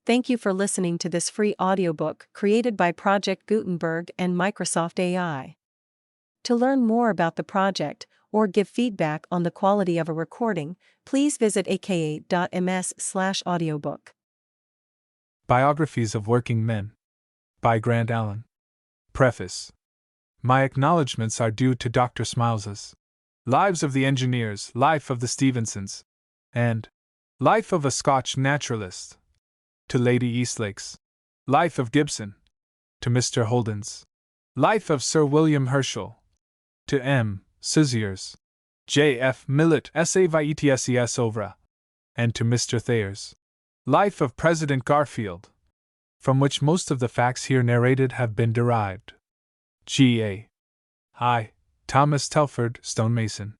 Thank you for listening to this free audiobook created by Project Gutenberg and Microsoft AI. To learn more about the project or give feedback on the quality of a recording, please visit aka.ms/audiobook. Biographies of Working Men by Grant Allen. Preface. My acknowledgments are due to Dr. Smiles's Lives of the Engineers, Life of the Stevensons, and Life of a Scotch Naturalist, to Lady Eastlake's Life of Gibson, to Mr. Holden's Life of Sir William Herschel, to M. Sizier's J. F. Millet Savitses Ovra, and to Mr. Thayer's Life of President Garfield, from which most of the facts here narrated have been derived. G.A. I, Thomas Telford, stonemason.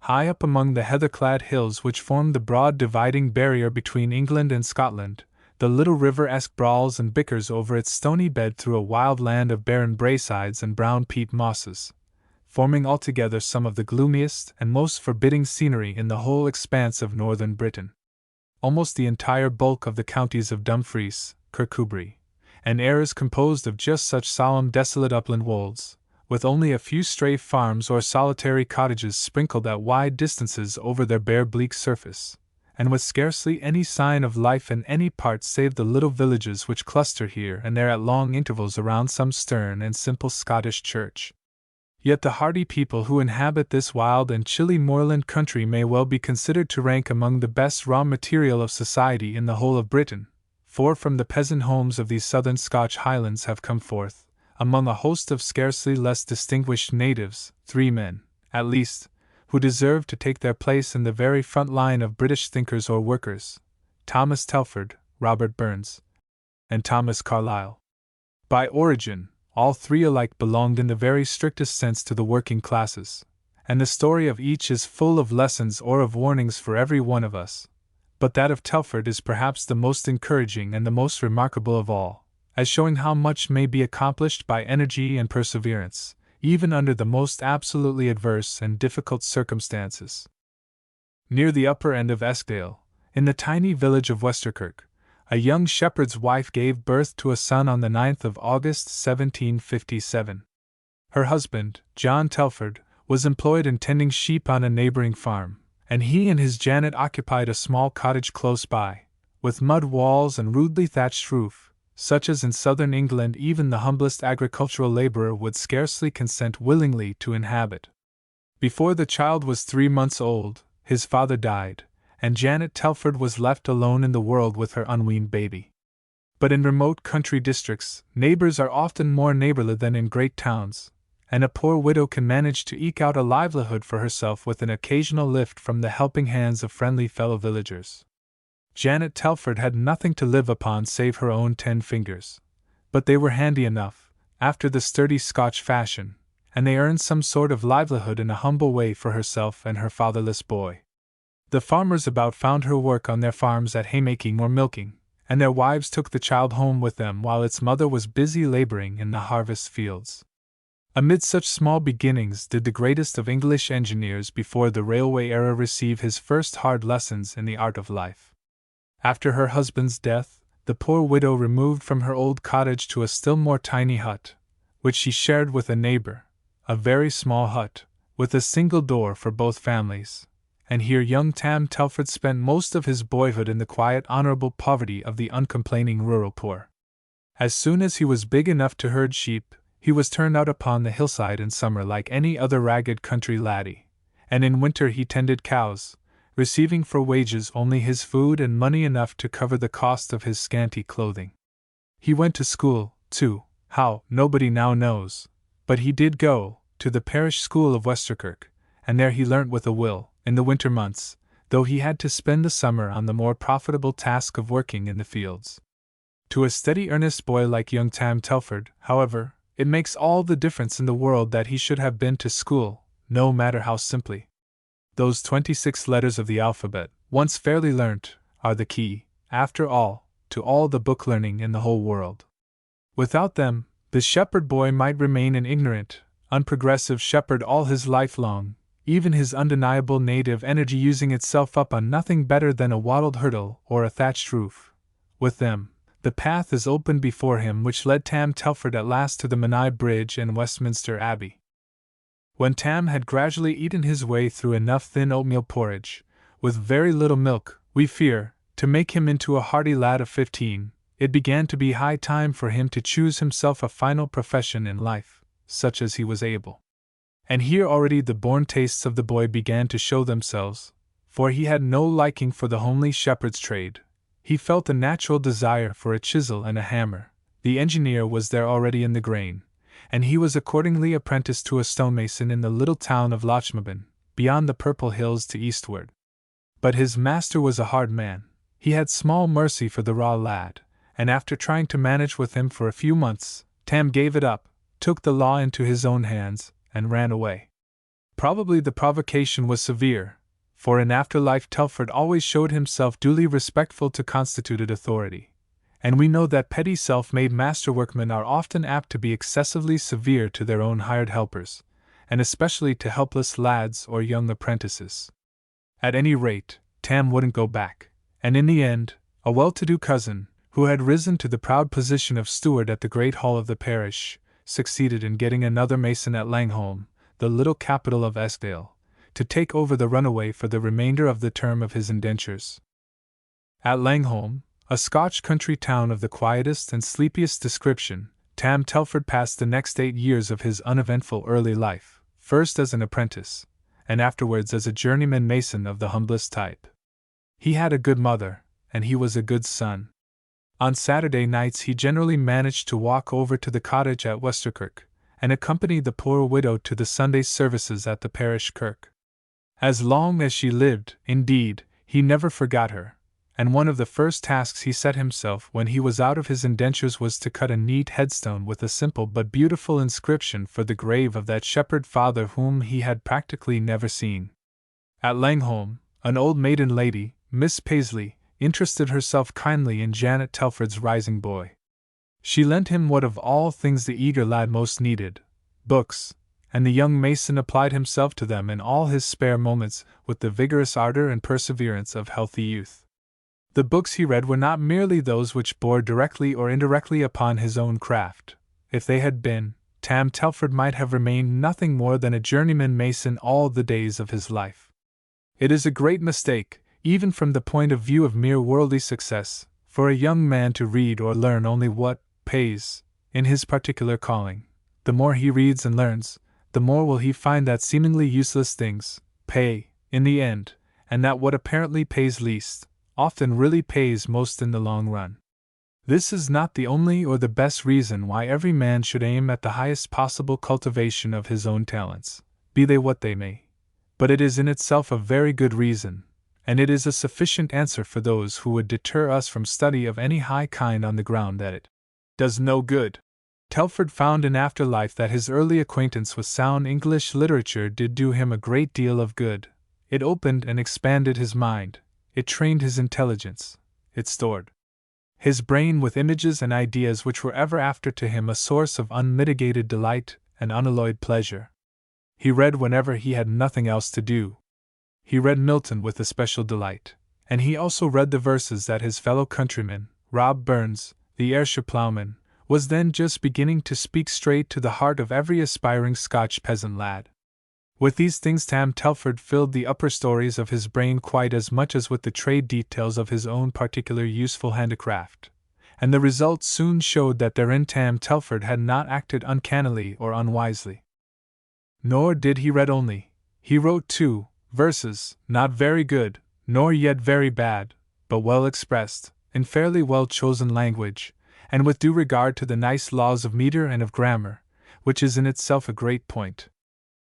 High up among the heather-clad hills which form the broad dividing barrier between England and Scotland, the little river-esque brawls and bickers over its stony bed through a wild land of barren braysides and brown peat mosses, forming altogether some of the gloomiest and most forbidding scenery in the whole expanse of northern Britain. Almost the entire bulk of the counties of Dumfries, Kirkcudbright, and Ayr is composed of just such solemn desolate upland wolds, with only a few stray farms or solitary cottages sprinkled at wide distances over their bare bleak surface, and with scarcely any sign of life in any part save the little villages which cluster here and there at long intervals around some stern and simple Scottish church. Yet the hardy people who inhabit this wild and chilly moorland country may well be considered to rank among the best raw material of society in the whole of Britain, for from the peasant homes of these southern Scotch highlands have come forth, among a host of scarcely less distinguished natives, 3 men, at least, who deserve to take their place in the very front line of British thinkers or workers: Thomas Telford, Robert Burns, and Thomas Carlyle. By origin, all 3 alike belonged in the very strictest sense to the working classes, and the story of each is full of lessons or of warnings for every one of us. But that of Telford is perhaps the most encouraging and the most remarkable of all, as showing how much may be accomplished by energy and perseverance, even under the most absolutely adverse and difficult circumstances. Near the upper end of Eskdale, in the tiny village of Westerkirk, a young shepherd's wife gave birth to a son on the 9th of August 1757. Her husband, John Telford, was employed in tending sheep on a neighboring farm, and he and his Janet occupied a small cottage close by, with mud walls and rudely thatched roof, such as in southern England even the humblest agricultural laborer would scarcely consent willingly to inhabit. Before the child was 3 months old, his father died, and Janet Telford was left alone in the world with her unweaned baby. But in remote country districts, neighbors are often more neighborly than in great towns, and a poor widow can manage to eke out a livelihood for herself with an occasional lift from the helping hands of friendly fellow villagers. Janet Telford had nothing to live upon save her own 10 fingers, but they were handy enough, after the sturdy Scotch fashion, and they earned some sort of livelihood in a humble way for herself and her fatherless boy. The farmers about found her work on their farms at haymaking or milking, and their wives took the child home with them while its mother was busy laboring in the harvest fields. Amid such small beginnings did the greatest of English engineers before the railway era receive his first hard lessons in the art of life. After her husband's death, the poor widow removed from her old cottage to a still more tiny hut, which she shared with a neighbor, a very small hut, with a single door for both families, and here young Tam Telford spent most of his boyhood in the quiet, honorable poverty of the uncomplaining rural poor. As soon as he was big enough to herd sheep, he was turned out upon the hillside in summer like any other ragged country laddie, and in winter he tended cows, receiving for wages only his food and money enough to cover the cost of his scanty clothing. He went to school, too, how, nobody now knows, but he did go, to the parish school of Westerkirk, and there he learnt with a will, in the winter months, though he had to spend the summer on the more profitable task of working in the fields. To a steady earnest boy like young Tam Telford, however, it makes all the difference in the world that he should have been to school, no matter how simply. Those 26 letters of the alphabet, once fairly learnt, are the key, after all, to all the book learning in the whole world. Without them, the shepherd boy might remain an ignorant, unprogressive shepherd all his life long, even his undeniable native energy using itself up on nothing better than a wattled hurdle or a thatched roof, With them, the path is opened before him which led Tam Telford at last to the Menai Bridge and Westminster Abbey. When Tam had gradually eaten his way through enough thin oatmeal porridge, with very little milk, we fear, to make him into a hearty lad of 15, it began to be high time for him to choose himself a final profession in life, such as he was able. And here already the born tastes of the boy began to show themselves, for he had no liking for the homely shepherd's trade. He felt a natural desire for a chisel and a hammer. The engineer was there already in the grain, and he was accordingly apprenticed to a stonemason in the little town of Lochmaben, beyond the purple hills to eastward. But his master was a hard man. He had small mercy for the raw lad, and after trying to manage with him for a few months, Tam gave it up, took the law into his own hands, and ran away. Probably the provocation was severe, for in after life Telford always showed himself duly respectful to constituted authority, and we know that petty self-made masterworkmen are often apt to be excessively severe to their own hired helpers, and especially to helpless lads or young apprentices. At any rate, Tam wouldn't go back, and in the end, a well-to-do cousin, who had risen to the proud position of steward at the great hall of the parish, succeeded in getting another mason at Langholm, the little capital of Eskdale, to take over the runaway for the remainder of the term of his indentures. At Langholm, a Scotch country town of the quietest and sleepiest description, Tam Telford passed the next 8 years of his uneventful early life, first as an apprentice, and afterwards as a journeyman mason of the humblest type. He had a good mother, and he was a good son. On Saturday nights he generally managed to walk over to the cottage at Westerkirk, and accompany the poor widow to the Sunday services at the parish kirk. As long as she lived, indeed, he never forgot her, and one of the first tasks he set himself when he was out of his indentures was to cut a neat headstone with a simple but beautiful inscription for the grave of that shepherd father whom he had practically never seen. At Langholm, an old maiden lady, Miss Paisley, interested herself kindly in Janet Telford's rising boy. She lent him what of all things the eager lad most needed, books, and the young mason applied himself to them in all his spare moments with the vigorous ardor and perseverance of healthy youth. The books he read were not merely those which bore directly or indirectly upon his own craft. If they had been, Tam Telford might have remained nothing more than a journeyman mason all the days of his life. It is a great mistake, even from the point of view of mere worldly success, for a young man to read or learn only what pays in his particular calling. The more he reads and learns, the more will he find that seemingly useless things pay, in the end, and that what apparently pays least often really pays most in the long run. This is not the only or the best reason why every man should aim at the highest possible cultivation of his own talents, be they what they may, but it is in itself a very good reason, and it is a sufficient answer for those who would deter us from study of any high kind on the ground that it does no good. Telford found in after life that his early acquaintance with sound English literature did do him a great deal of good. It opened and expanded his mind, it trained his intelligence, it stored his brain with images and ideas which were ever after to him a source of unmitigated delight and unalloyed pleasure. He read whenever he had nothing else to do. He read Milton with especial delight, and he also read the verses that his fellow countryman, Rob Burns, the Ayrshire ploughman, was then just beginning to speak straight to the heart of every aspiring Scotch peasant lad. With these things Tam Telford filled the upper stories of his brain quite as much as with the trade details of his own particular useful handicraft, and the result soon showed that therein Tam Telford had not acted uncannily or unwisely. Nor did he read only, he wrote too, verses, not very good, nor yet very bad, but well expressed, in fairly well chosen language, and with due regard to the nice laws of metre and of grammar, which is in itself a great point.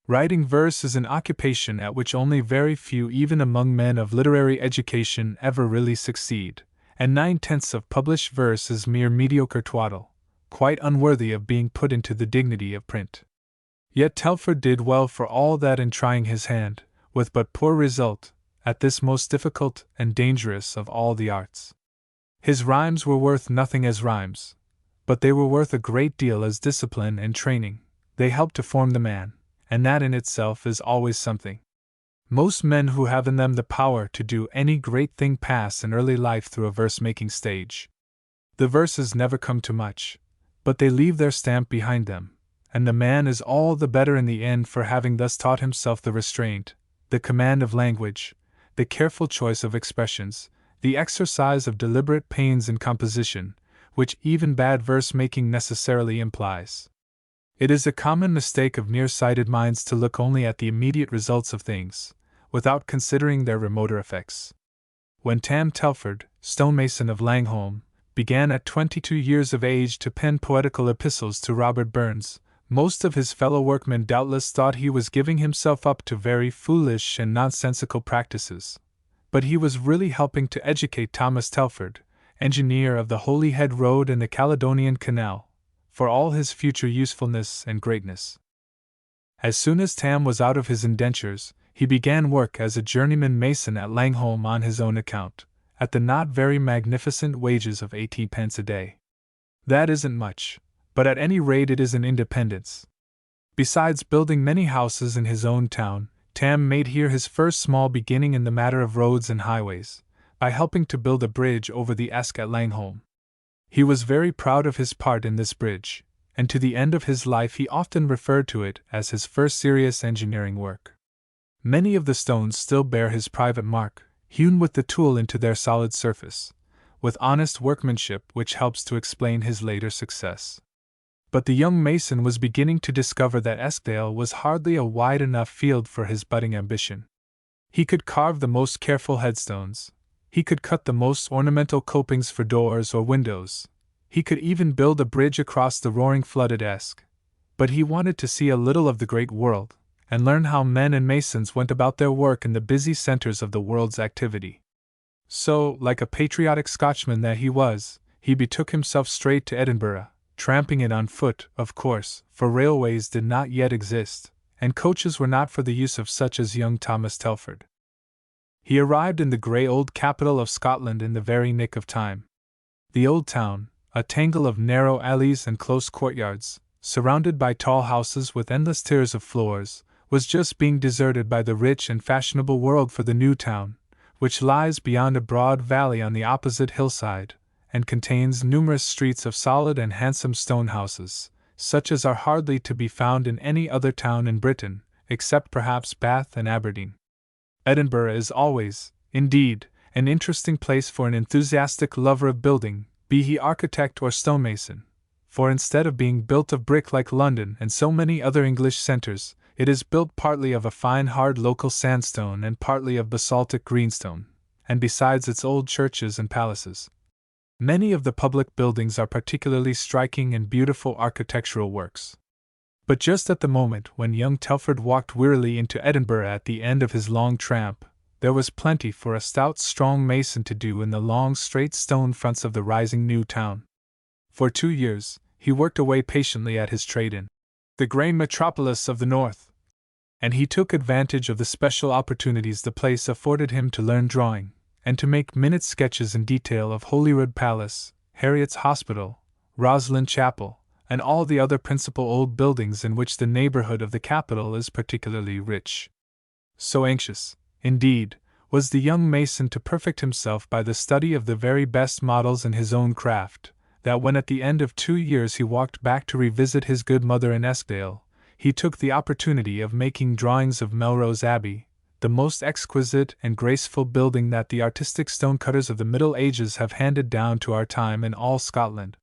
Writing verse is an occupation at which only very few even among men of literary education ever really succeed, and 9/10 of published verse is mere mediocre twaddle, quite unworthy of being put into the dignity of print. Yet Telford did well for all that in trying his hand, with but poor result, at this most difficult and dangerous of all the arts. His rhymes were worth nothing as rhymes, but they were worth a great deal as discipline and training. They helped to form the man, and that in itself is always something. Most men who have in them the power to do any great thing pass in early life through a verse-making stage. The verses never come to much, but they leave their stamp behind them, and the man is all the better in the end for having thus taught himself the restraint, the command of language, the careful choice of expressions, the exercise of deliberate pains in composition, which even bad verse-making necessarily implies. It is a common mistake of near-sighted minds to look only at the immediate results of things, without considering their remoter effects. When Tam Telford, stonemason of Langholm, began at 22 years of age to pen poetical epistles to Robert Burns, most of his fellow workmen doubtless thought he was giving himself up to very foolish and nonsensical practices. But he was really helping to educate Thomas Telford, engineer of the Holyhead Road and the Caledonian Canal, for all his future usefulness and greatness. As soon as Tam was out of his indentures, he began work as a journeyman mason at Langholm on his own account, at the not very magnificent wages of 18 pence a day. That isn't much, but at any rate it is an independence. Besides building many houses in his own town, Tam made here his first small beginning in the matter of roads and highways, by helping to build a bridge over the Esk at Langholm. He was very proud of his part in this bridge, and to the end of his life he often referred to it as his first serious engineering work. Many of the stones still bear his private mark, hewn with the tool into their solid surface, with honest workmanship which helps to explain his later success. But the young mason was beginning to discover that Eskdale was hardly a wide enough field for his budding ambition. He could carve the most careful headstones, he could cut the most ornamental copings for doors or windows, he could even build a bridge across the roaring flooded Esk, but he wanted to see a little of the great world, and learn how men and masons went about their work in the busy centers of the world's activity. So, like a patriotic Scotchman that he was, he betook himself straight to Edinburgh, tramping it on foot, of course, for railways did not yet exist, and coaches were not for the use of such as young Thomas Telford. He arrived in the grey old capital of Scotland in the very nick of time. The old town, a tangle of narrow alleys and close courtyards, surrounded by tall houses with endless tiers of floors, was just being deserted by the rich and fashionable world for the new town, which lies beyond a broad valley on the opposite hillside, and contains numerous streets of solid and handsome stone houses, such as are hardly to be found in any other town in Britain, except perhaps Bath and Aberdeen. Edinburgh is always, indeed, an interesting place for an enthusiastic lover of building, be he architect or stonemason, for instead of being built of brick like London and so many other English centres, it is built partly of a fine hard local sandstone and partly of basaltic greenstone, and besides its old churches and palaces, many of the public buildings are particularly striking and beautiful architectural works. But just at the moment when young Telford walked wearily into Edinburgh at the end of his long tramp, there was plenty for a stout strong mason to do in the long straight stone fronts of the rising new town. For 2 years, he worked away patiently at his trade in the grain metropolis of the north, and he took advantage of the special opportunities the place afforded him to learn drawing, and to make minute sketches in detail of Holyrood Palace, Harriet's Hospital, Roslyn Chapel, and all the other principal old buildings in which the neighborhood of the capital is particularly rich. So anxious, indeed, was the young mason to perfect himself by the study of the very best models in his own craft, that when at the end of 2 years he walked back to revisit his good mother in Eskdale, he took the opportunity of making drawings of Melrose Abbey, the most exquisite and graceful building that the artistic stonecutters of the Middle Ages have handed down to our time in all Scotland.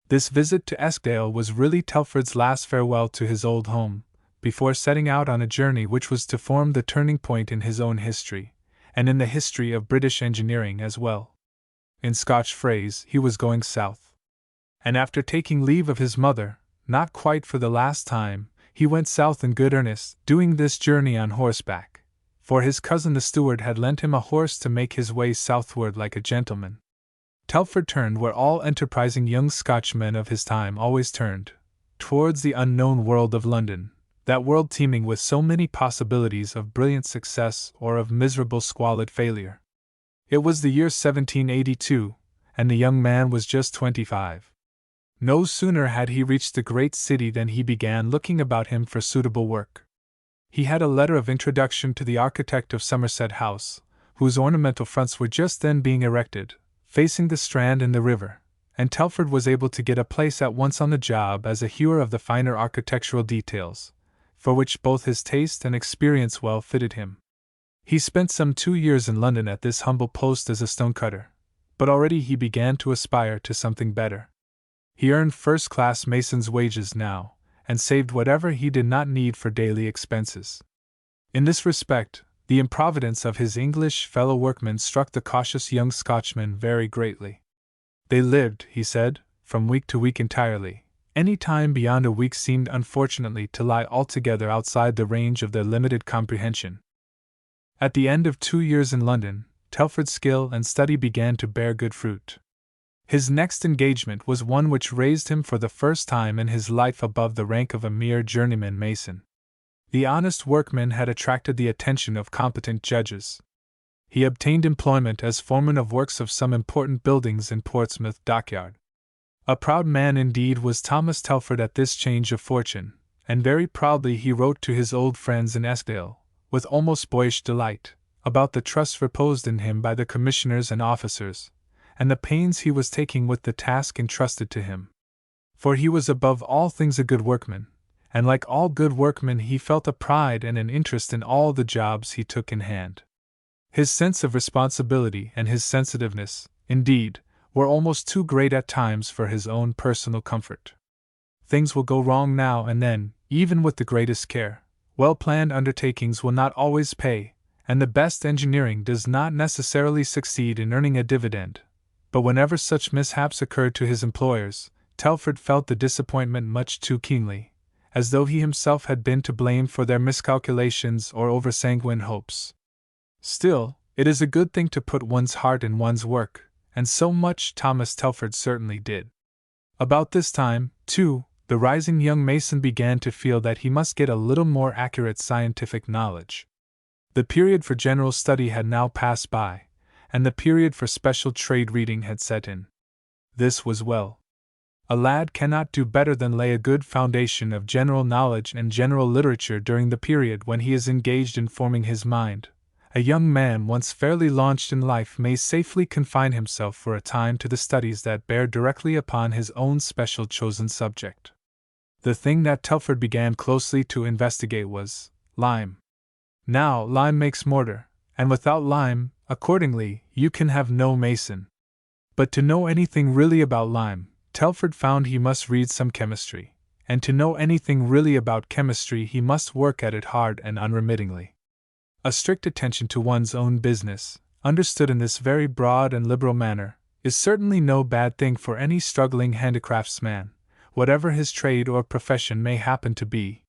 This visit to Eskdale was really Telford's last farewell to his old home, before setting out on a journey which was to form the turning point in his own history, and in the history of British engineering as well. In Scotch phrase, he was going south. And after taking leave of his mother, not quite for the last time, he went south in good earnest, doing this journey on horseback, for his cousin the steward had lent him a horse to make his way southward like a gentleman. Telford turned where all enterprising young Scotchmen of his time always turned, towards the unknown world of London, that world teeming with so many possibilities of brilliant success or of miserable squalid failure. It was the year 1782, and the young man was just 25. No sooner had he reached the great city than he began looking about him for suitable work. He had a letter of introduction to the architect of Somerset House, whose ornamental fronts were just then being erected, facing the Strand and the river, and Telford was able to get a place at once on the job as a hewer of the finer architectural details, for which both his taste and experience well fitted him. He spent some 2 years in London at this humble post as a stonecutter, but already he began to aspire to something better. He earned first-class mason's wages now, and saved whatever he did not need for daily expenses. In this respect, the improvidence of his English fellow workmen struck the cautious young Scotchman very greatly. They lived, he said, from week to week entirely. Any time beyond a week seemed unfortunately to lie altogether outside the range of their limited comprehension. At the end of 2 years in London, Telford's skill and study began to bear good fruit. His next engagement was one which raised him for the first time in his life above the rank of a mere journeyman mason. The honest workman had attracted the attention of competent judges. He obtained employment as foreman of works of some important buildings in Portsmouth Dockyard. A proud man indeed was Thomas Telford at this change of fortune, and very proudly he wrote to his old friends in Eskdale, with almost boyish delight, about the trust reposed in him by the commissioners and officers, and the pains he was taking with the task entrusted to him. For he was above all things a good workman, and like all good workmen he felt a pride and an interest in all the jobs he took in hand. His sense of responsibility and his sensitiveness, indeed, were almost too great at times for his own personal comfort. Things will go wrong now and then, even with the greatest care. Well-planned undertakings will not always pay, and the best engineering does not necessarily succeed in earning a dividend. But whenever such mishaps occurred to his employers, Telford felt the disappointment much too keenly, as though he himself had been to blame for their miscalculations or over-sanguine hopes. Still, it is a good thing to put one's heart in one's work, and so much Thomas Telford certainly did. About this time, too, the rising young mason began to feel that he must get a little more accurate scientific knowledge. The period for general study had now passed by, and the period for special trade reading had set in. This was well. A lad cannot do better than lay a good foundation of general knowledge and general literature during the period when he is engaged in forming his mind. A young man once fairly launched in life may safely confine himself for a time to the studies that bear directly upon his own special chosen subject. The thing that Telford began closely to investigate was lime. Now, lime makes mortar, and without lime, accordingly, you can have no mason. But to know anything really about lime, Telford found he must read some chemistry, and to know anything really about chemistry he must work at it hard and unremittingly. A strict attention to one's own business, understood in this very broad and liberal manner, is certainly no bad thing for any struggling handicraftsman, whatever his trade or profession may happen to be.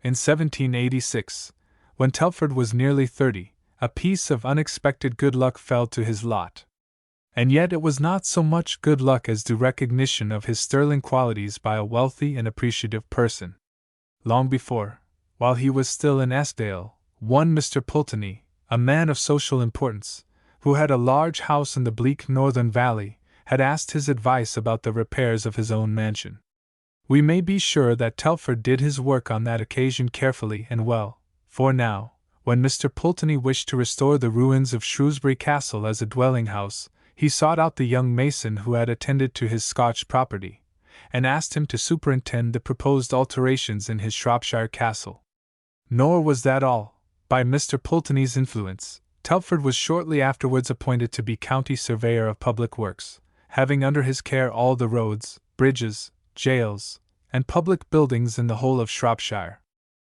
In 1786, when Telford was nearly 30, a piece of unexpected good luck fell to his lot. And yet it was not so much good luck as due recognition of his sterling qualities by a wealthy and appreciative person. Long before, while he was still in Eskdale, one Mr. Pulteney, a man of social importance, who had a large house in the bleak northern valley, had asked his advice about the repairs of his own mansion. We may be sure that Telford did his work on that occasion carefully and well, for now, when Mr. Pulteney wished to restore the ruins of Shrewsbury Castle as a dwelling-house, he sought out the young mason who had attended to his Scotch property, and asked him to superintend the proposed alterations in his Shropshire castle. Nor was that all. By Mr. Pulteney's influence, Telford was shortly afterwards appointed to be county surveyor of public works, having under his care all the roads, bridges, jails, and public buildings in the whole of Shropshire.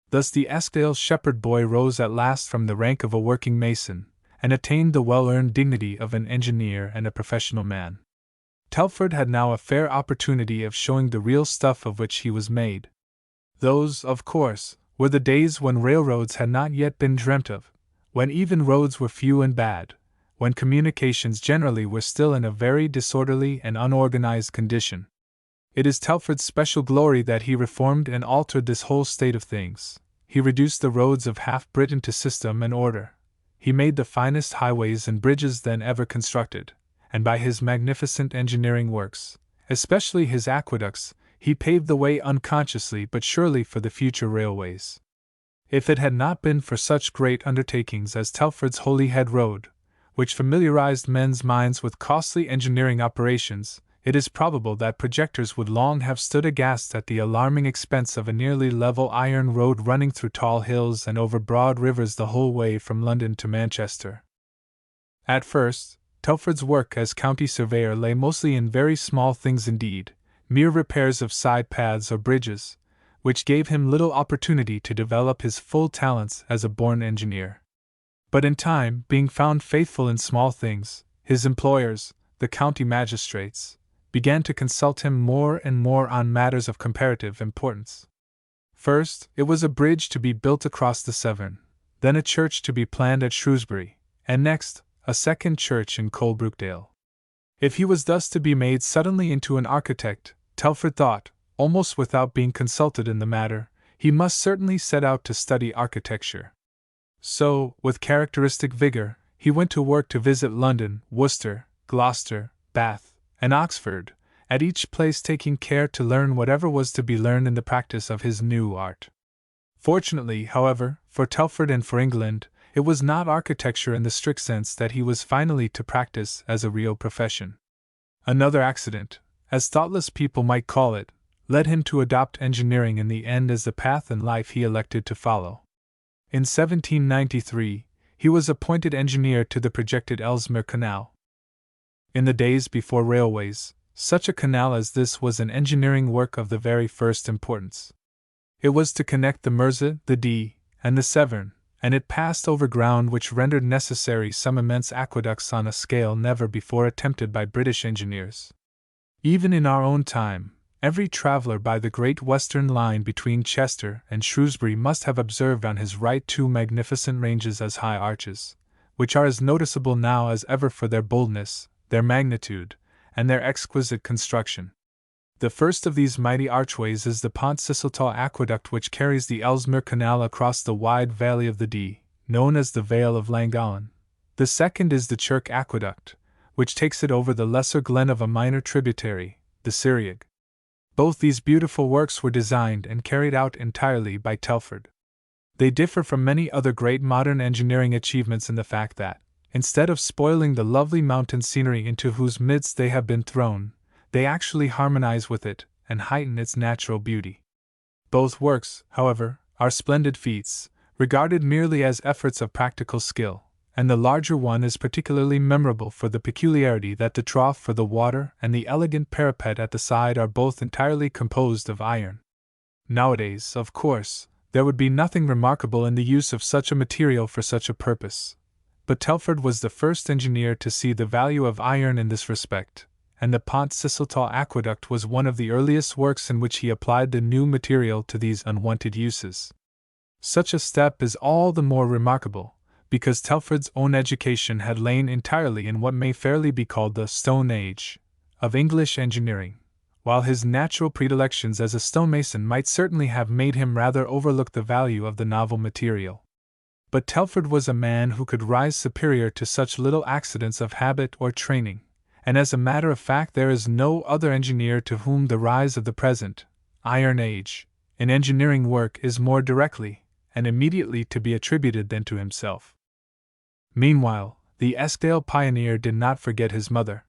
Thus the Eskdale shepherd boy rose at last from the rank of a working mason, and attained the well-earned dignity of an engineer and a professional man. Telford had now a fair opportunity of showing the real stuff of which he was made. Those, of course, were the days when railroads had not yet been dreamt of, when even roads were few and bad, when communications generally were still in a very disorderly and unorganized condition. It is Telford's special glory that he reformed and altered this whole state of things. He reduced the roads of half Britain to system and order. He made the finest highways and bridges then ever constructed, and by his magnificent engineering works, especially his aqueducts, he paved the way unconsciously but surely for the future railways. If it had not been for such great undertakings as Telford's Holyhead Road, which familiarized men's minds with costly engineering operations, it is probable that projectors would long have stood aghast at the alarming expense of a nearly level iron road running through tall hills and over broad rivers the whole way from London to Manchester. At first, Telford's work as county surveyor lay mostly in very small things indeed, mere repairs of side paths or bridges, which gave him little opportunity to develop his full talents as a born engineer. But in time, being found faithful in small things, his employers, the county magistrates, began to consult him more and more on matters of comparative importance. First, it was a bridge to be built across the Severn, then a church to be planned at Shrewsbury, and next, a second church in Coalbrookdale. If he was thus to be made suddenly into an architect, Telford thought, almost without being consulted in the matter, he must certainly set out to study architecture. So, with characteristic vigor, he went to work to visit London, Worcester, Gloucester, Bath, and Oxford, at each place taking care to learn whatever was to be learned in the practice of his new art. Fortunately, however, for Telford and for England, it was not architecture in the strict sense that he was finally to practice as a real profession. Another accident, as thoughtless people might call it, led him to adopt engineering in the end as the path in life he elected to follow. In 1793, he was appointed engineer to the projected Ellesmere Canal. In the days before railways, such a canal as this was an engineering work of the very first importance. It was to connect the Mersey, the Dee, and the Severn, and it passed over ground which rendered necessary some immense aqueducts on a scale never before attempted by British engineers. Even in our own time, every traveller by the Great Western Line between Chester and Shrewsbury must have observed on his right two magnificent ranges as high arches, which are as noticeable now as ever for their boldness, their magnitude, and their exquisite construction. The first of these mighty archways is the Pont Sisseltal aqueduct which carries the Ellesmere Canal across the wide valley of the Dee, known as the Vale of Llangollen. The second is the Chirk aqueduct, which takes it over the lesser glen of a minor tributary, the Ceiriog. Both these beautiful works were designed and carried out entirely by Telford. They differ from many other great modern engineering achievements in the fact that, instead of spoiling the lovely mountain scenery into whose midst they have been thrown, they actually harmonize with it and heighten its natural beauty. Both works, however, are splendid feats, regarded merely as efforts of practical skill, and the larger one is particularly memorable for the peculiarity that the trough for the water and the elegant parapet at the side are both entirely composed of iron. Nowadays, of course, there would be nothing remarkable in the use of such a material for such a purpose. But Telford was the first engineer to see the value of iron in this respect, and the Pont Sisseltal aqueduct was one of the earliest works in which he applied the new material to these unwonted uses. Such a step is all the more remarkable, because Telford's own education had lain entirely in what may fairly be called the Stone Age of English engineering, while his natural predilections as a stonemason might certainly have made him rather overlook the value of the novel material. But Telford was a man who could rise superior to such little accidents of habit or training, and as a matter of fact there is no other engineer to whom the rise of the present Iron Age in engineering work is more directly and immediately to be attributed than to himself. Meanwhile, the Eskdale pioneer did not forget his mother.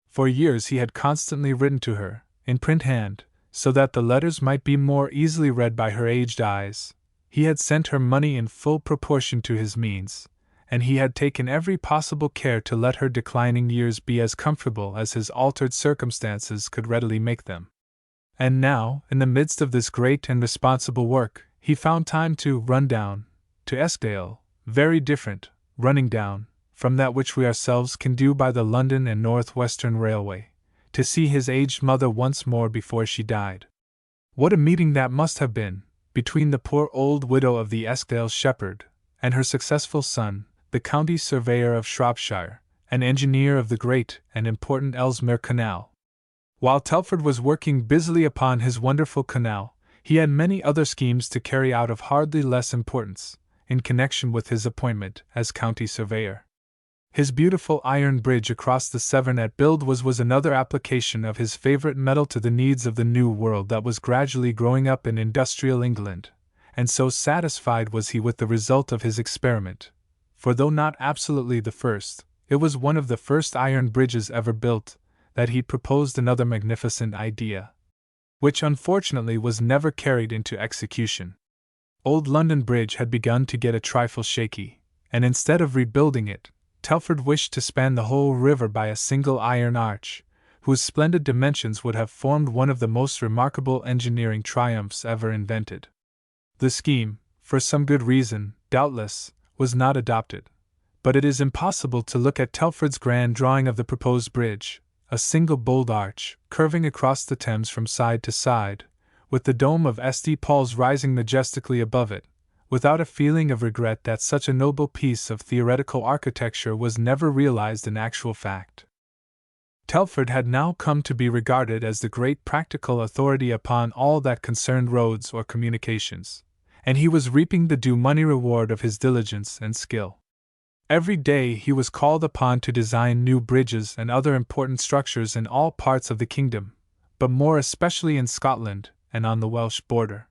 For years he had constantly written to her, in print hand, so that the letters might be more easily read by her aged eyes. He had sent her money in full proportion to his means, and he had taken every possible care to let her declining years be as comfortable as his altered circumstances could readily make them. And now, in the midst of this great and responsible work, he found time to run down to Eskdale, very different, running down, from that which we ourselves can do by the London and North Western Railway, to see his aged mother once more before she died. What a meeting that must have been, between the poor old widow of the Eskdale shepherd, and her successful son, the county surveyor of Shropshire, and engineer of the great and important Ellesmere Canal. While Telford was working busily upon his wonderful canal, he had many other schemes to carry out of hardly less importance, in connection with his appointment as county surveyor. His beautiful iron bridge across the Severn at Buildwas was another application of his favorite metal to the needs of the new world that was gradually growing up in industrial England, and so satisfied was he with the result of his experiment, for though not absolutely the first, it was one of the first iron bridges ever built, that he'd proposed another magnificent idea, which unfortunately was never carried into execution. Old London Bridge had begun to get a trifle shaky, and instead of rebuilding it, Telford wished to span the whole river by a single iron arch, whose splendid dimensions would have formed one of the most remarkable engineering triumphs ever invented. The scheme, for some good reason, doubtless, was not adopted, but it is impossible to look at Telford's grand drawing of the proposed bridge, a single bold arch, curving across the Thames from side to side, with the dome of St. Paul's rising majestically above it, without a feeling of regret that such a noble piece of theoretical architecture was never realized in actual fact. Telford had now come to be regarded as the great practical authority upon all that concerned roads or communications, and he was reaping the due money reward of his diligence and skill. Every day he was called upon to design new bridges and other important structures in all parts of the kingdom, but more especially in Scotland and on the Welsh border.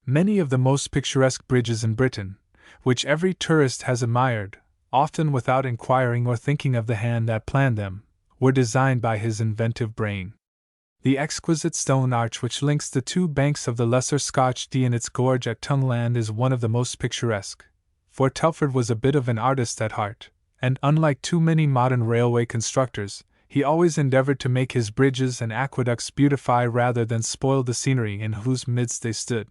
Many of the most picturesque bridges in Britain, which every tourist has admired, often without inquiring or thinking of the hand that planned them, were designed by his inventive brain. The exquisite stone arch which links the two banks of the Lesser Scotch Dee in its gorge at Tongueland is one of the most picturesque, for Telford was a bit of an artist at heart, and unlike too many modern railway constructors, he always endeavored to make his bridges and aqueducts beautify rather than spoil the scenery in whose midst they stood.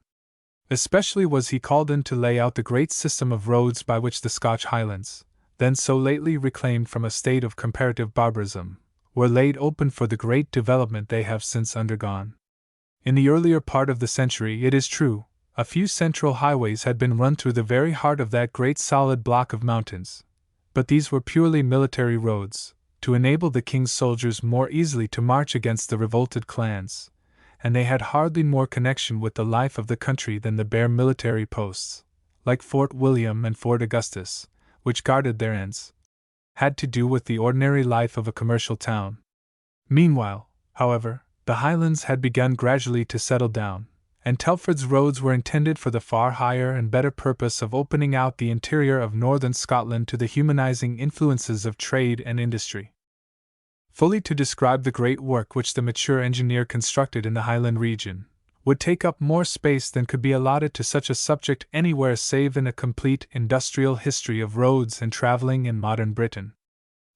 Especially was he called in to lay out the great system of roads by which the Scotch Highlands, then so lately reclaimed from a state of comparative barbarism, were laid open for the great development they have since undergone. In the earlier part of the century, it is true, a few central highways had been run through the very heart of that great solid block of mountains, but these were purely military roads, to enable the king's soldiers more easily to march against the revolted clans, and they had hardly more connection with the life of the country than the bare military posts, like Fort William and Fort Augustus, which guarded their ends, had to do with the ordinary life of a commercial town. Meanwhile, however, the Highlands had begun gradually to settle down, and Telford's roads were intended for the far higher and better purpose of opening out the interior of northern Scotland to the humanizing influences of trade and industry. Fully to describe the great work which the mature engineer constructed in the Highland region would take up more space than could be allotted to such a subject anywhere save in a complete industrial history of roads and traveling in modern Britain.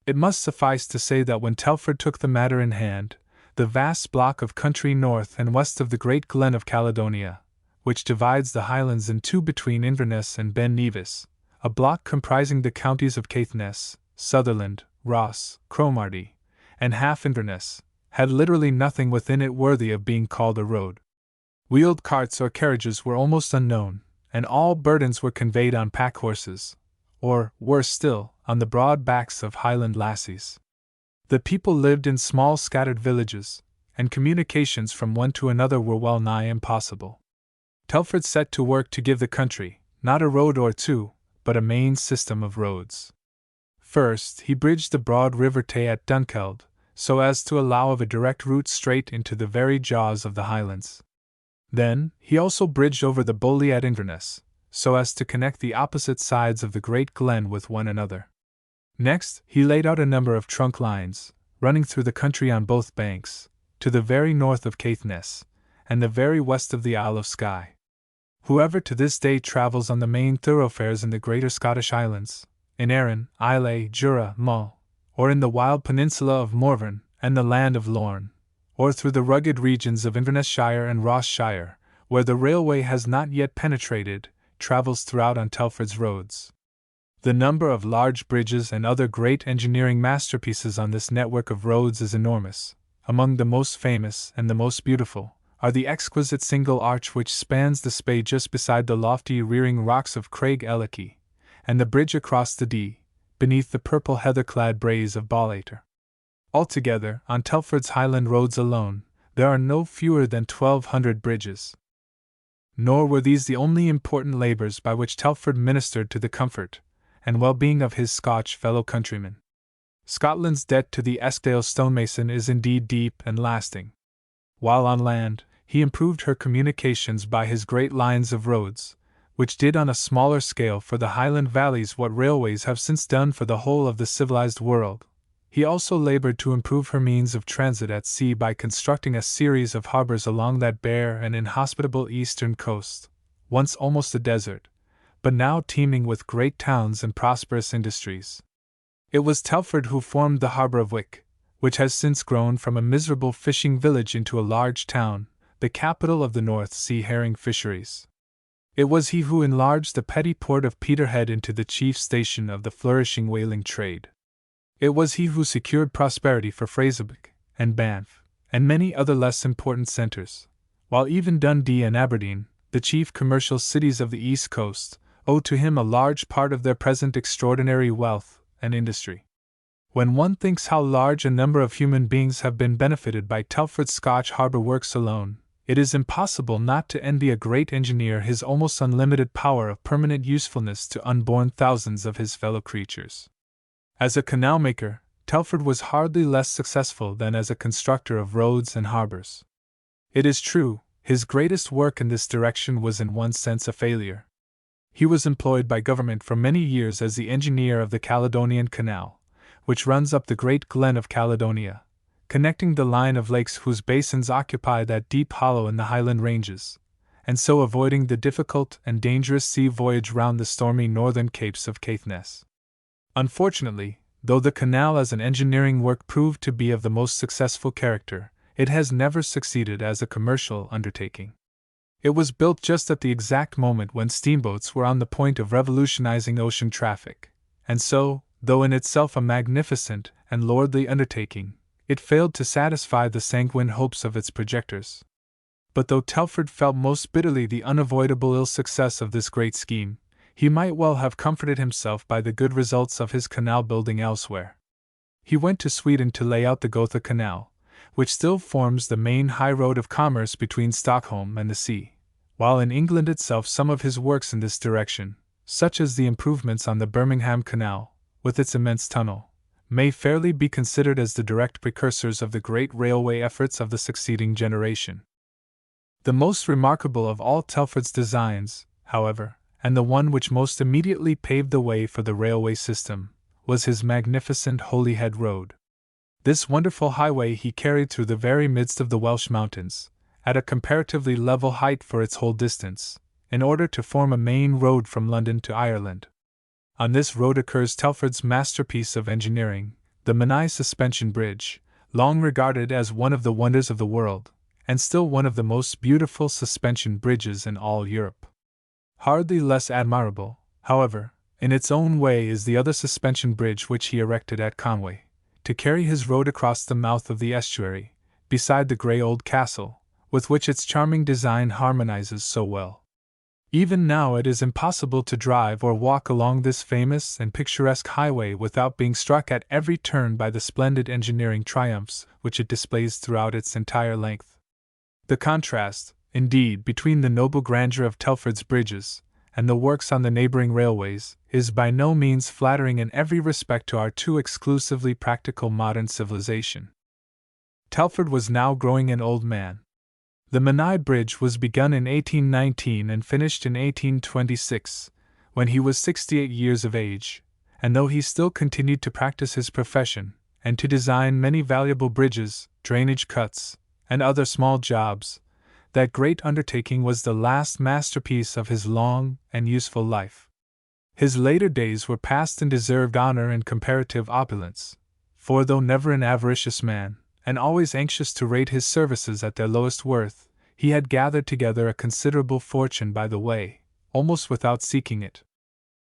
It must suffice to say that when Telford took the matter in hand, the vast block of country north and west of the great glen of Caledonia, which divides the Highlands in two between Inverness and Ben Nevis, a block comprising the counties of Caithness, Sutherland, Ross, Cromarty, and half Inverness, had literally nothing within it worthy of being called a road. Wheeled carts or carriages were almost unknown, and all burdens were conveyed on pack horses, or, worse still, on the broad backs of Highland lassies. The people lived in small scattered villages, and communications from one to another were well nigh impossible. Telford set to work to give the country, not a road or two, but a main system of roads. First, he bridged the broad river Tay at Dunkeld, so as to allow of a direct route straight into the very jaws of the Highlands. Then, he also bridged over the Bowley at Inverness, so as to connect the opposite sides of the great glen with one another. Next, he laid out a number of trunk lines, running through the country on both banks, to the very north of Caithness, and the very west of the Isle of Skye. Whoever to this day travels on the main thoroughfares in the greater Scottish Islands, in Arran, Islay, Jura, Mull, or in the wild peninsula of Morven and the land of Lorne, or through the rugged regions of Inverness-shire and Ross-shire, where the railway has not yet penetrated, travels throughout on Telford's roads. The number of large bridges and other great engineering masterpieces on this network of roads is enormous. Among the most famous and the most beautiful are the exquisite single arch which spans the Spey just beside the lofty rearing rocks of Craig Ellachie, and the bridge across the Dee, beneath the purple heather-clad braes of Ballater. Altogether, on Telford's Highland roads alone, there are no fewer than 1,200 bridges. Nor were these the only important labors by which Telford ministered to the comfort and well-being of his Scotch fellow-countrymen. Scotland's debt to the Eskdale stonemason is indeed deep and lasting. While on land, he improved her communications by his great lines of roads, which did on a smaller scale for the Highland valleys what railways have since done for the whole of the civilized world, He also labored to improve her means of transit at sea by constructing a series of harbors along that bare and inhospitable eastern coast, once almost a desert, but now teeming with great towns and prosperous industries. It was Telford who formed the harbor of Wick, which has since grown from a miserable fishing village into a large town, the capital of the North Sea herring fisheries. It was he who enlarged the petty port of Peterhead into the chief station of the flourishing whaling trade. It was he who secured prosperity for Fraserburgh and Banff, and many other less important centres, while even Dundee and Aberdeen, the chief commercial cities of the East Coast, owe to him a large part of their present extraordinary wealth and industry. When one thinks how large a number of human beings have been benefited by Telford's Scotch harbour works alone, it is impossible not to envy a great engineer his almost unlimited power of permanent usefulness to unborn thousands of his fellow creatures. As a canal maker, Telford was hardly less successful than as a constructor of roads and harbours. It is true, his greatest work in this direction was in one sense a failure. He was employed by government for many years as the engineer of the Caledonian Canal, which runs up the great glen of Caledonia, connecting the line of lakes whose basins occupy that deep hollow in the Highland ranges, and so avoiding the difficult and dangerous sea voyage round the stormy northern capes of Caithness. Unfortunately, though the canal as an engineering work proved to be of the most successful character, it has never succeeded as a commercial undertaking. It was built just at the exact moment when steamboats were on the point of revolutionizing ocean traffic, and so, though in itself a magnificent and lordly undertaking, it failed to satisfy the sanguine hopes of its projectors. But though Telford felt most bitterly the unavoidable ill success of this great scheme, he might well have comforted himself by the good results of his canal building elsewhere. He went to Sweden to lay out the Gotha Canal, which still forms the main high road of commerce between Stockholm and the sea, while in England itself some of his works in this direction, such as the improvements on the Birmingham Canal, with its immense tunnel, may fairly be considered as the direct precursors of the great railway efforts of the succeeding generation. The most remarkable of all Telford's designs, however, and the one which most immediately paved the way for the railway system, was his magnificent Holyhead Road. This wonderful highway he carried through the very midst of the Welsh mountains, at a comparatively level height for its whole distance, in order to form a main road from London to Ireland. On this road occurs Telford's masterpiece of engineering, the Menai Suspension Bridge, long regarded as one of the wonders of the world, and still one of the most beautiful suspension bridges in all Europe. Hardly less admirable, however, in its own way is the other suspension bridge which he erected at Conway, to carry his road across the mouth of the estuary, beside the grey old castle, with which its charming design harmonizes so well. Even now it is impossible to drive or walk along this famous and picturesque highway without being struck at every turn by the splendid engineering triumphs which it displays throughout its entire length. The contrast, indeed, between the noble grandeur of Telford's bridges and the works on the neighboring railways is by no means flattering in every respect to our too exclusively practical modern civilization. Telford was now growing an old man. The Menai Bridge was begun in 1819 and finished in 1826, when he was 68 years of age, and though he still continued to practice his profession, and to design many valuable bridges, drainage cuts, and other small jobs, that great undertaking was the last masterpiece of his long and useful life. His later days were passed in deserved honor and comparative opulence, for though never an avaricious man, and always anxious to rate his services at their lowest worth, he had gathered together a considerable fortune by the way, almost without seeking it.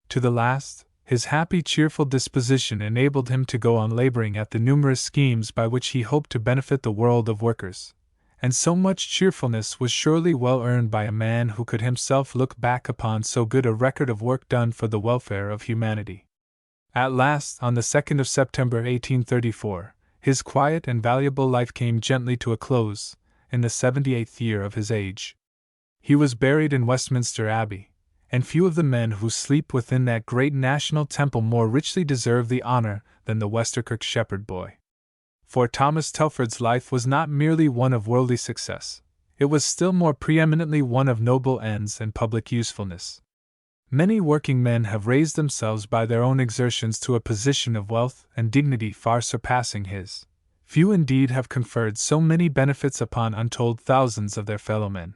To the last, his happy, cheerful disposition enabled him to go on laboring at the numerous schemes by which he hoped to benefit the world of workers, and so much cheerfulness was surely well earned by a man who could himself look back upon so good a record of work done for the welfare of humanity. At last, on the 2nd of September 1834, his quiet and valuable life came gently to a close, in the 78th year of his age. He was buried in Westminster Abbey, and few of the men who sleep within that great national temple more richly deserve the honor than the Westerkirk shepherd boy. For Thomas Telford's life was not merely one of worldly success, it was still more preeminently one of noble ends and public usefulness. Many working men have raised themselves by their own exertions to a position of wealth and dignity far surpassing his. Few indeed have conferred so many benefits upon untold thousands of their fellow men.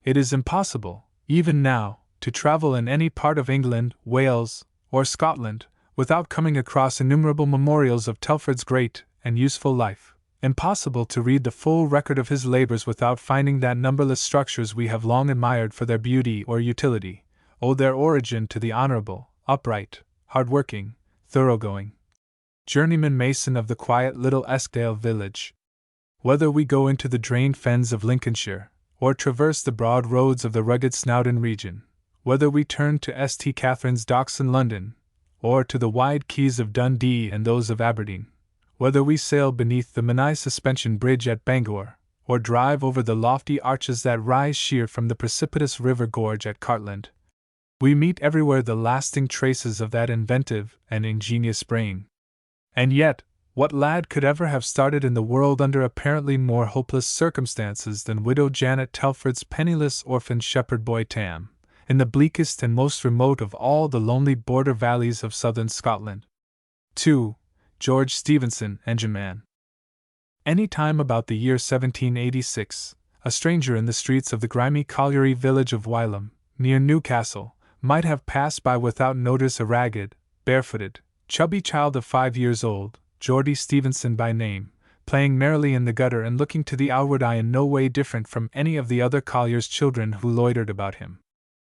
It is impossible, even now, to travel in any part of England, Wales, or Scotland, without coming across innumerable memorials of Telford's great and useful life. Impossible to read the full record of his labors without finding that numberless structures we have long admired for their beauty or utility owe their origin to the honorable, upright, hard-working, thoroughgoing journeyman mason of the quiet little Eskdale village. Whether we go into the drained fens of Lincolnshire, or traverse the broad roads of the rugged Snowdon region, whether we turn to St. Catherine's docks in London, or to the wide quays of Dundee and those of Aberdeen, whether we sail beneath the Menai Suspension Bridge at Bangor, or drive over the lofty arches that rise sheer from the precipitous river gorge at Cartland, we meet everywhere the lasting traces of that inventive and ingenious brain. And yet, what lad could ever have started in the world under apparently more hopeless circumstances than widow Janet Telford's penniless orphan shepherd boy Tam, in the bleakest and most remote of all the lonely border valleys of southern Scotland? 2. George Stephenson, engine man. Any time about the year 1786, a stranger in the streets of the grimy colliery village of Wylam, near Newcastle, might have passed by without notice a ragged, barefooted, chubby child of 5 years old, Geordie Stephenson by name, playing merrily in the gutter and looking to the outward eye in no way different from any of the other colliers' children who loitered about him.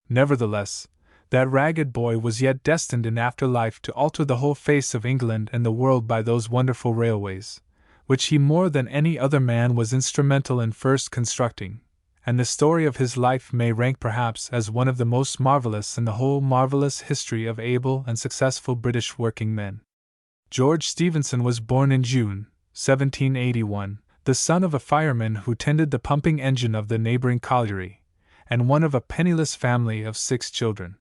Nevertheless, that ragged boy was yet destined in after life to alter the whole face of England and the world by those wonderful railways, which he more than any other man was instrumental in first constructing, and the story of his life may rank perhaps as one of the most marvelous in the whole marvelous history of able and successful British working men. George Stephenson was born in June, 1781, the son of a fireman who tended the pumping engine of the neighboring colliery, and one of a penniless family of 6 children.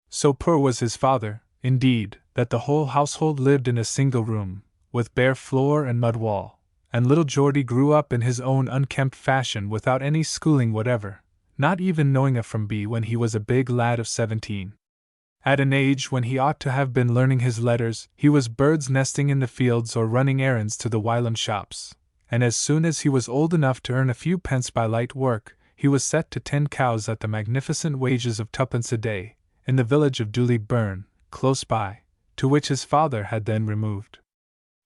So poor was his father, indeed, that the whole household lived in a single room, with bare floor and mud wall, and little Geordie grew up in his own unkempt fashion without any schooling whatever, not even knowing A from B when he was a big lad of 17. At an age when he ought to have been learning his letters, he was bird's nesting in the fields or running errands to the Wylam shops, and as soon as he was old enough to earn a few pence by light work, he was set to tend cows at the magnificent wages of 2d. a day, in the village of Dooley Burn, close by, to which his father had then removed.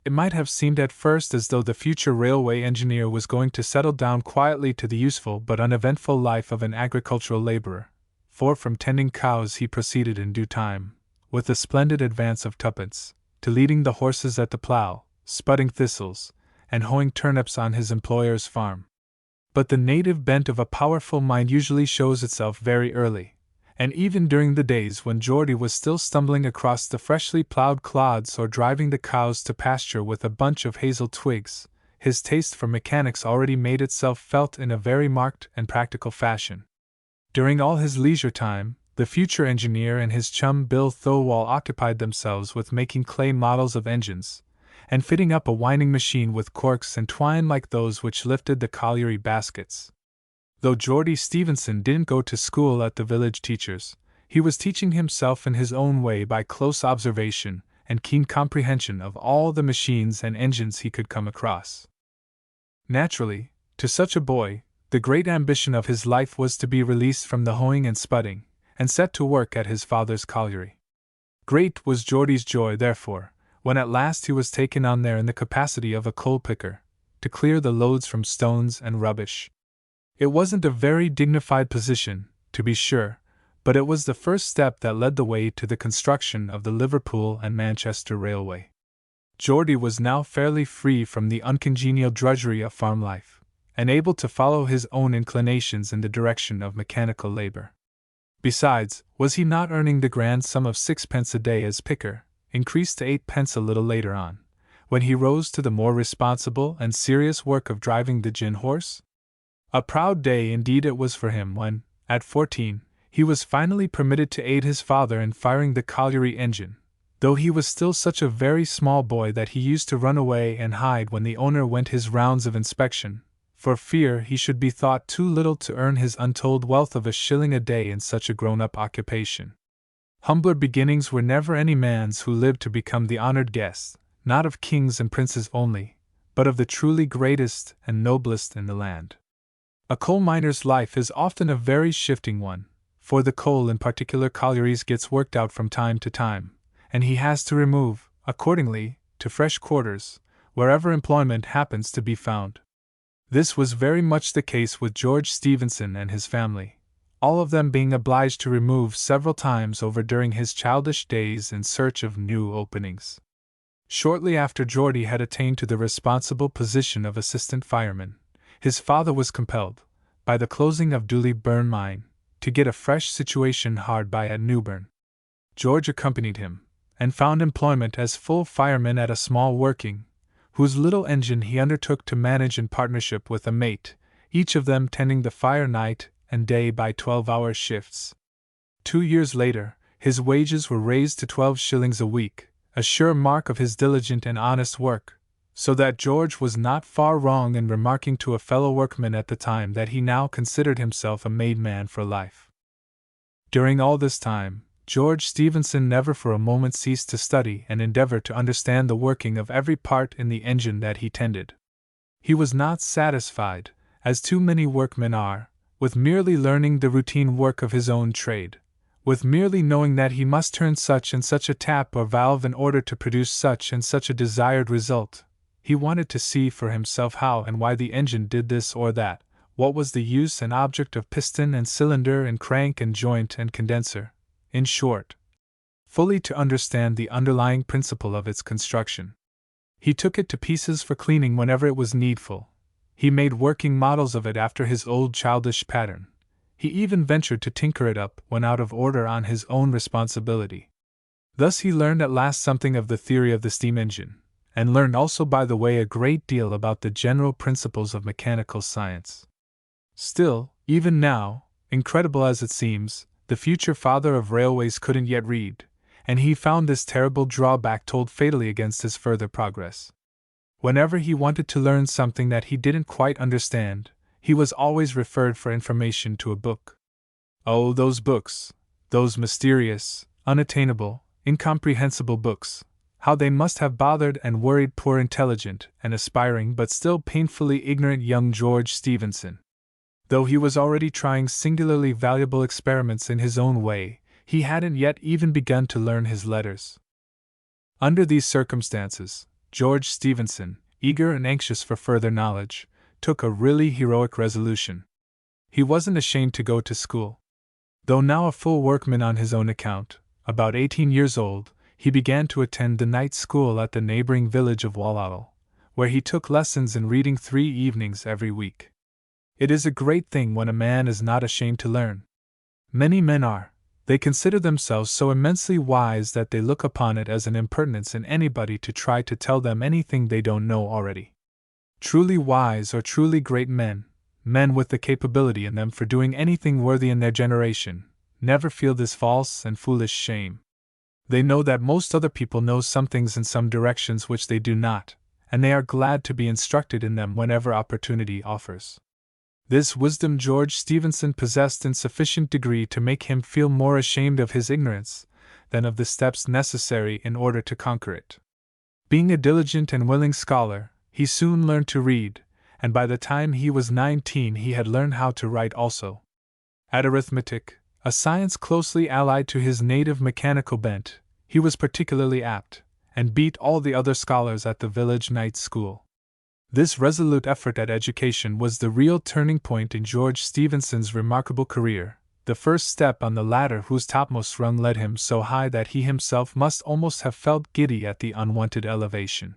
It might have seemed at first as though the future railway engineer was going to settle down quietly to the useful but uneventful life of an agricultural laborer, for from tending cows he proceeded in due time, with a splendid advance of 2d, to leading the horses at the plough, spudding thistles, and hoeing turnips on his employer's farm. But the native bent of a powerful mind usually shows itself very early, and even during the days when Geordie was still stumbling across the freshly ploughed clods or driving the cows to pasture with a bunch of hazel twigs, his taste for mechanics already made itself felt in a very marked and practical fashion. During all his leisure time, the future engineer and his chum Bill Thowall occupied themselves with making clay models of engines, and fitting up a winding machine with corks and twine like those which lifted the colliery baskets. Though Geordie Stephenson didn't go to school at the village teacher's, he was teaching himself in his own way by close observation and keen comprehension of all the machines and engines he could come across. Naturally, to such a boy, the great ambition of his life was to be released from the hoeing and spudding, and set to work at his father's colliery. Great was Geordie's joy, therefore, when at last he was taken on there in the capacity of a coal picker, to clear the loads from stones and rubbish. It wasn't a very dignified position, to be sure, but it was the first step that led the way to the construction of the Liverpool and Manchester Railway. Geordie was now fairly free from the uncongenial drudgery of farm life, and able to follow his own inclinations in the direction of mechanical labor. Besides, was he not earning the grand sum of 6d. a day as picker, increased to 8d. a little later on, when he rose to the more responsible and serious work of driving the gin horse? A proud day indeed it was for him when, at 14, he was finally permitted to aid his father in firing the colliery engine, though he was still such a very small boy that he used to run away and hide when the owner went his rounds of inspection, for fear he should be thought too little to earn his untold wealth of a shilling a day in such a grown-up occupation. Humbler beginnings were never any man's who lived to become the honored guest, not of kings and princes only, but of the truly greatest and noblest in the land. A coal miner's life is often a very shifting one, for the coal in particular collieries gets worked out from time to time, and he has to remove, accordingly, to fresh quarters, wherever employment happens to be found. This was very much the case with George Stephenson and his family, all of them being obliged to remove several times over during his childish days in search of new openings. Shortly after Geordie had attained to the responsible position of assistant fireman, his father was compelled, by the closing of Dooley Burn Mine, to get a fresh situation hard by at Newburn. George accompanied him, and found employment as full fireman at a small working, whose little engine he undertook to manage in partnership with a mate, each of them tending the fire night and day by 12-hour shifts. 2 years later, his wages were raised to 12 shillings a week, a sure mark of his diligent and honest work, so that George was not far wrong in remarking to a fellow workman at the time that he now considered himself a made man for life. During all this time, George Stephenson never for a moment ceased to study and endeavor to understand the working of every part in the engine that he tended. He was not satisfied, as too many workmen are, with merely learning the routine work of his own trade, with merely knowing that he must turn such and such a tap or valve in order to produce such and such a desired result. He wanted to see for himself how and why the engine did this or that, what was the use and object of piston and cylinder and crank and joint and condenser, in short, fully to understand the underlying principle of its construction. He took it to pieces for cleaning whenever it was needful. He made working models of it after his old childish pattern. He even ventured to tinker it up when out of order on his own responsibility. Thus he learned at last something of the theory of the steam engine, and learned also by the way a great deal about the general principles of mechanical science. Still, even now, incredible as it seems, the future father of railways couldn't yet read, and he found this terrible drawback told fatally against his further progress. Whenever he wanted to learn something that he didn't quite understand, he was always referred for information to a book. Oh, those books, those mysterious, unattainable, incomprehensible books, how they must have bothered and worried poor intelligent and aspiring but still painfully ignorant young George Stephenson. Though he was already trying singularly valuable experiments in his own way, he hadn't yet even begun to learn his letters. Under these circumstances, George Stephenson, eager and anxious for further knowledge, took a really heroic resolution. He wasn't ashamed to go to school. Though now a full workman on his own account, about 18 years old, he began to attend the night school at the neighboring village of Wallowell, where he took lessons in reading 3 evenings every week. It is a great thing when a man is not ashamed to learn. Many men are. They consider themselves so immensely wise that they look upon it as an impertinence in anybody to try to tell them anything they don't know already. Truly wise or truly great men, men with the capability in them for doing anything worthy in their generation, never feel this false and foolish shame. They know that most other people know some things in some directions which they do not, and they are glad to be instructed in them whenever opportunity offers. This wisdom George Stephenson possessed in sufficient degree to make him feel more ashamed of his ignorance than of the steps necessary in order to conquer it. Being a diligent and willing scholar, he soon learned to read, and by the time he was 19 he had learned how to write also. At arithmetic, a science closely allied to his native mechanical bent, he was particularly apt, and beat all the other scholars at the village night school. This resolute effort at education was the real turning point in George Stephenson's remarkable career, the first step on the ladder whose topmost rung led him so high that he himself must almost have felt giddy at the unwonted elevation.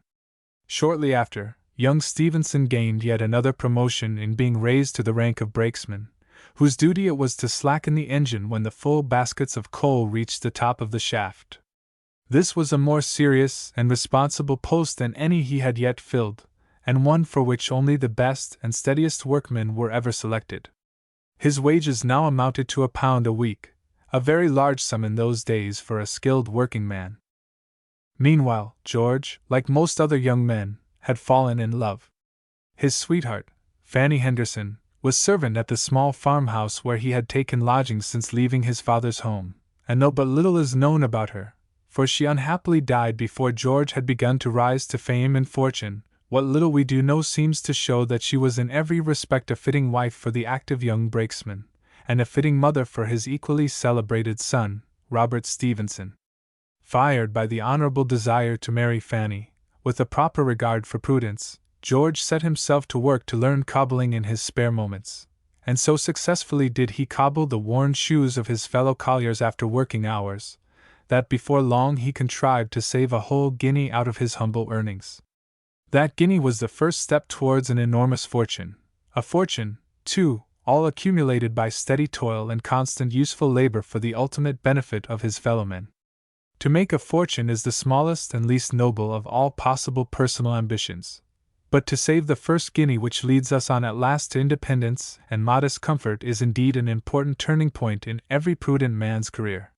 Shortly after, young Stephenson gained yet another promotion in being raised to the rank of brakesman, whose duty it was to slacken the engine when the full baskets of coal reached the top of the shaft. This was a more serious and responsible post than any he had yet filled, and one for which only the best and steadiest workmen were ever selected. His wages now amounted to £1 a week, a very large sum in those days for a skilled working man. Meanwhile, George, like most other young men, had fallen in love. His sweetheart, Fanny Henderson, was servant at the small farmhouse where he had taken lodgings since leaving his father's home, and though but little is known about her, for she unhappily died before George had begun to rise to fame and fortune, what little we do know seems to show that she was in every respect a fitting wife for the active young brakesman, and a fitting mother for his equally celebrated son, Robert Stevenson. Fired by the honorable desire to marry Fanny, with a proper regard for prudence, George set himself to work to learn cobbling in his spare moments, and so successfully did he cobble the worn shoes of his fellow colliers after working hours, that before long he contrived to save a whole guinea out of his humble earnings. That guinea was the first step towards an enormous fortune, a fortune, too, all accumulated by steady toil and constant useful labor for the ultimate benefit of his fellowmen. To make a fortune is the smallest and least noble of all possible personal ambitions, but to save the first guinea which leads us on at last to independence and modest comfort is indeed an important turning point in every prudent man's career.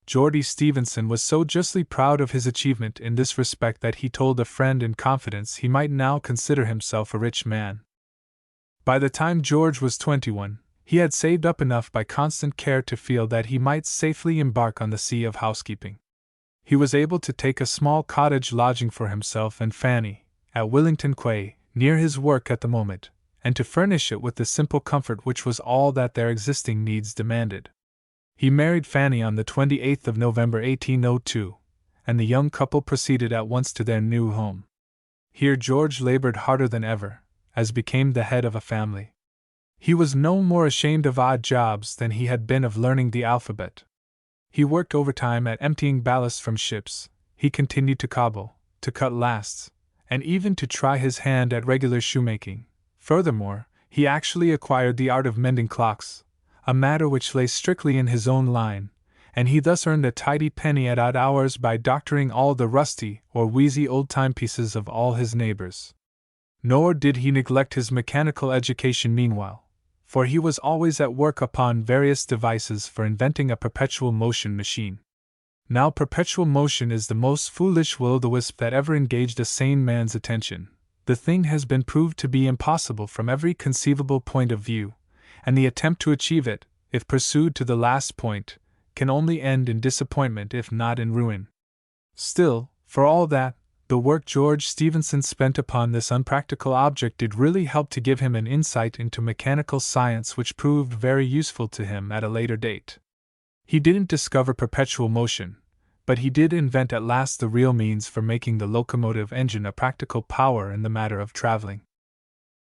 Geordie Stevenson was so justly proud of his achievement in this respect that he told a friend in confidence he might now consider himself a rich man. By the time George was 21, he had saved up enough by constant care to feel that he might safely embark on the sea of housekeeping. He was able to take a small cottage lodging for himself and Fanny, at Willington Quay, near his work at the moment, and to furnish it with the simple comfort which was all that their existing needs demanded. He married Fanny on the 28th of November 1802, and the young couple proceeded at once to their new home. Here George labored harder than ever, as became the head of a family. He was no more ashamed of odd jobs than he had been of learning the alphabet. He worked overtime at emptying ballast from ships, he continued to cobble, to cut lasts, and even to try his hand at regular shoemaking. Furthermore, he actually acquired the art of mending clocks, a matter which lay strictly in his own line, and he thus earned a tidy penny at odd hours by doctoring all the rusty or wheezy old timepieces of all his neighbors. Nor did he neglect his mechanical education meanwhile, for he was always at work upon various devices for inventing a perpetual motion machine. Now perpetual motion is the most foolish will-o'-the-wisp that ever engaged a sane man's attention. The thing has been proved to be impossible from every conceivable point of view, and the attempt to achieve it, if pursued to the last point, can only end in disappointment if not in ruin. Still, for all that, the work George Stevenson spent upon this unpractical object did really help to give him an insight into mechanical science which proved very useful to him at a later date. He didn't discover perpetual motion, but he did invent at last the real means for making the locomotive engine a practical power in the matter of traveling.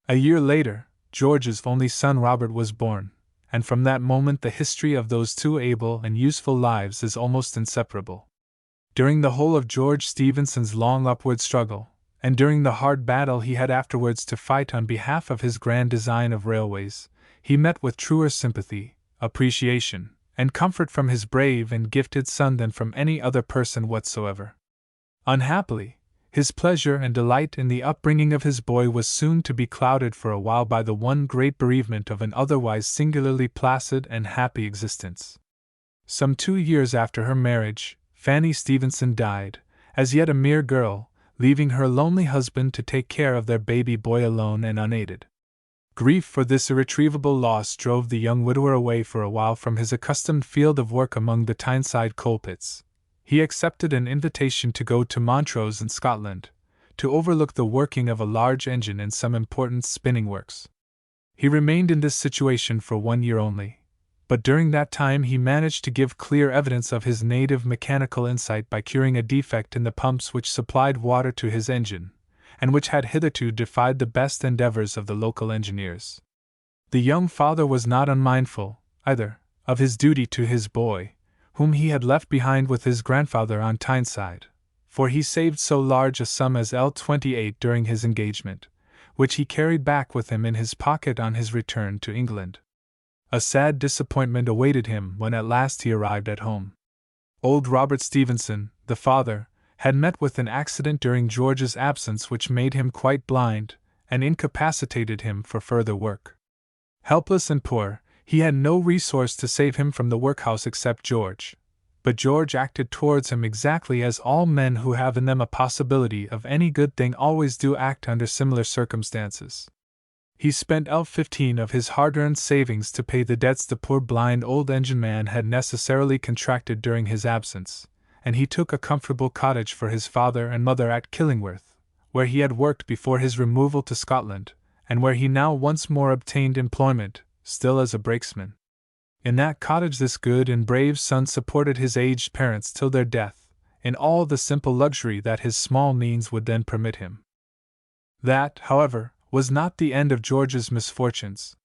A year later, George's only son Robert was born, and from that moment the history of those two able and useful lives is almost inseparable. During the whole of George Stevenson's long upward struggle, and during the hard battle he had afterwards to fight on behalf of his grand design of railways, he met with truer sympathy, appreciation, and comfort from his brave and gifted son than from any other person whatsoever. Unhappily, his pleasure and delight in the upbringing of his boy was soon to be clouded for a while by the one great bereavement of an otherwise singularly placid and happy existence. Some 2 years after her marriage, Fanny Stevenson died, as yet a mere girl, leaving her lonely husband to take care of their baby boy alone and unaided. Grief for this irretrievable loss drove the young widower away for a while from his accustomed field of work among the Tyneside coal pits. He accepted an invitation to go to Montrose in Scotland, to overlook the working of a large engine in some important spinning works. He remained in this situation for 1 year only, but during that time he managed to give clear evidence of his native mechanical insight by curing a defect in the pumps which supplied water to his engine, and which had hitherto defied the best endeavors of the local engineers. The young father was not unmindful, either, of his duty to his boy, whom he had left behind with his grandfather on Tyneside, for he saved so large a sum as £28 during his engagement, which he carried back with him in his pocket on his return to England. A sad disappointment awaited him when at last he arrived at home. Old Robert Stevenson, the father, had met with an accident during George's absence which made him quite blind, and incapacitated him for further work. Helpless and poor, he had no resource to save him from the workhouse except George, but George acted towards him exactly as all men who have in them a possibility of any good thing always do act under similar circumstances. He spent L15 of his hard-earned savings to pay the debts the poor blind old engine man had necessarily contracted during his absence, and he took a comfortable cottage for his father and mother at Killingworth, where he had worked before his removal to Scotland, and where he now once more obtained employment, still as a brakesman. In that cottage this good and brave son supported his aged parents till their death, in all the simple luxury that his small means would then permit him. That, however, was not the end of George's misfortunes.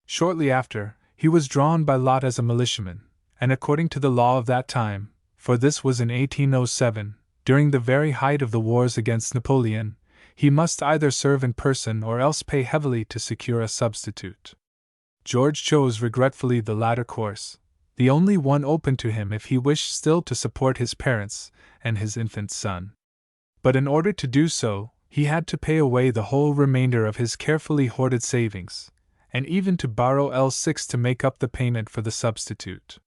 Shortly after, he was drawn by lot as a militiaman, and according to the law of that time, for this was in 1807, during the very height of the wars against Napoleon, he must either serve in person or else pay heavily to secure a substitute. George chose regretfully the latter course, the only one open to him if he wished still to support his parents and his infant son. But in order to do so, he had to pay away the whole remainder of his carefully hoarded savings, and even to borrow L6 to make up the payment for the substitute.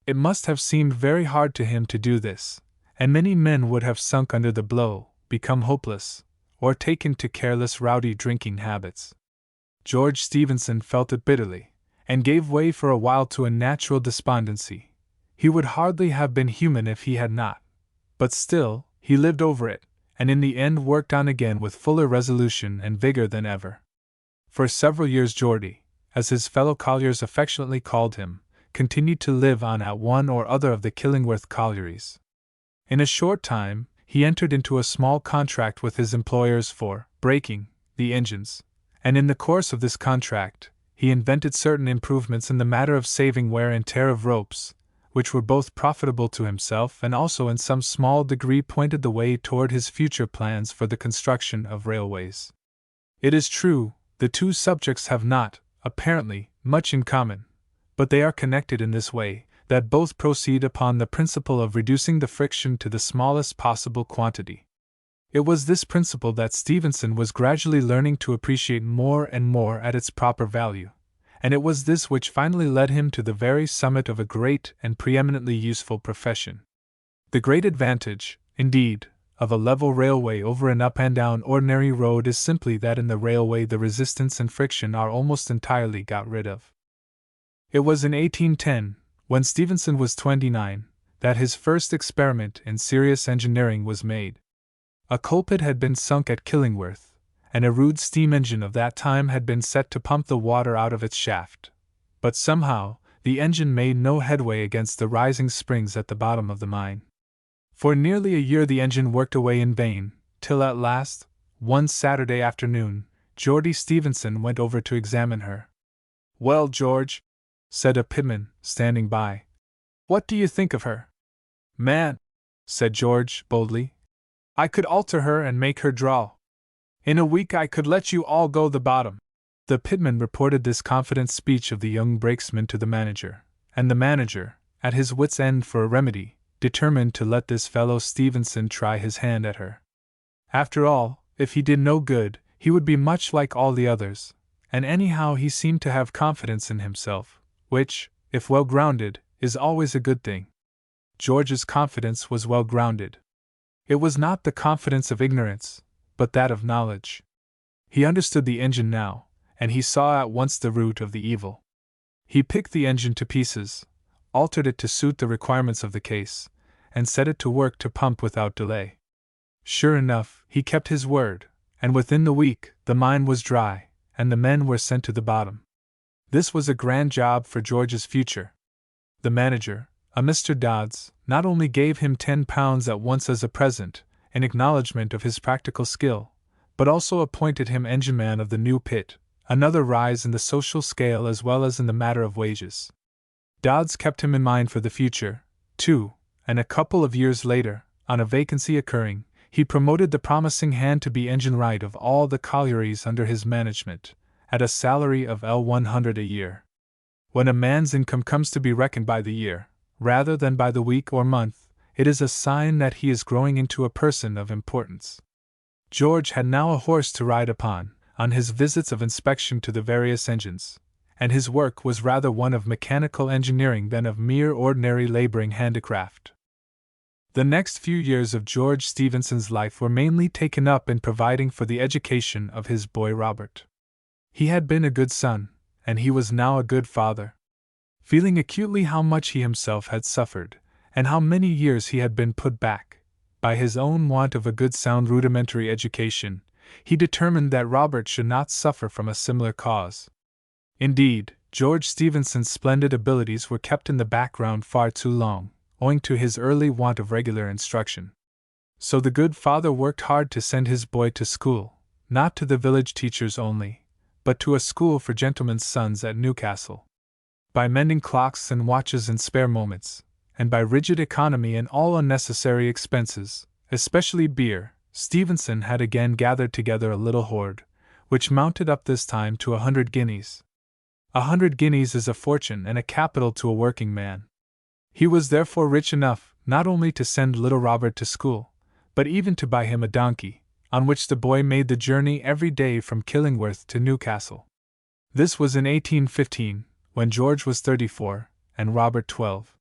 It must have seemed very hard to him to do this, and many men would have sunk under the blow, become hopeless, or taken to careless rowdy drinking habits. George Stephenson felt it bitterly, and gave way for a while to a natural despondency. He would hardly have been human if he had not. But still, he lived over it, and in the end worked on again with fuller resolution and vigor than ever. For several years Geordie, as his fellow colliers affectionately called him, continued to live on at one or other of the Killingworth collieries. In a short time, he entered into a small contract with his employers for breaking the engines, and in the course of this contract, he invented certain improvements in the matter of saving wear and tear of ropes, which were both profitable to himself and also in some small degree pointed the way toward his future plans for the construction of railways. It is true, the two subjects have not, apparently, much in common, but they are connected in this way, that both proceed upon the principle of reducing the friction to the smallest possible quantity. It was this principle that Stephenson was gradually learning to appreciate more and more at its proper value, and it was this which finally led him to the very summit of a great and preeminently useful profession. The great advantage, indeed, of a level railway over an up and down ordinary road is simply that in the railway the resistance and friction are almost entirely got rid of. It was in 1810, when Stephenson was 29, that his first experiment in serious engineering was made. A coal pit had been sunk at Killingworth, and a rude steam engine of that time had been set to pump the water out of its shaft. But somehow, the engine made no headway against the rising springs at the bottom of the mine. For nearly a year the engine worked away in vain, till at last, one Saturday afternoon, Geordie Stephenson went over to examine her. "Well, George," said a pitman, standing by, "what do you think of her?" "Man," said George, boldly, "I could alter her and make her draw. In a week I could let you all go the bottom." The pitman reported this confident speech of the young brakesman to the manager, and the manager, at his wits' end for a remedy, determined to let this fellow Stephenson try his hand at her. After all, if he did no good, he would be much like all the others, and anyhow he seemed to have confidence in himself, which, if well grounded, is always a good thing. George's confidence was well grounded. It was not the confidence of ignorance, but that of knowledge. He understood the engine now, and he saw at once the root of the evil. He picked the engine to pieces, altered it to suit the requirements of the case, and set it to work to pump without delay. Sure enough, he kept his word, and within the week the mine was dry, and the men were sent to the bottom. This was a grand job for George's future. The manager, a Mr. Dodds, not only gave him £10 at once as a present, in acknowledgment of his practical skill, but also appointed him engineman of the new pit, another rise in the social scale as well as in the matter of wages. Dodds kept him in mind for the future, too, and a couple of years later, on a vacancy occurring, he promoted the promising hand to be engine wright of all the collieries under his management, at a salary of L100 a year. When a man's income comes to be reckoned by the year, rather than by the week or month, it is a sign that he is growing into a person of importance. George had now a horse to ride upon, on his visits of inspection to the various engines, and his work was rather one of mechanical engineering than of mere ordinary laboring handicraft. The next few years of George Stephenson's life were mainly taken up in providing for the education of his boy Robert. He had been a good son, and he was now a good father. Feeling acutely how much he himself had suffered, and how many years he had been put back, by his own want of a good sound rudimentary education, he determined that Robert should not suffer from a similar cause. Indeed, George Stephenson's splendid abilities were kept in the background far too long, owing to his early want of regular instruction. So the good father worked hard to send his boy to school, not to the village teachers only, but to a school for gentlemen's sons at Newcastle. By mending clocks and watches in spare moments, and by rigid economy in all unnecessary expenses, especially beer, Stephenson had again gathered together a little hoard, which mounted up this time to 100 guineas. 100 guineas is a fortune and a capital to a working man. He was therefore rich enough not only to send little Robert to school, but even to buy him a donkey, on which the boy made the journey every day from Killingworth to Newcastle. This was in 1815, when George was 34, and Robert 12.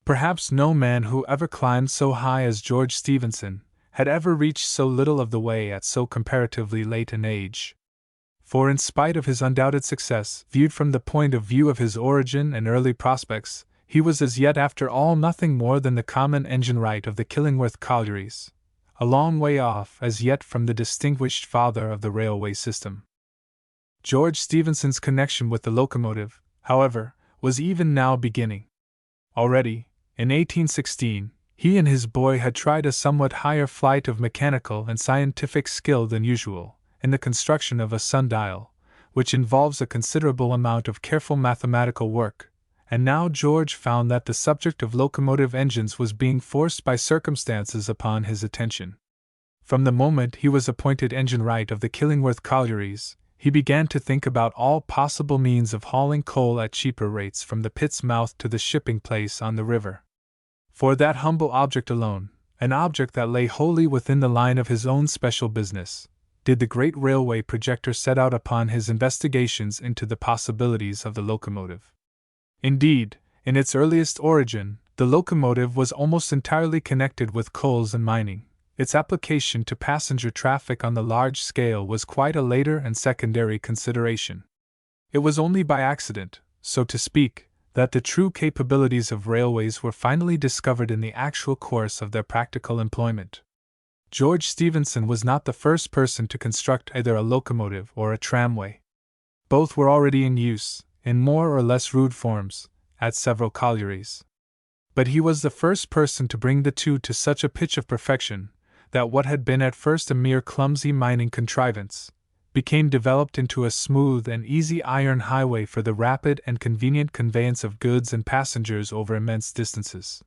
Perhaps no man who ever climbed so high as George Stephenson had ever reached so little of the way at so comparatively late an age. For in spite of his undoubted success, viewed from the point of view of his origin and early prospects, he was as yet after all nothing more than the common engine-wright of the Killingworth collieries, a long way off as yet from the distinguished father of the railway system. George Stephenson's connection with the locomotive, however, was even now beginning. Already, in 1816, he and his boy had tried a somewhat higher flight of mechanical and scientific skill than usual, in the construction of a sundial, which involves a considerable amount of careful mathematical work, and now George found that the subject of locomotive engines was being forced by circumstances upon his attention. From the moment he was appointed engine-wright of the Killingworth collieries, he began to think about all possible means of hauling coal at cheaper rates from the pit's mouth to the shipping place on the river. For that humble object alone, an object that lay wholly within the line of his own special business, did the great railway projector set out upon his investigations into the possibilities of the locomotive. Indeed, in its earliest origin, the locomotive was almost entirely connected with coals and mining. Its application to passenger traffic on the large scale was quite a later and secondary consideration. It was only by accident, so to speak, that the true capabilities of railways were finally discovered in the actual course of their practical employment. George Stephenson was not the first person to construct either a locomotive or a tramway. Both were already in use, in more or less rude forms, at several collieries. But he was the first person to bring the two to such a pitch of perfection that what had been at first a mere clumsy mining contrivance became developed into a smooth and easy iron highway for the rapid and convenient conveyance of goods and passengers over immense distances.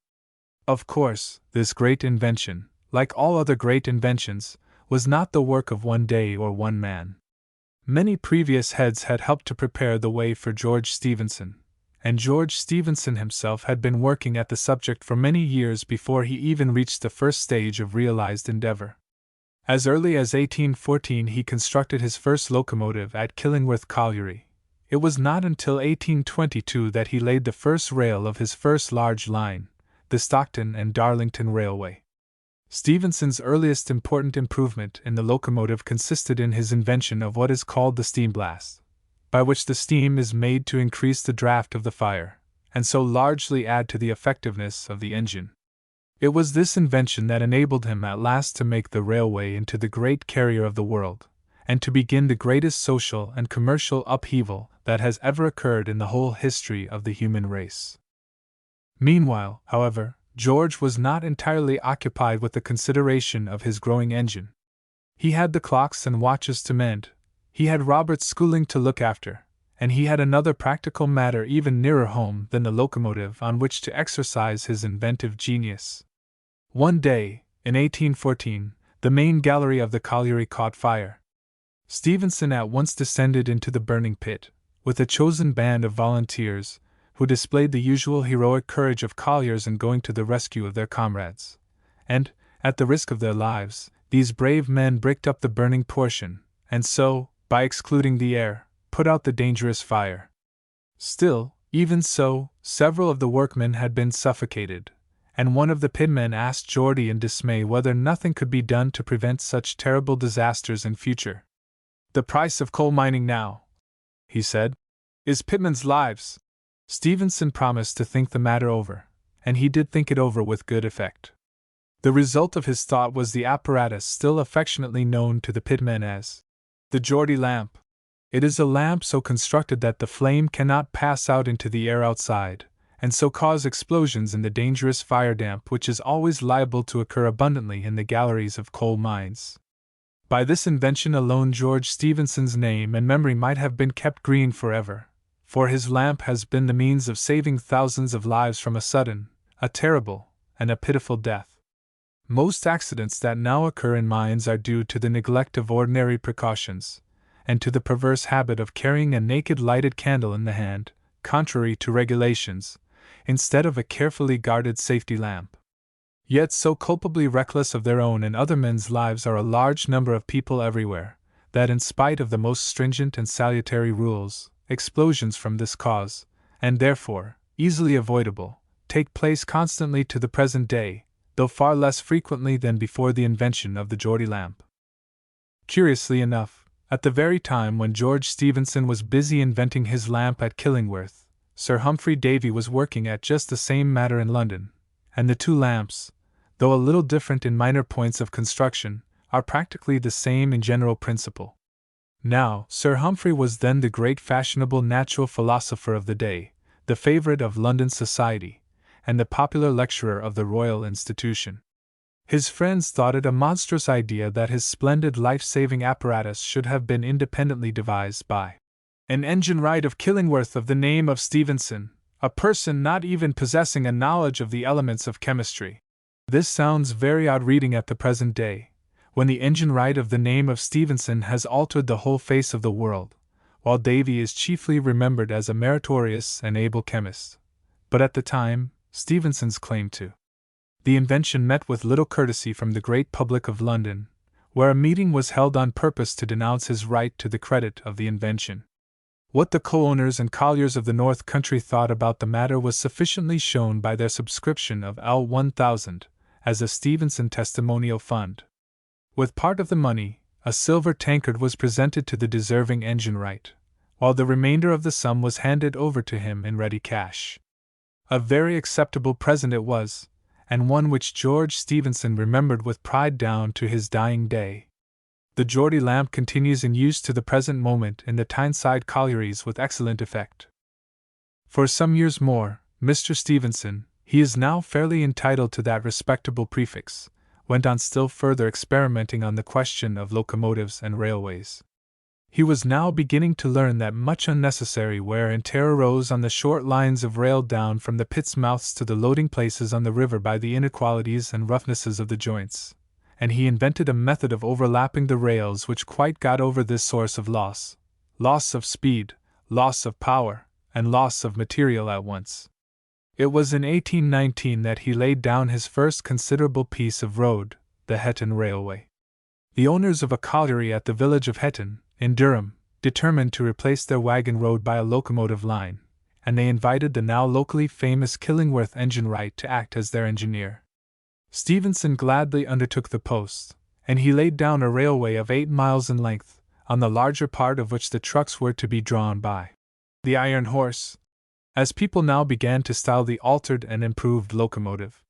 Of course, this great invention, like all other great inventions, was not the work of one day or one man. Many previous heads had helped to prepare the way for George Stephenson, and George Stephenson himself had been working at the subject for many years before he even reached the first stage of realized endeavor. As early as 1814 he constructed his first locomotive at Killingworth Colliery. It was not until 1822 that he laid the first rail of his first large line, the Stockton and Darlington Railway. Stephenson's earliest important improvement in the locomotive consisted in his invention of what is called the steam blast, by which the steam is made to increase the draught of the fire, and so largely add to the effectiveness of the engine. It was this invention that enabled him at last to make the railway into the great carrier of the world, and to begin the greatest social and commercial upheaval that has ever occurred in the whole history of the human race. Meanwhile, however, George was not entirely occupied with the consideration of his growing engine. He had the clocks and watches to mend, he had Robert's schooling to look after, and he had another practical matter even nearer home than the locomotive on which to exercise his inventive genius. One day, in 1814, the main gallery of the colliery caught fire. Stephenson at once descended into the burning pit, with a chosen band of volunteers, who displayed the usual heroic courage of colliers in going to the rescue of their comrades. And, at the risk of their lives, these brave men bricked up the burning portion, and so, by excluding the air, put out the dangerous fire. Still, even so, several of the workmen had been suffocated, and one of the pitmen asked Geordie in dismay whether nothing could be done to prevent such terrible disasters in future. "The price of coal mining now," he said, "is Pitman's Lives." Stevenson promised to think the matter over, and he did think it over with good effect. The result of his thought was the apparatus still affectionately known to the pitmen as the Geordie lamp. It is a lamp so constructed that the flame cannot pass out into the air outside, and so cause explosions in the dangerous fire damp which is always liable to occur abundantly in the galleries of coal mines. By this invention alone George Stephenson's name and memory might have been kept green forever, for his lamp has been the means of saving thousands of lives from a sudden, a terrible, and a pitiful death. Most accidents that now occur in mines are due to the neglect of ordinary precautions, and to the perverse habit of carrying a naked lighted candle in the hand, contrary to regulations, instead of a carefully guarded safety lamp. Yet so culpably reckless of their own and other men's lives are a large number of people everywhere, that in spite of the most stringent and salutary rules, explosions from this cause, and therefore easily avoidable, take place constantly to the present day, though far less frequently than before the invention of the Geordie lamp. Curiously enough, at the very time when George Stephenson was busy inventing his lamp at Killingworth, Sir Humphrey Davy was working at just the same matter in London, and the two lamps, though a little different in minor points of construction, are practically the same in general principle. Now, Sir Humphrey was then the great fashionable natural philosopher of the day, the favourite of London society, and the popular lecturer of the Royal Institution. His friends thought it a monstrous idea that his splendid life-saving apparatus should have been independently devised by an engine-wright of Killingworth of the name of Stephenson, a person not even possessing a knowledge of the elements of chemistry. This sounds very odd reading at the present day, when the engine-wright of the name of Stephenson has altered the whole face of the world, while Davy is chiefly remembered as a meritorious and able chemist. But at the time, Stephenson's claim to the invention met with little courtesy from the great public of London, where a meeting was held on purpose to denounce his right to the credit of the invention. What the co-owners and colliers of the North Country thought about the matter was sufficiently shown by their subscription of L1000 as a Stephenson testimonial fund. With part of the money, a silver tankard was presented to the deserving engine-wright, while the remainder of the sum was handed over to him in ready cash. A very acceptable present it was, and one which George Stephenson remembered with pride down to his dying day. The Geordie lamp continues in use to the present moment in the Tyneside collieries with excellent effect. For some years more, Mr. Stephenson, he is now fairly entitled to that respectable prefix, went on still further experimenting on the question of locomotives and railways. He was now beginning to learn that much unnecessary wear and tear arose on the short lines of rail down from the pit's mouths to the loading places on the river by the inequalities and roughnesses of the joints, and he invented a method of overlapping the rails which quite got over this source of loss of speed, loss of power, and loss of material at once. It was in 1819 that he laid down his first considerable piece of road, the Hetton Railway. The owners of a colliery at the village of Hetton, in Durham, determined to replace their wagon road by a locomotive line, and they invited the now locally famous Killingworth engine-wright to act as their engineer. Stephenson gladly undertook the post, and he laid down a railway of 8 miles in length, on the larger part of which the trucks were to be drawn by the iron horse, as people now began to style the altered and improved locomotive.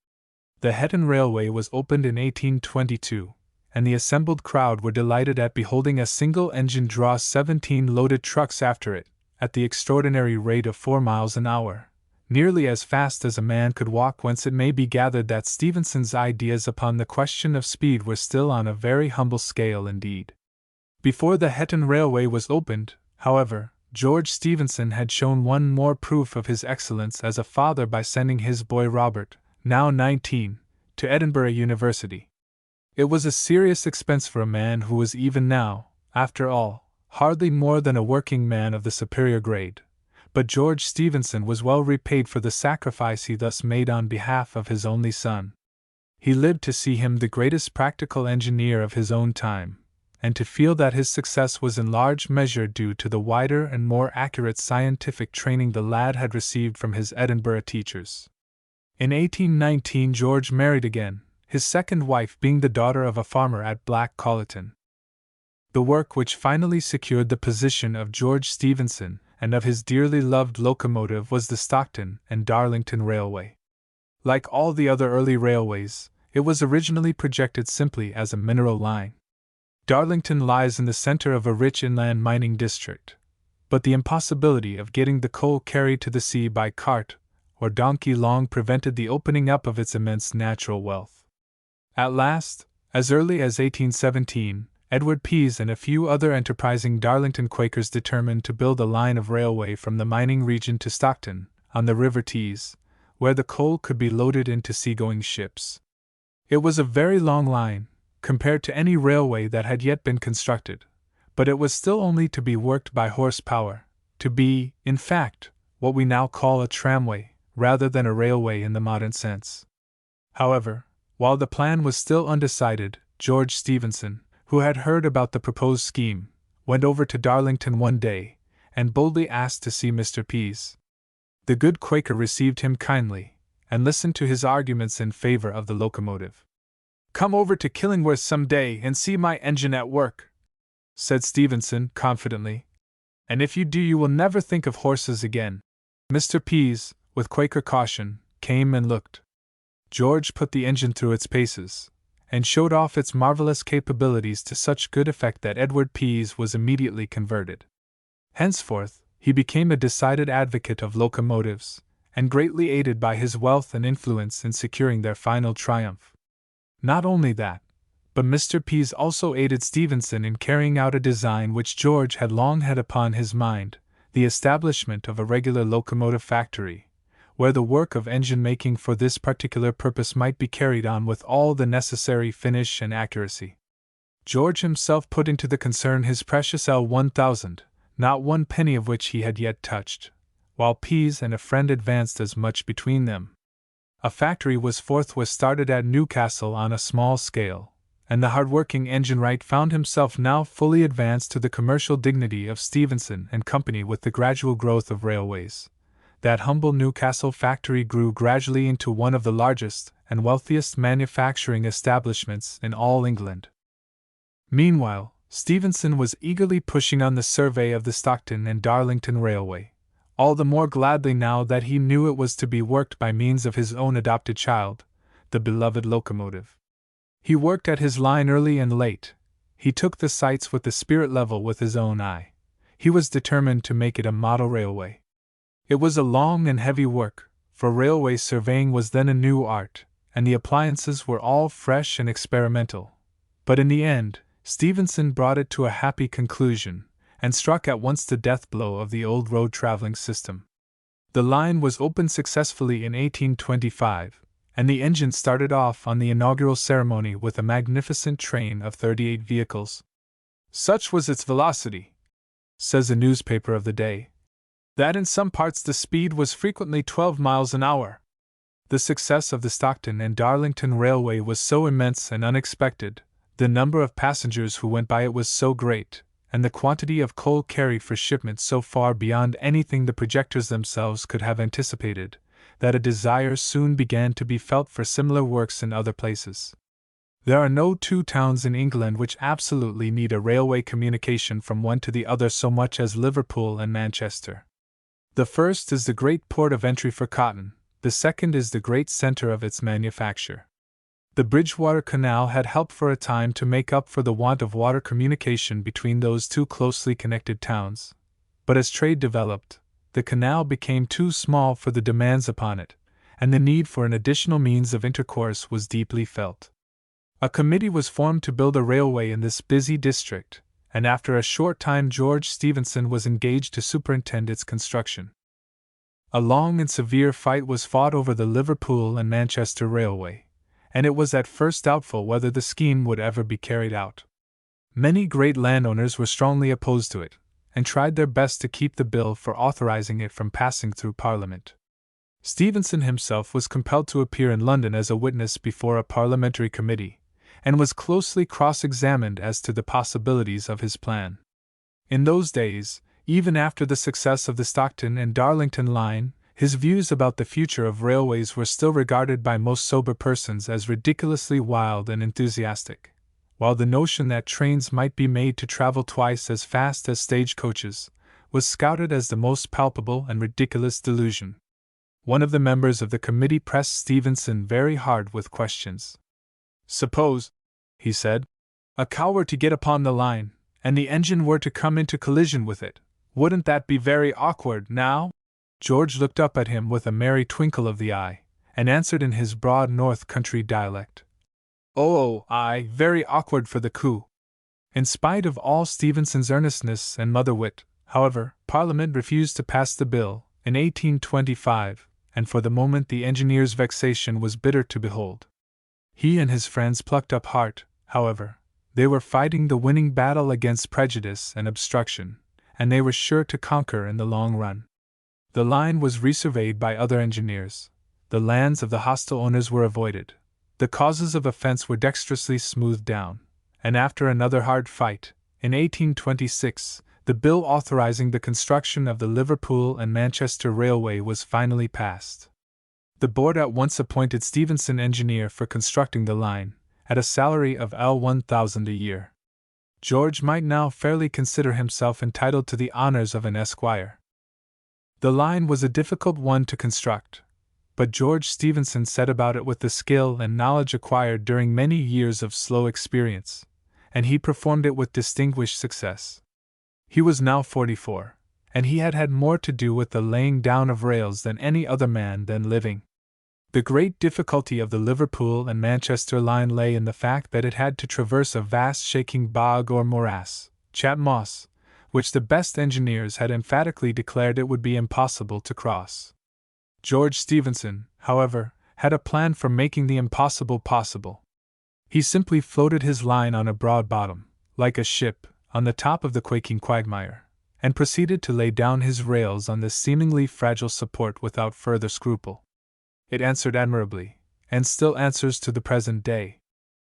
The Hetton Railway was opened in 1822, and the assembled crowd were delighted at beholding a single engine draw 17 loaded trucks after it, at the extraordinary rate of 4 miles an hour, nearly as fast as a man could walk, whence it may be gathered that Stephenson's ideas upon the question of speed were still on a very humble scale indeed. Before the Hetton Railway was opened, however, George Stephenson had shown one more proof of his excellence as a father by sending his boy Robert, now 19, to Edinburgh University. It was a serious expense for a man who was even now, after all, hardly more than a working man of the superior grade, but George Stephenson was well repaid for the sacrifice he thus made on behalf of his only son. He lived to see him the greatest practical engineer of his own time, and to feel that his success was in large measure due to the wider and more accurate scientific training the lad had received from his Edinburgh teachers. In 1819 George married again, his second wife being the daughter of a farmer at Black Colleton. The work which finally secured the position of George Stephenson and of his dearly loved locomotive was the Stockton and Darlington Railway. Like all the other early railways, it was originally projected simply as a mineral line. Darlington lies in the center of a rich inland mining district, but the impossibility of getting the coal carried to the sea by cart or donkey long prevented the opening up of its immense natural wealth. At last, as early as 1817, Edward Pease and a few other enterprising Darlington Quakers determined to build a line of railway from the mining region to Stockton, on the River Tees, where the coal could be loaded into seagoing ships. It was a very long line, compared to any railway that had yet been constructed, but it was still only to be worked by horsepower, to be, in fact, what we now call a tramway, rather than a railway in the modern sense. However, while the plan was still undecided, George Stephenson, who had heard about the proposed scheme, went over to Darlington one day, and boldly asked to see Mr. Pease. The good Quaker received him kindly, and listened to his arguments in favor of the locomotive. "Come over to Killingworth some day and see my engine at work," said Stephenson confidently, "and if you do you will never think of horses again." Mr. Pease, with Quaker caution, came and looked. George put the engine through its paces, and showed off its marvelous capabilities to such good effect that Edward Pease was immediately converted. Henceforth, he became a decided advocate of locomotives, and greatly aided by his wealth and influence in securing their final triumph. Not only that, but Mr. Pease also aided Stephenson in carrying out a design which George had long had upon his mind, the establishment of a regular locomotive factory, where the work of engine-making for this particular purpose might be carried on with all the necessary finish and accuracy. George himself put into the concern his precious L1000, not one penny of which he had yet touched, while Pease and a friend advanced as much between them. A factory was forthwith started at Newcastle on a small scale, and the hard-working engine-wright found himself now fully advanced to the commercial dignity of Stephenson and Company. With the gradual growth of railways, that humble Newcastle factory grew gradually into one of the largest and wealthiest manufacturing establishments in all England. Meanwhile, Stephenson was eagerly pushing on the survey of the Stockton and Darlington Railway, all the more gladly now that he knew it was to be worked by means of his own adopted child, the beloved locomotive. He worked at his line early and late. He took the sights with the spirit level with his own eye. He was determined to make it a model railway. It was a long and heavy work, for railway surveying was then a new art, and the appliances were all fresh and experimental. But in the end, Stephenson brought it to a happy conclusion, and struck at once the death blow of the old road traveling system. The line was opened successfully in 1825, and the engine started off on the inaugural ceremony with a magnificent train of 38 vehicles. "Such was its velocity," says a newspaper of the day, "that in some parts the speed was frequently 12 miles an hour. The success of the Stockton and Darlington Railway was so immense and unexpected, the number of passengers who went by it was so great, and the quantity of coal carried for shipment so far beyond anything the projectors themselves could have anticipated, that a desire soon began to be felt for similar works in other places. There are no two towns in England which absolutely need a railway communication from one to the other so much as Liverpool and Manchester. The first is the great port of entry for cotton, the second is the great centre of its manufacture. The Bridgewater Canal had helped for a time to make up for the want of water communication between those two closely connected towns, but as trade developed, the canal became too small for the demands upon it, and the need for an additional means of intercourse was deeply felt. A committee was formed to build a railway in this busy district, and after a short time George Stephenson was engaged to superintend its construction. A long and severe fight was fought over the Liverpool and Manchester Railway, and it was at first doubtful whether the scheme would ever be carried out. Many great landowners were strongly opposed to it, and tried their best to keep the bill for authorizing it from passing through Parliament. Stephenson himself was compelled to appear in London as a witness before a parliamentary committee, and was closely cross-examined as to the possibilities of his plan. In those days, even after the success of the Stockton and Darlington line, his views about the future of railways were still regarded by most sober persons as ridiculously wild and enthusiastic, while the notion that trains might be made to travel twice as fast as stagecoaches was scouted as the most palpable and ridiculous delusion. One of the members of the committee pressed Stevenson very hard with questions. "Suppose," he said, "a cow were to get upon the line, and the engine were to come into collision with it. Wouldn't that be very awkward, now?" George looked up at him with a merry twinkle of the eye, and answered in his broad North Country dialect, "Oh, aye, very awkward for the coo." In spite of all Stevenson's earnestness and mother wit, however, Parliament refused to pass the bill in 1825, and for the moment the engineer's vexation was bitter to behold. He and his friends plucked up heart, however. They were fighting the winning battle against prejudice and obstruction, and they were sure to conquer in the long run. The line was resurveyed by other engineers. The lands of the hostile owners were avoided. The causes of offense were dexterously smoothed down, and after another hard fight, in 1826, the bill authorizing the construction of the Liverpool and Manchester Railway was finally passed. The board at once appointed Stevenson engineer for constructing the line, at a salary of £1,000 a year. George might now fairly consider himself entitled to the honors of an esquire. The line was a difficult one to construct, but George Stephenson set about it with the skill and knowledge acquired during many years of slow experience, and he performed it with distinguished success. He was now 44, and he had had more to do with the laying down of rails than any other man then living. The great difficulty of the Liverpool and Manchester line lay in the fact that it had to traverse a vast shaking bog or morass, Chat Moss, which the best engineers had emphatically declared it would be impossible to cross. George Stephenson, however, had a plan for making the impossible possible. He simply floated his line on a broad bottom, like a ship, on the top of the quaking quagmire, and proceeded to lay down his rails on this seemingly fragile support without further scruple. It answered admirably, and still answers to the present day.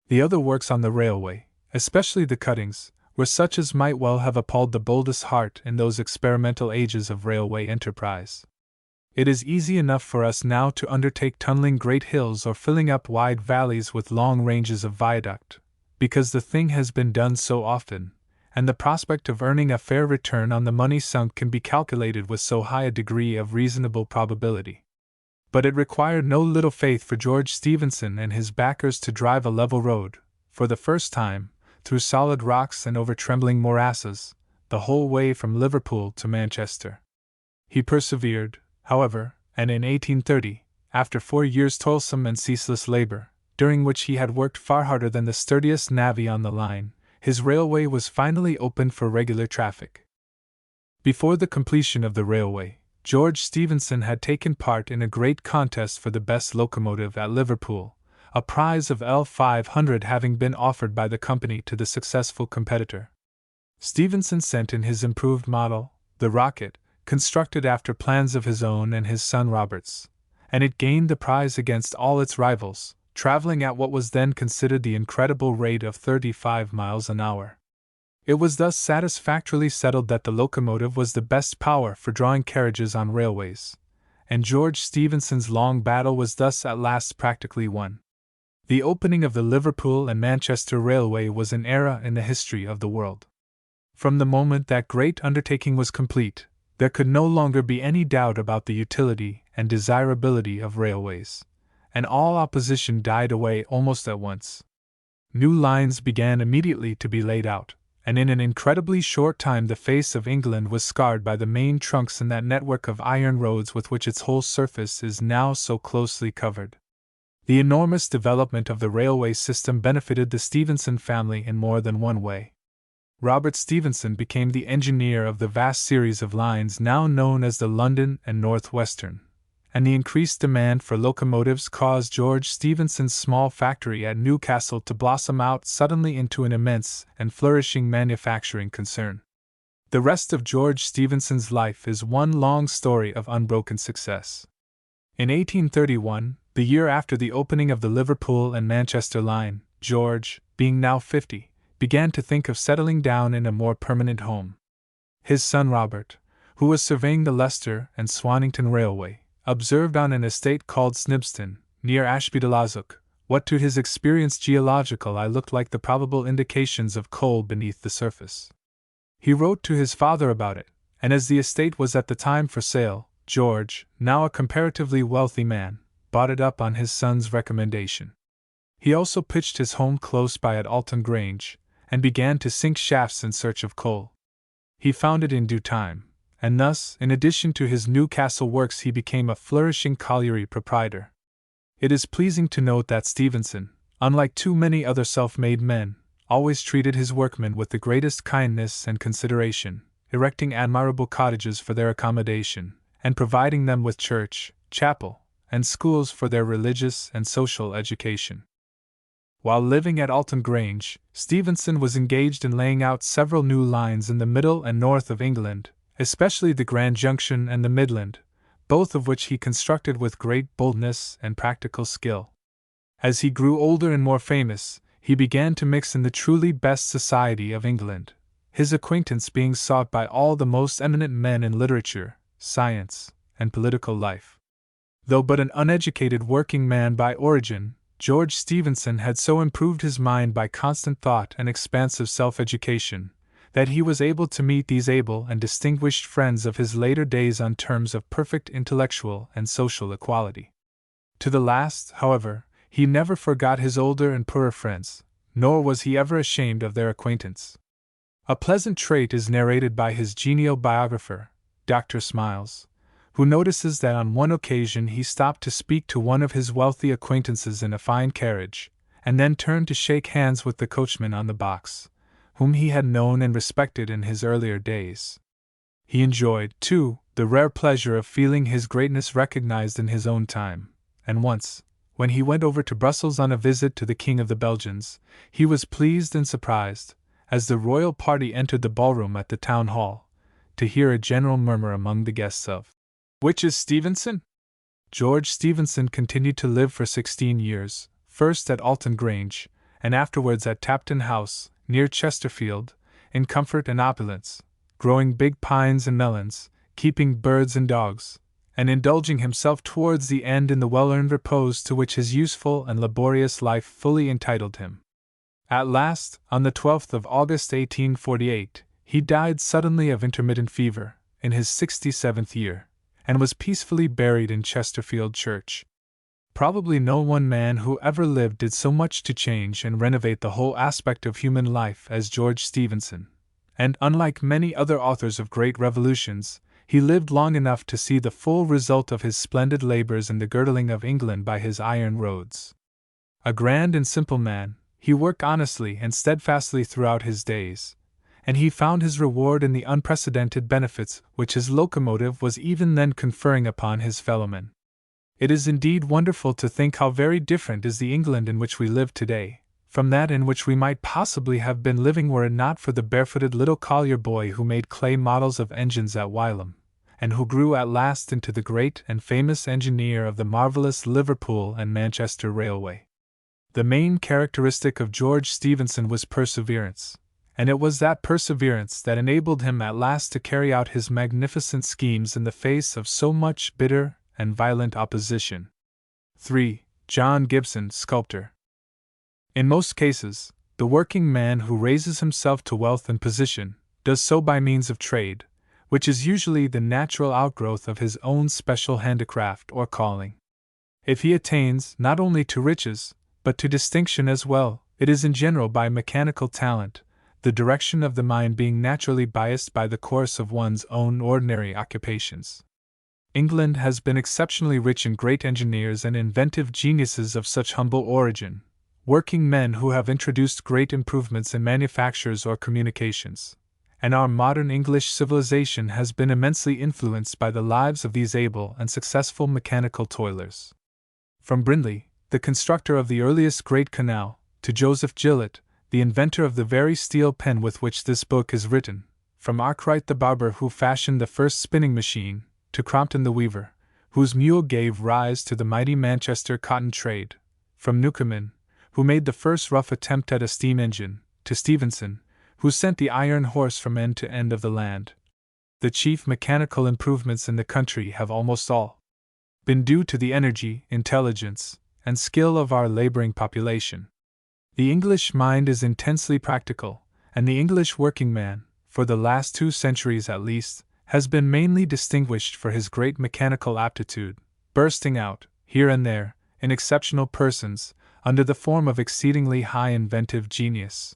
The other works on the railway, especially the cuttings, were such as might well have appalled the boldest heart in those experimental ages of railway enterprise. It is easy enough for us now to undertake tunneling great hills or filling up wide valleys with long ranges of viaduct, because the thing has been done so often, and the prospect of earning a fair return on the money sunk can be calculated with so high a degree of reasonable probability. But it required no little faith for George Stephenson and his backers to drive a level road, for the first time, through solid rocks and over trembling morasses, the whole way from Liverpool to Manchester. He persevered, however, and in 1830, after 4 years' toilsome and ceaseless labor, during which he had worked far harder than the sturdiest navvy on the line, his railway was finally opened for regular traffic. Before the completion of the railway, George Stephenson had taken part in a great contest for the best locomotive at Liverpool, a prize of £500 having been offered by the company to the successful competitor. Stephenson sent in his improved model, the Rocket, constructed after plans of his own and his son Robert's, and it gained the prize against all its rivals, traveling at what was then considered the incredible rate of 35 miles an hour. It was thus satisfactorily settled that the locomotive was the best power for drawing carriages on railways, and George Stephenson's long battle was thus at last practically won. The opening of the Liverpool and Manchester Railway was an era in the history of the world. From the moment that great undertaking was complete, there could no longer be any doubt about the utility and desirability of railways, and all opposition died away almost at once. New lines began immediately to be laid out, and in an incredibly short time the face of England was scarred by the main trunks in that network of iron roads with which its whole surface is now so closely covered. The enormous development of the railway system benefited the Stephenson family in more than one way. Robert Stephenson became the engineer of the vast series of lines now known as the London and North Western, and the increased demand for locomotives caused George Stephenson's small factory at Newcastle to blossom out suddenly into an immense and flourishing manufacturing concern. The rest of George Stephenson's life is one long story of unbroken success. In 1831, the year after the opening of the Liverpool and Manchester line, George, being now 50, began to think of settling down in a more permanent home. His son Robert, who was surveying the Leicester and Swannington Railway, observed on an estate called Snibston, near Ashby-de-la-Zouch, what to his experienced geological eye looked like the probable indications of coal beneath the surface. He wrote to his father about it, and as the estate was at the time for sale, George, now a comparatively wealthy man, bought it up on his son's recommendation. He also pitched his home close by at Alton Grange, and began to sink shafts in search of coal. He found it in due time, and thus, in addition to his Newcastle works, he became a flourishing colliery proprietor. It is pleasing to note that Stevenson, unlike too many other self-made men, always treated his workmen with the greatest kindness and consideration, erecting admirable cottages for their accommodation, and providing them with church, chapel, and schools for their religious and social education. While living at Alton Grange, Stevenson was engaged in laying out several new lines in the middle and north of England, especially the Grand Junction and the Midland, both of which he constructed with great boldness and practical skill. As he grew older and more famous, he began to mix in the truly best society of England, his acquaintance being sought by all the most eminent men in literature, science, and political life. Though but an uneducated working man by origin, George Stevenson had so improved his mind by constant thought and expansive self-education, that he was able to meet these able and distinguished friends of his later days on terms of perfect intellectual and social equality. To the last, however, he never forgot his older and poorer friends, nor was he ever ashamed of their acquaintance. A pleasant trait is narrated by his genial biographer, Dr. Smiles, who notices that on one occasion he stopped to speak to one of his wealthy acquaintances in a fine carriage, and then turned to shake hands with the coachman on the box, whom he had known and respected in his earlier days. He enjoyed, too, the rare pleasure of feeling his greatness recognized in his own time, and once, when he went over to Brussels on a visit to the King of the Belgians, he was pleased and surprised, as the royal party entered the ballroom at the town hall, to hear a general murmur among the guests of, "Which is Stevenson?" George Stevenson continued to live for 16 years, first at Alton Grange, and afterwards at Tapton House, near Chesterfield, in comfort and opulence, growing big pines and melons, keeping birds and dogs, and indulging himself towards the end in the well-earned repose to which his useful and laborious life fully entitled him. At last, on the 12th of August 1848, he died suddenly of intermittent fever, in his 67th year, and was peacefully buried in Chesterfield Church. Probably no one man who ever lived did so much to change and renovate the whole aspect of human life as George Stevenson, and unlike many other authors of great revolutions, he lived long enough to see the full result of his splendid labors in the girdling of England by his iron roads. A grand and simple man, he worked honestly and steadfastly throughout his days, and he found his reward in the unprecedented benefits which his locomotive was even then conferring upon his fellowmen. It is indeed wonderful to think how very different is the England in which we live today, from that in which we might possibly have been living were it not for the barefooted little collier boy who made clay models of engines at Wylam, and who grew at last into the great and famous engineer of the marvelous Liverpool and Manchester Railway. The main characteristic of George Stevenson was perseverance, and it was that perseverance that enabled him at last to carry out his magnificent schemes in the face of so much bitter and violent opposition. 3. John Gibson, sculptor. In most cases, the working man who raises himself to wealth and position does so by means of trade, which is usually the natural outgrowth of his own special handicraft or calling. If he attains not only to riches, but to distinction as well, it is in general by mechanical talent, the direction of the mind being naturally biased by the course of one's own ordinary occupations. England has been exceptionally rich in great engineers and inventive geniuses of such humble origin, working men who have introduced great improvements in manufactures or communications, and our modern English civilization has been immensely influenced by the lives of these able and successful mechanical toilers. From Brindley, the constructor of the earliest great canal, to Joseph Gillett, the inventor of the very steel pen with which this book is written, from Arkwright the barber who fashioned the first spinning machine, to Crompton the weaver, whose mule gave rise to the mighty Manchester cotton trade, from Newcomen, who made the first rough attempt at a steam engine, to Stevenson, who sent the iron horse from end to end of the land. The chief mechanical improvements in the country have almost all been due to the energy, intelligence, and skill of our laboring population. The English mind is intensely practical, and the English working man, for the last 2 centuries at least, has been mainly distinguished for his great mechanical aptitude, bursting out, here and there, in exceptional persons, under the form of exceedingly high inventive genius.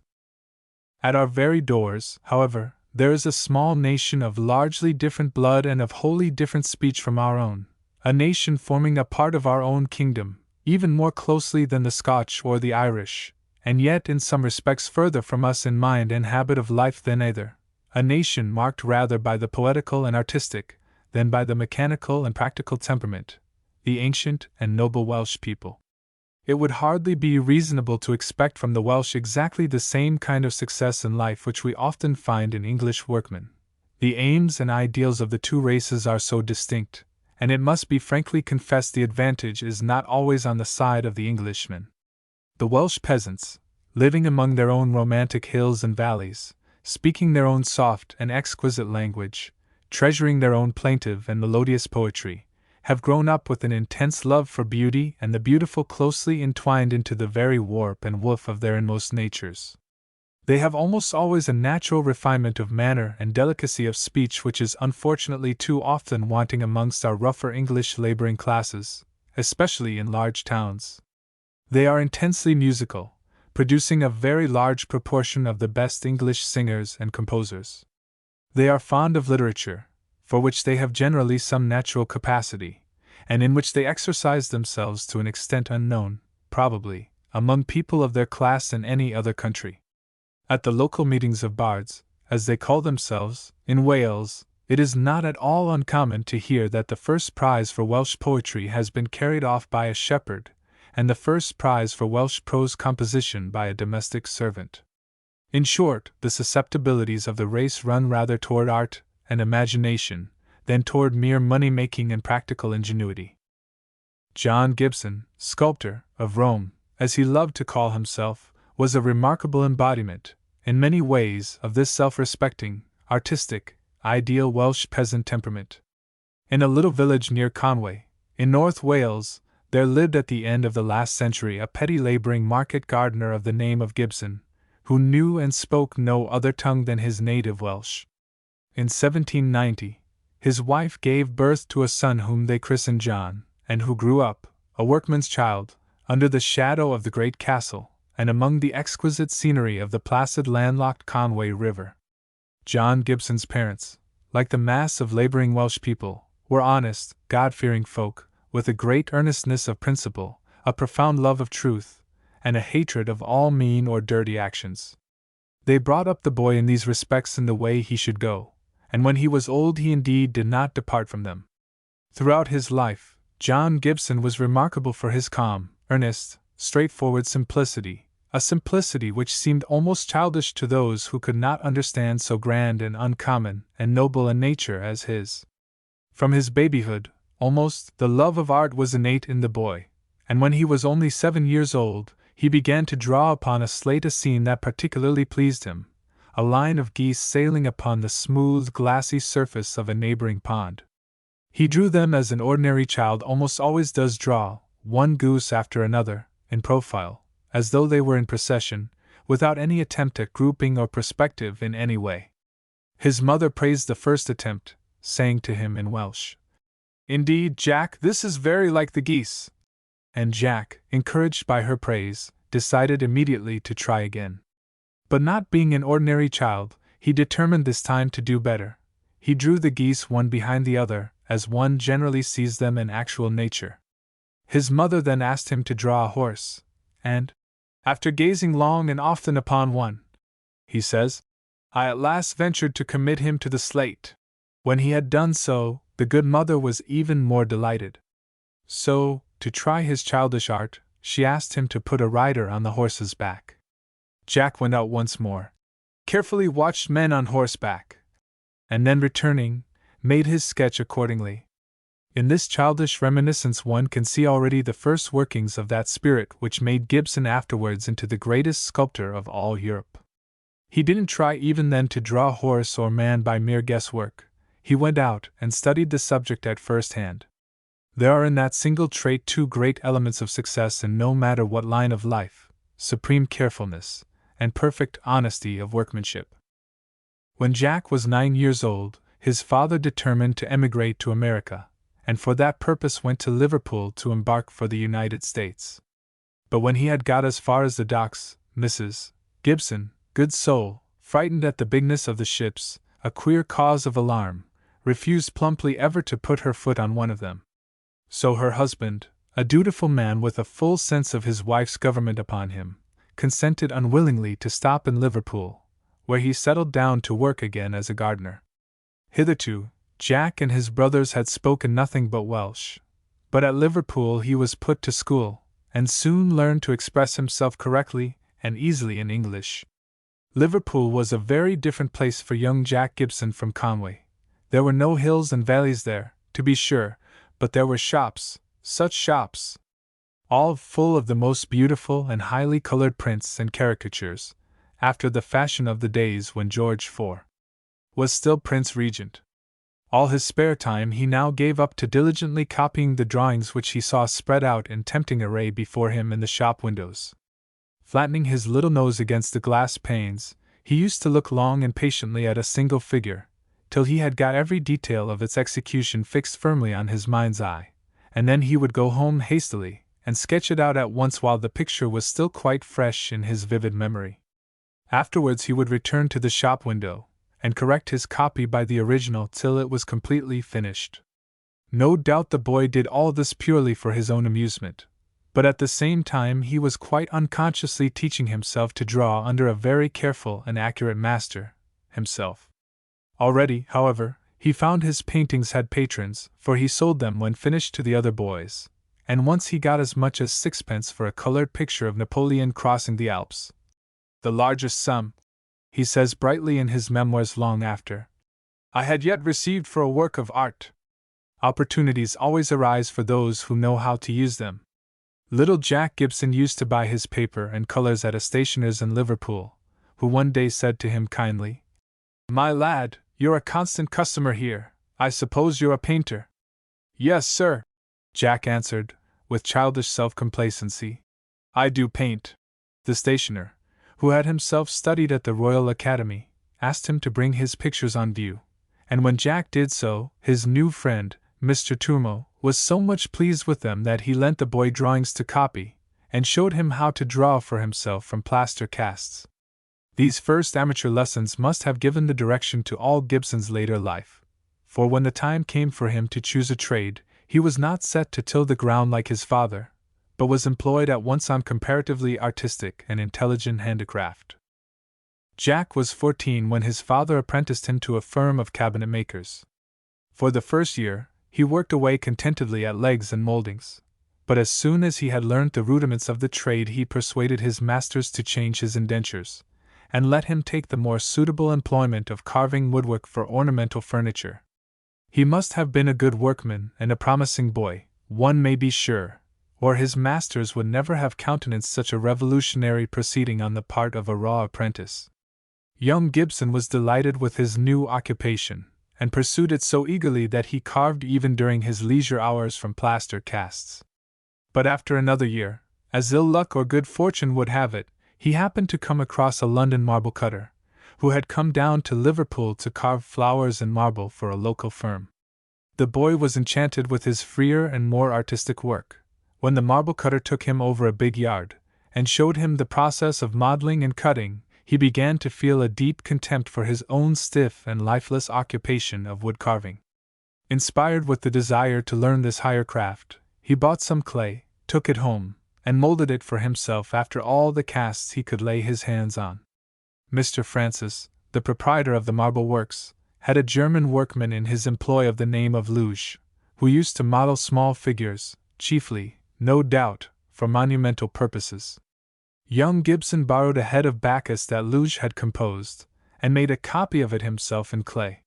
At our very doors, however, there is a small nation of largely different blood and of wholly different speech from our own, a nation forming a part of our own kingdom, even more closely than the Scotch or the Irish, and yet in some respects further from us in mind and habit of life than either, a nation marked rather by the poetical and artistic, than by the mechanical and practical temperament, the ancient and noble Welsh people. It would hardly be reasonable to expect from the Welsh exactly the same kind of success in life which we often find in English workmen. The aims and ideals of the 2 races are so distinct, and it must be frankly confessed the advantage is not always on the side of the Englishman. The Welsh peasants, living among their own romantic hills and valleys, speaking their own soft and exquisite language, treasuring their own plaintive and melodious poetry, have grown up with an intense love for beauty and the beautiful closely entwined into the very warp and woof of their inmost natures. They have almost always a natural refinement of manner and delicacy of speech which is unfortunately too often wanting amongst our rougher English laboring classes, especially in large towns. They are intensely musical, producing a very large proportion of the best English singers and composers. They are fond of literature, for which they have generally some natural capacity, and in which they exercise themselves to an extent unknown, probably, among people of their class in any other country. At the local meetings of bards, as they call themselves, in Wales, it is not at all uncommon to hear that the first prize for Welsh poetry has been carried off by a shepherd, and the first prize for Welsh prose composition by a domestic servant. In short, the susceptibilities of the race run rather toward art and imagination than toward mere money-making and practical ingenuity. John Gibson, sculptor, of Rome, as he loved to call himself, was a remarkable embodiment, in many ways, of this self-respecting, artistic, ideal Welsh peasant temperament. In a little village near Conway, in North Wales, there lived at the end of the last century a petty laboring market gardener of the name of Gibson, who knew and spoke no other tongue than his native Welsh. In 1790, his wife gave birth to a son whom they christened John, and who grew up, a workman's child, under the shadow of the great castle, and among the exquisite scenery of the placid landlocked Conway River. John Gibson's parents, like the mass of laboring Welsh people, were honest, God-fearing folk, with a great earnestness of principle, a profound love of truth, and a hatred of all mean or dirty actions. They brought up the boy in these respects in the way he should go, and when he was old he indeed did not depart from them. Throughout his life, John Gibson was remarkable for his calm, earnest, straightforward simplicity, a simplicity which seemed almost childish to those who could not understand so grand and uncommon and noble a nature as his. From his babyhood, almost, the love of art was innate in the boy, and when he was only 7 years old, he began to draw upon a slate a scene that particularly pleased him, a line of geese sailing upon the smooth, glassy surface of a neighboring pond. He drew them as an ordinary child almost always does draw, one goose after another, in profile, as though they were in procession, without any attempt at grouping or perspective in any way. His mother praised the first attempt, saying to him in Welsh, "Indeed, Jack, this is very like the geese." And Jack, encouraged by her praise, decided immediately to try again. But not being an ordinary child, he determined this time to do better. He drew the geese one behind the other, as one generally sees them in actual nature. His mother then asked him to draw a horse, and, after gazing long and often upon one, he says, I at last ventured to commit him to the slate. When he had done so, the good mother was even more delighted. So, to try his childish art, she asked him to put a rider on the horse's back. Jack went out once more, carefully watched men on horseback, and then returning, made his sketch accordingly. In this childish reminiscence one can see already the first workings of that spirit which made Gibson afterwards into the greatest sculptor of all Europe. He didn't try even then to draw horse or man by mere guesswork. He went out and studied the subject at first hand. There are in that single trait two great elements of success in no matter what line of life: supreme carefulness and perfect honesty of workmanship. When Jack was 9 years old, his father determined to emigrate to America, and for that purpose went to Liverpool to embark for the United States. But when he had got as far as the docks, Mrs. Gibson, good soul, frightened at the bigness of the ships, a queer cause of alarm, refused plumply ever to put her foot on one of them. So her husband, a dutiful man with a full sense of his wife's government upon him, consented unwillingly to stop in Liverpool, where he settled down to work again as a gardener. Hitherto, Jack and his brothers had spoken nothing but Welsh, but at Liverpool he was put to school, and soon learned to express himself correctly and easily in English. Liverpool was a very different place for young Jack Gibson from Conway. There were no hills and valleys there, to be sure, but there were shops, such shops! All full of the most beautiful and highly colored prints and caricatures, after the fashion of the days when George IV was still Prince Regent. All his spare time he now gave up to diligently copying the drawings which he saw spread out in tempting array before him in the shop windows. Flattening his little nose against the glass panes, he used to look long and patiently at a single figure, till he had got every detail of its execution fixed firmly on his mind's eye, and then he would go home hastily, and sketch it out at once while the picture was still quite fresh in his vivid memory. Afterwards he would return to the shop window, and correct his copy by the original till it was completely finished. No doubt the boy did all this purely for his own amusement, but at the same time he was quite unconsciously teaching himself to draw under a very careful and accurate master, himself. Already, however, he found his paintings had patrons, for he sold them when finished to the other boys, and once he got as much as 6 pence for a colored picture of Napoleon crossing the Alps. The largest sum, he says brightly in his memoirs long after, I had yet received for a work of art. Opportunities always arise for those who know how to use them. Little Jack Gibson used to buy his paper and colors at a stationer's in Liverpool, who one day said to him kindly, My lad, you're a constant customer here. I suppose you're a painter? Yes, sir, Jack answered, with childish self-complacency. I do paint. The stationer, who had himself studied at the Royal Academy, asked him to bring his pictures on view, and when Jack did so, his new friend, Mr. Tourmeau, was so much pleased with them that he lent the boy drawings to copy, and showed him how to draw for himself from plaster casts. These first amateur lessons must have given the direction to all Gibson's later life, for when the time came for him to choose a trade, he was not set to till the ground like his father, but was employed at once on comparatively artistic and intelligent handicraft. Jack was 14 when his father apprenticed him to a firm of cabinet makers. For the first year, he worked away contentedly at legs and moldings, but as soon as he had learnt the rudiments of the trade he persuaded his masters to change his indentures, and let him take the more suitable employment of carving woodwork for ornamental furniture. He must have been a good workman and a promising boy, one may be sure, or his masters would never have countenanced such a revolutionary proceeding on the part of a raw apprentice. Young Gibson was delighted with his new occupation, and pursued it so eagerly that he carved even during his leisure hours from plaster casts. But after another year, as ill luck or good fortune would have it, he happened to come across a London marble cutter, who had come down to Liverpool to carve flowers and marble for a local firm. The boy was enchanted with his freer and more artistic work. When the marble cutter took him over a big yard, and showed him the process of modeling and cutting, he began to feel a deep contempt for his own stiff and lifeless occupation of wood carving. Inspired with the desire to learn this higher craft, he bought some clay, took it home, and molded it for himself after all the casts he could lay his hands on. Mr. Francis, the proprietor of the marble works, had a German workman in his employ of the name of Luge, who used to model small figures, chiefly, no doubt, for monumental purposes. Young Gibson borrowed a head of Bacchus that Luge had composed, and made a copy of it himself in clay.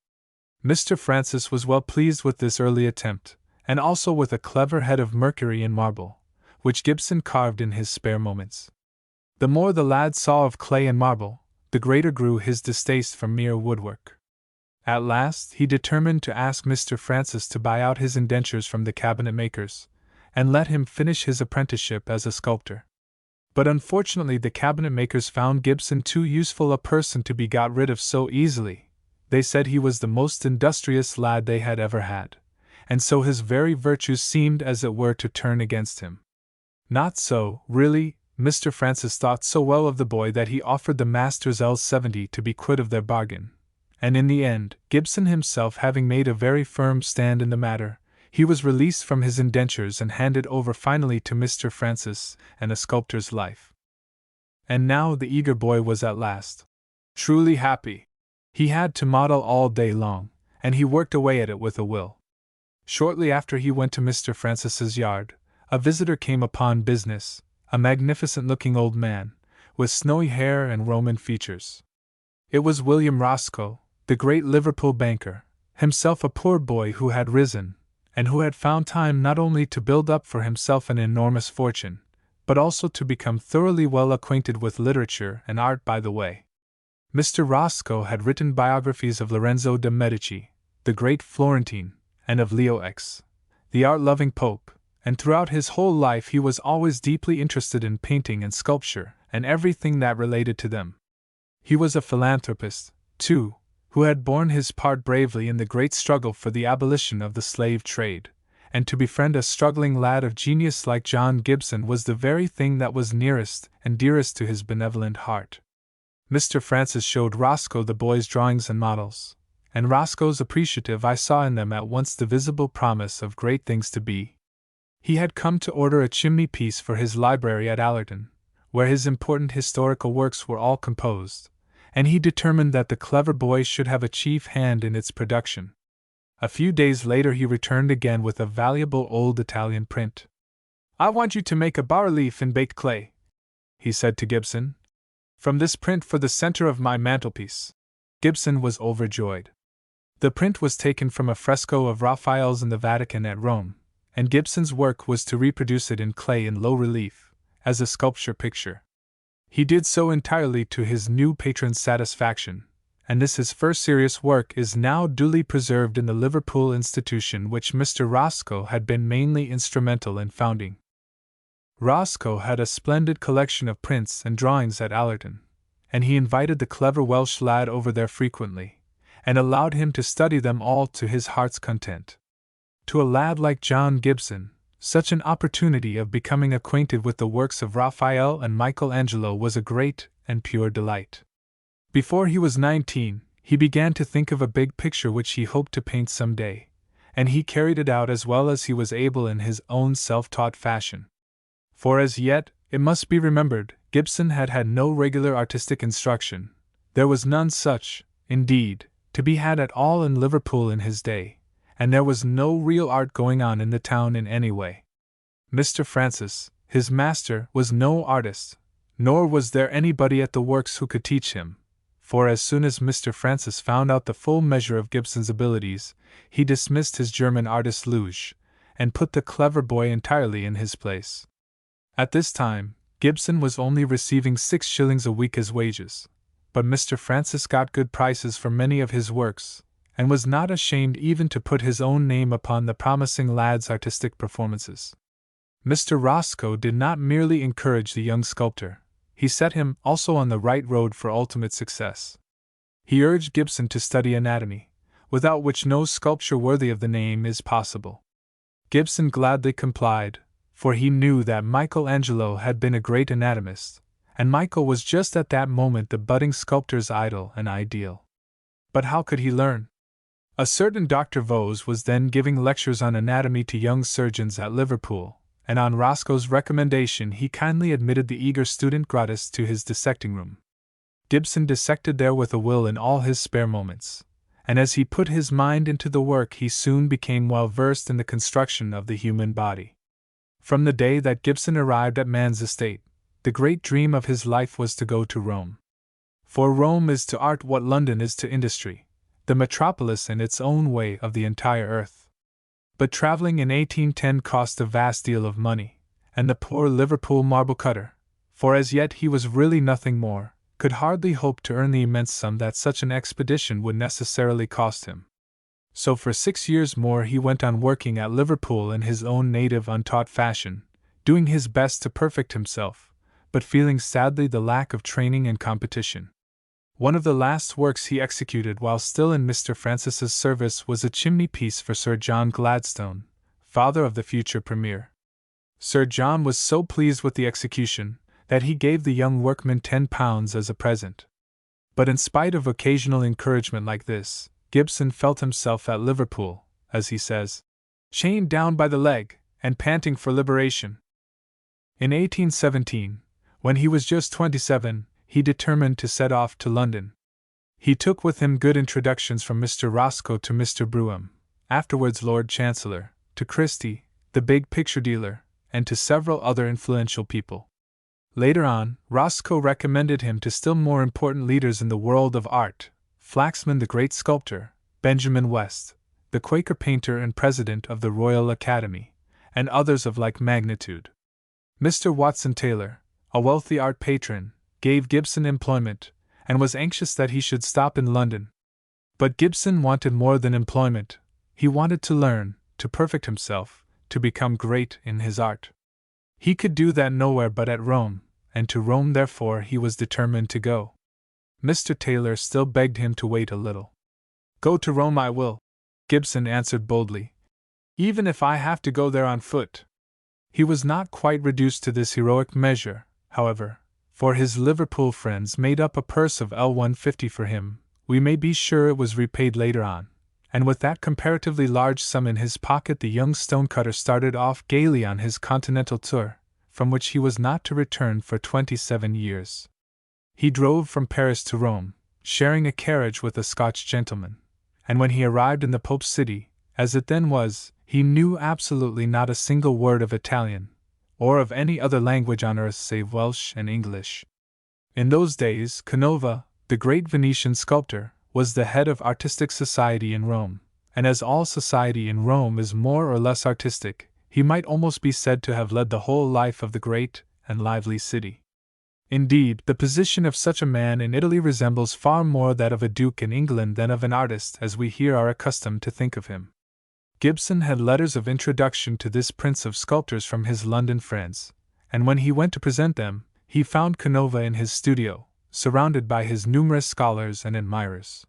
Mr. Francis was well pleased with this early attempt, and also with a clever head of Mercury in marble, which Gibson carved in his spare moments. The more the lad saw of clay and marble, the greater grew his distaste for mere woodwork. At last, he determined to ask Mr. Francis to buy out his indentures from the cabinet makers, and let him finish his apprenticeship as a sculptor. But unfortunately, the cabinet makers found Gibson too useful a person to be got rid of so easily. They said he was the most industrious lad they had ever had, and so his very virtues seemed as it were to turn against him. Not so, really. Mr. Francis thought so well of the boy that he offered the masters L70 to be quit of their bargain, and in the end, Gibson himself having made a very firm stand in the matter, he was released from his indentures and handed over finally to Mr. Francis and a sculptor's life. And now the eager boy was at last truly happy. He had to model all day long, and he worked away at it with a will. Shortly after he went to Mr. Francis's yard, a visitor came upon business, a magnificent-looking old man, with snowy hair and Roman features. It was William Roscoe, the great Liverpool banker, himself a poor boy who had risen, and who had found time not only to build up for himself an enormous fortune, but also to become thoroughly well acquainted with literature and art by the way. Mr. Roscoe had written biographies of Lorenzo de' Medici, the great Florentine, and of Leo X, the art-loving Pope, and throughout his whole life he was always deeply interested in painting and sculpture and everything that related to them. He was a philanthropist, too, who had borne his part bravely in the great struggle for the abolition of the slave trade, and to befriend a struggling lad of genius like John Gibson was the very thing that was nearest and dearest to his benevolent heart. Mr. Francis showed Roscoe the boy's drawings and models, and Roscoe's appreciative eye saw in them at once the visible promise of great things to be. He had come to order a chimney-piece for his library at Allerton, where his important historical works were all composed, and he determined that the clever boy should have a chief hand in its production. A few days later he returned again with a valuable old Italian print. "I want you to make a bas-relief in baked clay," he said to Gibson, "from this print for the center of my mantelpiece." Gibson was overjoyed. The print was taken from a fresco of Raphael's in the Vatican at Rome, and Gibson's work was to reproduce it in clay in low relief, as a sculpture picture. He did so entirely to his new patron's satisfaction, and this his first serious work is now duly preserved in the Liverpool institution which Mr. Roscoe had been mainly instrumental in founding. Roscoe had a splendid collection of prints and drawings at Allerton, and he invited the clever Welsh lad over there frequently, and allowed him to study them all to his heart's content. To a lad like John Gibson, such an opportunity of becoming acquainted with the works of Raphael and Michelangelo was a great and pure delight. Before he was 19, he began to think of a big picture which he hoped to paint some day, and he carried it out as well as he was able in his own self-taught fashion. For as yet, it must be remembered, Gibson had had no regular artistic instruction. There was none such, indeed, to be had at all in Liverpool in his day, and there was no real art going on in the town in any way. Mr. Francis, his master, was no artist, nor was there anybody at the works who could teach him, for as soon as Mr. Francis found out the full measure of Gibson's abilities, he dismissed his German artist Luge, and put the clever boy entirely in his place. At this time, Gibson was only receiving 6 shillings a week as wages, but Mr. Francis got good prices for many of his works, and was not ashamed even to put his own name upon the promising lad's artistic performances. Mr. Roscoe did not merely encourage the young sculptor, he set him also on the right road for ultimate success. He urged Gibson to study anatomy, without which no sculpture worthy of the name is possible. Gibson gladly complied, for he knew that Michelangelo had been a great anatomist, and Michael was just at that moment the budding sculptor's idol and ideal. But how could he learn? A certain Dr. Vose was then giving lectures on anatomy to young surgeons at Liverpool, and on Roscoe's recommendation he kindly admitted the eager student gratis to his dissecting room. Gibson dissected there with a will in all his spare moments, and as he put his mind into the work he soon became well versed in the construction of the human body. From the day that Gibson arrived at man's estate, the great dream of his life was to go to Rome. For Rome is to art what London is to industry, the metropolis in its own way of the entire earth. But traveling in 1810 cost a vast deal of money, and the poor Liverpool marble cutter, for as yet he was really nothing more, could hardly hope to earn the immense sum that such an expedition would necessarily cost him. So for 6 years more he went on working at Liverpool in his own native untaught fashion, doing his best to perfect himself, but feeling sadly the lack of training and competition. One of the last works he executed while still in Mr. Francis's service was a chimney piece for Sir John Gladstone, father of the future Premier. Sir John was so pleased with the execution that he gave the young workman £10 as a present. But in spite of occasional encouragement like this, Gibson felt himself at Liverpool, as he says, chained down by the leg, and panting for liberation. In 1817, when he was just 27, he determined to set off to London. He took with him good introductions from Mr. Roscoe to Mr. Brougham, afterwards Lord Chancellor, to Christie, the big picture dealer, and to several other influential people. Later on, Roscoe recommended him to still more important leaders in the world of art: Flaxman the great sculptor, Benjamin West, the Quaker painter and president of the Royal Academy, and others of like magnitude. Mr. Watson Taylor, a wealthy art patron, gave Gibson employment, and was anxious that he should stop in London. But Gibson wanted more than employment. He wanted to learn, to perfect himself, to become great in his art. He could do that nowhere but at Rome, and to Rome therefore he was determined to go. Mr. Taylor still begged him to wait a little. "Go to Rome I will," Gibson answered boldly, "even if I have to go there on foot." He was not quite reduced to this heroic measure, however, for his Liverpool friends made up a purse of £150 for him. We may be sure it was repaid later on, and with that comparatively large sum in his pocket the young stonecutter started off gaily on his continental tour, from which he was not to return for 27 years. He drove from Paris to Rome, sharing a carriage with a Scotch gentleman, and when he arrived in the Pope's city, as it then was, he knew absolutely not a single word of Italian, or of any other language on earth save Welsh and English. In those days, Canova, the great Venetian sculptor, was the head of artistic society in Rome, and as all society in Rome is more or less artistic, he might almost be said to have led the whole life of the great and lively city. Indeed, the position of such a man in Italy resembles far more that of a duke in England than of an artist as we here are accustomed to think of him. Gibson had letters of introduction to this prince of sculptors from his London friends, and when he went to present them, he found Canova in his studio, surrounded by his numerous scholars and admirers.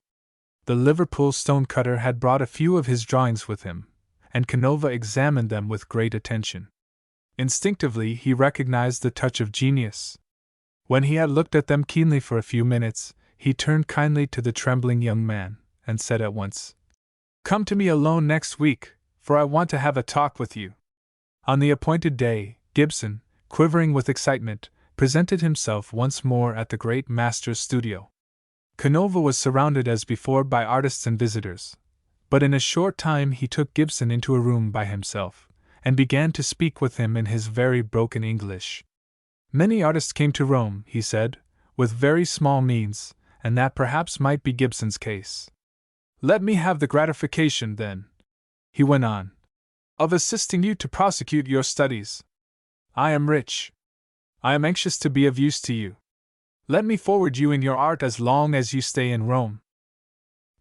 The Liverpool stonecutter had brought a few of his drawings with him, and Canova examined them with great attention. Instinctively he recognized the touch of genius. When he had looked at them keenly for a few minutes, he turned kindly to the trembling young man, and said at once, "Come to me alone next week, for I want to have a talk with you." On the appointed day, Gibson, quivering with excitement, presented himself once more at the great master's studio. Canova was surrounded as before by artists and visitors, but in a short time he took Gibson into a room by himself, and began to speak with him in his very broken English. Many artists came to Rome, he said, with very small means, and that perhaps might be Gibson's case. "Let me have the gratification, then," he went on, "of assisting you to prosecute your studies. I am rich. I am anxious to be of use to you. Let me forward you in your art as long as you stay in Rome."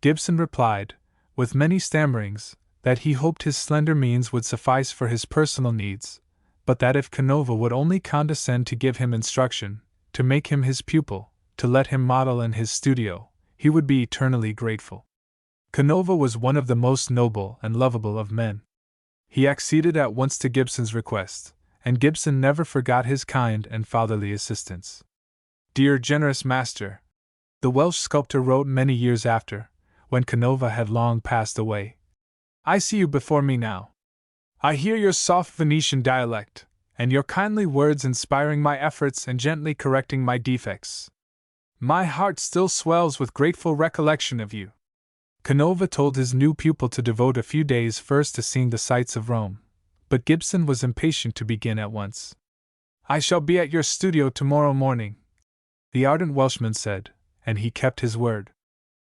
Gibson replied, with many stammerings, that he hoped his slender means would suffice for his personal needs, but that if Canova would only condescend to give him instruction, to make him his pupil, to let him model in his studio, he would be eternally grateful. Canova was one of the most noble and lovable of men. He acceded at once to Gibson's request, and Gibson never forgot his kind and fatherly assistance. "Dear generous master," the Welsh sculptor wrote many years after, when Canova had long passed away, "I see you before me now. I hear your soft Venetian dialect, and your kindly words inspiring my efforts and gently correcting my defects. My heart still swells with grateful recollection of you." Canova told his new pupil to devote a few days first to seeing the sights of Rome, but Gibson was impatient to begin at once. "I shall be at your studio tomorrow morning," the ardent Welshman said, and he kept his word.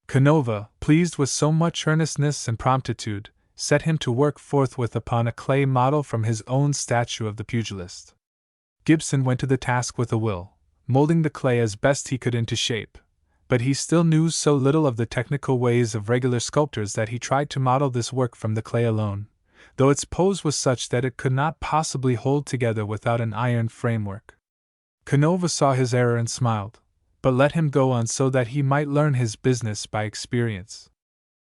Canova, pleased with so much earnestness and promptitude, set him to work forthwith upon a clay model from his own statue of the pugilist. Gibson went to the task with a will, molding the clay as best he could into shape. But he still knew so little of the technical ways of regular sculptors that he tried to model this work from the clay alone, though its pose was such that it could not possibly hold together without an iron framework. Canova saw his error and smiled, but let him go on so that he might learn his business by experience.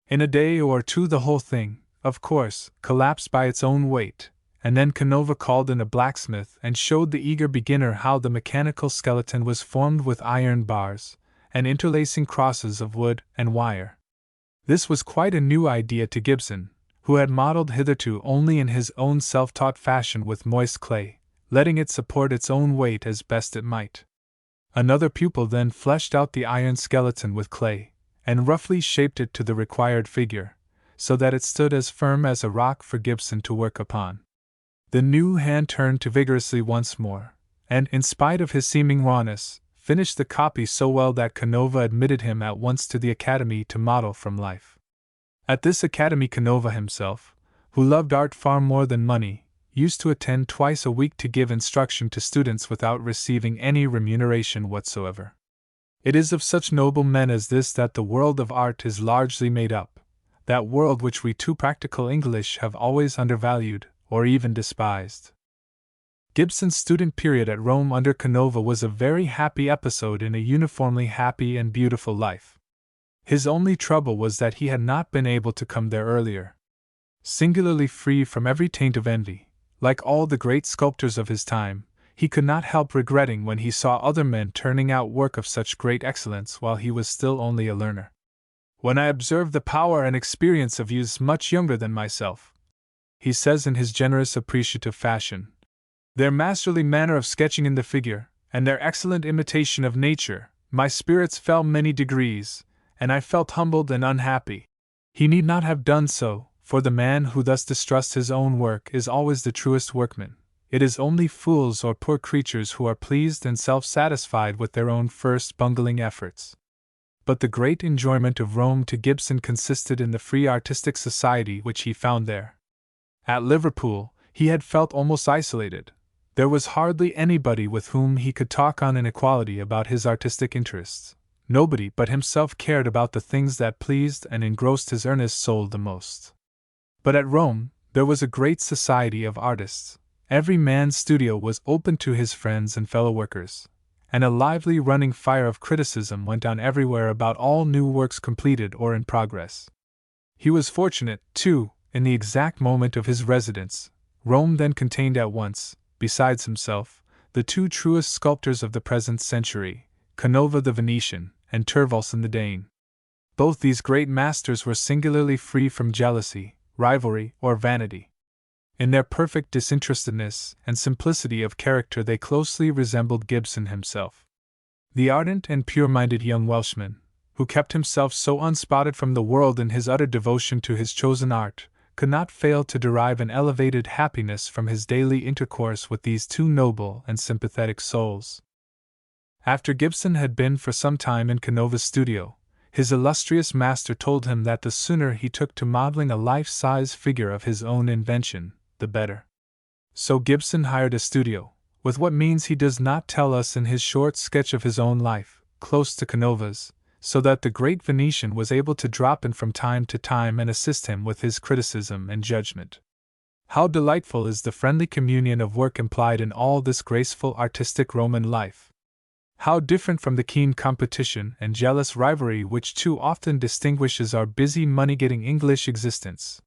In a day or two the whole thing, of course, collapsed by its own weight, and then Canova called in a blacksmith and showed the eager beginner how the mechanical skeleton was formed with iron bars and interlacing crosses of wood and wire. This was quite a new idea to Gibson, who had modeled hitherto only in his own self-taught fashion with moist clay, letting it support its own weight as best it might. Another pupil then fleshed out the iron skeleton with clay, and roughly shaped it to the required figure, so that it stood as firm as a rock for Gibson to work upon. The new hand turned to vigorously once more, and, in spite of his seeming rawness, finished the copy so well that Canova admitted him at once to the academy to model from life. At this academy Canova himself, who loved art far more than money, used to attend twice a week to give instruction to students without receiving any remuneration whatsoever. It is of such noble men as this that the world of art is largely made up, that world which we too practical English have always undervalued, or even despised. Gibson's student period at Rome under Canova was a very happy episode in a uniformly happy and beautiful life. His only trouble was that he had not been able to come there earlier. Singularly free from every taint of envy, like all the great sculptors of his time, he could not help regretting when he saw other men turning out work of such great excellence while he was still only a learner. When I observed the power and experience of youths much younger than myself, he says in his generous appreciative fashion, their masterly manner of sketching in the figure, and their excellent imitation of nature, my spirits fell many degrees, and I felt humbled and unhappy. He need not have done so, for the man who thus distrusts his own work is always the truest workman. It is only fools or poor creatures who are pleased and self-satisfied with their own first bungling efforts. But the great enjoyment of Rome to Gibson consisted in the free artistic society which he found there. At Liverpool, he had felt almost isolated. There was hardly anybody with whom he could talk on an equality about his artistic interests. Nobody but himself cared about the things that pleased and engrossed his earnest soul the most. But at Rome, there was a great society of artists. Every man's studio was open to his friends and fellow workers, and a lively running fire of criticism went on everywhere about all new works completed or in progress. He was fortunate, too, in the exact moment of his residence. Rome then contained at once, besides himself, the two truest sculptors of the present century, Canova the Venetian, and Tervalsen the Dane. Both these great masters were singularly free from jealousy, rivalry, or vanity. In their perfect disinterestedness and simplicity of character they closely resembled Gibson himself. The ardent and pure-minded young Welshman, who kept himself so unspotted from the world in his utter devotion to his chosen art, could not fail to derive an elevated happiness from his daily intercourse with these two noble and sympathetic souls. After Gibson had been for some time in Canova's studio, his illustrious master told him that the sooner he took to modeling a life-size figure of his own invention, the better. So Gibson hired a studio, with what means he does not tell us in his short sketch of his own life, close to Canova's, so that the great Venetian was able to drop in from time to time and assist him with his criticism and judgment. How delightful is the friendly communion of work implied in all this graceful artistic Roman life! How different from the keen competition and jealous rivalry which too often distinguishes our busy money-getting English existence.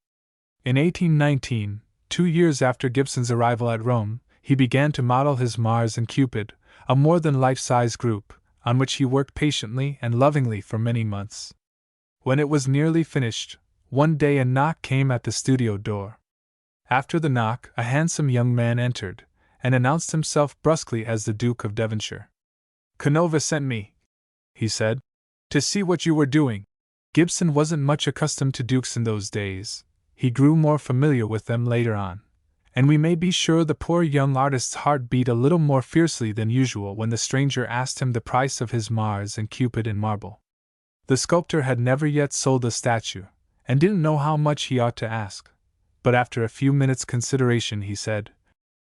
In 1819, 2 years after Gibson's arrival at Rome, he began to model his Mars and Cupid, a more than life-size group, on which he worked patiently and lovingly for many months. When it was nearly finished, one day a knock came at the studio door. After the knock, a handsome young man entered, and announced himself brusquely as the Duke of Devonshire. "Canova sent me," he said, "to see what you were doing." Gibson wasn't much accustomed to dukes in those days. He grew more familiar with them later on, and we may be sure the poor young artist's heart beat a little more fiercely than usual when the stranger asked him the price of his Mars and Cupid in marble. The sculptor had never yet sold a statue, and didn't know how much he ought to ask, but after a few minutes' consideration he said,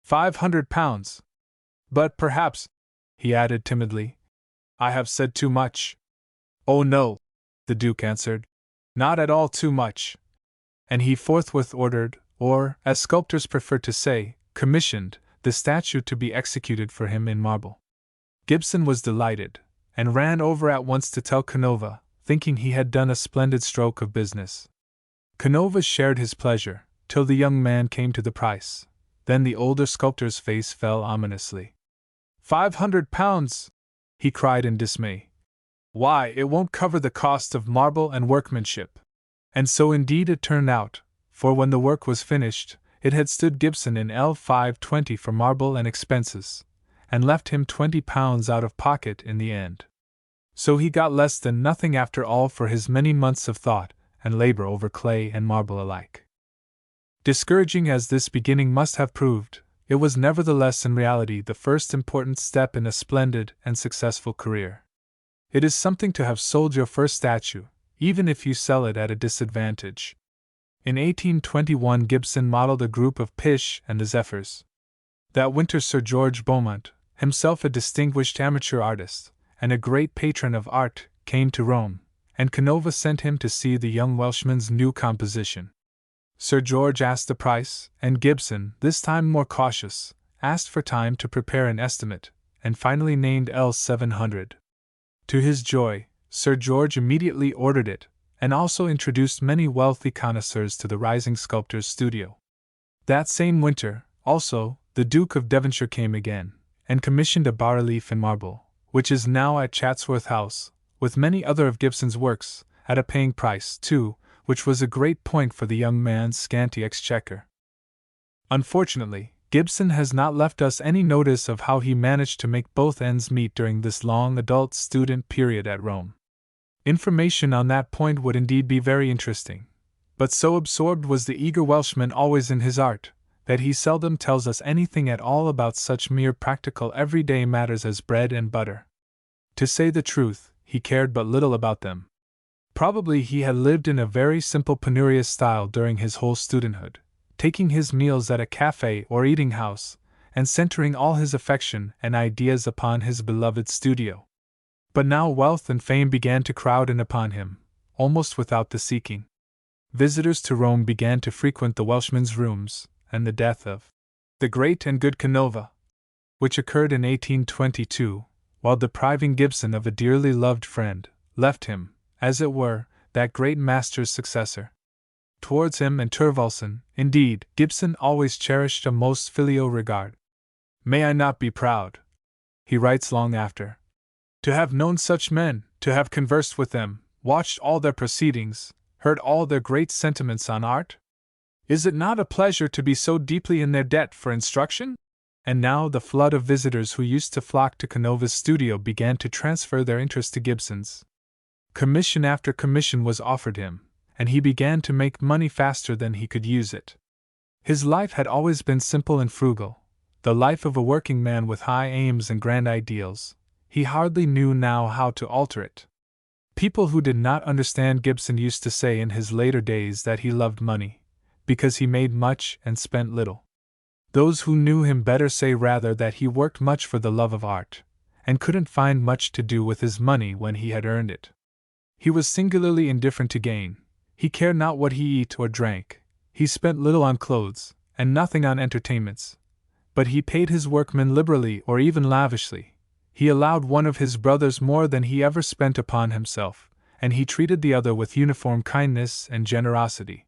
£500. But perhaps, he added timidly. I have said too much. Oh no, the Duke answered. Not at all too much. And he forthwith ordered, or, as sculptors prefer to say, commissioned, the statue to be executed for him in marble. Gibson was delighted, and ran over at once to tell Canova, thinking he had done a splendid stroke of business. Canova shared his pleasure, till the young man came to the price. Then the older sculptor's face fell ominously. £500! He cried in dismay. Why, it won't cover the cost of marble and workmanship. And so indeed it turned out, for when the work was finished, it had stood Gibson in L520 for marble and expenses, and left him £20 out of pocket in the end. So he got less than nothing after all for his many months of thought and labor over clay and marble alike. Discouraging as this beginning must have proved, it was nevertheless in reality the first important step in a splendid and successful career. It is something to have sold your first statue, even if you sell it at a disadvantage. In 1821 Gibson modeled a group of Pish and the Zephyrs. That winter Sir George Beaumont, himself a distinguished amateur artist, and a great patron of art, came to Rome, and Canova sent him to see the young Welshman's new composition. Sir George asked the price, and Gibson, this time more cautious, asked for time to prepare an estimate, and finally named L700. To his joy, Sir George immediately ordered it, and also introduced many wealthy connoisseurs to the rising sculptor's studio. That same winter, also, the Duke of Devonshire came again, and commissioned a bas-relief in marble, which is now at Chatsworth House, with many other of Gibson's works, at a paying price, too, which was a great point for the young man's scanty exchequer. Unfortunately, Gibson has not left us any notice of how he managed to make both ends meet during this long adult student period at Rome. Information on that point would indeed be very interesting, but so absorbed was the eager Welshman always in his art, that he seldom tells us anything at all about such mere practical everyday matters as bread and butter. To say the truth, he cared but little about them. Probably he had lived in a very simple penurious style during his whole studenthood, taking his meals at a cafe or eating house, and centering all his affection and ideas upon his beloved studio. But now wealth and fame began to crowd in upon him, almost without the seeking. Visitors to Rome began to frequent the Welshman's rooms, and the death of the great and good Canova, which occurred in 1822, while depriving Gibson of a dearly loved friend, left him, as it were, that great master's successor. Towards him and Thorvaldsen, indeed, Gibson always cherished a most filial regard. May I not be proud, he writes long after, to have known such men, to have conversed with them, watched all their proceedings, heard all their great sentiments on art? Is it not a pleasure to be so deeply in their debt for instruction? And now the flood of visitors who used to flock to Canova's studio began to transfer their interest to Gibson's. Commission after commission was offered him, and he began to make money faster than he could use it. His life had always been simple and frugal, the life of a working man with high aims and grand ideals. He hardly knew now how to alter it. People who did not understand Gibson used to say in his later days that he loved money, because he made much and spent little. Those who knew him better say rather that he worked much for the love of art, and couldn't find much to do with his money when he had earned it. He was singularly indifferent to gain. He cared not what he ate or drank. He spent little on clothes, and nothing on entertainments. But he paid his workmen liberally or even lavishly. He allowed one of his brothers more than he ever spent upon himself, and he treated the other with uniform kindness and generosity.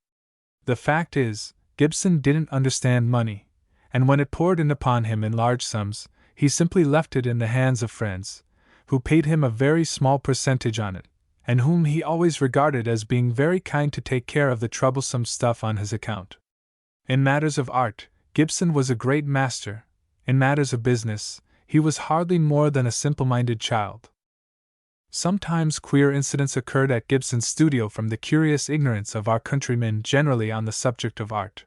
The fact is, Gibson didn't understand money, and when it poured in upon him in large sums, he simply left it in the hands of friends, who paid him a very small percentage on it, and whom he always regarded as being very kind to take care of the troublesome stuff on his account. In matters of art, Gibson was a great master. In matters of business, he was hardly more than a simple-minded child. Sometimes queer incidents occurred at Gibson's studio from the curious ignorance of our countrymen generally on the subject of art.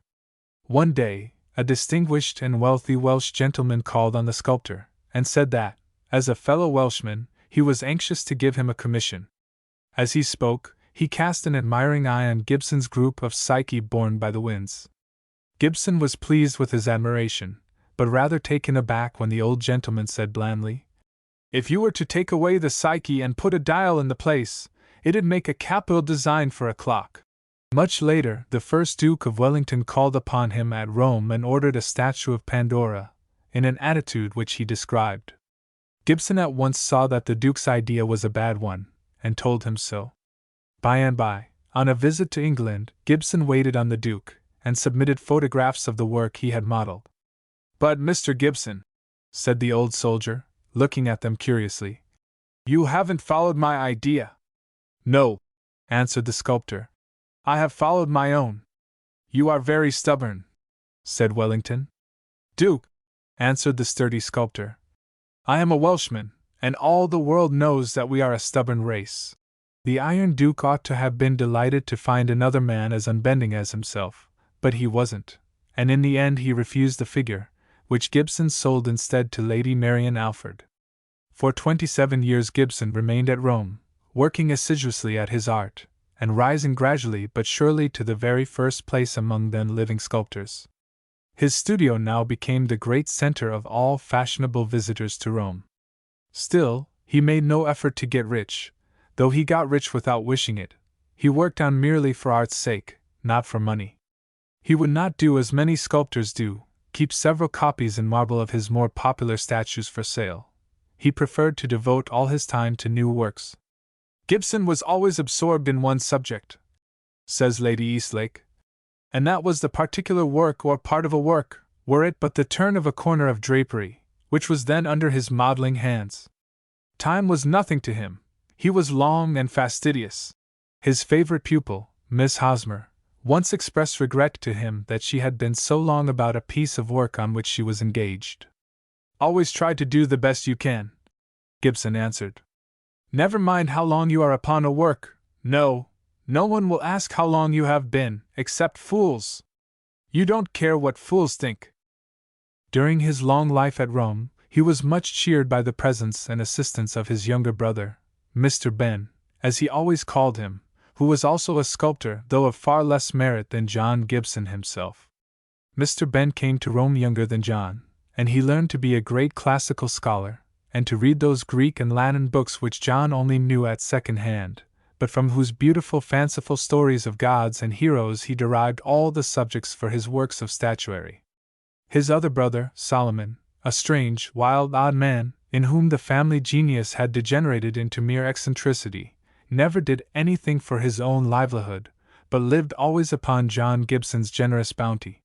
One day, a distinguished and wealthy Welsh gentleman called on the sculptor, and said that, as a fellow Welshman, he was anxious to give him a commission. As he spoke, he cast an admiring eye on Gibson's group of Psyche borne by the winds. Gibson was pleased with his admiration, but rather taken aback when the old gentleman said blandly, If you were to take away the psyche and put a dial in the place, it'd make a capital design for a clock. Much later, the first Duke of Wellington called upon him at Rome and ordered a statue of Pandora, in an attitude which he described. Gibson at once saw that the Duke's idea was a bad one, and told him so. By and by, on a visit to England, Gibson waited on the Duke, and submitted photographs of the work he had modeled. "But, Mr. Gibson," said the old soldier, looking at them curiously, "you haven't followed my idea." "No," answered the sculptor, "I have followed my own." "You are very stubborn," said Wellington. "Duke," answered the sturdy sculptor, "I am a Welshman, and all the world knows that we are a stubborn race." The Iron Duke ought to have been delighted to find another man as unbending as himself, but he wasn't, and in the end he refused the figure, which Gibson sold instead to Lady Marian Alford. For 27 years Gibson remained at Rome, working assiduously at his art, and rising gradually but surely to the very first place among then living sculptors. His studio now became the great center of all fashionable visitors to Rome. Still, he made no effort to get rich, though he got rich without wishing it. He worked on merely for art's sake, not for money. He would not do as many sculptors do, keep several copies in marble of his more popular statues for sale. He preferred to devote all his time to new works. "Gibson was always absorbed in one subject," says Lady Eastlake, "and that was the particular work or part of a work, were it but the turn of a corner of drapery, which was then under his modeling hands. Time was nothing to him. He was long and fastidious." His favorite pupil, Miss Hosmer, once expressed regret to him that she had been so long about a piece of work on which she was engaged. "Always try to do the best you can," Gibson answered. "Never mind how long you are upon a work. No one will ask how long you have been, except fools. You don't care what fools think." During his long life at Rome, he was much cheered by the presence and assistance of his younger brother, Mr. Ben, as he always called him, who was also a sculptor, though of far less merit than John Gibson himself. Mr. Ben came to Rome younger than John, and he learned to be a great classical scholar, and to read those Greek and Latin books which John only knew at second hand, but from whose beautiful fanciful stories of gods and heroes he derived all the subjects for his works of statuary. His other brother, Solomon, a strange, wild, odd man, in whom the family genius had degenerated into mere eccentricity, never did anything for his own livelihood, but lived always upon John Gibson's generous bounty.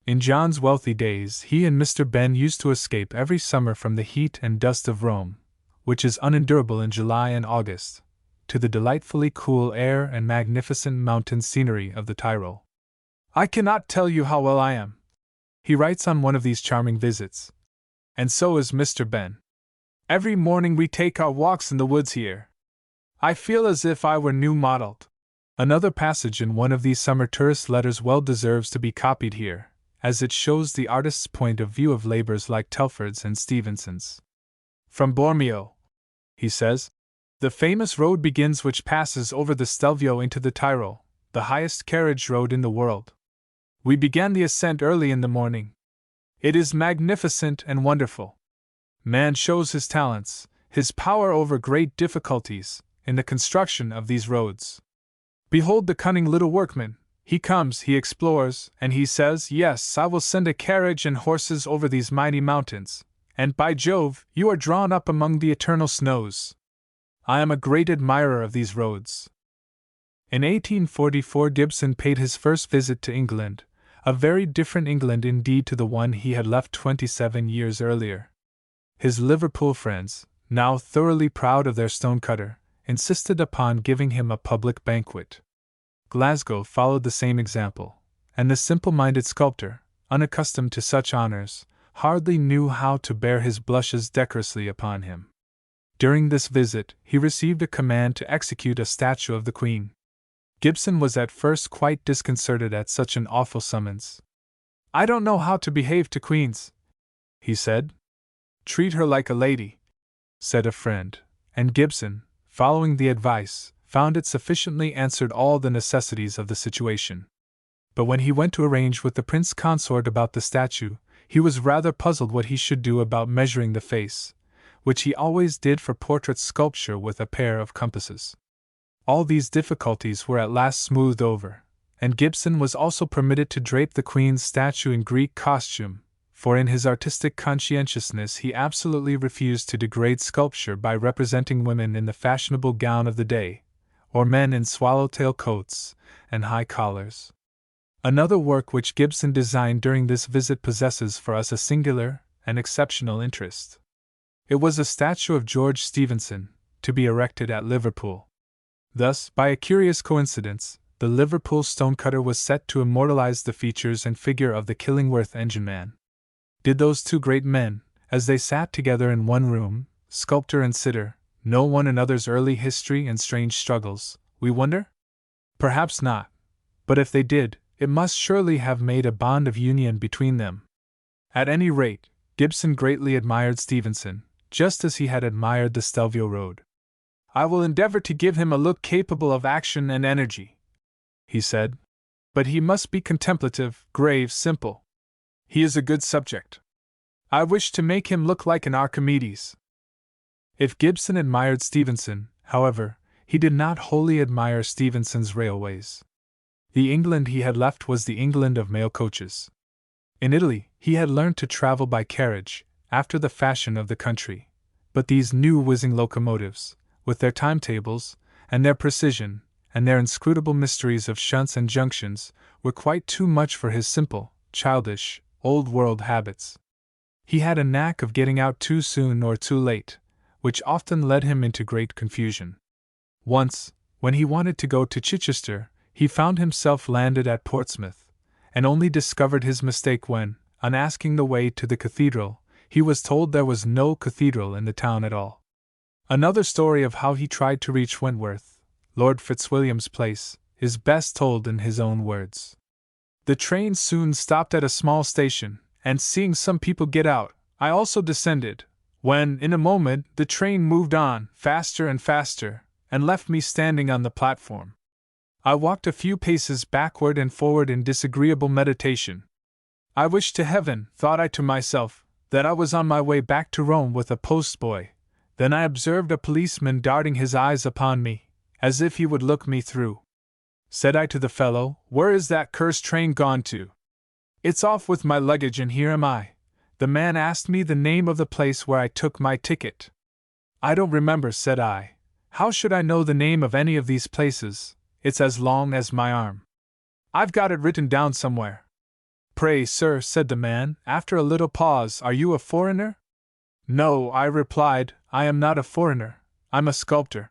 In John's wealthy days he and Mr. Ben used to escape every summer from the heat and dust of Rome, which is unendurable in July and August, to the delightfully cool air and magnificent mountain scenery of the Tyrol. "I cannot tell you how well I am," he writes on one of these charming visits. "And so is Mr. Ben. Every morning we take our walks in the woods here. I feel as if I were new modeled." Another passage in one of these summer tourist letters well deserves to be copied here, as it shows the artist's point of view of labors like Telford's and Stevenson's. "From Bormio," he says, "the famous road begins which passes over the Stelvio into the Tyrol, the highest carriage road in the world. We began the ascent early in the morning. It is magnificent and wonderful. Man shows his talents, his power over great difficulties, in the construction of these roads. Behold the cunning little workman. He comes, he explores, and he says, 'Yes, I will send a carriage and horses over these mighty mountains, and by Jove, you are drawn up among the eternal snows.' I am a great admirer of these roads." In 1844 Gibson paid his first visit to England, a very different England indeed to the one he had left 27 years earlier. His Liverpool friends, now thoroughly proud of their stonecutter, insisted upon giving him a public banquet. Glasgow followed the same example, and the simple-minded sculptor, unaccustomed to such honors, hardly knew how to bear his blushes decorously upon him. During this visit, he received a command to execute a statue of the Queen. Gibson was at first quite disconcerted at such an awful summons. "I don't know how to behave to queens," he said. "Treat her like a lady," said a friend, and Gibson, following the advice, found it sufficiently answered all the necessities of the situation. But when he went to arrange with the Prince Consort about the statue, he was rather puzzled what he should do about measuring the face, which he always did for portrait sculpture with a pair of compasses. All these difficulties were at last smoothed over, and Gibson was also permitted to drape the Queen's statue in Greek costume, for in his artistic conscientiousness he absolutely refused to degrade sculpture by representing women in the fashionable gown of the day, or men in swallowtail coats and high collars. Another work which Gibson designed during this visit possesses for us a singular and exceptional interest. It was a statue of George Stephenson, to be erected at Liverpool. Thus, by a curious coincidence, the Liverpool stonecutter was set to immortalize the features and figure of the Killingworth engineman. Did those two great men, as they sat together in one room, sculptor and sitter, know one another's early history and strange struggles, we wonder? Perhaps not, but if they did, it must surely have made a bond of union between them. At any rate, Gibson greatly admired Stephenson, just as he had admired the Stelvio Road. "I will endeavor to give him a look capable of action and energy," he said. "But he must be contemplative, grave, simple. He is a good subject. I wish to make him look like an Archimedes." If Gibson admired Stephenson, however, he did not wholly admire Stephenson's railways. The England he had left was the England of mail coaches. In Italy, he had learned to travel by carriage, after the fashion of the country, but these new whizzing locomotives, with their timetables, and their precision, and their inscrutable mysteries of shunts and junctions, were quite too much for his simple, childish, old-world habits. He had a knack of getting out too soon or too late, which often led him into great confusion. Once, when he wanted to go to Chichester, he found himself landed at Portsmouth, and only discovered his mistake when, on asking the way to the cathedral, he was told there was no cathedral in the town at all. Another story of how he tried to reach Wentworth, Lord Fitzwilliam's place, is best told in his own words. "The train soon stopped at a small station, and seeing some people get out, I also descended, when, in a moment, the train moved on, faster and faster, and left me standing on the platform. I walked a few paces backward and forward in disagreeable meditation. I wish to heaven, thought I to myself, that I was on my way back to Rome with a postboy. Then I observed a policeman darting his eyes upon me, as if he would look me through. Said I to the fellow, 'Where is that cursed train gone to?' 'It's off with my luggage and here am I.' The man asked me the name of the place where I took my ticket. 'I don't remember,' said I. 'How should I know the name of any of these places? It's as long as my arm. I've got it written down somewhere.' 'Pray, sir,' said the man, after a little pause, 'are you a foreigner?' 'No,' I replied, 'I am not a foreigner. I'm a sculptor.'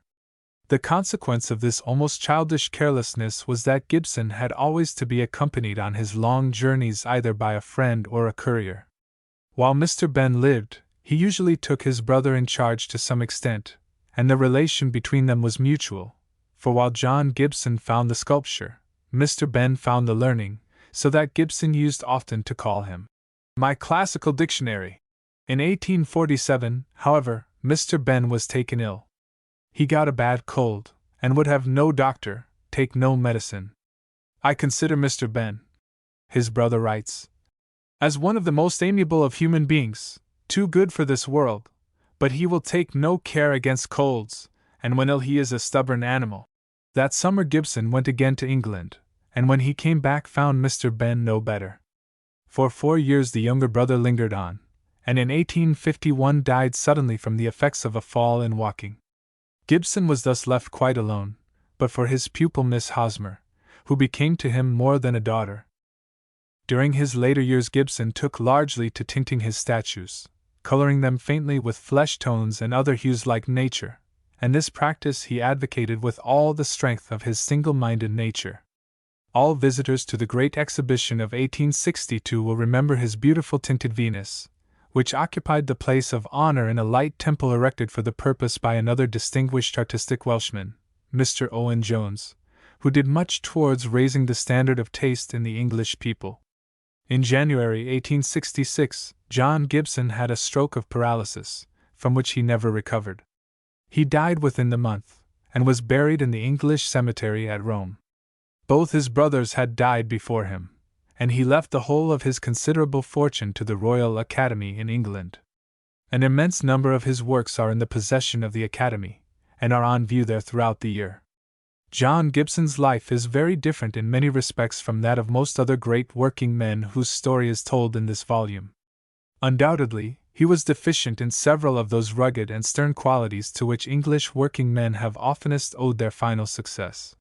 The consequence of this almost childish carelessness was that Gibson had always to be accompanied on his long journeys either by a friend or a courier. While Mr. Ben lived, he usually took his brother in charge to some extent, and the relation between them was mutual, for while John Gibson found the sculpture, Mr. Ben found the learning, so that Gibson used often to call him my classical dictionary. In 1847, however, Mr. Ben was taken ill. He got a bad cold, and would have no doctor, take no medicine. "I consider Mr. Ben," his brother writes, "as one of the most amiable of human beings, too good for this world, but he will take no care against colds, and when ill he is a stubborn animal." That summer Gibson went again to England, and when he came back found Mr. Ben no better. For 4 years the younger brother lingered on, and in 1851 died suddenly from the effects of a fall in walking. Gibson was thus left quite alone, but for his pupil Miss Hosmer, who became to him more than a daughter. During his later years Gibson took largely to tinting his statues, coloring them faintly with flesh tones and other hues like nature, and this practice he advocated with all the strength of his single-minded nature. All visitors to the great exhibition of 1862 will remember his beautiful tinted Venus, which occupied the place of honor in a light temple erected for the purpose by another distinguished artistic Welshman, Mr. Owen Jones, who did much towards raising the standard of taste in the English people. In January 1866, John Gibson had a stroke of paralysis, from which he never recovered. He died within the month, and was buried in the English cemetery at Rome. Both his brothers had died before him, and he left the whole of his considerable fortune to the Royal Academy in England. An immense number of his works are in the possession of the Academy, and are on view there throughout the year. John Gibson's life is very different in many respects from that of most other great working men whose story is told in this volume. Undoubtedly, he was deficient in several of those rugged and stern qualities to which English working men have oftenest owed their final success.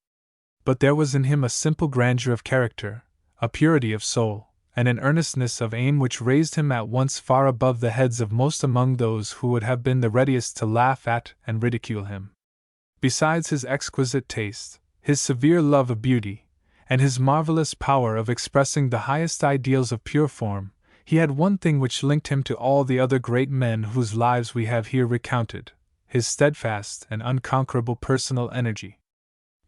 But there was in him a simple grandeur of character, a purity of soul, and an earnestness of aim which raised him at once far above the heads of most among those who would have been the readiest to laugh at and ridicule him. Besides his exquisite taste, his severe love of beauty, and his marvelous power of expressing the highest ideals of pure form, he had one thing which linked him to all the other great men whose lives we have here recounted: his steadfast and unconquerable personal energy.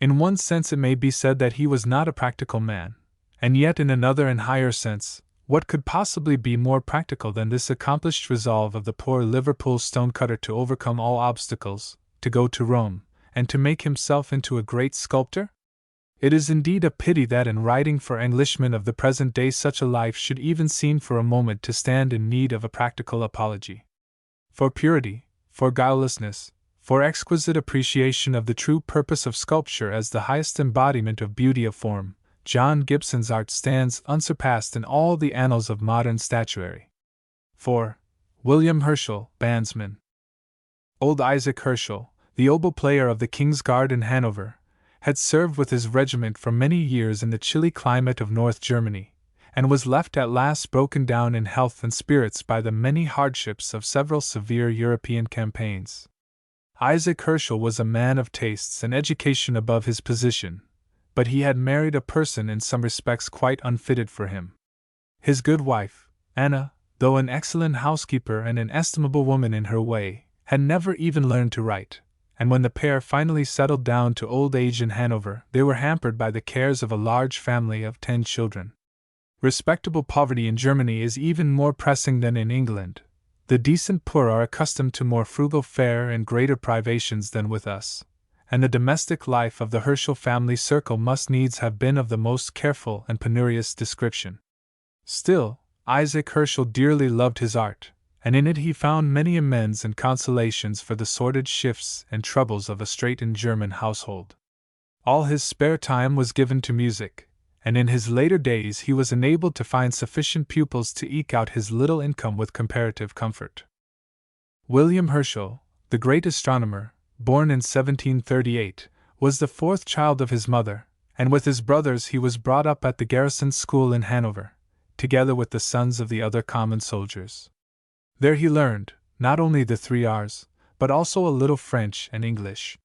In one sense it may be said that he was not a practical man, and yet in another and higher sense, what could possibly be more practical than this accomplished resolve of the poor Liverpool stonecutter to overcome all obstacles, to go to Rome, and to make himself into a great sculptor? It is indeed a pity that in writing for Englishmen of the present day such a life should even seem for a moment to stand in need of a practical apology. For purity, for guilelessness, for exquisite appreciation of the true purpose of sculpture as the highest embodiment of beauty of form, John Gibson's art stands unsurpassed in all the annals of modern statuary. For William Herschel, bandsman. Old Isaac Herschel, the oboe player of the King's Guard in Hanover, had served with his regiment for many years in the chilly climate of North Germany, and was left at last broken down in health and spirits by the many hardships of several severe European campaigns. Isaac Herschel was a man of tastes and education above his position, but he had married a person in some respects quite unfitted for him. His good wife, Anna, though an excellent housekeeper and an estimable woman in her way, had never even learned to write, and when the pair finally settled down to old age in Hanover, they were hampered by the cares of a large family of 10 children. Respectable poverty in Germany is even more pressing than in England. The decent poor are accustomed to more frugal fare and greater privations than with us, and the domestic life of the Herschel family circle must needs have been of the most careful and penurious description. Still, Isaac Herschel dearly loved his art, and in it he found many amends and consolations for the sordid shifts and troubles of a straitened German household. All his spare time was given to music, and in his later days he was enabled to find sufficient pupils to eke out his little income with comparative comfort. William Herschel, the great astronomer, born in 1738, was the 4th child of his mother, and with his brothers he was brought up at the garrison school in Hanover, together with the sons of the other common soldiers. There he learned, not only the 3 R's, but also a little French and English.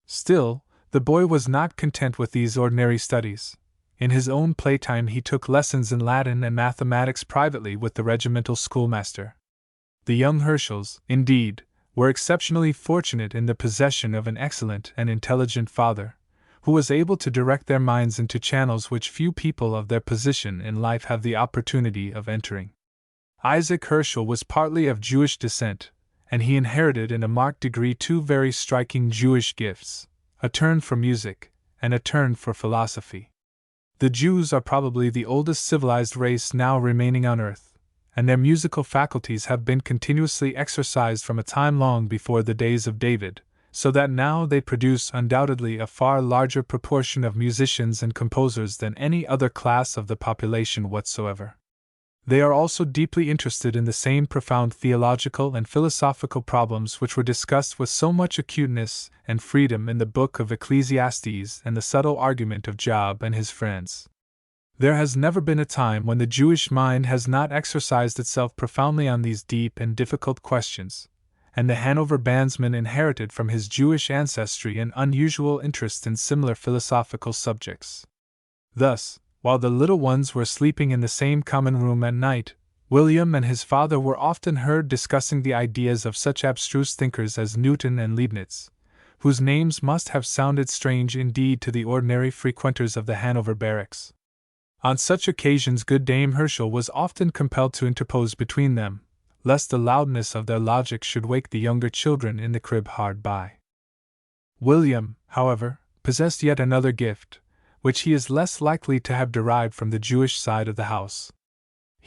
Still, the boy was not content with these ordinary studies. In his own playtime he took lessons in Latin and mathematics privately with the regimental schoolmaster. The young Herschels, indeed, were exceptionally fortunate in the possession of an excellent and intelligent father, who was able to direct their minds into channels which few people of their position in life have the opportunity of entering. Isaac Herschel was partly of Jewish descent, and he inherited in a marked degree 2 very striking Jewish gifts: a turn for music and a turn for philosophy. The Jews are probably the oldest civilized race now remaining on earth, and their musical faculties have been continuously exercised from a time long before the days of David, so that now they produce undoubtedly a far larger proportion of musicians and composers than any other class of the population whatsoever. They are also deeply interested in the same profound theological and philosophical problems which were discussed with so much acuteness and freedom in the book of Ecclesiastes and the subtle argument of Job and his friends. There has never been a time when the Jewish mind has not exercised itself profoundly on these deep and difficult questions, and the Hanover bandsman inherited from his Jewish ancestry an unusual interest in similar philosophical subjects. Thus, while the little ones were sleeping in the same common room at night, William and his father were often heard discussing the ideas of such abstruse thinkers as Newton and Leibniz, whose names must have sounded strange indeed to the ordinary frequenters of the Hanover barracks. On such occasions good Dame Herschel was often compelled to interpose between them, lest the loudness of their logic should wake the younger children in the crib hard by. William, however, possessed yet another gift, which he is less likely to have derived from the Jewish side of the house.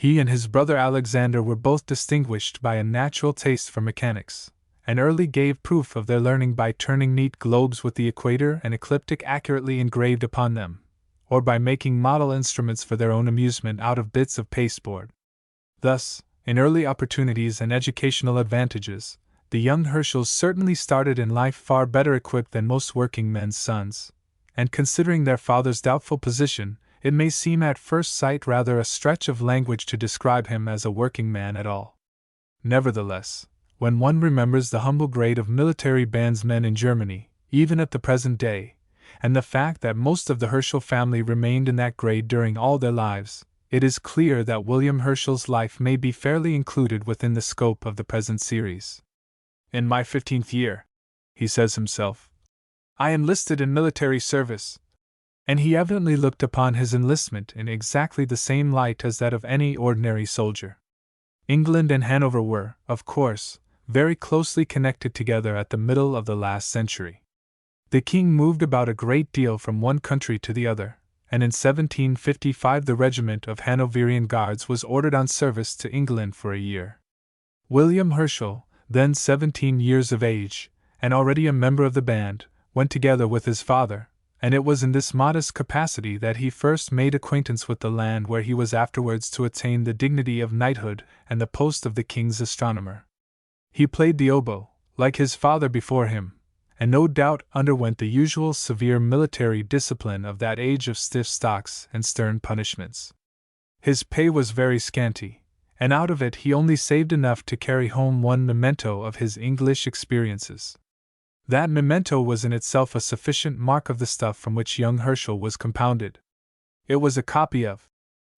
He and his brother Alexander were both distinguished by a natural taste for mechanics, and early gave proof of their learning by turning neat globes with the equator and ecliptic accurately engraved upon them, or by making model instruments for their own amusement out of bits of pasteboard. Thus, in early opportunities and educational advantages, the young Herschels certainly started in life far better equipped than most working men's sons, and considering their father's doubtful position, it may seem at first sight rather a stretch of language to describe him as a working man at all. Nevertheless, when one remembers the humble grade of military bandsmen in Germany, even at the present day, and the fact that most of the Herschel family remained in that grade during all their lives, it is clear that William Herschel's life may be fairly included within the scope of the present series. In my 15th year, he says himself, I enlisted in military service. And he evidently looked upon his enlistment in exactly the same light as that of any ordinary soldier. England and Hanover were, of course, very closely connected together at the middle of the last century. The king moved about a great deal from one country to the other, and in 1755 the regiment of Hanoverian Guards was ordered on service to England for a year. William Herschel, then 17 years of age, and already a member of the band, went together with his father, and it was in this modest capacity that he first made acquaintance with the land where he was afterwards to attain the dignity of knighthood and the post of the king's astronomer. He played the oboe, like his father before him, and no doubt underwent the usual severe military discipline of that age of stiff stocks and stern punishments. His pay was very scanty, and out of it he only saved enough to carry home one memento of his English experiences. That memento was in itself a sufficient mark of the stuff from which young Herschel was compounded. It was a copy of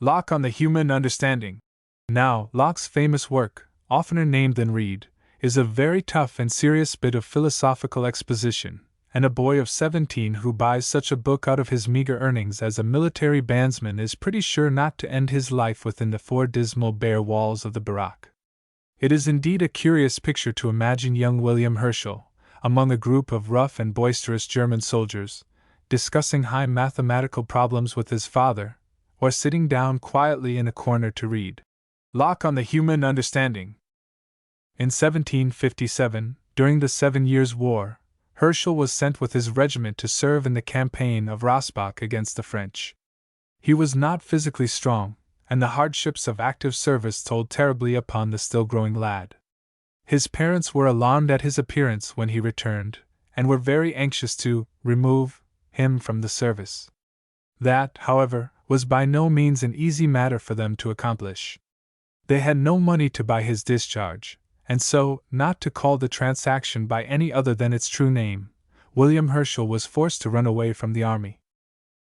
Locke on the Human Understanding. Now, Locke's famous work, oftener named than read, is a very tough and serious bit of philosophical exposition, and a boy of 17 who buys such a book out of his meager earnings as a military bandsman is pretty sure not to end his life within the four dismal bare walls of the barrack. It is indeed a curious picture to imagine young William Herschel, among a group of rough and boisterous German soldiers, discussing high mathematical problems with his father, or sitting down quietly in a corner to read Locke on the Human Understanding. In 1757, during the 7 Years' War, Herschel was sent with his regiment to serve in the campaign of Rossbach against the French. He was not physically strong, and the hardships of active service told terribly upon the still-growing lad. His parents were alarmed at his appearance when he returned, and were very anxious to remove him from the service. That, however, was by no means an easy matter for them to accomplish. They had no money to buy his discharge, and so, not to call the transaction by any other than its true name, William Herschel was forced to run away from the army.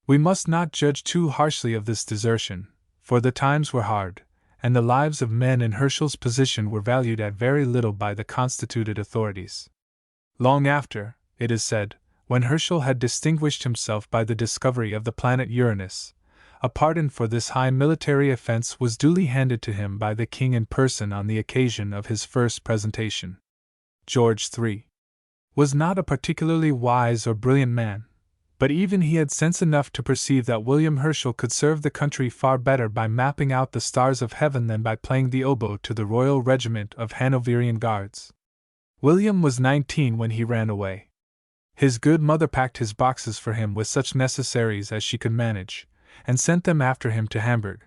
We must not judge too harshly of this desertion, for the times were hard, and the lives of men in Herschel's position were valued at very little by the constituted authorities. Long after, it is said, when Herschel had distinguished himself by the discovery of the planet Uranus, a pardon for this high military offense was duly handed to him by the king in person on the occasion of his first presentation. George III was not a particularly wise or brilliant man, but even he had sense enough to perceive that William Herschel could serve the country far better by mapping out the stars of heaven than by playing the oboe to the Royal Regiment of Hanoverian Guards. William was 19 when he ran away. His good mother packed his boxes for him with such necessaries as she could manage, and sent them after him to Hamburg,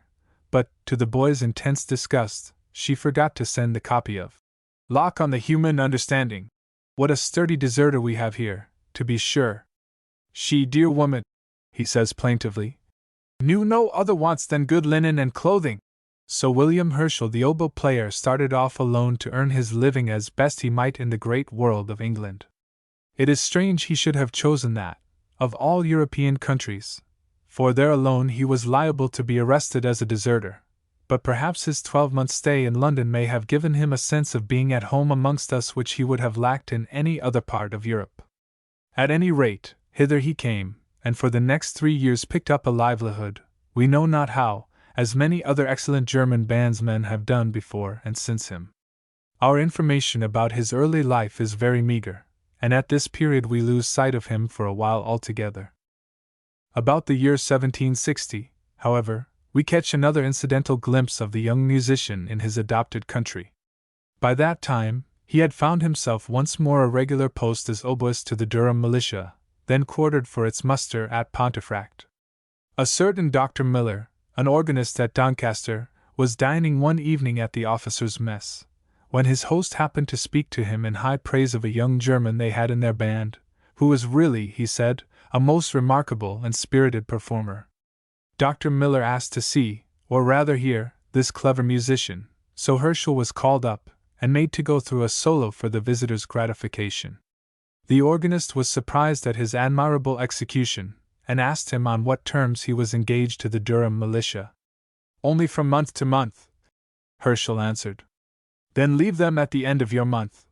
but, to the boy's intense disgust, she forgot to send the copy of Locke on the Human Understanding. What a sturdy deserter we have here, to be sure! She, dear woman, he says plaintively, knew no other wants than good linen and clothing. So William Herschel, the oboe player, started off alone to earn his living as best he might in the great world of England. It is strange he should have chosen that, of all European countries, for there alone he was liable to be arrested as a deserter, but perhaps his 12-month stay in London may have given him a sense of being at home amongst us which he would have lacked in any other part of Europe. At any rate, hither he came, and for the next 3 years picked up a livelihood, we know not how, as many other excellent German bandsmen have done before and since him. Our information about his early life is very meager, and at this period we lose sight of him for a while altogether. About the year 1760, however, we catch another incidental glimpse of the young musician in his adopted country. By that time, he had found himself once more a regular post as oboist to the Durham militia, then quartered for its muster at Pontefract. A certain Dr. Miller, an organist at Doncaster, was dining one evening at the officers' mess, when his host happened to speak to him in high praise of a young German they had in their band, who was really, he said, a most remarkable and spirited performer. Dr. Miller asked to see, or rather hear, this clever musician, so Herschel was called up, and made to go through a solo for the visitor's gratification. The organist was surprised at his admirable execution, and asked him on what terms he was engaged to the Durham militia. "Only from month to month," Herschel answered. "Then leave them at the end of your month,"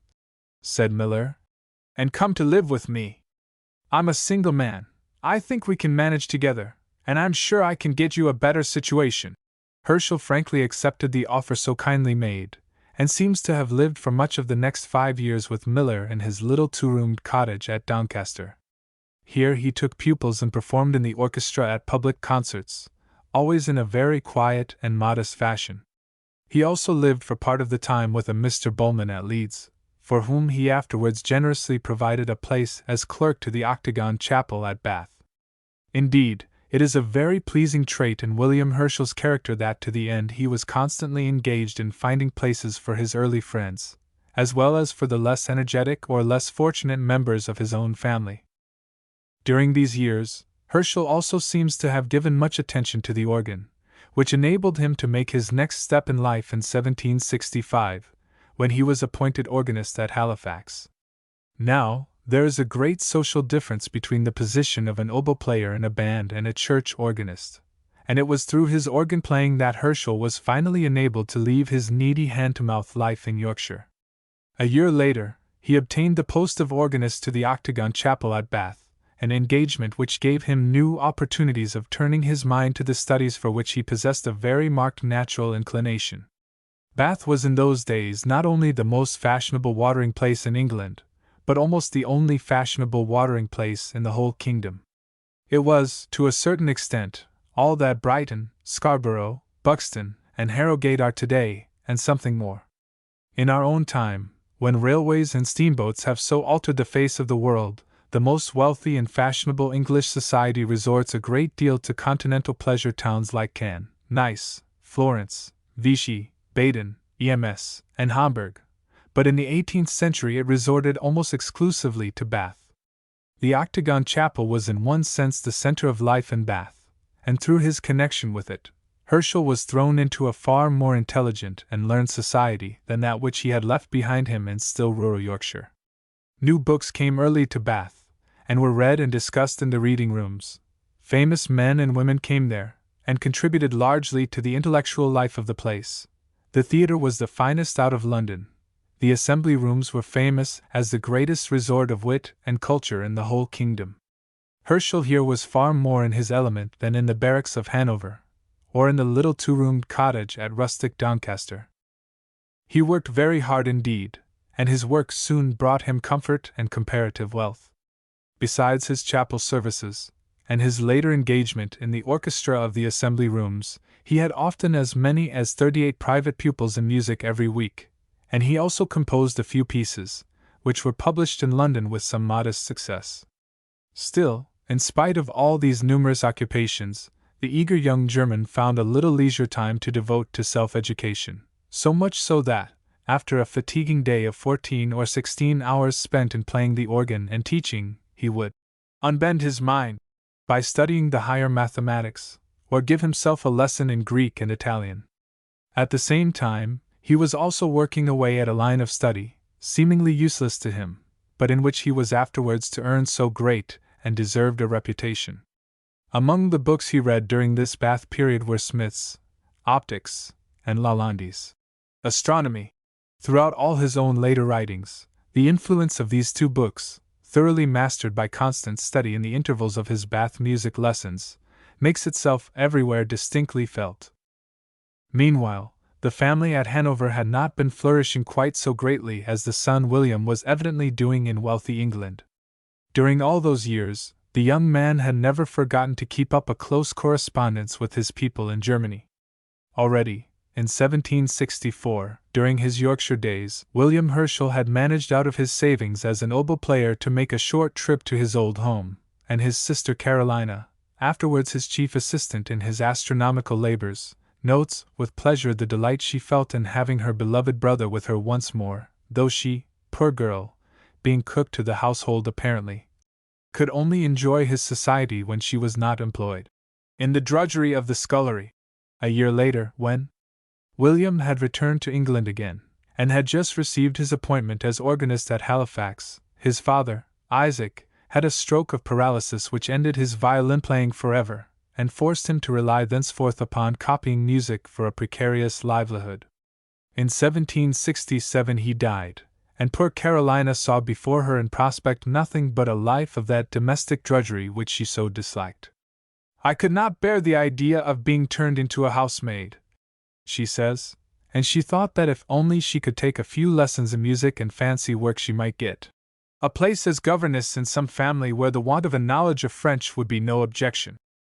said Miller, "and come to live with me. I'm a single man. I think we can manage together, and I'm sure I can get you a better situation." Herschel frankly accepted the offer so kindly made, and seems to have lived for much of the next 5 years with Miller in his little two-roomed cottage at Doncaster. Here he took pupils and performed in the orchestra at public concerts, always in a very quiet and modest fashion. He also lived for part of the time with a Mr. Bowman at Leeds, for whom he afterwards generously provided a place as clerk to the Octagon Chapel at Bath. Indeed, it is a very pleasing trait in William Herschel's character that to the end he was constantly engaged in finding places for his early friends, as well as for the less energetic or less fortunate members of his own family. During these years, Herschel also seems to have given much attention to the organ, which enabled him to make his next step in life in 1765, when he was appointed organist at Halifax. Now, there is a great social difference between the position of an oboe player in a band and a church organist, and it was through his organ playing that Herschel was finally enabled to leave his needy hand-to-mouth life in Yorkshire. A year later, he obtained the post of organist to the Octagon Chapel at Bath, an engagement which gave him new opportunities of turning his mind to the studies for which he possessed a very marked natural inclination. Bath was in those days not only the most fashionable watering place in England, but almost the only fashionable watering place in the whole kingdom. It was, to a certain extent, all that Brighton, Scarborough, Buxton, and Harrogate are today, and something more. In our own time, when railways and steamboats have so altered the face of the world, the most wealthy and fashionable English society resorts a great deal to continental pleasure towns like Cannes, Nice, Florence, Vichy, Baden, ams, and Hamburg, but in the 18th century it resorted almost exclusively to Bath. The Octagon Chapel was in one sense the center of life in Bath, and through his connection with it, Herschel was thrown into a far more intelligent and learned society than that which he had left behind him in still rural Yorkshire. New books came early to Bath, and were read and discussed in the reading rooms. Famous men and women came there, and contributed largely to the intellectual life of the place. The theatre was the finest out of London. The assembly rooms were famous as the greatest resort of wit and culture in the whole kingdom. Herschel here was far more in his element than in the barracks of Hanover, or in the little two-roomed cottage at rustic Doncaster. He worked very hard indeed, and his work soon brought him comfort and comparative wealth. Besides his chapel services, and his later engagement in the orchestra of the assembly rooms, he had often as many as 38 private pupils in music every week, and he also composed a few pieces, which were published in London with some modest success. Still, in spite of all these numerous occupations, the eager young German found a little leisure time to devote to self-education, so much so that, after a fatiguing day of 14 or 16 hours spent in playing the organ and teaching, he would unbend his mind by studying the higher mathematics, or give himself a lesson in Greek and Italian. At the same time, he was also working away at a line of study, seemingly useless to him, but in which he was afterwards to earn so great and deserved a reputation. Among the books he read during this Bath period were Smith's Optics and Lalande's Astronomy. Throughout all his own later writings, the influence of these two books, thoroughly mastered by constant study in the intervals of his Bath music lessons, makes itself everywhere distinctly felt. Meanwhile, the family at Hanover had not been flourishing quite so greatly as the son William was evidently doing in wealthy England. During all those years, The young man had never forgotten to keep up a close correspondence with his people in Germany. Already, in 1764, during his Yorkshire days, William Herschel had managed out of his savings as an oboe player to make a short trip to his old home, and his sister Carolina, afterwards his chief assistant in his astronomical labors, notes with pleasure the delight she felt in having her beloved brother with her once more, though she, poor girl, being cook to the household apparently, could only enjoy his society when she was not employed in the drudgery of the scullery. A year later, when William had returned to England again, and had just received his appointment as organist at Halifax, his father, Isaac, had a stroke of paralysis which ended his violin playing forever, and forced him to rely thenceforth upon copying music for a precarious livelihood. In 1767 he died, and poor Carolina saw before her in prospect nothing but a life of that domestic drudgery which she so disliked. "I could not bear the idea of being turned into a housemaid," she says, and she thought that if only she could take a few lessons in music and fancy work she might get a place as governess in some family where the want of a knowledge of French would be no objection.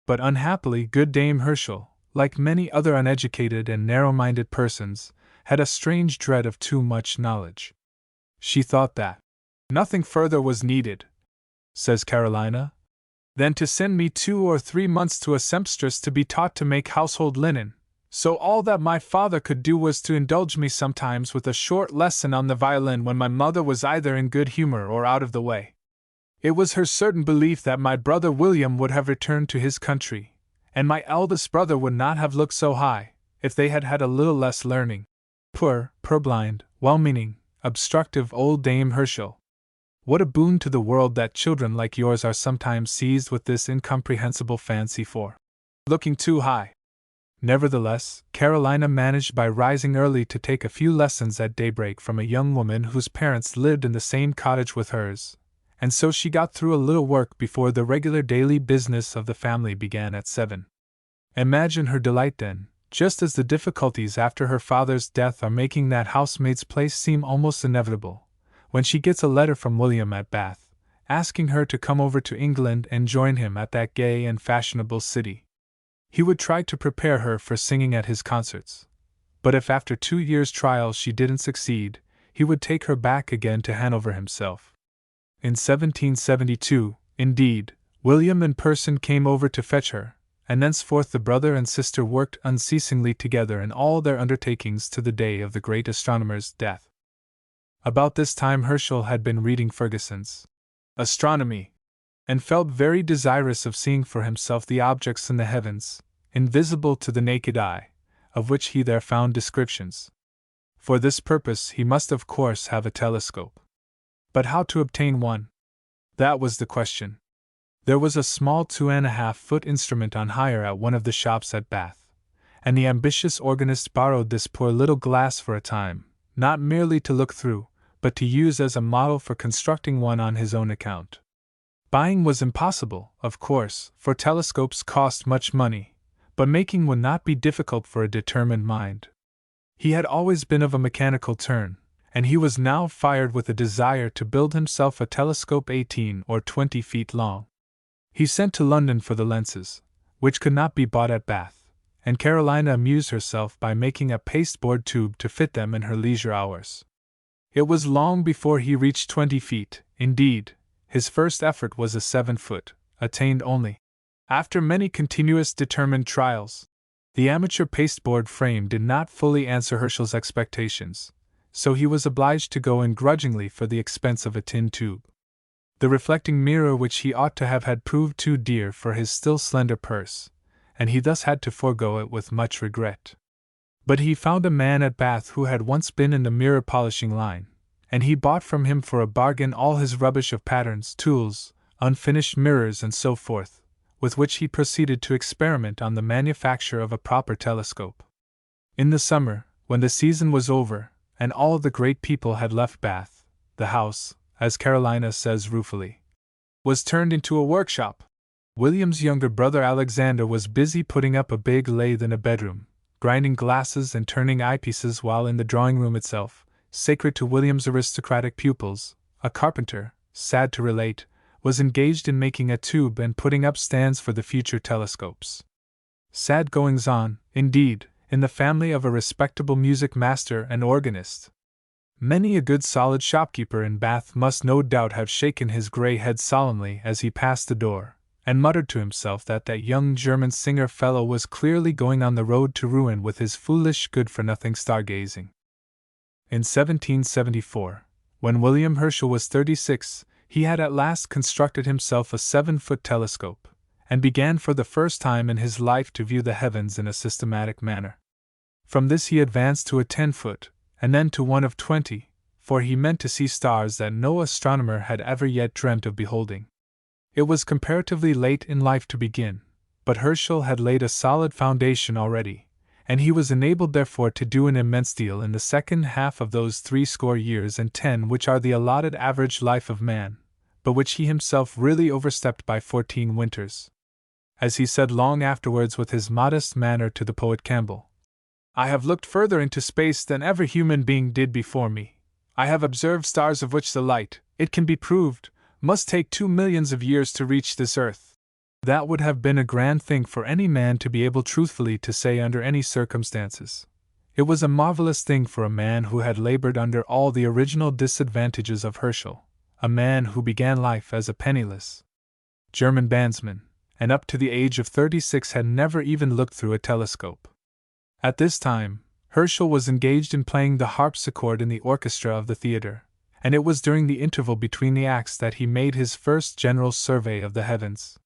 But unhappily good Dame Herschel, like many other uneducated and narrow-minded persons, had a strange dread of too much knowledge. She thought that nothing further was needed, says Carolina, than to send me 2 or 3 months to a sempstress to be taught to make household linen, so all that my father could do was to indulge me sometimes with a short lesson on the violin when my mother was either in good humor or out of the way. It was her certain belief that my brother William would have returned to his country, and my eldest brother would not have looked so high, if they had had a little less learning. Poor, purblind, well-meaning, obstructive old Dame Herschel! What a boon to the world that children like yours are sometimes seized with this incomprehensible fancy for looking too high. Nevertheless, Carolina managed by rising early to take a few lessons at daybreak from a young woman whose parents lived in the same cottage with hers, and so she got through a little work before the regular daily business of the family began at 7. Imagine her delight then, just as the difficulties after her father's death are making that housemaid's place seem almost inevitable, when she gets a letter from William at Bath, asking her to come over to England and join him at that gay and fashionable city. He would try to prepare her for singing at his concerts, but if after 2 years' trial she didn't succeed, he would take her back again to Hanover himself. In 1772, indeed, William in person came over to fetch her, and thenceforth the brother and sister worked unceasingly together in all their undertakings to the day of the great astronomer's death. About this time Herschel had been reading Ferguson's Astronomy, and felt very desirous of seeing for himself the objects in the heavens, invisible to the naked eye, of which he there found descriptions. For this purpose he must of course have a telescope. But how to obtain one? That was the question. There was a small 2.5-foot instrument on hire at one of the shops at Bath, and the ambitious organist borrowed this poor little glass for a time, not merely to look through, but to use as a model for constructing one on his own account. Buying was impossible, of course, for telescopes cost much money, but making would not be difficult for a determined mind. He had always been of a mechanical turn, and he was now fired with a desire to build himself a telescope 18 or 20 feet long. He sent to London for the lenses, which could not be bought at Bath, and Carolina amused herself by making a pasteboard tube to fit them in her leisure hours. It was long before he reached 20 feet, indeed. His first effort was a 7-foot, attained only after many continuous determined trials. The amateur pasteboard frame did not fully answer Herschel's expectations, so he was obliged to go in grudgingly for the expense of a tin tube. The reflecting mirror which he ought to have had proved too dear for his still slender purse, and he thus had to forego it with much regret. But he found a man at Bath who had once been in the mirror polishing line, and he bought from him for a bargain all his rubbish of patterns, tools, unfinished mirrors and so forth, with which he proceeded to experiment on the manufacture of a proper telescope. In the summer, when the season was over, and all the great people had left Bath, the house, as Carolina says ruefully, was turned into a workshop. William's younger brother Alexander was busy putting up a big lathe in a bedroom, grinding glasses and turning eyepieces, while in the drawing-room itself, sacred to William's aristocratic pupils, a carpenter, sad to relate, was engaged in making a tube and putting up stands for the future telescopes. Sad goings on, indeed, in the family of a respectable music master and organist. Many a good solid shopkeeper in Bath must no doubt have shaken his grey head solemnly as he passed the door, and muttered to himself that young German singer fellow was clearly going on the road to ruin with his foolish good-for-nothing stargazing. In 1774, when William Herschel was 36, he had at last constructed himself a 7-foot telescope, and began for the first time in his life to view the heavens in a systematic manner. From this he advanced to a 10-foot, and then to one of 20, for he meant to see stars that no astronomer had ever yet dreamt of beholding. It was comparatively late in life to begin, but Herschel had laid a solid foundation already, and he was enabled therefore to do an immense deal in the second half of those 60 years and 10 which are the allotted average life of man, but which he himself really overstepped by 14 winters. As he said long afterwards with his modest manner to the poet Campbell, "I have looked further into space than ever human being did before me. I have observed stars of which the light, it can be proved, must take 2 millions of years to reach this earth." That would have been a grand thing for any man to be able truthfully to say under any circumstances. It was a marvelous thing for a man who had labored under all the original disadvantages of Herschel, a man who began life as a penniless German bandsman, and up to the age of 36 had never even looked through a telescope. At this time, Herschel was engaged in playing the harpsichord in the orchestra of the theatre, and it was during the interval between the acts that he made his first general survey of the heavens.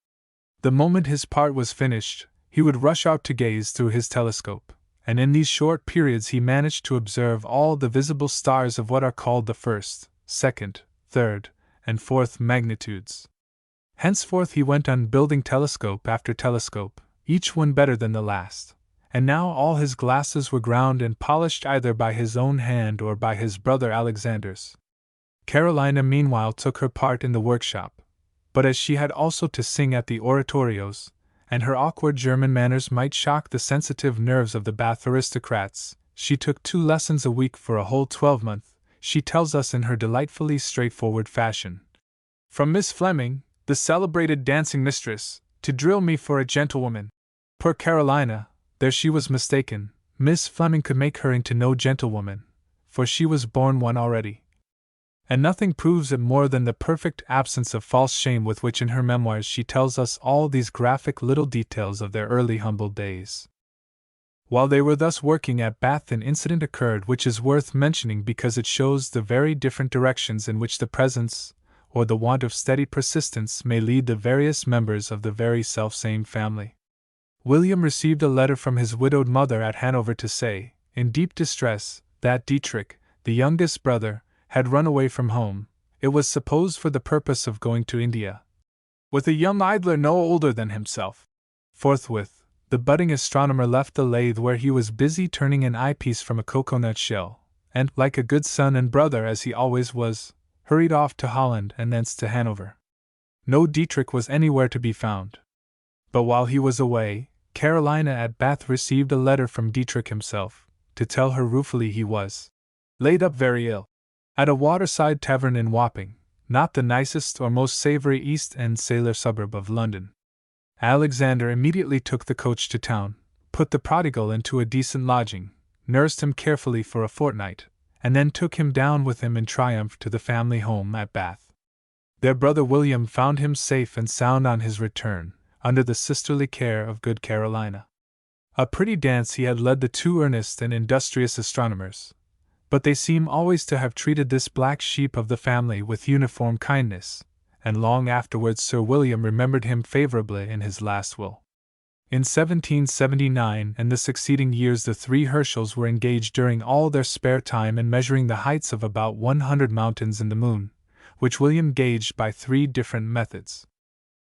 The moment his part was finished, he would rush out to gaze through his telescope, and in these short periods he managed to observe all the visible stars of what are called the first, second, third, and fourth magnitudes. Henceforth he went on building telescope after telescope, each one better than the last, and now all his glasses were ground and polished either by his own hand or by his brother Alexander's. Carolina meanwhile took her part in the workshop, but as she had also to sing at the oratorios, and her awkward German manners might shock the sensitive nerves of the Bath aristocrats, she took 2 lessons a week for a whole 12-month, she tells us in her delightfully straightforward fashion. From Miss Fleming, the celebrated dancing mistress, to drill me for a gentlewoman. Poor Carolina, there she was mistaken. Miss Fleming could make her into no gentlewoman, for she was born one already. And nothing proves it more than the perfect absence of false shame with which in her memoirs she tells us all these graphic little details of their early humble days. While they were thus working at Bath, an incident occurred which is worth mentioning because it shows the very different directions in which the presence, or the want of steady persistence, may lead the various members of the very selfsame family. William received a letter from his widowed mother at Hanover to say, in deep distress, that Dietrich, the youngest brother, had run away from home, it was supposed for the purpose of going to India, with a young idler no older than himself. Forthwith, the budding astronomer left the lathe where he was busy turning an eyepiece from a cocoanut shell, and, like a good son and brother as he always was, hurried off to Holland and thence to Hanover. No Dietrich was anywhere to be found. But while he was away, Carolina at Bath received a letter from Dietrich himself, to tell her ruefully he was laid up very ill at a waterside tavern in Wapping, not the nicest or most savoury East End sailor suburb of London. Alexander immediately took the coach to town, put the prodigal into a decent lodging, nursed him carefully for a fortnight, and then took him down with him in triumph to the family home at Bath. Their brother William found him safe and sound on his return, under the sisterly care of good Carolina. A pretty dance he had led the 2 earnest and industrious astronomers, but they seem always to have treated this black sheep of the family with uniform kindness, and long afterwards Sir William remembered him favourably in his last will. In 1779 and the succeeding years the 3 Herschels were engaged during all their spare time in measuring the heights of about 100 mountains in the moon, which William gauged by 3 different methods.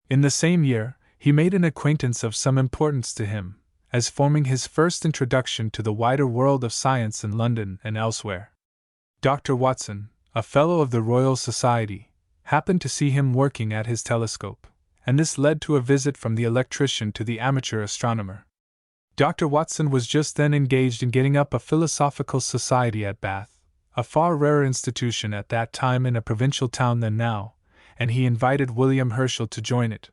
In the same year, he made an acquaintance of some importance to him, as forming his first introduction to the wider world of science in London and elsewhere. Dr. Watson, a Fellow of the Royal Society, happened to see him working at his telescope, and this led to a visit from the electrician to the amateur astronomer. Dr. Watson was just then engaged in getting up a philosophical society at Bath, a far rarer institution at that time in a provincial town than now, and he invited William Herschel to join it.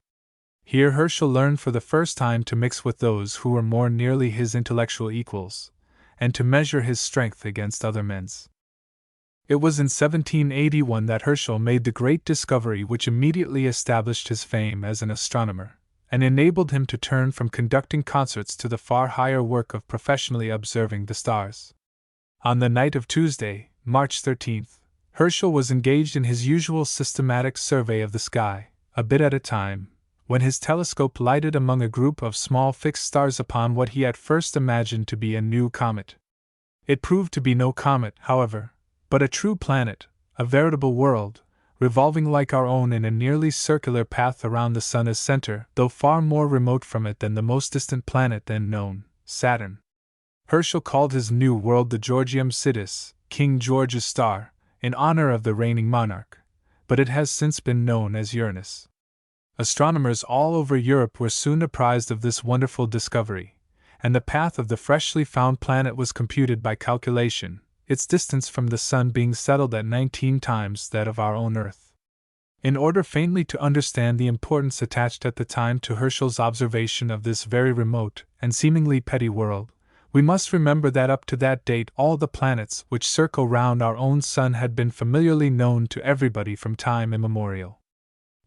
Here Herschel learned for the first time to mix with those who were more nearly his intellectual equals, and to measure his strength against other men's. It was in 1781 that Herschel made the great discovery which immediately established his fame as an astronomer, and enabled him to turn from conducting concerts to the far higher work of professionally observing the stars. On the night of Tuesday, March 13th, Herschel was engaged in his usual systematic survey of the sky, a bit at a time, when his telescope lighted among a group of small fixed stars upon what he at first imagined to be a new comet. It proved to be no comet, however, but a true planet, a veritable world, revolving like our own in a nearly circular path around the Sun as center, though far more remote from it than the most distant planet then known, Saturn. Herschel called his new world the Georgium Sidus, King George's star, in honor of the reigning monarch, but it has since been known as Uranus. Astronomers all over Europe were soon apprised of this wonderful discovery, and the path of the freshly found planet was computed by calculation, its distance from the Sun being settled at 19 times that of our own Earth. In order faintly to understand the importance attached at the time to Herschel's observation of this very remote and seemingly petty world, we must remember that up to that date all the planets which circle round our own Sun had been familiarly known to everybody from time immemorial.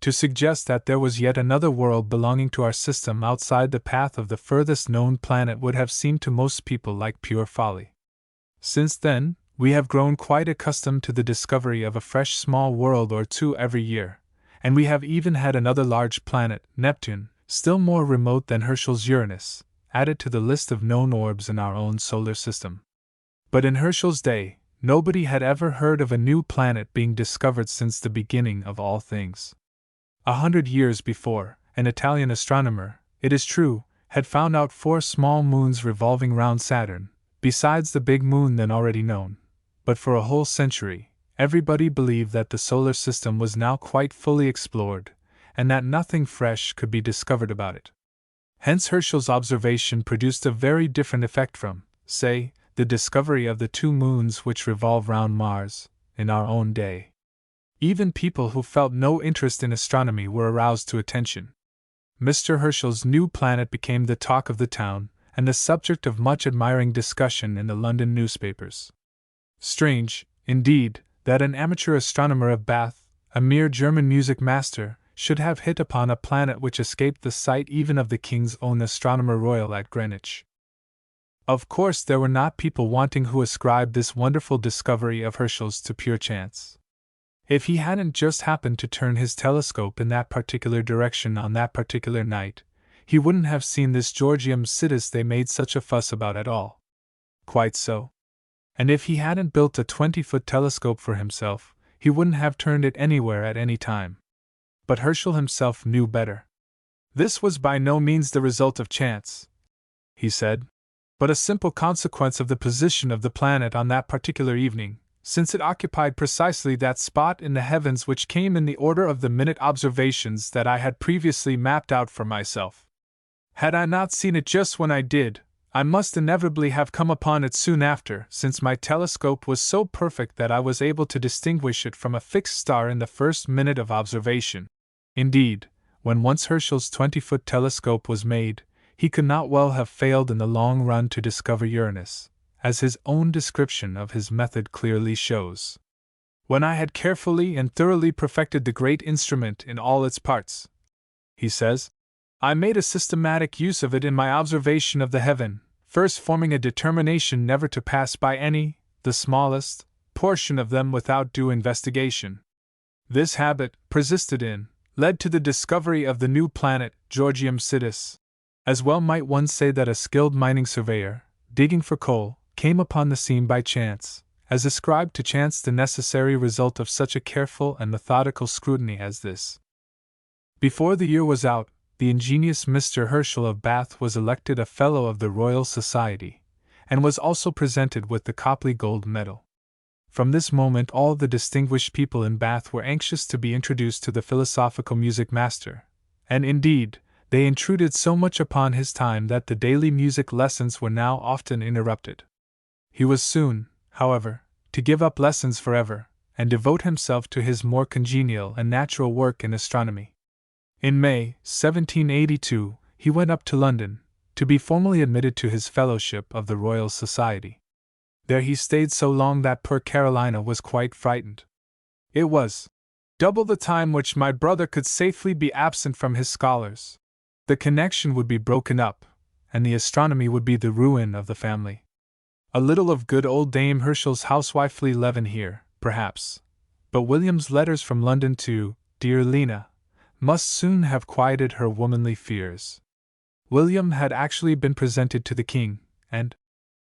To suggest that there was yet another world belonging to our system outside the path of the furthest known planet would have seemed to most people like pure folly. Since then, we have grown quite accustomed to the discovery of a fresh small world or two every year, and we have even had another large planet, Neptune, still more remote than Herschel's Uranus, added to the list of known orbs in our own solar system. But in Herschel's day, nobody had ever heard of a new planet being discovered since the beginning of all things. 100 years before, an Italian astronomer, it is true, had found out 4 small moons revolving round Saturn, besides the big moon then already known, but for a whole century, everybody believed that the solar system was now quite fully explored, and that nothing fresh could be discovered about it. Hence Herschel's observation produced a very different effect from, say, the discovery of the 2 moons which revolve round Mars, in our own day. Even people who felt no interest in astronomy were aroused to attention. Mr. Herschel's new planet became the talk of the town, and the subject of much admiring discussion in the London newspapers. Strange, indeed, that an amateur astronomer of Bath, a mere German music master, should have hit upon a planet which escaped the sight even of the King's own Astronomer Royal at Greenwich. Of course, there were not people wanting who ascribed this wonderful discovery of Herschel's to pure chance. If he hadn't just happened to turn his telescope in that particular direction on that particular night, he wouldn't have seen this Georgium Sidus they made such a fuss about at all. Quite so. And if he hadn't built a 20-foot telescope for himself, he wouldn't have turned it anywhere at any time. But Herschel himself knew better. This was by no means the result of chance, he said, but a simple consequence of the position of the planet on that particular evening, since it occupied precisely that spot in the heavens which came in the order of the minute observations that I had previously mapped out for myself. Had I not seen it just when I did, I must inevitably have come upon it soon after, since my telescope was so perfect that I was able to distinguish it from a fixed star in the first minute of observation. Indeed, when once Herschel's 20-foot telescope was made, he could not well have failed in the long run to discover Uranus, as his own description of his method clearly shows. When I had carefully and thoroughly perfected the great instrument in all its parts, he says, I made a systematic use of it in my observation of the heaven, first forming a determination never to pass by any, the smallest, portion of them without due investigation. This habit, persisted in, led to the discovery of the new planet, Georgium Sidus. As well might one say that a skilled mining surveyor, digging for coal, came upon the scene by chance, as ascribed to chance the necessary result of such a careful and methodical scrutiny as this. Before the year was out, the ingenious Mr. Herschel of Bath was elected a Fellow of the Royal Society, and was also presented with the Copley Gold Medal. From this moment all the distinguished people in Bath were anxious to be introduced to the philosophical music master, and indeed, they intruded so much upon his time that the daily music lessons were now often interrupted. He was soon, however, to give up lessons forever, and devote himself to his more congenial and natural work in astronomy. In May 1782, he went up to London, to be formally admitted to his fellowship of the Royal Society. There he stayed so long that poor Carolina was quite frightened. It was double the time which my brother could safely be absent from his scholars. The connection would be broken up, and the astronomy would be the ruin of the family. A little of good old Dame Herschel's housewifely leaven here, perhaps, but William's letters from London to dear Lena must soon have quieted her womanly fears. William had actually been presented to the king, and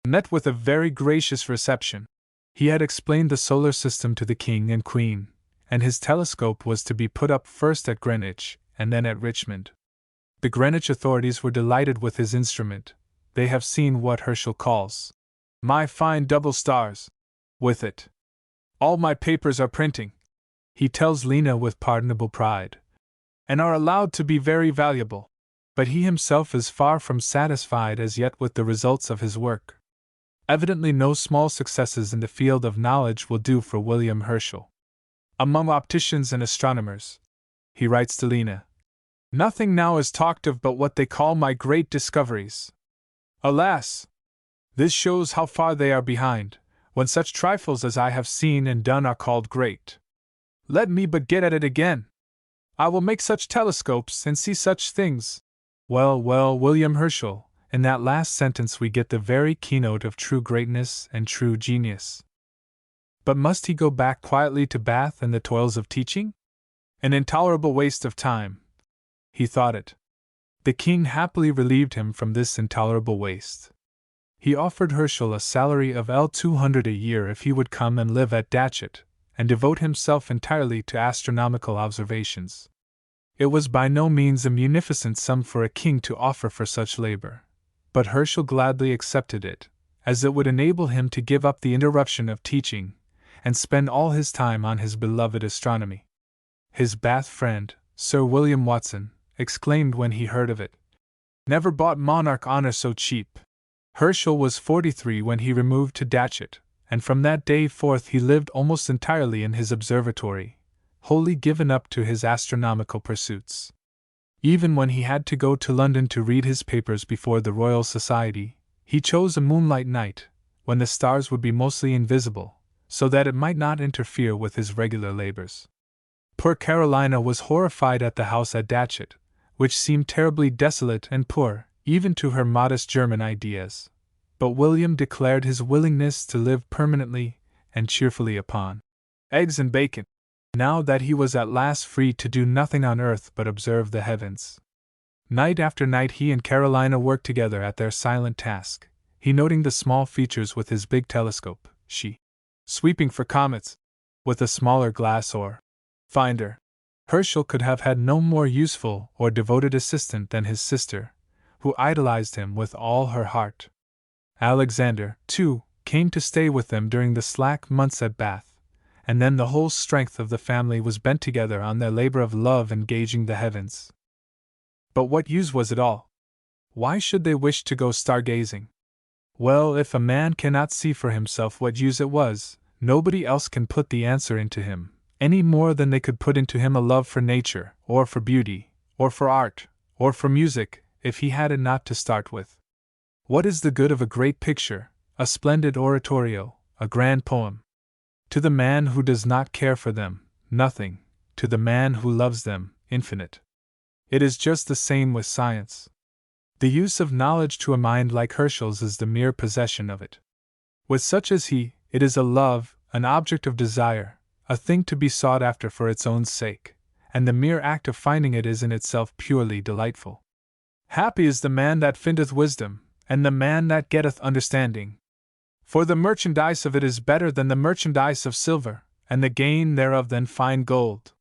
met with a very gracious reception. He had explained the solar system to the king and queen, and his telescope was to be put up first at Greenwich and then at Richmond. The Greenwich authorities were delighted with his instrument. They have seen what Herschel calls my fine double stars. With it, all my papers are printing, he tells Lena with pardonable pride, and are allowed to be very valuable. But he himself is far from satisfied as yet with the results of his work. Evidently no small successes in the field of knowledge will do for William Herschel. Among opticians and astronomers, he writes to Lena, nothing now is talked of but what they call my great discoveries. Alas! This shows how far they are behind, when such trifles as I have seen and done are called great. Let me but get at it again! I will make such telescopes and see such things. Well, William Herschel, in that last sentence we get the very keynote of true greatness and true genius. But must he go back quietly to Bath and the toils of teaching? An intolerable waste of time. He thought it. The king happily relieved him from this intolerable waste. He offered Herschel a salary of L200 a year if he would come and live at Datchet, and devote himself entirely to astronomical observations. It was by no means a munificent sum for a king to offer for such labor, but Herschel gladly accepted it, as it would enable him to give up the interruption of teaching, and spend all his time on his beloved astronomy. His Bath friend, Sir William Watson, exclaimed when he heard of it, never bought monarch honor so cheap. Herschel was 43 when he removed to Datchet, and from that day forth he lived almost entirely in his observatory, wholly given up to his astronomical pursuits. Even when he had to go to London to read his papers before the Royal Society, he chose a moonlight night, when the stars would be mostly invisible, so that it might not interfere with his regular labors. Poor Carolina was horrified at the house at Datchet, which seemed terribly desolate and poor, even to her modest German ideas. But William declared his willingness to live permanently and cheerfully upon eggs and bacon, now that he was at last free to do nothing on earth but observe the heavens. Night after night he and Carolina worked together at their silent task, he noting the small features with his big telescope, she sweeping for comets with a smaller glass or finder. Herschel could have had no more useful or devoted assistant than his sister, who idolized him with all her heart. Alexander, too, came to stay with them during the slack months at Bath, and then the whole strength of the family was bent together on their labor of love and gauging the heavens. But what use was it all? Why should they wish to go stargazing? Well, if a man cannot see for himself what use it was, nobody else can put the answer into him, any more than they could put into him a love for nature, or for beauty, or for art, or for music, if he had it not to start with. What is the good of a great picture, a splendid oratorio, a grand poem? To the man who does not care for them, nothing; to the man who loves them, infinite. It is just the same with science. The use of knowledge to a mind like Herschel's is the mere possession of it. With such as he, it is a love, an object of desire, a thing to be sought after for its own sake, and the mere act of finding it is in itself purely delightful. Happy is the man that findeth wisdom, and the man that getteth understanding. For the merchandise of it is better than the merchandise of silver, and the gain thereof than fine gold.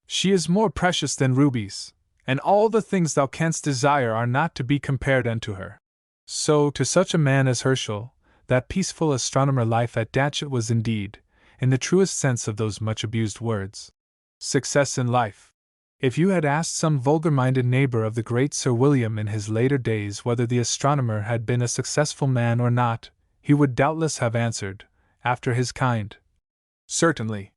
She is more precious than rubies, and all the things thou canst desire are not to be compared unto her. So, to such a man as Herschel, that peaceful astronomer life at Datchet was indeed, in the truest sense of those much abused words, success in life. If you had asked some vulgar-minded neighbor of the great Sir William in his later days whether the astronomer had been a successful man or not, he would doubtless have answered, after his kind, certainly.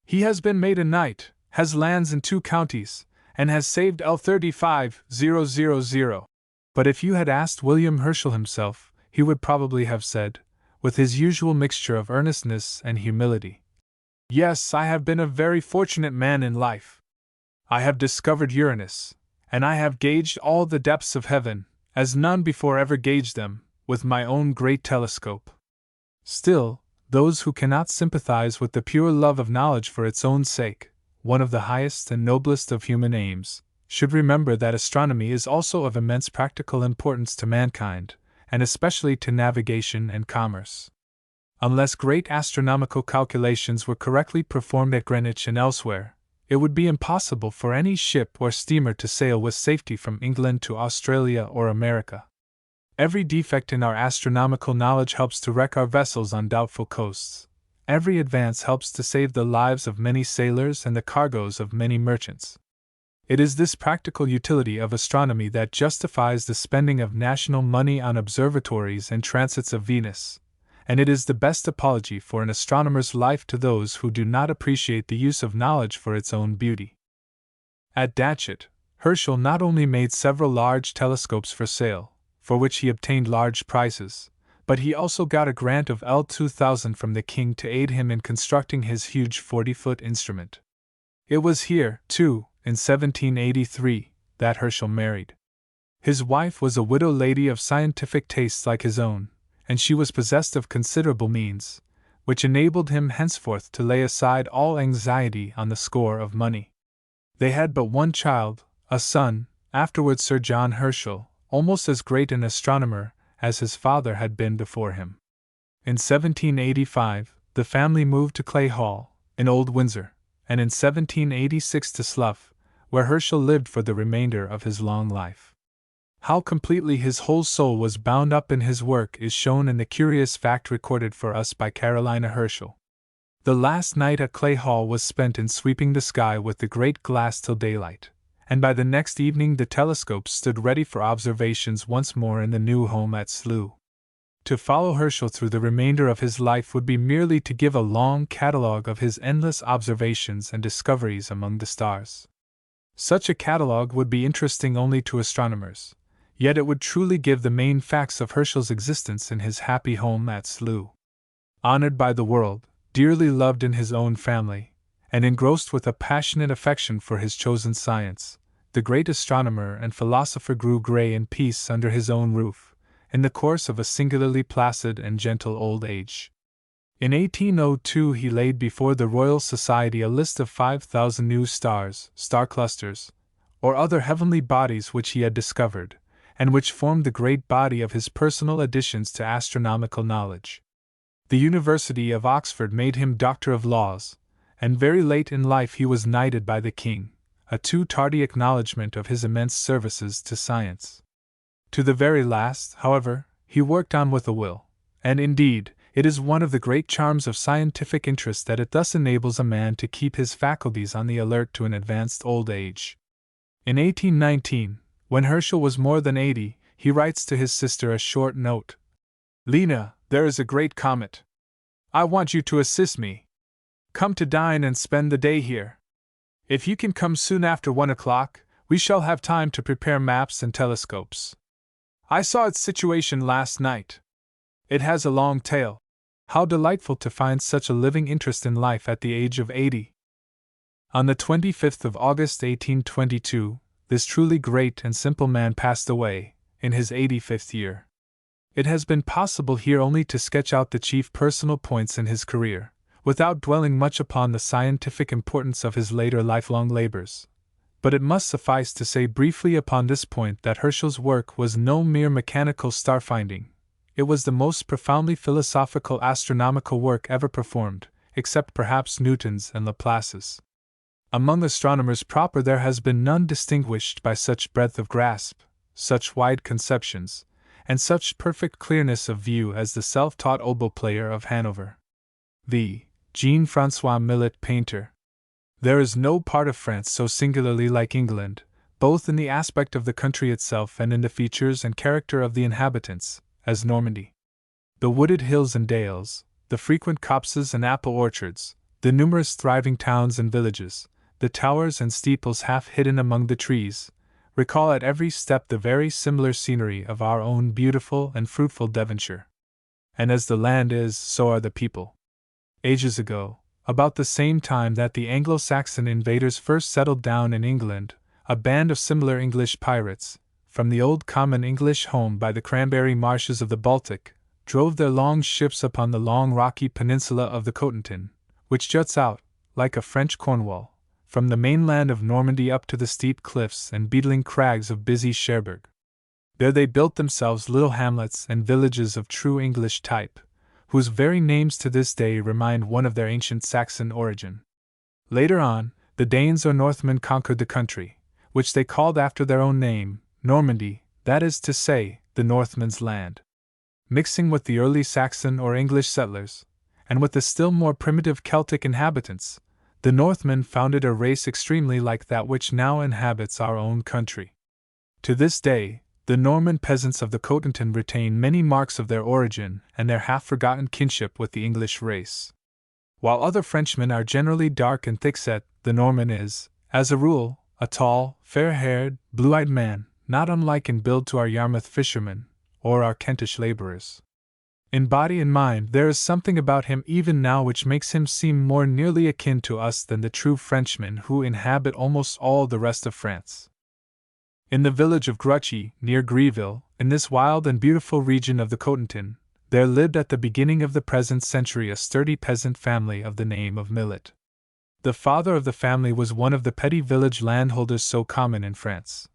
He has been made a knight, has lands in 2 counties, and has saved L35,000. But if you had asked William Herschel himself, he would probably have said, with his usual mixture of earnestness and humility, "Yes, I have been a very fortunate man in life. I have discovered Uranus, and I have gauged all the depths of heaven, as none before ever gauged them, with my own great telescope." Still, those who cannot sympathize with the pure love of knowledge for its own sake, one of the highest and noblest of human aims, should remember that astronomy is also of immense practical importance to mankind, and especially to navigation and commerce. Unless great astronomical calculations were correctly performed at Greenwich and elsewhere, it would be impossible for any ship or steamer to sail with safety from England to Australia or America. Every defect in our astronomical knowledge helps to wreck our vessels on doubtful coasts. Every advance helps to save the lives of many sailors and the cargoes of many merchants. It is this practical utility of astronomy that justifies the spending of national money on observatories and transits of Venus, and it is the best apology for an astronomer's life to those who do not appreciate the use of knowledge for its own beauty. At Datchet, Herschel not only made several large telescopes for sale, for which he obtained large prizes, but he also got a grant of L2000 from the king to aid him in constructing his huge 40-foot instrument. It was here, too, in 1783, that Herschel married. His wife was a widow lady of scientific tastes like his own, and she was possessed of considerable means, which enabled him henceforth to lay aside all anxiety on the score of money. They had but one child, a son, afterwards Sir John Herschel, almost as great an astronomer as his father had been before him. In 1785, the family moved to Clay Hall, in Old Windsor, and in 1786 to Slough, where Herschel lived for the remainder of his long life. How completely his whole soul was bound up in his work is shown in the curious fact recorded for us by Carolina Herschel. The last night at Clay Hall was spent in sweeping the sky with the great glass till daylight, and by the next evening the telescopes stood ready for observations once more in the new home at Slough. To follow Herschel through the remainder of his life would be merely to give a long catalogue of his endless observations and discoveries among the stars. Such a catalogue would be interesting only to astronomers, yet it would truly give the main facts of Herschel's existence in his happy home at Slough. Honored by the world, dearly loved in his own family, and engrossed with a passionate affection for his chosen science, the great astronomer and philosopher grew gray in peace under his own roof, in the course of a singularly placid and gentle old age. In 1802 he laid before the Royal Society a list of 5,000 new stars, star clusters, or other heavenly bodies which he had discovered, and which formed the great body of his personal additions to astronomical knowledge. The University of Oxford made him Doctor of Laws, and very late in life he was knighted by the king, a too tardy acknowledgment of his immense services to science. To the very last, however, he worked on with a will, and indeed, it is one of the great charms of scientific interest that it thus enables a man to keep his faculties on the alert to an advanced old age. In 1819, when Herschel was more than 80, he writes to his sister a short note. "Lena, there is a great comet. I want you to assist me. Come to dine and spend the day here. If you can come soon after 1 o'clock, we shall have time to prepare maps and telescopes. I saw its situation last night. It has a long tail. How delightful to find such a living interest in life at the age of 80. On the 25th of August 1822, this truly great and simple man passed away, in his 85th year. It has been possible here only to sketch out the chief personal points in his career, without dwelling much upon the scientific importance of his later lifelong labors. But it must suffice to say briefly upon this point that Herschel's work was no mere mechanical star-finding. It was the most profoundly philosophical astronomical work ever performed, except perhaps Newton's and Laplace's. Among astronomers proper there has been none distinguished by such breadth of grasp, such wide conceptions, and such perfect clearness of view as the self-taught oboe player of Hanover, the Jean-François Millet painter. There is no part of France so singularly like England, both in the aspect of the country itself and in the features and character of the inhabitants, as Normandy. The wooded hills and dales, the frequent copses and apple orchards, The numerous thriving towns and villages, the towers and steeples half hidden among the trees, recall at every step the very similar scenery of our own beautiful and fruitful Devonshire. And as the land is, so are the people. Ages ago, about the same time that the Anglo-Saxon invaders first settled down in England, a band of similar English pirates, from the old common English home by the cranberry marshes of the Baltic, drove their long ships upon the long rocky peninsula of the Cotentin, which juts out, like a French Cornwall, from the mainland of Normandy up to the steep cliffs and beetling crags of busy Cherbourg. There they built themselves little hamlets and villages of true English type, whose very names to this day remind one of their ancient Saxon origin. Later on, the Danes or Northmen conquered the country, which they called after their own name, Normandy, that is to say, the Northmen's land. Mixing with the early Saxon or English settlers, and with the still more primitive Celtic inhabitants, the Northmen founded a race extremely like that which now inhabits our own country. To this day, the Norman peasants of the Cotentin retain many marks of their origin and their half-forgotten kinship with the English race. While other Frenchmen are generally dark and thick-set, the Norman is, as a rule, a tall, fair-haired, blue-eyed man, not unlike in build to our Yarmouth fishermen, or our Kentish labourers. In body and mind there is something about him even now which makes him seem more nearly akin to us than the true Frenchmen who inhabit almost all the rest of France. In the village of Gruchy, near Grieville, in this wild and beautiful region of the Cotentin, there lived at the beginning of the present century a sturdy peasant family of the name of Millet. The father of the family was one of the petty village landholders so common in France,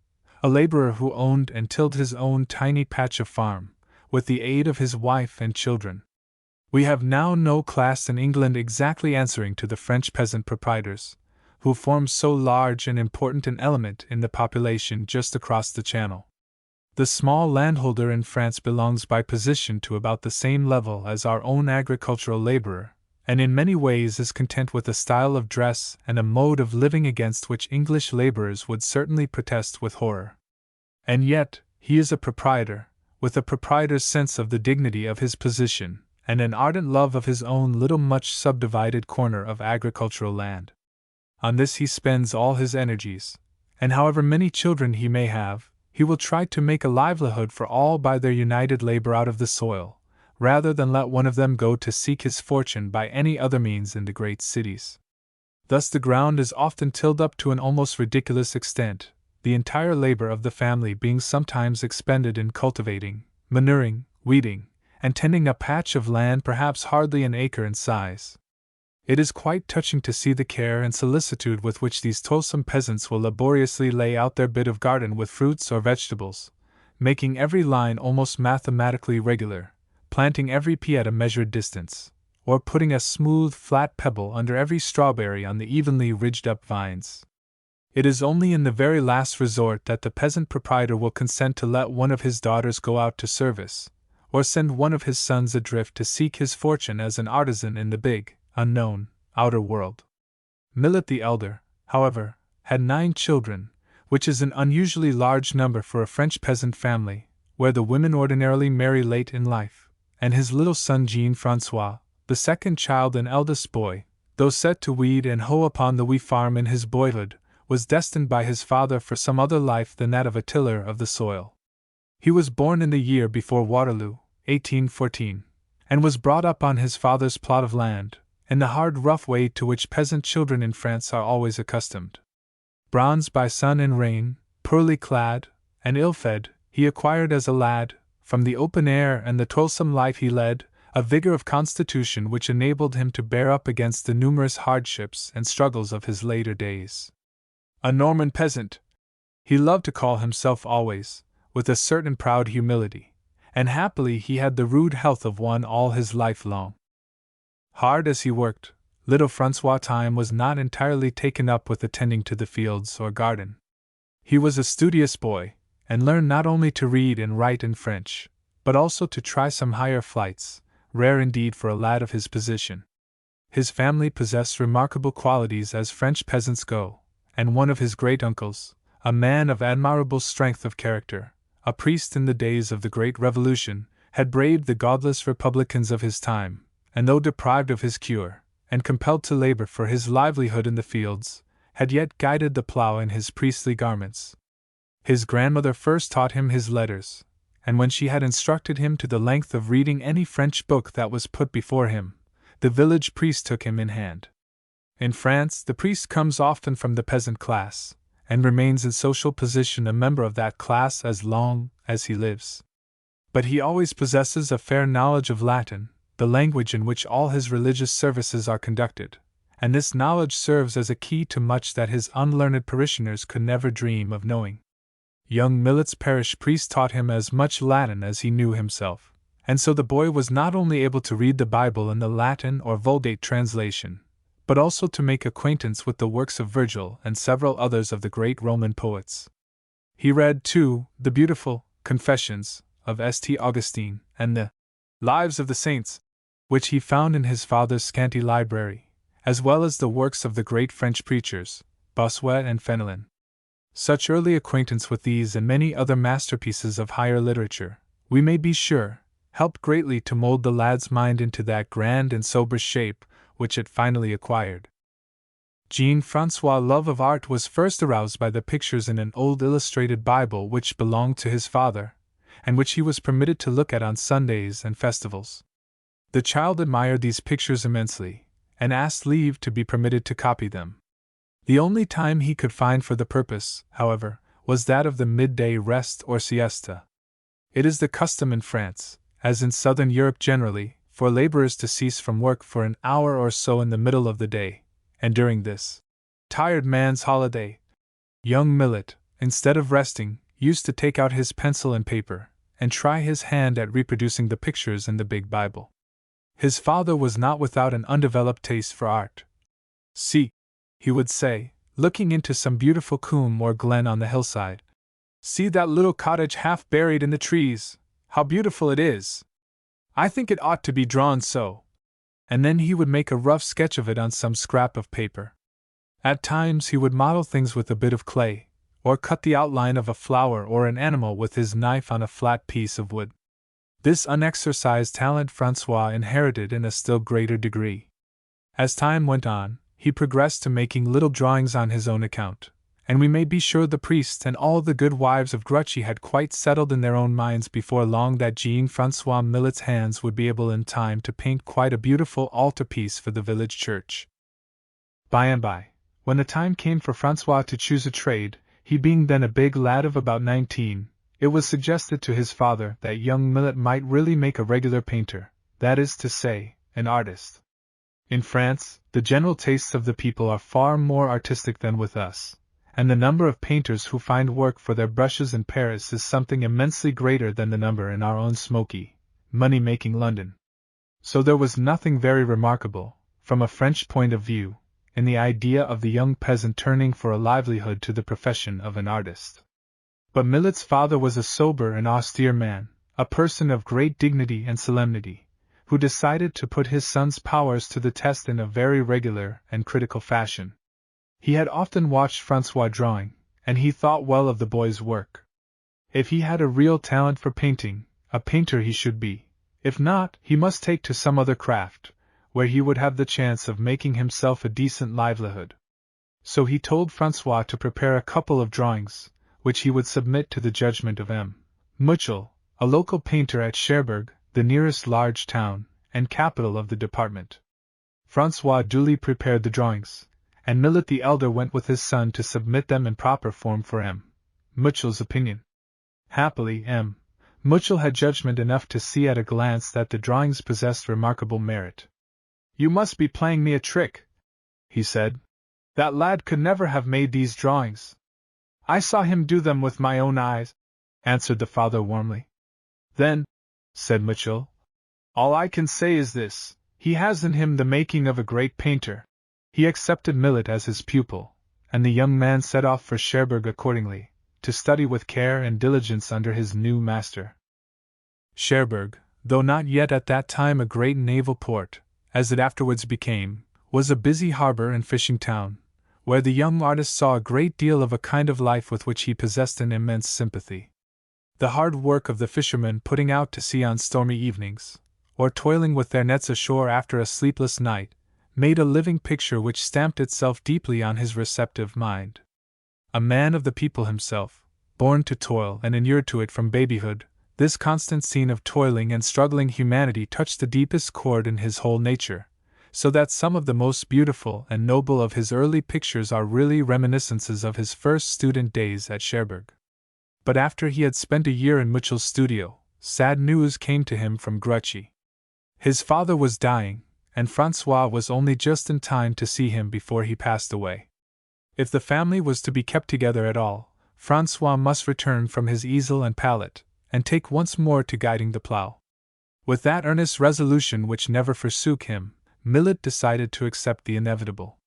a laborer who owned and tilled his own tiny patch of farm, with the aid of his wife and children. We have now no class in England exactly answering to the French peasant proprietors, who form so large and important an element in the population just across the Channel. The small landholder in France belongs by position to about the same level as our own agricultural laborer, and in many ways is content with a style of dress and a mode of living against which English laborers would certainly protest with horror. And yet, he is a proprietor, with a proprietor's sense of the dignity of his position, and an ardent love of his own little much subdivided corner of agricultural land. On this he spends all his energies, and however many children he may have, he will try to make a livelihood for all by their united labor out of the soil, rather than let one of them go to seek his fortune by any other means in the great cities. Thus the ground is often tilled up to an almost ridiculous extent, the entire labor of the family being sometimes expended in cultivating, manuring, weeding, and tending a patch of land perhaps hardly an acre in size. It is quite touching to see the care and solicitude with which these toilsome peasants will laboriously lay out their bit of garden with fruits or vegetables, making every line almost mathematically regular, planting every pea at a measured distance, or putting a smooth, flat pebble under every strawberry on the evenly ridged-up vines. It is only in the very last resort that the peasant proprietor will consent to let one of his daughters go out to service, or send one of his sons adrift to seek his fortune as an artisan in the big, unknown, outer world. Millet the elder, however, had 9 children, which is an unusually large number for a French peasant family, where the women ordinarily marry late in life, and his little son Jean-François, the second child and eldest boy, though set to weed and hoe upon the wee farm in his boyhood, was destined by his father for some other life than that of a tiller of the soil. He was born in the year before Waterloo, 1814, and was brought up on his father's plot of land, in the hard rough way to which peasant children in France are always accustomed. Bronzed by sun and rain, poorly clad, and ill-fed, he acquired as a lad, from the open air and the toilsome life he led, a vigor of constitution which enabled him to bear up against the numerous hardships and struggles of his later days. A Norman peasant, he loved to call himself always, with a certain proud humility, and happily he had the rude health of one all his life long. Hard as he worked, little François' time was not entirely taken up with attending to the fields or garden. He was a studious boy, and learned not only to read and write in French, but also to try some higher flights, rare indeed for a lad of his position. His family possessed remarkable qualities as French peasants go, and one of his great-uncles, a man of admirable strength of character, a priest in the days of the Great Revolution, had braved the godless republicans of his time, and though deprived of his cure, and compelled to labor for his livelihood in the fields, had yet guided the plough in his priestly garments. His grandmother first taught him his letters, and when she had instructed him to the length of reading any French book that was put before him, the village priest took him in hand. In France, the priest comes often from the peasant class, and remains in social position a member of that class as long as he lives. But he always possesses a fair knowledge of Latin, the language in which all his religious services are conducted, and this knowledge serves as a key to much that his unlearned parishioners could never dream of knowing. Young Millet's parish priest taught him as much Latin as he knew himself, and so the boy was not only able to read the Bible in the Latin or Vulgate translation, but also to make acquaintance with the works of Virgil and several others of the great Roman poets. He read, too, the beautiful Confessions of St. Augustine and the Lives of the Saints, which he found in his father's scanty library, as well as the works of the great French preachers, Bossuet and Fenelon. Such early acquaintance with these and many other masterpieces of higher literature, we may be sure, helped greatly to mold the lad's mind into that grand and sober shape which it finally acquired. Jean-Francois' love of art was first aroused by the pictures in an old illustrated Bible which belonged to his father, and which he was permitted to look at on Sundays and festivals. The child admired these pictures immensely, and asked leave to be permitted to copy them. The only time he could find for the purpose, however, was that of the midday rest or siesta. It is the custom in France, as in southern Europe generally, for laborers to cease from work for an hour or so in the middle of the day, and during this tired man's holiday, young Millet, instead of resting, used to take out his pencil and paper, and try his hand at reproducing the pictures in the big Bible. His father was not without an undeveloped taste for art. "See," he would say, looking into some beautiful coombe or glen on the hillside, "see that little cottage half buried in the trees, how beautiful it is! I think it ought to be drawn so." And then he would make a rough sketch of it on some scrap of paper. At times he would model things with a bit of clay, or cut the outline of a flower or an animal with his knife on a flat piece of wood. This unexercised talent Francois inherited in a still greater degree. As time went on, he progressed to making little drawings on his own account, and we may be sure the priest and all the good wives of Gruchy had quite settled in their own minds before long that Jean-Francois Millet's hands would be able in time to paint quite a beautiful altarpiece for the village church. By and by, when the time came for Francois to choose a trade, he being then a big lad of about 19, it was suggested to his father that young Millet might really make a regular painter, that is to say, an artist. In France, the general tastes of the people are far more artistic than with us, and the number of painters who find work for their brushes in Paris is something immensely greater than the number in our own smoky, money-making London. So there was nothing very remarkable, from a French point of view, in the idea of the young peasant turning for a livelihood to the profession of an artist. But Millet's father was a sober and austere man, a person of great dignity and solemnity, who decided to put his son's powers to the test in a very regular and critical fashion. He had often watched Francois drawing, and he thought well of the boy's work. If he had a real talent for painting, a painter he should be; if not, he must take to some other craft, where he would have the chance of making himself a decent livelihood. So he told Francois to prepare a couple of drawings, which he would submit to the judgment of M. Muchel, a local painter at Cherbourg, the nearest large town, and capital of the department. Francois duly prepared the drawings, and Millet the elder went with his son to submit them in proper form for M. Muchel's opinion. Happily, M. Muchel had judgment enough to see at a glance that the drawings possessed remarkable merit. "You must be playing me a trick," he said. "That lad could never have made these drawings." "I saw him do them with my own eyes," answered the father warmly. "Then," said Muchel, "all I can say is this: he has in him the making of a great painter." He accepted Millet as his pupil, and the young man set off for Cherbourg accordingly, to study with care and diligence under his new master. Cherbourg, though not yet at that time a great naval port, as it afterwards became, was a busy harbor and fishing town, where the young artist saw a great deal of a kind of life with which he possessed an immense sympathy. The hard work of the fishermen putting out to sea on stormy evenings, or toiling with their nets ashore after a sleepless night, made a living picture which stamped itself deeply on his receptive mind. A man of the people himself, born to toil and inured to it from babyhood, this constant scene of toiling and struggling humanity touched the deepest chord in his whole nature, so that some of the most beautiful and noble of his early pictures are really reminiscences of his first student days at Cherbourg. But after he had spent a year in Mitchell's studio, sad news came to him from Gruchy. His father was dying, and Francois was only just in time to see him before he passed away. If the family was to be kept together at all, Francois must return from his easel and palette, and take once more to guiding the plough. With that earnest resolution which never forsook him, Millet decided to accept the inevitable.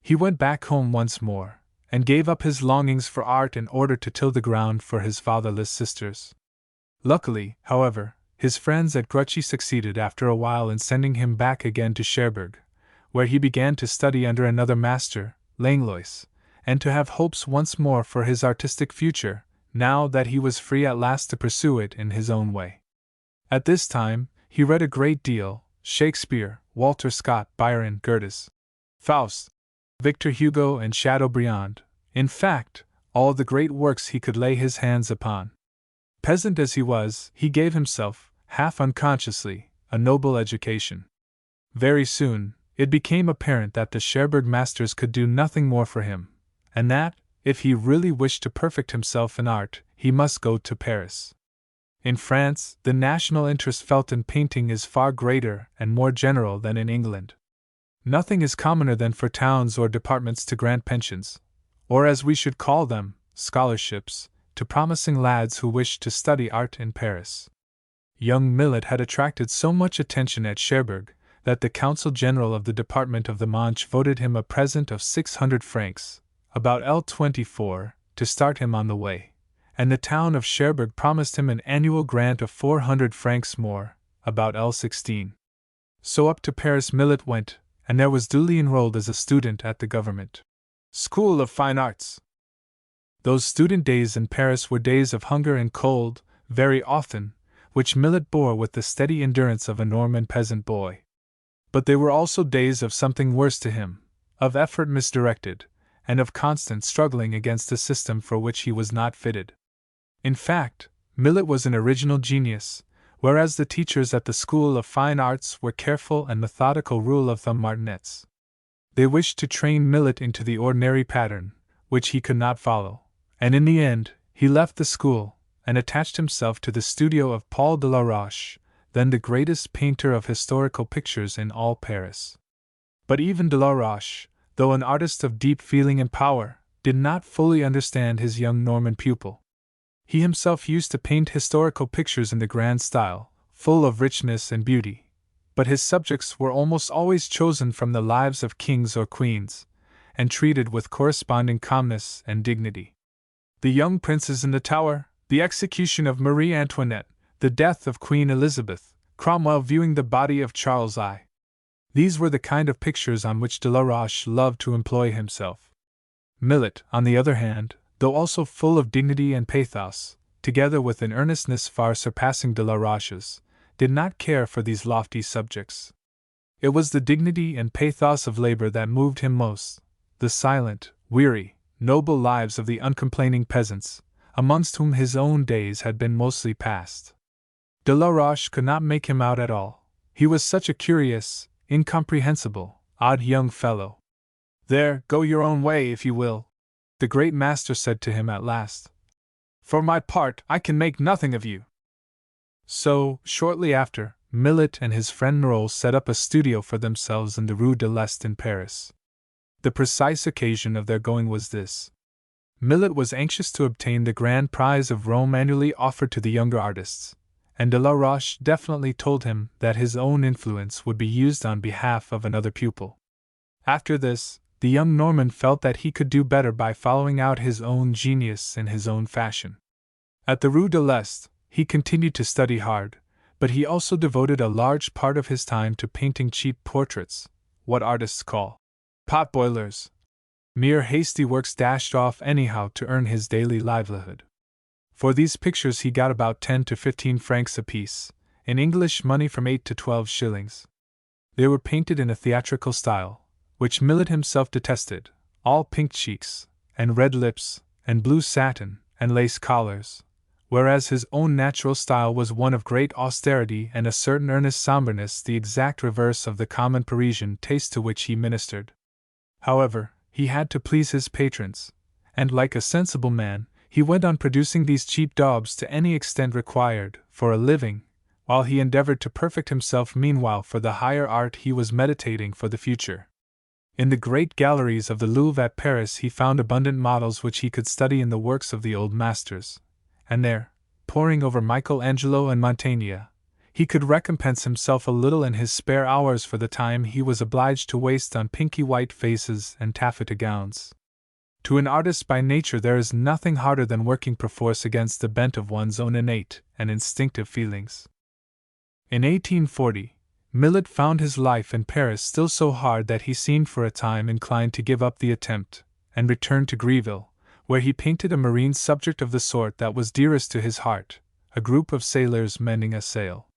He went back home once more, and gave up his longings for art in order to till the ground for his fatherless sisters. Luckily, however, his friends at Gruchy succeeded after a while in sending him back again to Cherbourg, where he began to study under another master, Langlois, and to have hopes once more for his artistic future, now that he was free at last to pursue it in his own way. At this time, he read a great deal: Shakespeare, Walter Scott, Byron, Goethe, Faust, Victor Hugo, and Chateaubriand, in fact, all the great works he could lay his hands upon. Peasant as he was, he gave himself, half unconsciously, a noble education. Very soon, it became apparent that the Cherbourg masters could do nothing more for him, and that, if he really wished to perfect himself in art, he must go to Paris. In France, the national interest felt in painting is far greater and more general than in England. Nothing is commoner than for towns or departments to grant pensions, or as we should call them, scholarships, to promising lads who wished to study art in Paris. Young Millet had attracted so much attention at Cherbourg that the Council General of the Department of the Manche voted him a present of 600 francs, about L24, to start him on the way, and the town of Cherbourg promised him an annual grant of 400 francs more, about L16. So up to Paris Millet went, and there was duly enrolled as a student at the Government School of Fine Arts. Those student days in Paris were days of hunger and cold, very often, which Millet bore with the steady endurance of a Norman peasant boy. But they were also days of something worse to him, of effort misdirected, and of constant struggling against a system for which he was not fitted. In fact, Millet was an original genius, whereas the teachers at the School of Fine Arts were careful and methodical rule-of-thumb martinets. They wished to train Millet into the ordinary pattern, which he could not follow, and in the end, he left the school, and attached himself to the studio of Paul de la Roche, then the greatest painter of historical pictures in all Paris. But even de la Roche, though an artist of deep feeling and power, did not fully understand his young Norman pupil. He himself used to paint historical pictures in the grand style, full of richness and beauty, but his subjects were almost always chosen from the lives of kings or queens, and treated with corresponding calmness and dignity. The young princes in the Tower, the execution of Marie Antoinette, the death of Queen Elizabeth, Cromwell viewing the body of Charles I. These were the kind of pictures on which de la Roche loved to employ himself. Millet, on the other hand, though also full of dignity and pathos, together with an earnestness far surpassing de la Roche's, did not care for these lofty subjects. It was the dignity and pathos of labor that moved him most, the silent, weary, noble lives of the uncomplaining peasants, amongst whom his own days had been mostly passed. De la Roche could not make him out at all. He was such a curious, incomprehensible, odd young fellow. "There, go your own way if you will," the great master said to him at last. "For my part, I can make nothing of you." So, shortly after, Millet and his friend Noel set up a studio for themselves in the Rue de l'Est in Paris. The precise occasion of their going was this. Millet was anxious to obtain the grand prize of Rome annually offered to the younger artists, and de la Roche definitely told him that his own influence would be used on behalf of another pupil. After this, the young Norman felt that he could do better by following out his own genius in his own fashion. At the Rue de l'Est, he continued to study hard, but he also devoted a large part of his time to painting cheap portraits, what artists call pot-boilers, mere hasty works dashed off anyhow to earn his daily livelihood. For these pictures he got about 10 to 15 francs apiece, in English money from 8 to 12 shillings. They were painted in a theatrical style, which Millet himself detested, all pink cheeks, and red lips, and blue satin, and lace collars, whereas his own natural style was one of great austerity and a certain earnest somberness, the exact reverse of the common Parisian taste to which he ministered. However, he had to please his patrons, and like a sensible man, he went on producing these cheap daubs to any extent required for a living, while he endeavored to perfect himself meanwhile for the higher art he was meditating for the future. In the great galleries of the Louvre at Paris he found abundant models which he could study in the works of the old masters, and there, poring over Michelangelo and Mantegna, he could recompense himself a little in his spare hours for the time he was obliged to waste on pinky white faces and taffeta gowns. To an artist by nature there is nothing harder than working perforce against the bent of one's own innate and instinctive feelings. In 1840, Millet found his life in Paris still so hard that he seemed for a time inclined to give up the attempt, and returned to Greville, where he painted a marine subject of the sort that was dearest to his heart, a group of sailors mending a sail.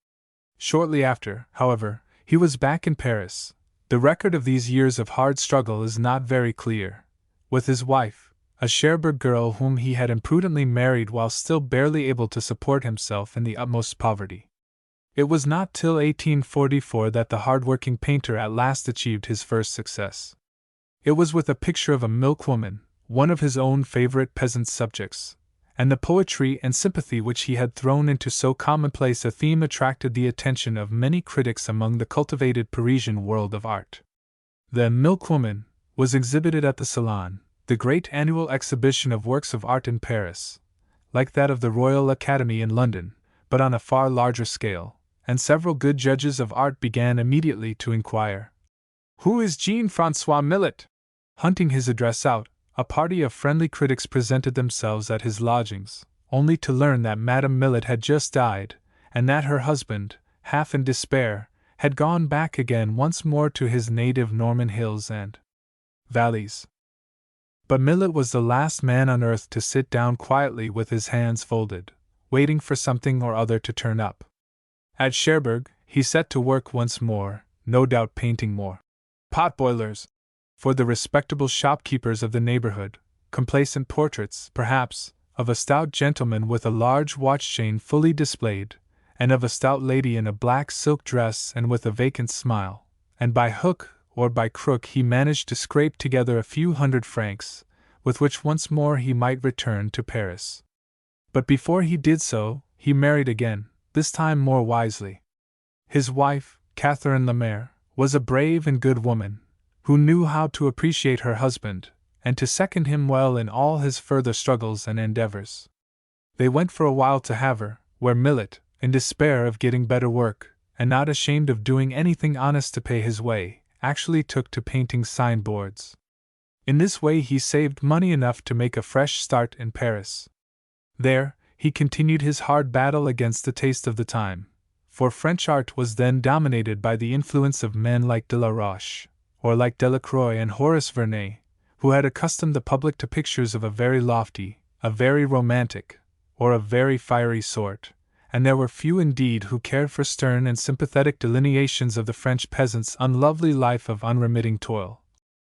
Shortly after, however, he was back in Paris. The record of these years of hard struggle is not very clear. With his wife, a Cherbourg girl whom he had imprudently married while still barely able to support himself in the utmost poverty. It was not till 1844 that the hard-working painter at last achieved his first success. It was with a picture of a milkwoman, one of his own favorite peasant subjects, and the poetry and sympathy which he had thrown into so commonplace a theme attracted the attention of many critics among the cultivated Parisian world of art. The Milkwoman was exhibited at the Salon, the great annual exhibition of works of art in Paris, like that of the Royal Academy in London, but on a far larger scale, and several good judges of art began immediately to inquire, "Who is Jean-François Millet?" Hunting his address out, a party of friendly critics presented themselves at his lodgings, only to learn that Madame Millet had just died, and that her husband, half in despair, had gone back again once more to his native Norman hills and valleys. But Millet was the last man on earth to sit down quietly with his hands folded, waiting for something or other to turn up. At Cherbourg, he set to work once more, no doubt painting more potboilers for the respectable shopkeepers of the neighborhood, complacent portraits, perhaps, of a stout gentleman with a large watch chain fully displayed, and of a stout lady in a black silk dress and with a vacant smile, and by hook or by crook he managed to scrape together a few hundred francs, with which once more he might return to Paris. But before he did so, he married again, this time more wisely. His wife, Catherine Lemaire, was a brave and good woman, who knew how to appreciate her husband, and to second him well in all his further struggles and endeavors. They went for a while to Havre, where Millet, in despair of getting better work, and not ashamed of doing anything honest to pay his way, actually took to painting signboards. In this way he saved money enough to make a fresh start in Paris. There, he continued his hard battle against the taste of the time, for French art was then dominated by the influence of men like Delaroche, or like Delacroix and Horace Vernet, who had accustomed the public to pictures of a very lofty, a very romantic, or a very fiery sort, and there were few indeed who cared for stern and sympathetic delineations of the French peasant's unlovely life of unremitting toil,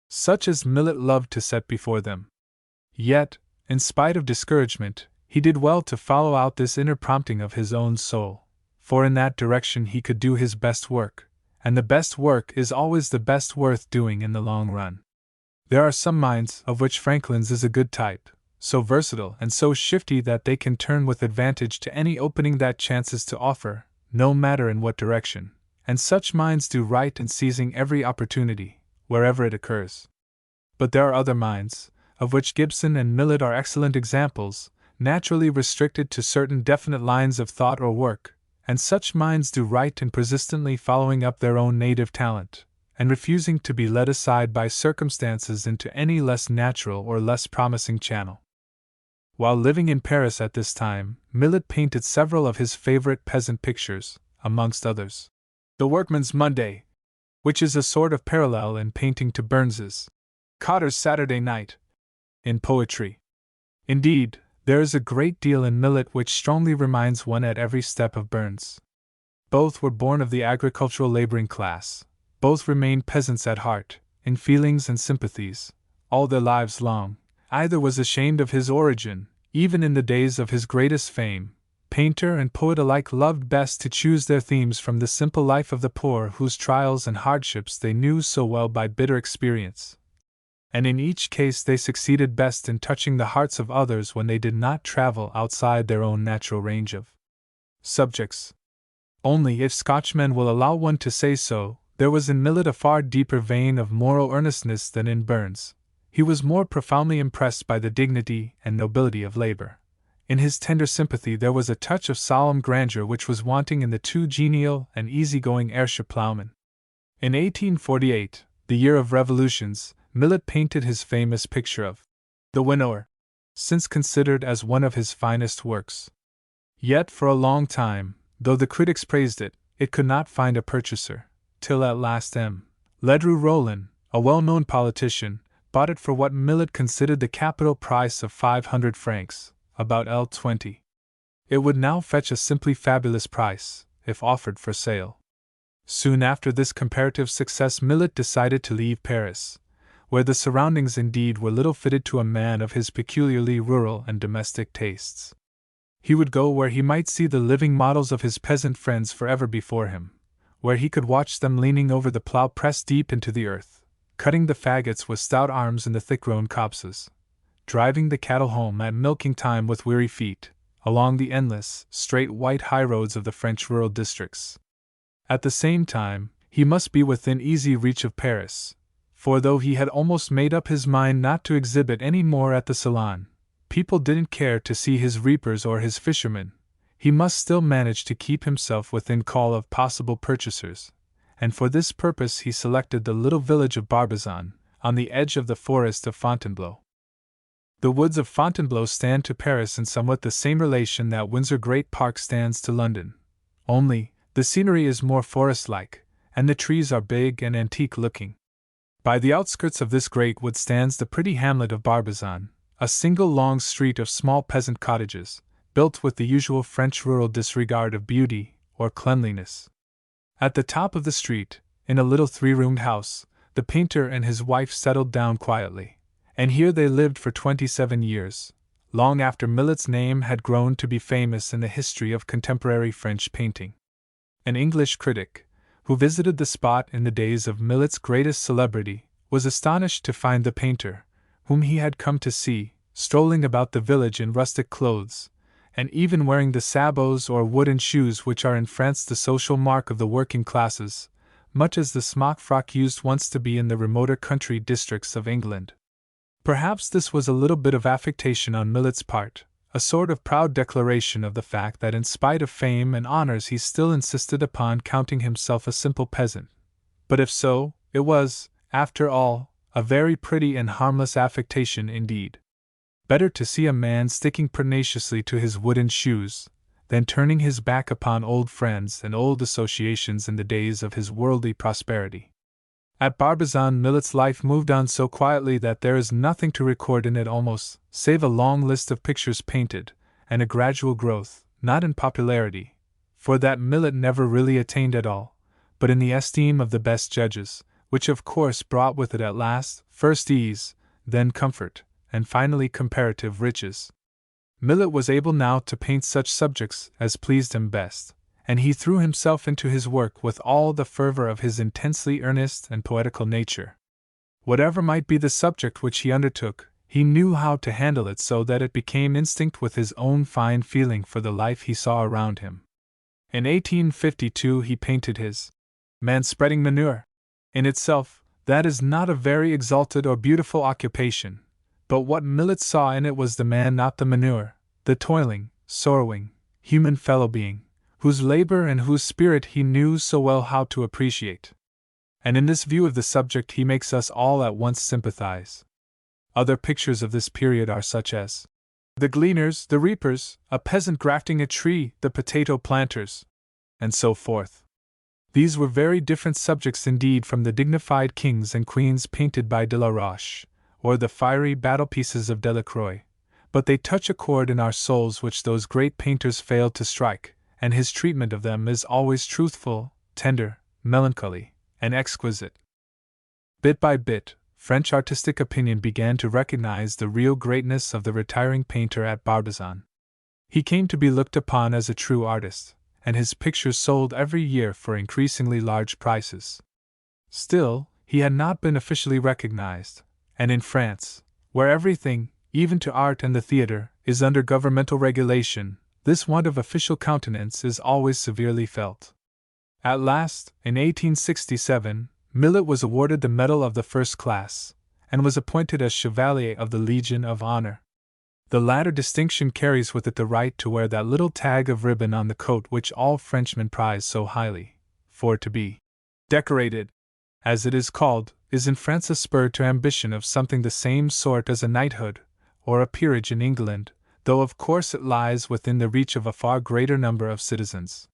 such as Millet loved to set before them. Yet, in spite of discouragement, he did well to follow out this inner prompting of his own soul, for in that direction he could do his best work, and the best work is always the best worth doing in the long run. There are some minds, of which Franklin's is a good type, so versatile and so shifty that they can turn with advantage to any opening that chances to offer, no matter in what direction, and such minds do right in seizing every opportunity, wherever it occurs. But there are other minds, of which Gibson and Millet are excellent examples, naturally restricted to certain definite lines of thought or work, and such minds do right in persistently following up their own native talent, and refusing to be led aside by circumstances into any less natural or less promising channel. While living in Paris at this time, Millet painted several of his favorite peasant pictures, amongst others, The Workman's Monday, which is a sort of parallel in painting to Burns's Cotter's Saturday Night, in poetry. Indeed, there is a great deal in Millet which strongly reminds one at every step of Burns. Both were born of the agricultural laboring class, Both remained peasants at heart, in feelings and sympathies, all their lives long. Either was ashamed of his origin, even in the days of his greatest fame. Painter and poet alike loved best to choose their themes from the simple life of the poor, whose trials and hardships they knew so well by bitter experience. And in each case they succeeded best in touching the hearts of others when they did not travel outside their own natural range of subjects. Only, if Scotchmen will allow one to say so, there was in Millet a far deeper vein of moral earnestness than in Burns. He was more profoundly impressed by the dignity and nobility of labor. In his tender sympathy there was a touch of solemn grandeur which was wanting in the too genial and easy-going Ayrshire ploughman. In 1848, the year of revolutions, Millet painted his famous picture of the Winnower, since considered as one of his finest works. Yet for a long time, though the critics praised it, it could not find a purchaser, till at last M. Ledru Rollin, a well-known politician, bought it for what Millet considered the capital price of 500 francs, about L20. It would now fetch a simply fabulous price, if offered for sale. Soon after this comparative success Millet decided to leave Paris, where the surroundings indeed were little fitted to a man of his peculiarly rural and domestic tastes. He would go where he might see the living models of his peasant friends forever before him, where he could watch them leaning over the plough pressed deep into the earth, cutting the faggots with stout arms in the thick-grown copses, driving the cattle home at milking time with weary feet, along the endless, straight white highroads of the French rural districts. At the same time, he must be within easy reach of Paris, for though he had almost made up his mind not to exhibit any more at the Salon, people didn't care to see his reapers or his fishermen, he must still manage to keep himself within call of possible purchasers, and for this purpose he selected the little village of Barbizon, on the edge of the forest of Fontainebleau. The woods of Fontainebleau stand to Paris in somewhat the same relation that Windsor Great Park stands to London, only, the scenery is more forest-like, and the trees are big and antique-looking. By the outskirts of this great wood stands the pretty hamlet of Barbizon, a single long street of small peasant cottages, built with the usual French rural disregard of beauty or cleanliness. At the top of the street, in a little three-roomed house, the painter and his wife settled down quietly, and here they lived for 27 years, long after Millet's name had grown to be famous in the history of contemporary French painting. An English critic, who visited the spot in the days of Millet's greatest celebrity, was astonished to find the painter, whom he had come to see, strolling about the village in rustic clothes, and even wearing the sabots or wooden shoes which are in France the social mark of the working classes, much as the smock frock used once to be in the remoter country districts of England. Perhaps this was a little bit of affectation on Millet's part, a sort of proud declaration of the fact that in spite of fame and honors he still insisted upon counting himself a simple peasant. But if so, it was, after all, a very pretty and harmless affectation indeed. Better to see a man sticking pertinaciously to his wooden shoes, than turning his back upon old friends and old associations in the days of his worldly prosperity. At Barbizon Millet's life moved on so quietly that there is nothing to record in it almost, save a long list of pictures painted, and a gradual growth, not in popularity, for that Millet never really attained at all, but in the esteem of the best judges, which of course brought with it at last, first ease, then comfort, and finally comparative riches. Millet was able now to paint such subjects as pleased him best, and he threw himself into his work with all the fervor of his intensely earnest and poetical nature. Whatever might be the subject which he undertook, he knew how to handle it so that it became instinct with his own fine feeling for the life he saw around him. In 1852 he painted his Man Spreading Manure. In itself, that is not a very exalted or beautiful occupation, but what Millet saw in it was the man, not the manure, the toiling, sorrowing, human fellow-being, whose labor and whose spirit he knew so well how to appreciate. And in this view of the subject he makes us all at once sympathize. Other pictures of this period are such as the gleaners, the reapers, a peasant grafting a tree, the potato planters, and so forth. These were very different subjects indeed from the dignified kings and queens painted by de la Roche, or the fiery battle-pieces of Delacroix, but they touch a chord in our souls which those great painters failed to strike, and his treatment of them is always truthful, tender, melancholy, and exquisite. Bit by bit, French artistic opinion began to recognize the real greatness of the retiring painter at Barbizon. He came to be looked upon as a true artist, and his pictures sold every year for increasingly large prices. Still, he had not been officially recognized, and in France, where everything, even to art and the theater, is under governmental regulation, this want of official countenance is always severely felt. At last, in 1867, Millet was awarded the Medal of the First Class, and was appointed as Chevalier of the Legion of Honor. The latter distinction carries with it the right to wear that little tag of ribbon on the coat which all Frenchmen prize so highly, for to be decorated, as it is called, is in France a spur to ambition of something the same sort as a knighthood, or a peerage in England, though of course it lies within the reach of a far greater number of citizens.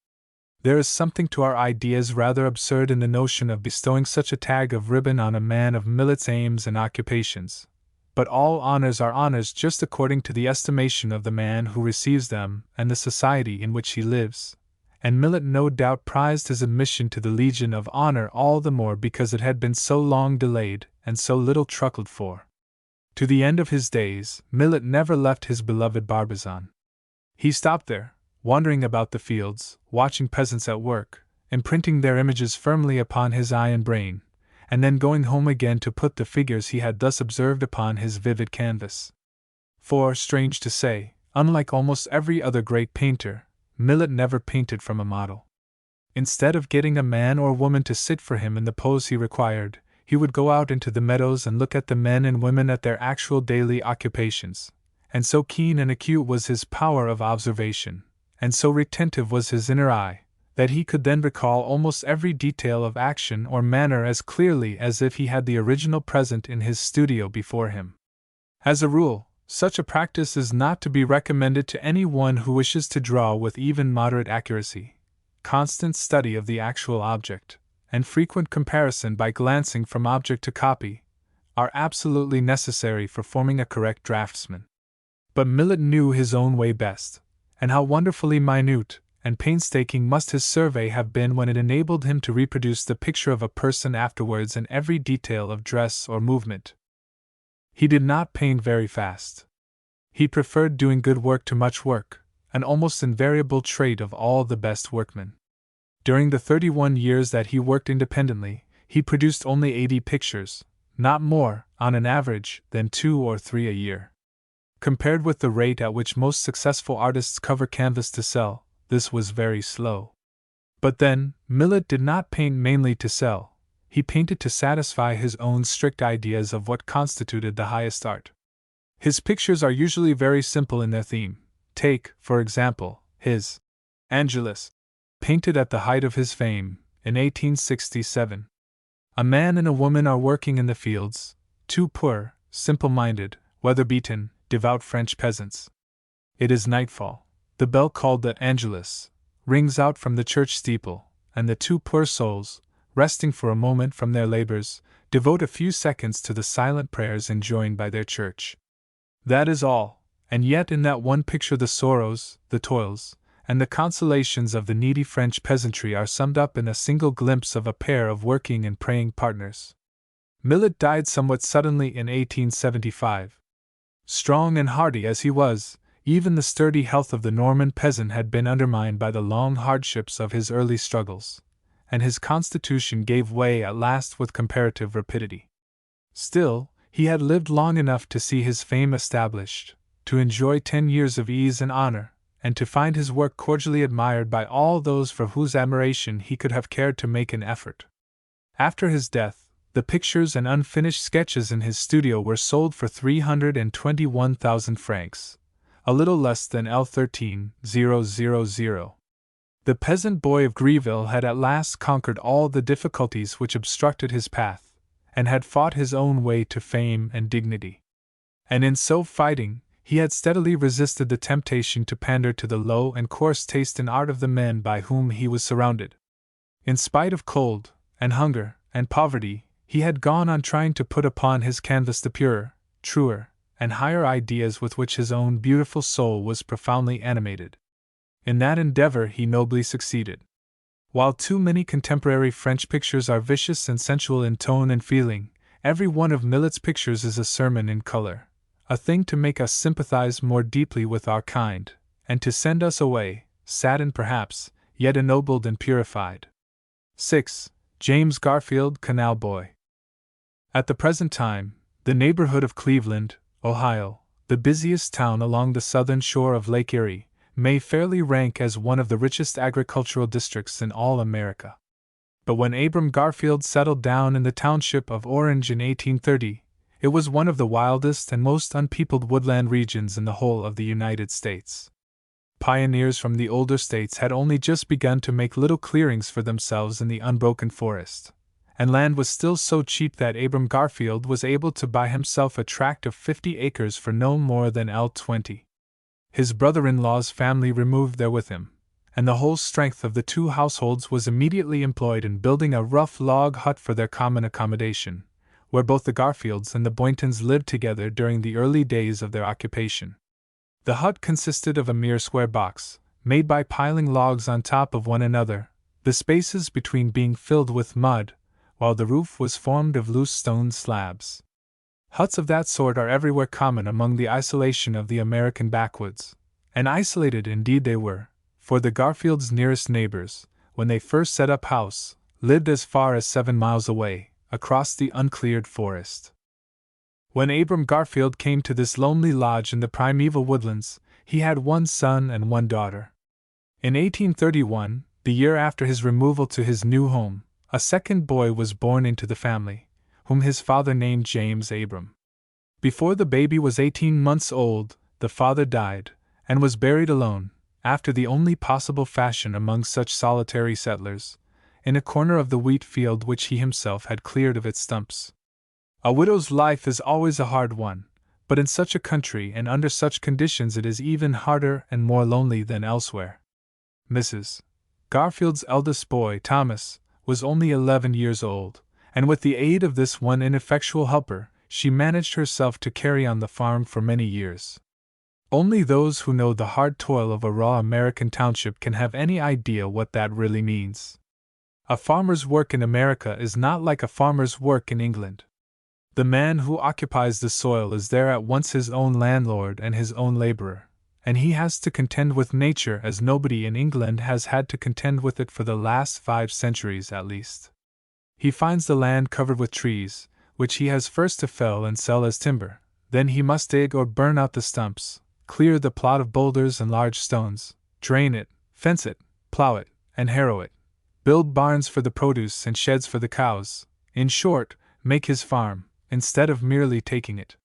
There is something to our ideas rather absurd in the notion of bestowing such a tag of ribbon on a man of Millet's aims and occupations, but all honors are honors just according to the estimation of the man who receives them and the society in which he lives, and Millet no doubt prized his admission to the Legion of Honor all the more because it had been so long delayed and so little truckled for. To the end of his days, Millet never left his beloved Barbizon. He stopped there, wandering about the fields, watching peasants at work, imprinting their images firmly upon his eye and brain, and then going home again to put the figures he had thus observed upon his vivid canvas. For, strange to say, unlike almost every other great painter, Millet never painted from a model. Instead of getting a man or woman to sit for him in the pose he required, he would go out into the meadows and look at the men and women at their actual daily occupations, and so keen and acute was his power of observation, and so retentive was his inner eye, that he could then recall almost every detail of action or manner as clearly as if he had the original present in his studio before him. As a rule, such a practice is not to be recommended to any one who wishes to draw with even moderate accuracy. Constant study of the actual object, and frequent comparison by glancing from object to copy, are absolutely necessary for forming a correct draftsman. But Millet knew his own way best, and how wonderfully minute and painstaking must his survey have been when it enabled him to reproduce the picture of a person afterwards in every detail of dress or movement. He did not paint very fast. He preferred doing good work to much work, an almost invariable trait of all the best workmen. During the 31 years that he worked independently, he produced only 80 pictures, not more, on an average, than 2 or 3 a year. Compared with the rate at which most successful artists cover canvas to sell, this was very slow. But then, Millet did not paint mainly to sell. He painted to satisfy his own strict ideas of what constituted the highest art. His pictures are usually very simple in their theme. Take, for example, his Angelus, painted at the height of his fame, in 1867. A man and a woman are working in the fields, two poor, simple-minded, weather-beaten, devout French peasants. It is nightfall. The bell called the Angelus rings out from the church steeple, and the two poor souls, resting for a moment from their labors, devote a few seconds to the silent prayers enjoined by their church. That is all, and yet in that one picture the sorrows, the toils, and the consolations of the needy French peasantry are summed up in a single glimpse of a pair of working and praying partners. Millet died somewhat suddenly in 1875. Strong and hardy as he was, even the sturdy health of the Norman peasant had been undermined by the long hardships of his early struggles, and his constitution gave way at last with comparative rapidity. Still, he had lived long enough to see his fame established, to enjoy 10 years of ease and honor, and to find his work cordially admired by all those for whose admiration he could have cared to make an effort. After his death, the pictures and unfinished sketches in his studio were sold for 321,000 francs, a little less than L13,000. The peasant boy of Greville had at last conquered all the difficulties which obstructed his path, and had fought his own way to fame and dignity. And in so fighting, he had steadily resisted the temptation to pander to the low and coarse taste in art of the men by whom he was surrounded. In spite of cold, and hunger, and poverty, he had gone on trying to put upon his canvas the purer, truer, and higher ideas with which his own beautiful soul was profoundly animated. In that endeavor he nobly succeeded. While too many contemporary French pictures are vicious and sensual in tone and feeling, every one of Millet's pictures is a sermon in color, a thing to make us sympathize more deeply with our kind, and to send us away, saddened perhaps, yet ennobled and purified. 6. James Garfield, Canal Boy. At the present time, the neighborhood of Cleveland, Ohio, the busiest town along the southern shore of Lake Erie, may fairly rank as one of the richest agricultural districts in all America. But when Abram Garfield settled down in the township of Orange in 1830, it was one of the wildest and most unpeopled woodland regions in the whole of the United States. Pioneers from the older states had only just begun to make little clearings for themselves in the unbroken forest, and land was still so cheap that Abram Garfield was able to buy himself a tract of 50 acres for no more than $20. His brother-in-law's family removed there with him, and the whole strength of the two households was immediately employed in building a rough log hut for their common accommodation, where both the Garfields and the Boyntons lived together during the early days of their occupation. The hut consisted of a mere square box, made by piling logs on top of one another, the spaces between being filled with mud, while the roof was formed of loose stone slabs. Huts of that sort are everywhere common among the isolation of the American backwoods, and isolated indeed they were, for the Garfields' nearest neighbors, when they first set up house, lived as far as 7 miles away, across the uncleared forest. When Abram Garfield came to this lonely lodge in the primeval woodlands, he had one son and one daughter. In 1831, the year after his removal to his new home, a second boy was born into the family, whom his father named James Abram. Before the baby was 18 months old, the father died, and was buried alone, after the only possible fashion among such solitary settlers, in a corner of the wheat field which he himself had cleared of its stumps. A widow's life is always a hard one, but in such a country and under such conditions it is even harder and more lonely than elsewhere. Mrs. Garfield's eldest boy, Thomas, was only 11 years old, and with the aid of this one ineffectual helper, she managed herself to carry on the farm for many years. Only those who know the hard toil of a raw American township can have any idea what that really means. A farmer's work in America is not like a farmer's work in England. The man who occupies the soil is there at once his own landlord and his own laborer, and he has to contend with nature as nobody in England has had to contend with it for the last 5 centuries at least. He finds the land covered with trees, which he has first to fell and sell as timber, then he must dig or burn out the stumps, clear the plot of boulders and large stones, drain it, fence it, plow it, and harrow it, build barns for the produce and sheds for the cows, in short, make his farm, instead of merely taking it.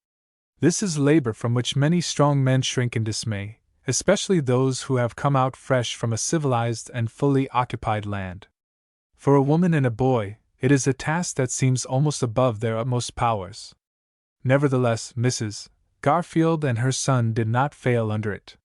This is labor from which many strong men shrink in dismay, especially those who have come out fresh from a civilized and fully occupied land. For a woman and a boy, it is a task that seems almost above their utmost powers. Nevertheless, Mrs. Garfield and her son did not fail under it.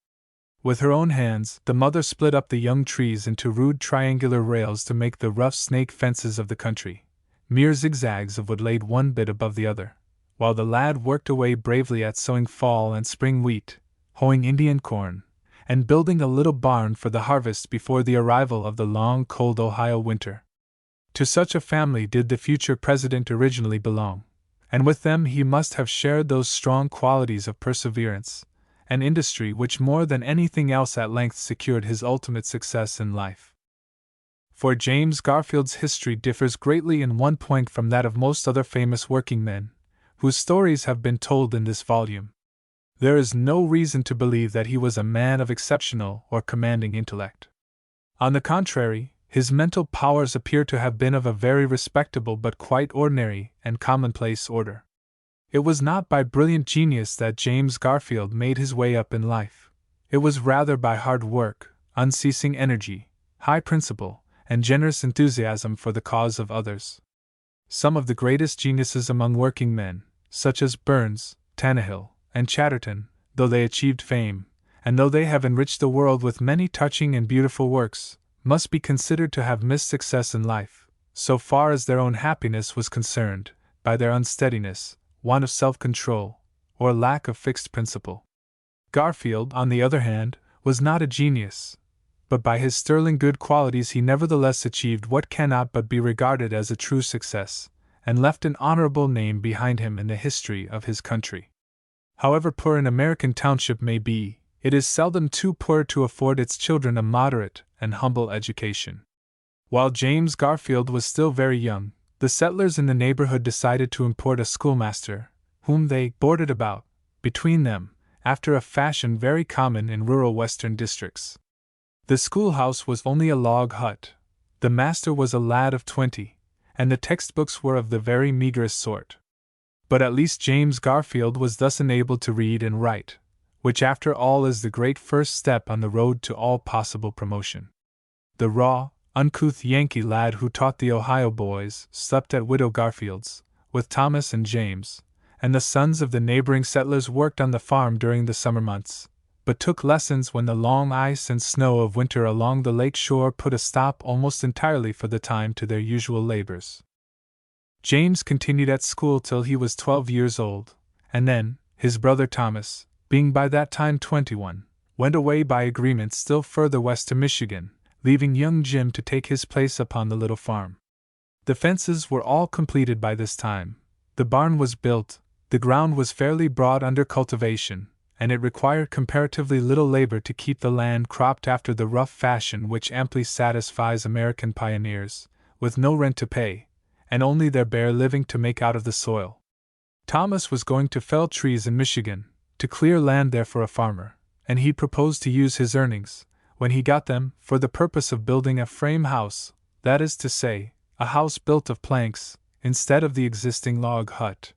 With her own hands, the mother split up the young trees into rude triangular rails to make the rough snake fences of the country, mere zigzags of wood laid one bit above the other, while the lad worked away bravely at sowing fall and spring wheat, hoeing Indian corn, and building a little barn for the harvest before the arrival of the long, cold Ohio winter. To such a family did the future president originally belong, and with them he must have shared those strong qualities of perseverance and industry which more than anything else at length secured his ultimate success in life. For James Garfield's history differs greatly in one point from that of most other famous working men, whose stories have been told in this volume. There is no reason to believe that he was a man of exceptional or commanding intellect. On the contrary, his mental powers appear to have been of a very respectable but quite ordinary and commonplace order. It was not by brilliant genius that James Garfield made his way up in life. It was rather by hard work, unceasing energy, high principle, and generous enthusiasm for the cause of others. Some of the greatest geniuses among working men, such as Burns, Tannehill, and Chatterton, though they achieved fame, and though they have enriched the world with many touching and beautiful works, must be considered to have missed success in life, so far as their own happiness was concerned, by their unsteadiness, want of self-control, or lack of fixed principle. Garfield, on the other hand, was not a genius, but by his sterling good qualities he nevertheless achieved what cannot but be regarded as a true success, and left an honorable name behind him in the history of his country. However poor an American township may be, it is seldom too poor to afford its children a moderate and humble education. While James Garfield was still very young, the settlers in the neighborhood decided to import a schoolmaster, whom they boarded about, between them, after a fashion very common in rural western districts. The schoolhouse was only a log hut, the master was a lad of 20, and the textbooks were of the very meagerest sort. But at least James Garfield was thus enabled to read and write, which after all is the great first step on the road to all possible promotion. The raw, uncouth Yankee lad who taught the Ohio boys slept at Widow Garfield's, with Thomas and James, and the sons of the neighboring settlers worked on the farm during the summer months, but took lessons when the long ice and snow of winter along the lake shore put a stop almost entirely for the time to their usual labors. James continued at school till he was 12 years old, and then, his brother Thomas, being by that time 21, went away by agreement still further west to Michigan, leaving young Jim to take his place upon the little farm. The fences were all completed by this time, the barn was built, the ground was fairly brought under cultivation, and it required comparatively little labor to keep the land cropped after the rough fashion which amply satisfies American pioneers, with no rent to pay, and only their bare living to make out of the soil. Thomas was going to fell trees in Michigan, to clear land there for a farmer, and he proposed to use his earnings, when he got them, for the purpose of building a frame house, that is to say, a house built of planks, instead of the existing log hut.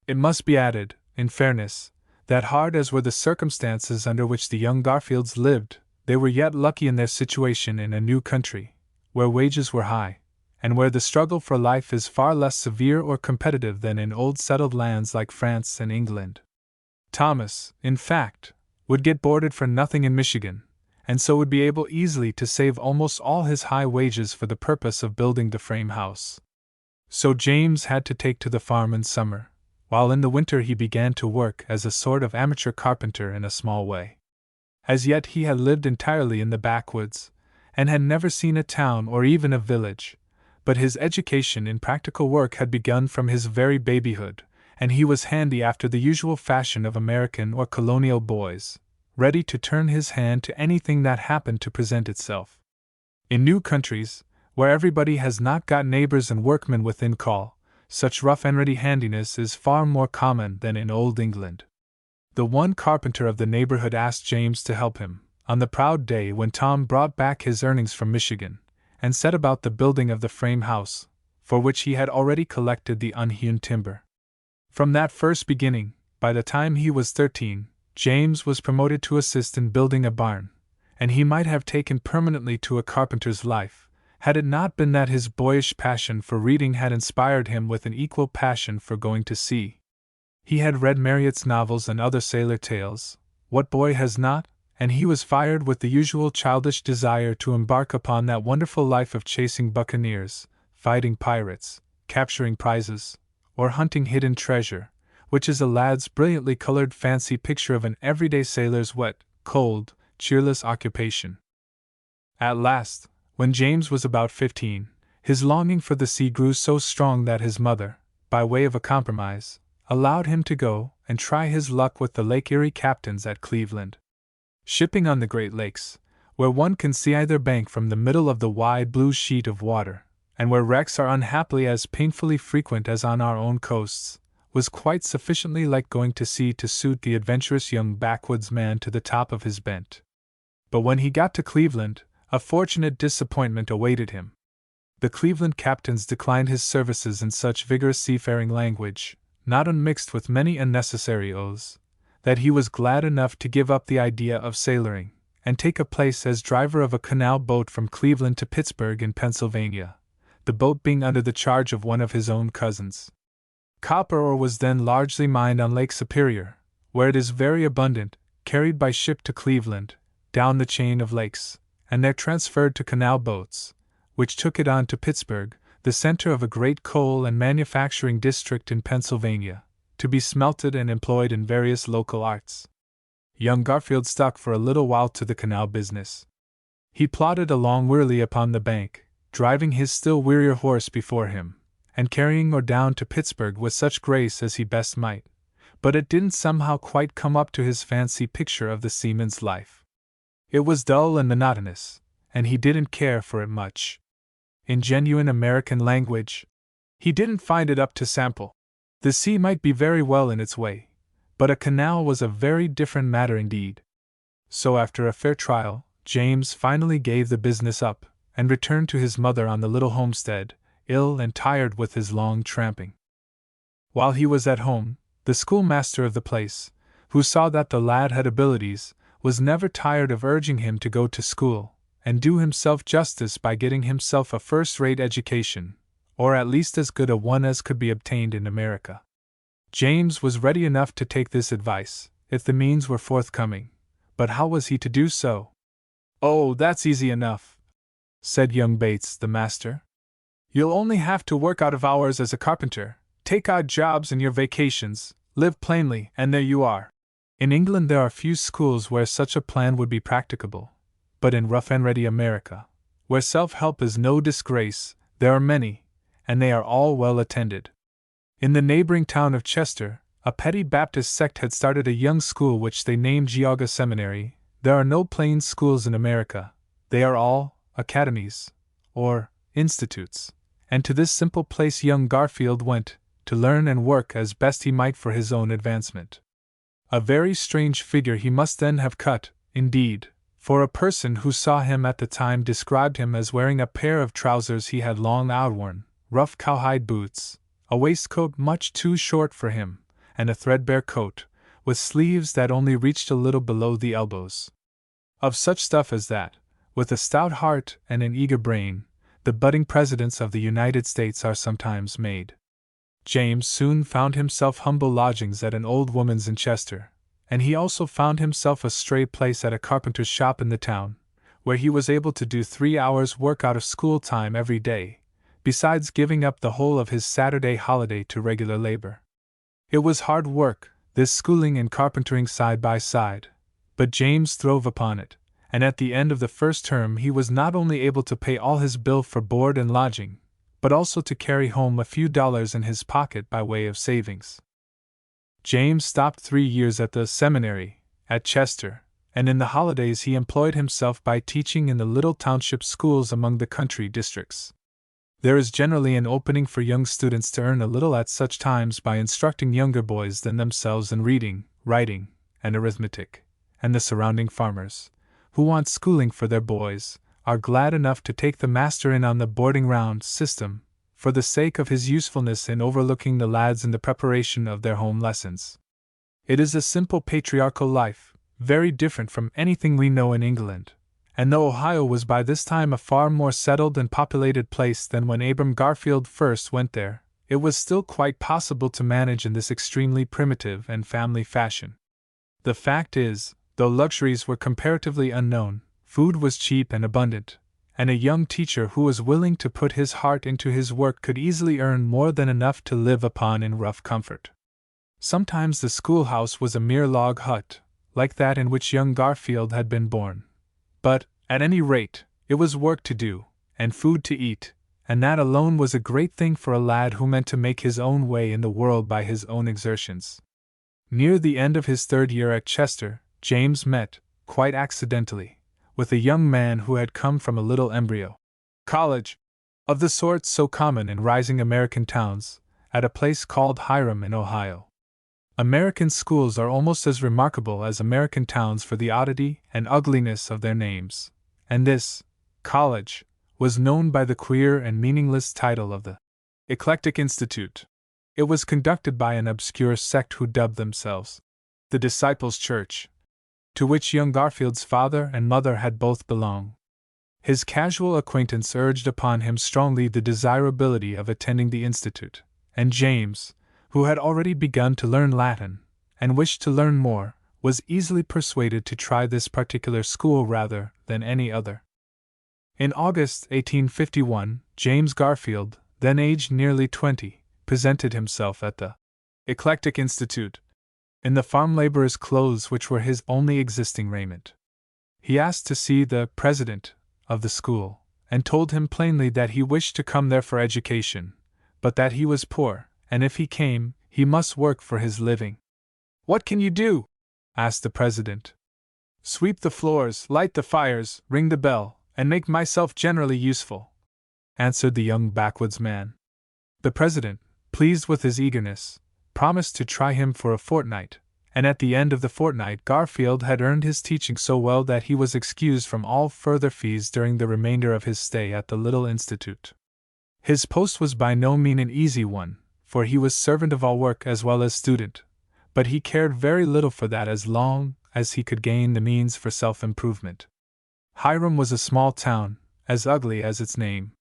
It must be added, in fairness, that hard as were the circumstances under which the young Garfields lived, they were yet lucky in their situation in a new country, where wages were high, and where the struggle for life is far less severe or competitive than in old settled lands like France and England. Thomas, in fact, would get boarded for nothing in Michigan, and so would be able easily to save almost all his high wages for the purpose of building the frame house. So James had to take to the farm in summer, while in the winter he began to work as a sort of amateur carpenter in a small way. As yet he had lived entirely in the backwoods, and had never seen a town or even a village, but his education in practical work had begun from his very babyhood, and he was handy after the usual fashion of American or colonial boys, ready to turn his hand to anything that happened to present itself. In new countries, where everybody has not got neighbors and workmen within call, such rough and ready handiness is far more common than in old England. The one carpenter of the neighborhood asked James to help him, on the proud day when Tom brought back his earnings from Michigan, and set about the building of the frame house, for which he had already collected the unhewn timber. From that first beginning, by the time he was 13, James was promoted to assist in building a barn, and he might have taken permanently to a carpenter's life, had it not been that his boyish passion for reading had inspired him with an equal passion for going to sea. He had read Marryat's novels and other sailor tales, what boy has not, and he was fired with the usual childish desire to embark upon that wonderful life of chasing buccaneers, fighting pirates, capturing prizes, or hunting hidden treasure, which is a lad's brilliantly colored fancy picture of an everyday sailor's wet, cold, cheerless occupation. At last, when James was about 15, his longing for the sea grew so strong that his mother, by way of a compromise, allowed him to go and try his luck with the Lake Erie captains at Cleveland. Shipping on the Great Lakes, where one can see either bank from the middle of the wide blue sheet of water, and where wrecks are unhappily as painfully frequent as on our own coasts, was quite sufficiently like going to sea to suit the adventurous young backwoods man to the top of his bent. But when he got to Cleveland, a fortunate disappointment awaited him. The Cleveland captains declined his services in such vigorous seafaring language, not unmixed with many unnecessary oaths, that he was glad enough to give up the idea of sailoring, and take a place as driver of a canal boat from Cleveland to Pittsburgh in Pennsylvania, the boat being under the charge of one of his own cousins. Copper ore was then largely mined on Lake Superior, where it is very abundant, carried by ship to Cleveland, down the chain of lakes, and there transferred to canal boats, which took it on to Pittsburgh, the center of a great coal and manufacturing district in Pennsylvania, to be smelted and employed in various local arts. Young Garfield stuck for a little while to the canal business. He plodded along wearily upon the bank, driving his still wearier horse before him, and carrying her down to Pittsburgh with such grace as he best might, but it didn't somehow quite come up to his fancy picture of the seaman's life. It was dull and monotonous, and he didn't care for it much. In genuine American language, he didn't find it up to sample. The sea might be very well in its way, but a canal was a very different matter indeed. So after a fair trial, James finally gave the business up, and returned to his mother on the little homestead, ill and tired with his long tramping. While he was at home, the schoolmaster of the place, who saw that the lad had abilities, was never tired of urging him to go to school, and do himself justice by getting himself a first-rate education, or at least as good a one as could be obtained in America. James was ready enough to take this advice, if the means were forthcoming, but how was he to do so? "Oh, that's easy enough," said young Bates, the master. "You'll only have to work out of hours as a carpenter, take odd jobs in your vacations, live plainly, and there you are." In England there are few schools where such a plan would be practicable, but in rough and ready America, where self-help is no disgrace, there are many, and they are all well attended. In the neighboring town of Chester, a petty Baptist sect had started a young school which they named Geauga Seminary. There are no plain schools in America, they are all academies, or institutes, and to this simple place young Garfield went, to learn and work as best he might for his own advancement. A very strange figure he must then have cut, indeed, for a person who saw him at the time described him as wearing a pair of trousers he had long outworn, rough cowhide boots, a waistcoat much too short for him, and a threadbare coat, with sleeves that only reached a little below the elbows. Of such stuff as that, with a stout heart and an eager brain, the budding presidents of the United States are sometimes made. James soon found himself humble lodgings at an old woman's in Chester, and he also found himself a stray place at a carpenter's shop in the town, where he was able to do 3 hours' work out of school time every day, besides giving up the whole of his Saturday holiday to regular labor. It was hard work, this schooling and carpentering side by side, but James throve upon it, and at the end of the first term he was not only able to pay all his bill for board and lodging, but also to carry home a few dollars in his pocket by way of savings. James stopped 3 years at the seminary, at Chester, and in the holidays he employed himself by teaching in the little township schools among the country districts. There is generally an opening for young students to earn a little at such times by instructing younger boys than themselves in reading, writing, and arithmetic, and the surrounding farmers, who want schooling for their boys, are glad enough to take the master in on the boarding round system, for the sake of his usefulness in overlooking the lads in the preparation of their home lessons. It is a simple patriarchal life, very different from anything we know in England, and though Ohio was by this time a far more settled and populated place than when Abram Garfield first went there, it was still quite possible to manage in this extremely primitive and family fashion. The fact is, though luxuries were comparatively unknown, food was cheap and abundant, and a young teacher who was willing to put his heart into his work could easily earn more than enough to live upon in rough comfort. Sometimes the schoolhouse was a mere log hut, like that in which young Garfield had been born. But, at any rate, it was work to do, and food to eat, and that alone was a great thing for a lad who meant to make his own way in the world by his own exertions. Near the end of his 3rd year at Chester, James met, quite accidentally, with a young man who had come from a little embryo college, of the sort so common in rising American towns, at a place called Hiram in Ohio. American schools are almost as remarkable as American towns for the oddity and ugliness of their names, and this college was known by the queer and meaningless title of the Eclectic Institute. It was conducted by an obscure sect who dubbed themselves the Disciples' Church, to which young Garfield's father and mother had both belonged. His casual acquaintance urged upon him strongly the desirability of attending the institute, and James, who had already begun to learn Latin, and wished to learn more, was easily persuaded to try this particular school rather than any other. In August 1851, James Garfield, then aged nearly 20, presented himself at the Eclectic Institute, in the farm laborer's clothes which were his only existing raiment. He asked to see the president, of the school, and told him plainly that he wished to come there for education, but that he was poor, and if he came, he must work for his living. "What can you do?" asked the president. "Sweep the floors, light the fires, ring the bell, and make myself generally useful," answered the young backwoods man. The president, pleased with his eagerness, promised to try him for a fortnight, and at the end of the fortnight Garfield had earned his teaching so well that he was excused from all further fees during the remainder of his stay at the little institute. His post was by no means an easy one, for he was servant of all work as well as student, but he cared very little for that as long as he could gain the means for self-improvement. Hiram was a small town, as ugly as its name.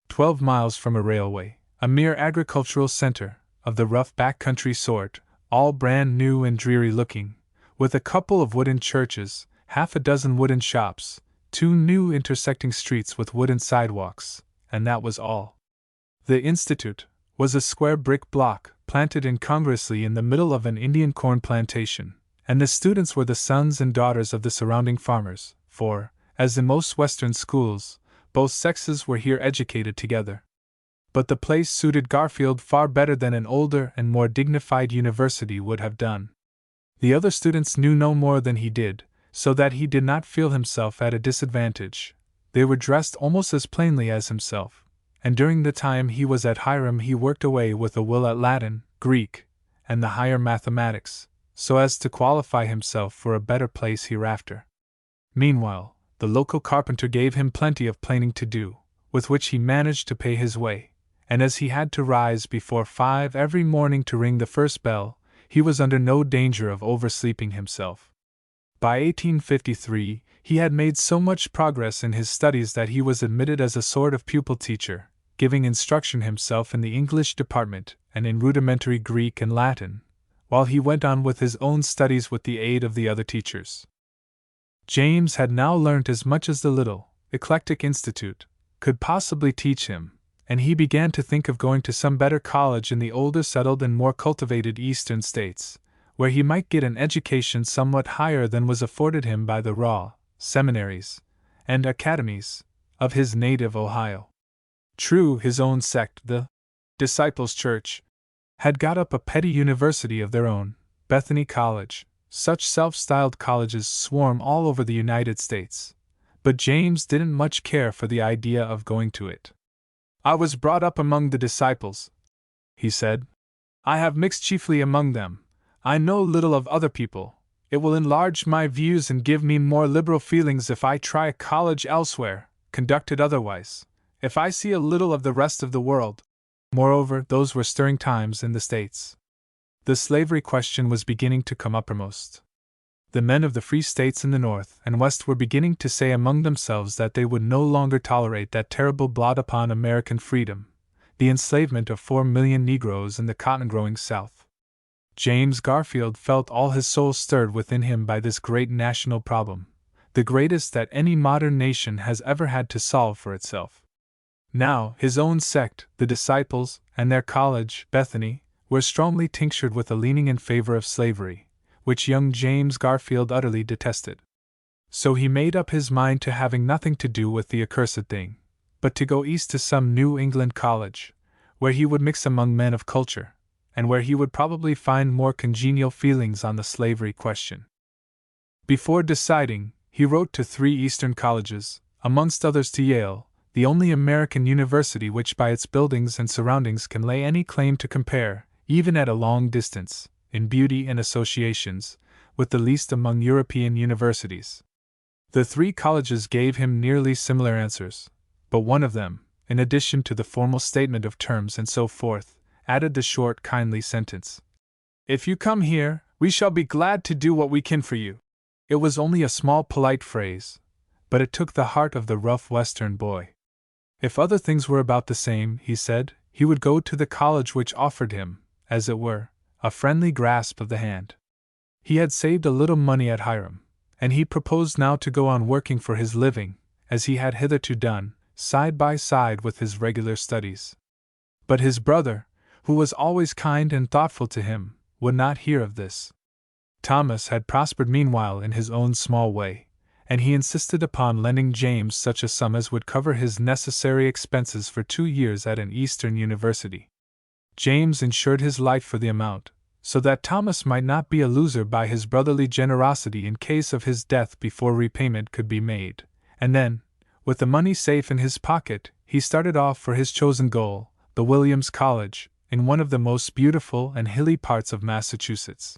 12 miles from a railway, a mere agricultural center, of the rough back-country sort, all brand new and dreary-looking, with a couple of wooden churches, half a dozen wooden shops, 2 new intersecting streets with wooden sidewalks, and that was all. The institute was a square brick block planted incongruously in the middle of an Indian corn plantation, and the students were the sons and daughters of the surrounding farmers, for, as in most Western schools, both sexes were here educated together. But the place suited Garfield far better than an older and more dignified university would have done. The other students knew no more than he did, so that he did not feel himself at a disadvantage. They were dressed almost as plainly as himself, and during the time he was at Hiram he worked away with a will at Latin, Greek, and the higher mathematics, so as to qualify himself for a better place hereafter. Meanwhile, the local carpenter gave him plenty of planing to do, with which he managed to pay his way, and as he had to rise before 5 every morning to ring the first bell, he was under no danger of oversleeping himself. By 1853, he had made so much progress in his studies that he was admitted as a sort of pupil teacher, giving instruction himself in the English department and in rudimentary Greek and Latin, while he went on with his own studies with the aid of the other teachers. James had now learnt as much as the little, eclectic institute could possibly teach him, and he began to think of going to some better college in the older settled and more cultivated Eastern states, where he might get an education somewhat higher than was afforded him by the raw seminaries and academies of his native Ohio. True, his own sect, the Disciples' Church, had got up a petty university of their own, Bethany College. Such self-styled colleges swarm all over the United States, but James didn't much care for the idea of going to it. "I was brought up among the disciples," he said. "I have mixed chiefly among them. I know little of other people. It will enlarge my views and give me more liberal feelings if I try a college elsewhere, conducted otherwise, if I see a little of the rest of the world." Moreover, those were stirring times in the States. The slavery question was beginning to come uppermost. The men of the free states in the North and West were beginning to say among themselves that they would no longer tolerate that terrible blot upon American freedom, the enslavement of 4 million Negroes in the cotton-growing South. James Garfield felt all his soul stirred within him by this great national problem, the greatest that any modern nation has ever had to solve for itself. Now, his own sect, the Disciples, and their college, Bethany, were strongly tinctured with a leaning in favor of slavery, which young James Garfield utterly detested. So he made up his mind to having nothing to do with the accursed thing, but to go east to some New England college, where he would mix among men of culture, and where he would probably find more congenial feelings on the slavery question. Before deciding, he wrote to 3 Eastern colleges, amongst others to Yale, the only American university which by its buildings and surroundings can lay any claim to compare, even at a long distance, in beauty and associations, with the least among European universities. The 3 colleges gave him nearly similar answers, but one of them, in addition to the formal statement of terms and so forth, added the short, kindly sentence, "If you come here, we shall be glad to do what we can for you." It was only a small polite phrase, but it took the heart of the rough Western boy. If other things were about the same, he said, he would go to the college which offered him, as it were, a friendly grasp of the hand. He had saved a little money at Hiram, and he proposed now to go on working for his living, as he had hitherto done, side by side with his regular studies. But his brother, who was always kind and thoughtful to him, would not hear of this. Thomas had prospered meanwhile in his own small way, and he insisted upon lending James such a sum as would cover his necessary expenses for 2 years at an Eastern university. James insured his life for the amount, so that Thomas might not be a loser by his brotherly generosity in case of his death before repayment could be made, and then, with the money safe in his pocket, he started off for his chosen goal, the Williams College, in one of the most beautiful and hilly parts of Massachusetts.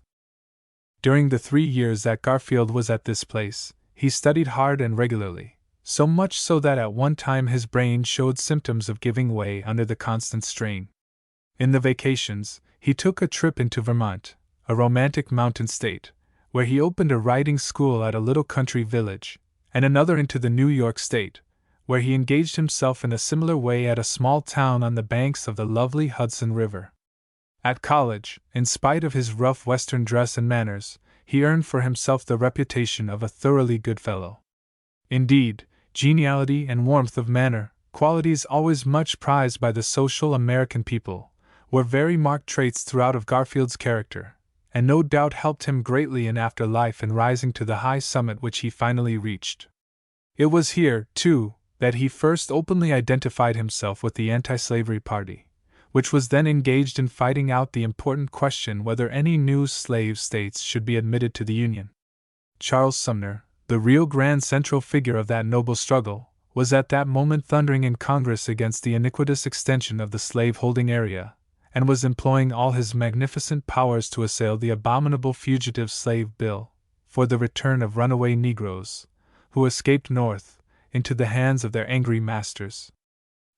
During the 3 years that Garfield was at this place, he studied hard and regularly, so much so that at one time his brain showed symptoms of giving way under the constant strain. In the vacations, he took a trip into Vermont, a romantic mountain state, where he opened a writing school at a little country village, and another into the New York State, where he engaged himself in a similar way at a small town on the banks of the lovely Hudson River. At college, in spite of his rough Western dress and manners, he earned for himself the reputation of a thoroughly good fellow. Indeed, geniality and warmth of manner, qualities always much prized by the social American people, were very marked traits throughout of Garfield's character, and no doubt helped him greatly in after life in rising to the high summit which he finally reached. It was here, too, that he first openly identified himself with the anti-slavery party, which was then engaged in fighting out the important question whether any new slave states should be admitted to the Union. Charles Sumner, the real grand central figure of that noble struggle, was at that moment thundering in Congress against the iniquitous extension of the slave-holding area, and was employing all his magnificent powers to assail the abominable Fugitive Slave Bill, for the return of runaway Negroes, who escaped north, into the hands of their angry masters.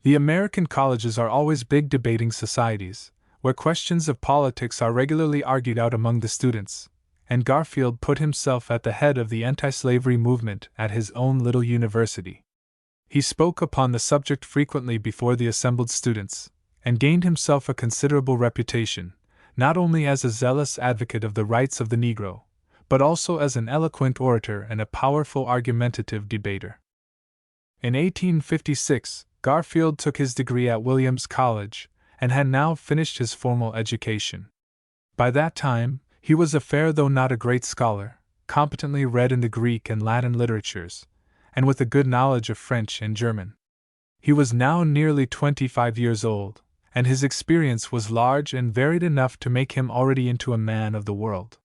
The American colleges are always big debating societies, where questions of politics are regularly argued out among the students, and Garfield put himself at the head of the anti-slavery movement at his own little university. He spoke upon the subject frequently before the assembled students, and gained himself a considerable reputation, not only as a zealous advocate of the rights of the Negro, but also as an eloquent orator and a powerful argumentative debater. In 1856, Garfield took his degree at Williams College, and had now finished his formal education. By that time, he was a fair though not a great scholar, competently read in the Greek and Latin literatures, and with a good knowledge of French and German. He was now nearly 25 years old, and his experience was large and varied enough to make him already into a man of the world.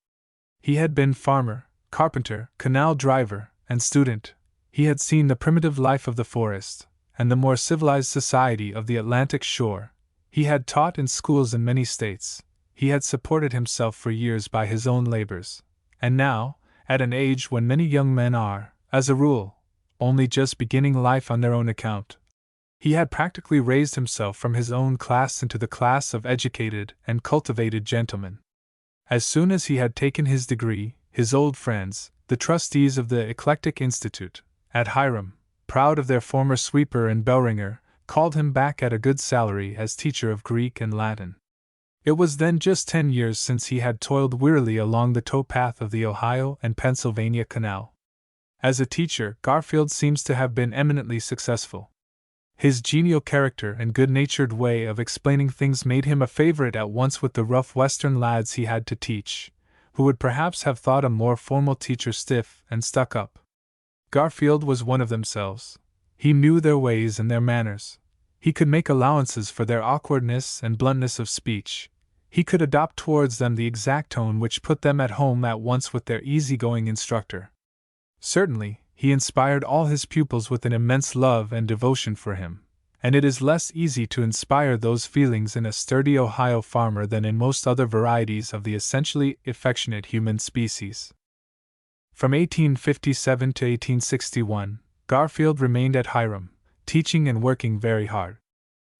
He had been farmer, carpenter, canal driver, and student. He had seen the primitive life of the forest, and the more civilized society of the Atlantic shore. He had taught in schools in many states. He had supported himself for years by his own labors, and now, at an age when many young men are, as a rule, only just beginning life on their own account, he had practically raised himself from his own class into the class of educated and cultivated gentlemen. As soon as he had taken his degree, his old friends, the trustees of the Eclectic Institute, at Hiram, proud of their former sweeper and bellringer, called him back at a good salary as teacher of Greek and Latin. It was then just 10 years since he had toiled wearily along the towpath of the Ohio and Pennsylvania Canal. As a teacher, Garfield seems to have been eminently successful. His genial character and good-natured way of explaining things made him a favorite at once with the rough Western lads he had to teach, who would perhaps have thought a more formal teacher stiff and stuck up. Garfield was one of themselves. He knew their ways and their manners. He could make allowances for their awkwardness and bluntness of speech. He could adopt towards them the exact tone which put them at home at once with their easy-going instructor. Certainly, he inspired all his pupils with an immense love and devotion for him, and it is less easy to inspire those feelings in a sturdy Ohio farmer than in most other varieties of the essentially affectionate human species. From 1857 to 1861, Garfield remained at Hiram, teaching and working very hard.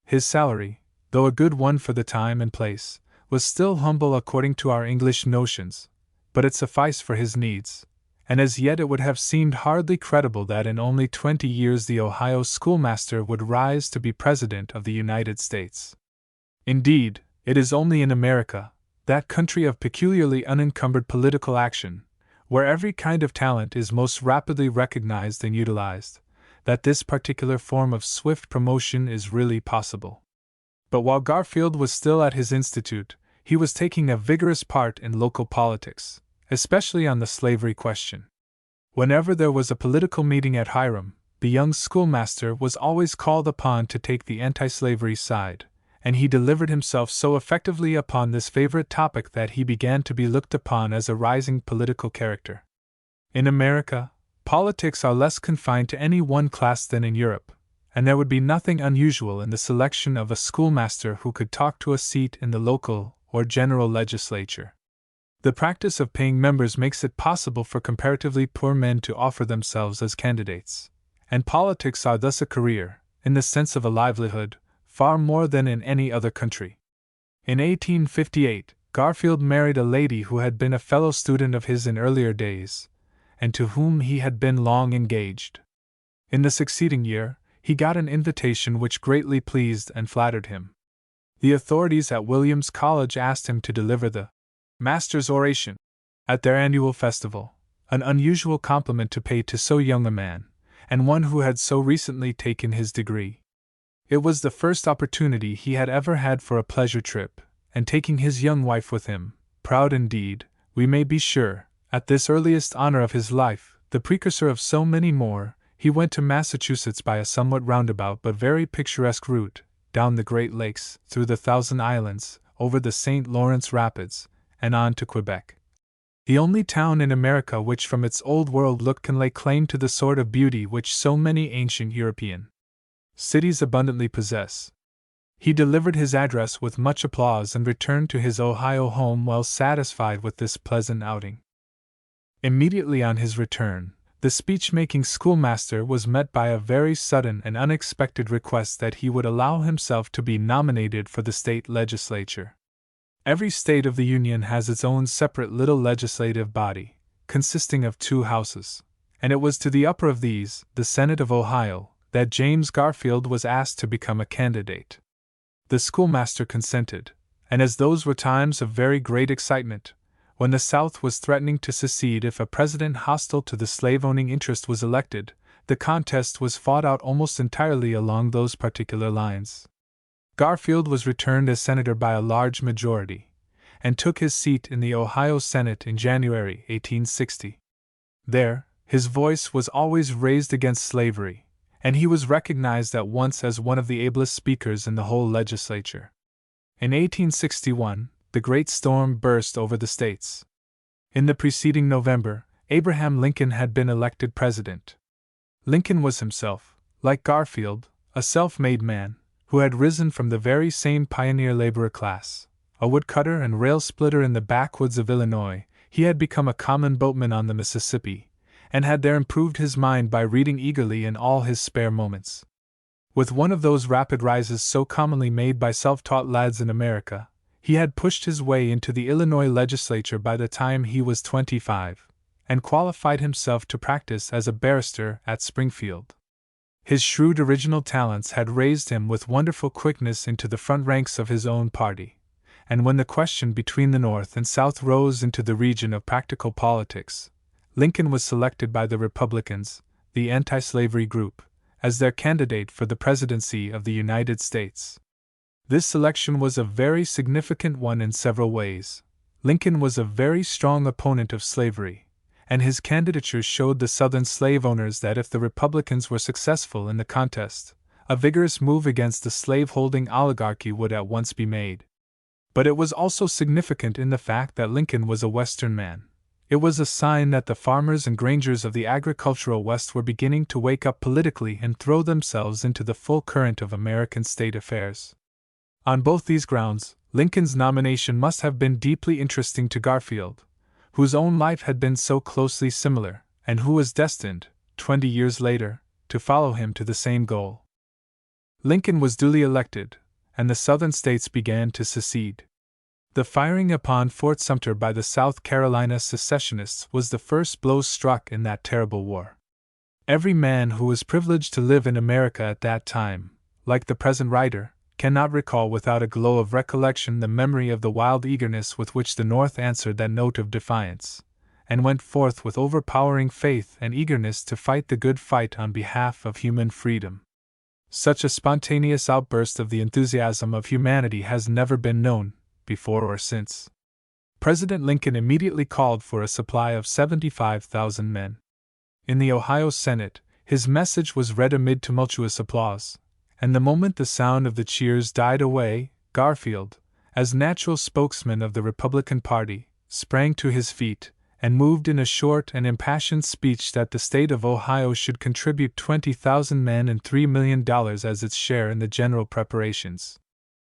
His salary, though a good one for the time and place, was still humble according to our English notions, but it sufficed for his needs, and as yet it would have seemed hardly credible that in only 20 years the Ohio schoolmaster would rise to be President of the United States. Indeed, it is only in America, that country of peculiarly unencumbered political action, where every kind of talent is most rapidly recognized and utilized, that this particular form of swift promotion is really possible. But while Garfield was still at his institute, he was taking a vigorous part in local politics, especially on the slavery question. Whenever there was a political meeting at Hiram, the young schoolmaster was always called upon to take the anti-slavery side, and he delivered himself so effectively upon this favorite topic that he began to be looked upon as a rising political character. In America, politics are less confined to any one class than in Europe, and there would be nothing unusual in the selection of a schoolmaster who could talk to a seat in the local or general legislature. The practice of paying members makes it possible for comparatively poor men to offer themselves as candidates, and politics are thus a career, in the sense of a livelihood, far more than in any other country. In 1858, Garfield married a lady who had been a fellow student of his in earlier days, and to whom he had been long engaged. In the succeeding year, he got an invitation which greatly pleased and flattered him. The authorities at Williams College asked him to deliver the Master's Oration at their annual festival, an unusual compliment to pay to so young a man, and one who had so recently taken his degree. It was the first opportunity he had ever had for a pleasure trip, and taking his young wife with him, proud indeed, we may be sure, at this earliest honor of his life, the precursor of so many more, he went to Massachusetts by a somewhat roundabout but very picturesque route, down the Great Lakes, through the Thousand Islands, over the St. Lawrence Rapids, and on to Quebec. The only town in America which from its old world look can lay claim to the sort of beauty which so many ancient European cities abundantly possess. He delivered his address with much applause and returned to his Ohio home well satisfied with this pleasant outing. Immediately on his return, the speech-making schoolmaster was met by a very sudden and unexpected request that he would allow himself to be nominated for the state legislature. Every state of the Union has its own separate little legislative body, consisting of 2 houses, and it was to the upper of these, the Senate of Ohio, that James Garfield was asked to become a candidate. The schoolmaster consented, and as those were times of very great excitement, when the South was threatening to secede if a president hostile to the slave-owning interest was elected, the contest was fought out almost entirely along those particular lines. Garfield was returned as senator by a large majority, and took his seat in the Ohio Senate in January 1860. There, his voice was always raised against slavery, and he was recognized at once as one of the ablest speakers in the whole legislature. In 1861, the great storm burst over the states. In the preceding November, Abraham Lincoln had been elected president. Lincoln was himself, like Garfield, a self-made man, who had risen from the very same pioneer laborer class. A woodcutter and rail splitter in the backwoods of Illinois, he had become a common boatman on the Mississippi, and had there improved his mind by reading eagerly in all his spare moments. With one of those rapid rises so commonly made by self-taught lads in America, he had pushed his way into the Illinois legislature by the time he was 25, and qualified himself to practice as a barrister at Springfield. His shrewd original talents had raised him with wonderful quickness into the front ranks of his own party, and when the question between the North and South rose into the region of practical politics, Lincoln was selected by the Republicans, the anti-slavery group, as their candidate for the presidency of the United States. This selection was a very significant one in several ways. Lincoln was a very strong opponent of slavery, and his candidature showed the Southern slave owners that if the Republicans were successful in the contest, a vigorous move against the slave-holding oligarchy would at once be made. But it was also significant in the fact that Lincoln was a Western man. It was a sign that the farmers and grangers of the agricultural West were beginning to wake up politically and throw themselves into the full current of American state affairs. On both these grounds, Lincoln's nomination must have been deeply interesting to Garfield, whose own life had been so closely similar, and who was destined, 20 years later, to follow him to the same goal. Lincoln was duly elected, and the Southern states began to secede. The firing upon Fort Sumter by the South Carolina secessionists was the first blow struck in that terrible war. Every man who was privileged to live in America at that time, like the present writer, cannot recall without a glow of recollection the memory of the wild eagerness with which the North answered that note of defiance, and went forth with overpowering faith and eagerness to fight the good fight on behalf of human freedom. Such a spontaneous outburst of the enthusiasm of humanity has never been known, before or since. President Lincoln immediately called for a supply of 75,000 men. In the Ohio Senate, his message was read amid tumultuous applause, and the moment the sound of the cheers died away, Garfield, as natural spokesman of the Republican Party, sprang to his feet and moved in a short and impassioned speech that the state of Ohio should contribute 20,000 men and $3 million as its share in the general preparations.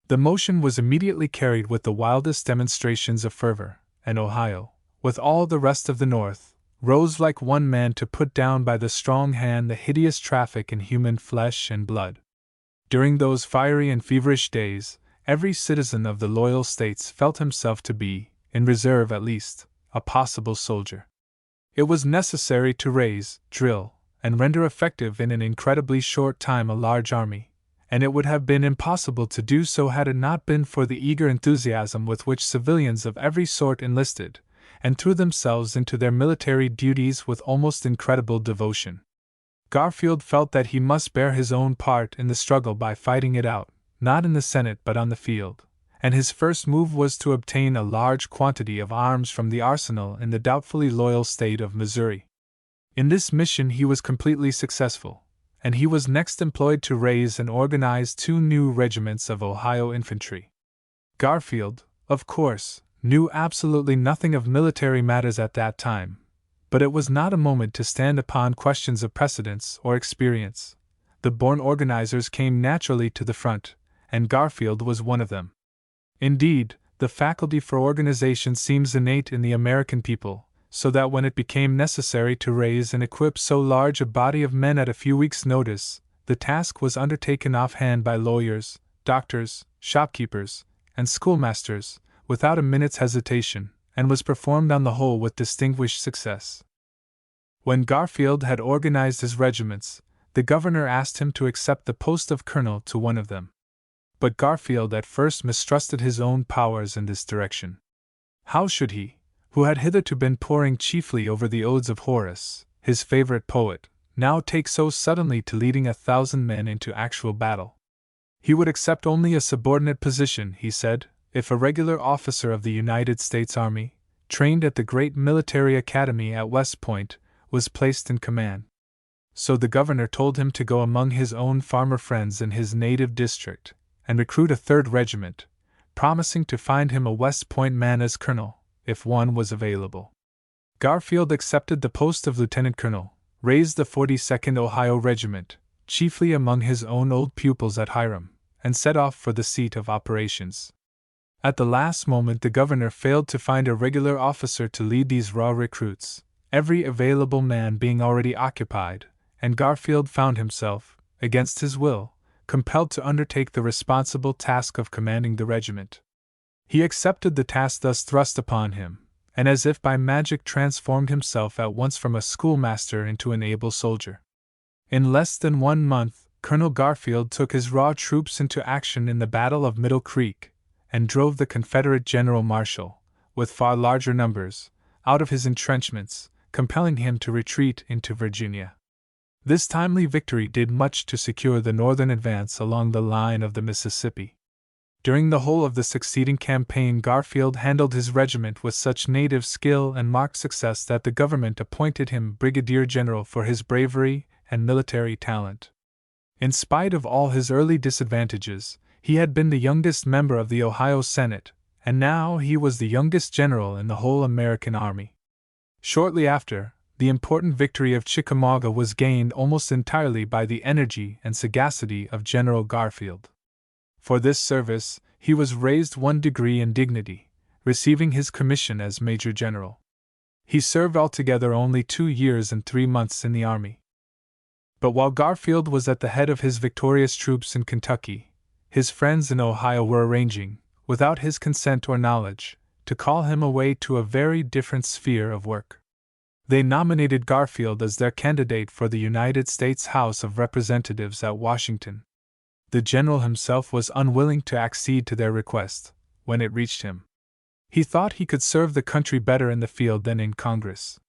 The motion was immediately carried with the wildest demonstrations of fervor, and Ohio, with all the rest of the North, rose like one man to put down by the strong hand the hideous traffic in human flesh and blood. During those fiery and feverish days, every citizen of the loyal states felt himself to be, in reserve at least, a possible soldier. It was necessary to raise, drill, and render effective in an incredibly short time a large army, and it would have been impossible to do so had it not been for the eager enthusiasm with which civilians of every sort enlisted, and threw themselves into their military duties with almost incredible devotion. Garfield felt that he must bear his own part in the struggle by fighting it out, not in the Senate but on the field, and his first move was to obtain a large quantity of arms from the arsenal in the doubtfully loyal state of Missouri. In this mission he was completely successful, and he was next employed to raise and organize 2 new regiments of Ohio infantry. Garfield, of course, knew absolutely nothing of military matters at that time, but it was not a moment to stand upon questions of precedence or experience. The born organizers came naturally to the front, and Garfield was one of them. Indeed, the faculty for organization seems innate in the American people, so that when it became necessary to raise and equip so large a body of men at a few weeks' notice, the task was undertaken offhand by lawyers, doctors, shopkeepers, and schoolmasters, without a minute's hesitation, and was performed on the whole with distinguished success. When Garfield had organized his regiments, the governor asked him to accept the post of colonel to one of them. But Garfield at first mistrusted his own powers in this direction. How should he, who had hitherto been poring chiefly over the odes of Horace, his favorite poet, now take so suddenly to leading 1,000 men into actual battle? He would accept only a subordinate position, he said, if a regular officer of the United States Army, trained at the great military academy at West Point, was placed in command. So the governor told him to go among his own farmer friends in his native district and recruit a 3rd regiment, promising to find him a West Point man as colonel, if one was available. Garfield accepted the post of lieutenant colonel, raised the 42nd Ohio Regiment, chiefly among his own old pupils at Hiram, and set off for the seat of operations. At the last moment the governor failed to find a regular officer to lead these raw recruits, every available man being already occupied, and Garfield found himself, against his will, compelled to undertake the responsible task of commanding the regiment. He accepted the task thus thrust upon him, and as if by magic transformed himself at once from a schoolmaster into an able soldier. In less than 1 month, Colonel Garfield took his raw troops into action in the Battle of Middle Creek, and drove the Confederate General Marshall, with far larger numbers, out of his entrenchments, compelling him to retreat into Virginia. This timely victory did much to secure the northern advance along the line of the Mississippi. During the whole of the succeeding campaign Garfield handled his regiment with such native skill and marked success that the government appointed him brigadier general for his bravery and military talent. In spite of all his early disadvantages, he had been the youngest member of the Ohio Senate, and now he was the youngest general in the whole American army. Shortly after, the important victory of Chickamauga was gained almost entirely by the energy and sagacity of General Garfield. For this service, he was raised 1 degree in dignity, receiving his commission as Major General. He served altogether only 2 years and 3 months in the army. But while Garfield was at the head of his victorious troops in Kentucky, his friends in Ohio were arranging, without his consent or knowledge, to call him away to a very different sphere of work. They nominated Garfield as their candidate for the United States House of Representatives at Washington. The general himself was unwilling to accede to their request, when it reached him. He thought he could serve the country better in the field than in Congress.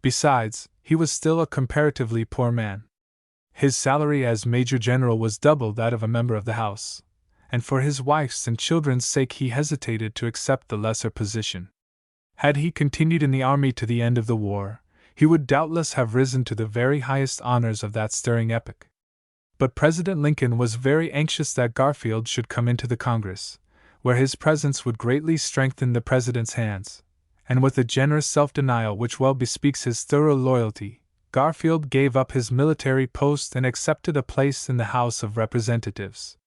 Besides, he was still a comparatively poor man. His salary as Major General was double that of a member of the House, and for his wife's and children's sake he hesitated to accept the lesser position. Had he continued in the army to the end of the war, He would doubtless have risen to the very highest honors of that stirring epoch. But President Lincoln was very anxious that Garfield should come into the Congress, where his presence would greatly strengthen the president's hands, and with a generous self-denial which well bespeaks his thorough loyalty, Garfield gave up his military post and accepted a place in the House of Representatives.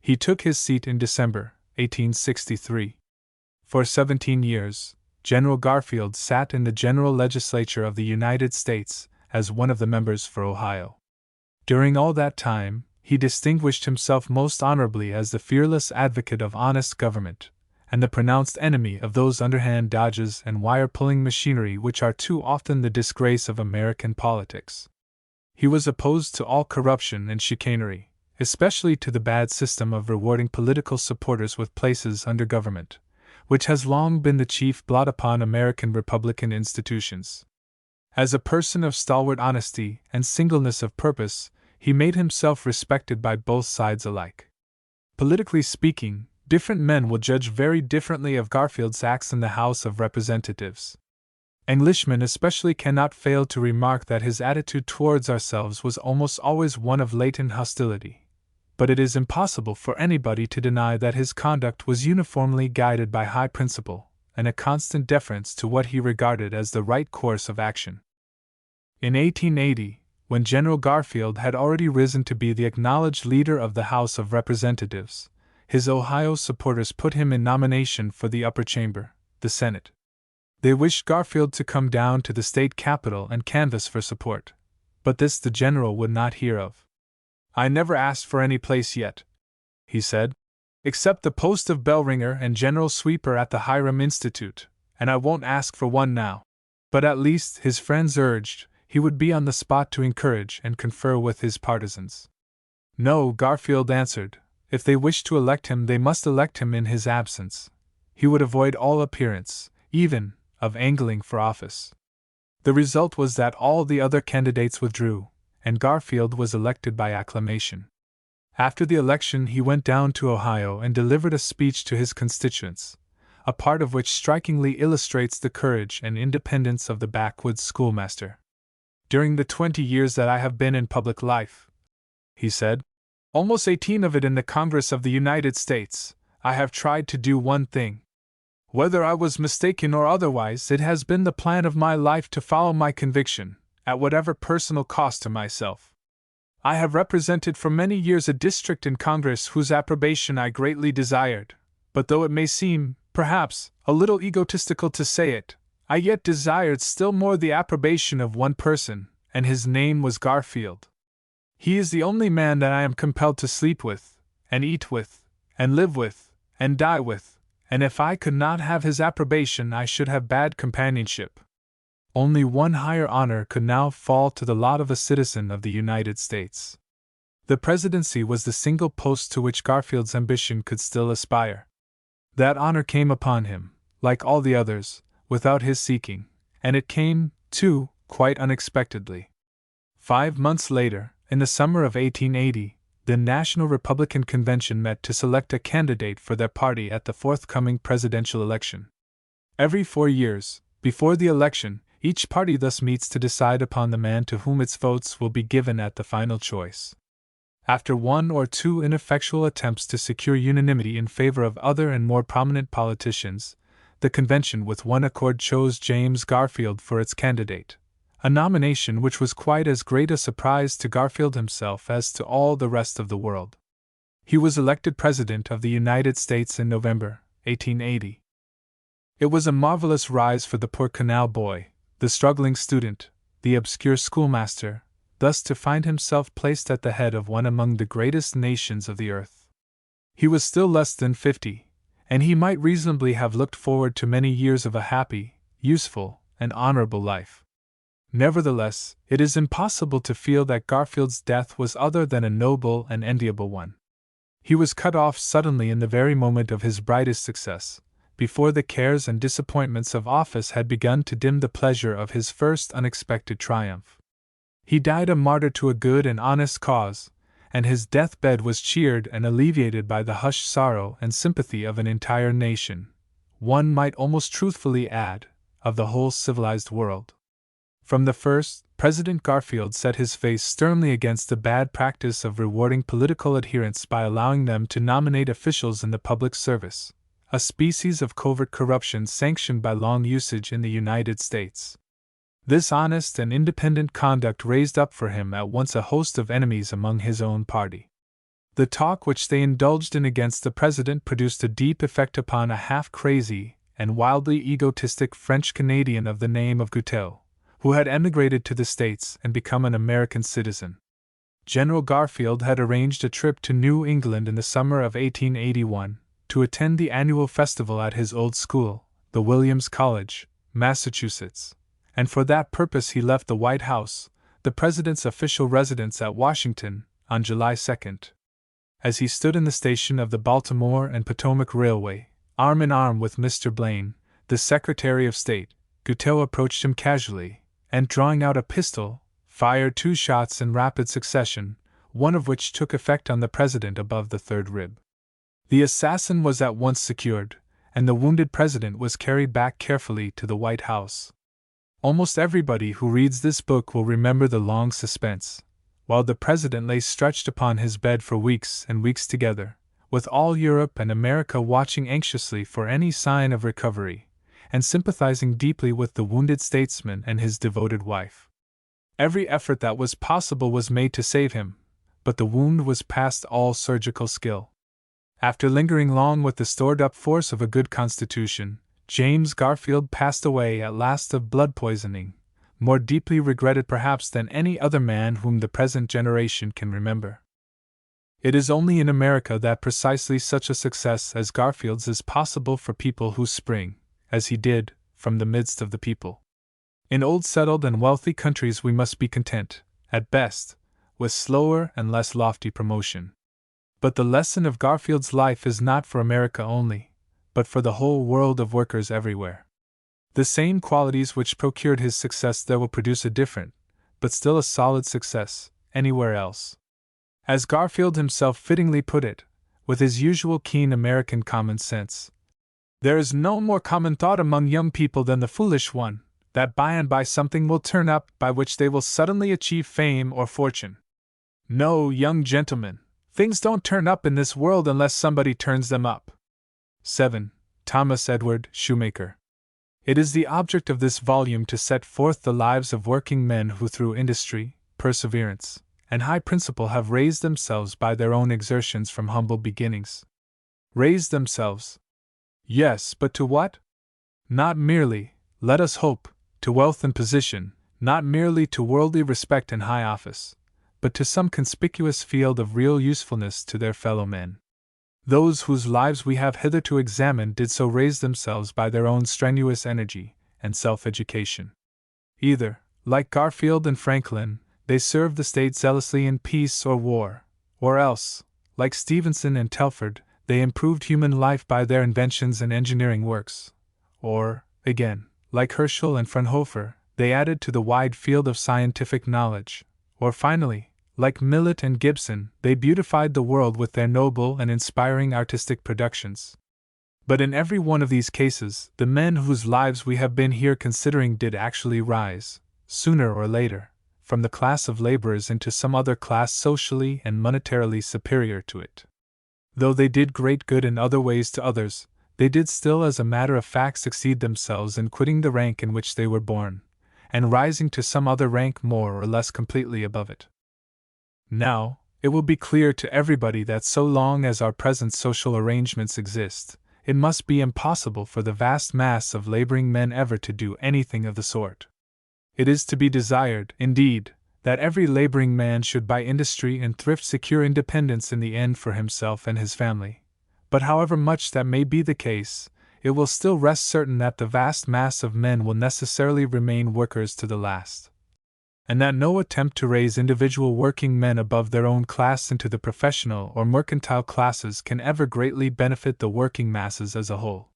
He took his seat in December 1863. For 17 years, General Garfield sat in the General Legislature of the United States as one of the members for Ohio. During all that time, he distinguished himself most honorably as the fearless advocate of honest government, and the pronounced enemy of those underhand dodges and wire-pulling machinery which are too often the disgrace of American politics. He was opposed to all corruption and chicanery, especially to the bad system of rewarding political supporters with places under government, which has long been the chief blot upon American Republican institutions. As a person of stalwart honesty and singleness of purpose, he made himself respected by both sides alike. Politically speaking, different men will judge very differently of Garfield's acts in the House of Representatives. Englishmen especially cannot fail to remark that his attitude towards ourselves was almost always one of latent hostility, but it is impossible for anybody to deny that his conduct was uniformly guided by high principle and a constant deference to what he regarded as the right course of action. In 1880, when General Garfield had already risen to be the acknowledged leader of the House of Representatives, his Ohio supporters put him in nomination for the upper chamber, the Senate. They wished Garfield to come down to the state capitol and canvass for support, but this the general would not hear of. "I never asked for any place yet," he said, "except the post of bell ringer and general sweeper at the Hiram Institute, and I won't ask for one now." But at least, his friends urged, he would be on the spot to encourage and confer with his partisans. "No," Garfield answered, "if they wish to elect him, they must elect him in his absence." He would avoid all appearance, even, of angling for office. The result was that all the other candidates withdrew, and Garfield was elected by acclamation. After the election, he went down to Ohio and delivered a speech to his constituents, a part of which strikingly illustrates the courage and independence of the backwoods schoolmaster. "During the 20 years that I have been in public life," he said, "almost 18 of it in the Congress of the United States, I have tried to do one thing. Whether I was mistaken or otherwise, it has been the plan of my life to follow my conviction, at whatever personal cost to myself. I have represented for many years a district in Congress whose approbation I greatly desired, but though it may seem, perhaps, a little egotistical to say it, I yet desired still more the approbation of one person, and his name was Garfield. He is the only man that I am compelled to sleep with, and eat with, and live with, and die with, and if I could not have his approbation I should have bad companionship." Only one higher honor could now fall to the lot of a citizen of the United States. The presidency was the single post to which Garfield's ambition could still aspire. That honor came upon him, like all the others, without his seeking, and it came, too, quite unexpectedly. 5 months later, in the summer of 1880, the National Republican Convention met to select a candidate for their party at the forthcoming presidential election. Every 4 years, before the election, each party thus meets to decide upon the man to whom its votes will be given at the final choice. After 1 or 2 ineffectual attempts to secure unanimity in favor of other and more prominent politicians, the convention with one accord chose James Garfield for its candidate, a nomination which was quite as great a surprise to Garfield himself as to all the rest of the world. He was elected President of the United States in November 1880. It was a marvelous rise for the poor canal boy, the struggling student, the obscure schoolmaster, thus to find himself placed at the head of one among the greatest nations of the earth. He was still less than 50, and he might reasonably have looked forward to many years of a happy, useful, and honorable life. Nevertheless, it is impossible to feel that Garfield's death was other than a noble and enviable one. He was cut off suddenly in the very moment of his brightest success, before the cares and disappointments of office had begun to dim the pleasure of his first unexpected triumph. He died a martyr to a good and honest cause, and his deathbed was cheered and alleviated by the hushed sorrow and sympathy of an entire nation, one might almost truthfully add, of the whole civilized world. From the first, President Garfield set his face sternly against the bad practice of rewarding political adherents by allowing them to nominate officials in the public service, a species of covert corruption sanctioned by long usage in the United States. This honest and independent conduct raised up for him at once a host of enemies among his own party. The talk which they indulged in against the president produced a deep effect upon a half-crazy and wildly egotistic French-Canadian of the name of Gutenberg, who had emigrated to the States and become an American citizen. General Garfield had arranged a trip to New England in the summer of 1881 to attend the annual festival at his old school, the Williams College, Massachusetts, and for that purpose he left the White House, the president's official residence at Washington, on July 2nd. As he stood in the station of the Baltimore and Potomac Railway, arm in arm with Mr. Blaine, the Secretary of State, Gutenberg approached him casually, and drawing out a pistol, fired 2 shots in rapid succession, one of which took effect on the president above the 3rd rib. The assassin was at once secured, and the wounded president was carried back carefully to the White House. Almost everybody who reads this book will remember the long suspense, while the president lay stretched upon his bed for weeks and weeks together, with all Europe and America watching anxiously for any sign of recovery, and sympathizing deeply with the wounded statesman and his devoted wife. Every effort that was possible was made to save him, but the wound was past all surgical skill. After lingering long with the stored-up force of a good constitution, James Garfield passed away at last of blood poisoning, more deeply regretted perhaps than any other man whom the present generation can remember. It is only in America that precisely such a success as Garfield's is possible for people who spring, as he did, from the midst of the people. In old settled and wealthy countries we must be content, at best, with slower and less lofty promotion. But the lesson of Garfield's life is not for America only, but for the whole world of workers everywhere. The same qualities which procured his success there will produce a different, but still a solid success, anywhere else. As Garfield himself fittingly put it, with his usual keen American common sense, there is no more common thought among young people than the foolish one, that by and by something will turn up by which they will suddenly achieve fame or fortune. No, young gentlemen, things don't turn up in this world unless somebody turns them up. 7. Thomas Edward Shoemaker. It is the object of this volume to set forth the lives of working men who through industry, perseverance, and high principle have raised themselves by their own exertions from humble beginnings. Raised themselves. Yes, but to what? Not merely, let us hope, to wealth and position, not merely to worldly respect and high office, but to some conspicuous field of real usefulness to their fellow men. Those whose lives we have hitherto examined did so raise themselves by their own strenuous energy and self-education. Either, like Garfield and Franklin, they served the state zealously in peace or war, or else, like Stevenson and Telford, they improved human life by their inventions and engineering works, or, again, like Herschel and Fraunhofer, they added to the wide field of scientific knowledge, or finally, like Millet and Gibson, they beautified the world with their noble and inspiring artistic productions. But in every one of these cases, the men whose lives we have been here considering did actually rise, sooner or later, from the class of laborers into some other class socially and monetarily superior to it. Though they did great good in other ways to others, they did still as a matter of fact succeed themselves in quitting the rank in which they were born, and rising to some other rank more or less completely above it. Now, it will be clear to everybody that so long as our present social arrangements exist, it must be impossible for the vast mass of laboring men ever to do anything of the sort. It is to be desired, indeed, that every laboring man should by industry and thrift secure independence in the end for himself and his family. But however much that may be the case, it will still rest certain that the vast mass of men will necessarily remain workers to the last, and that no attempt to raise individual working men above their own class into the professional or mercantile classes can ever greatly benefit the working masses as a whole.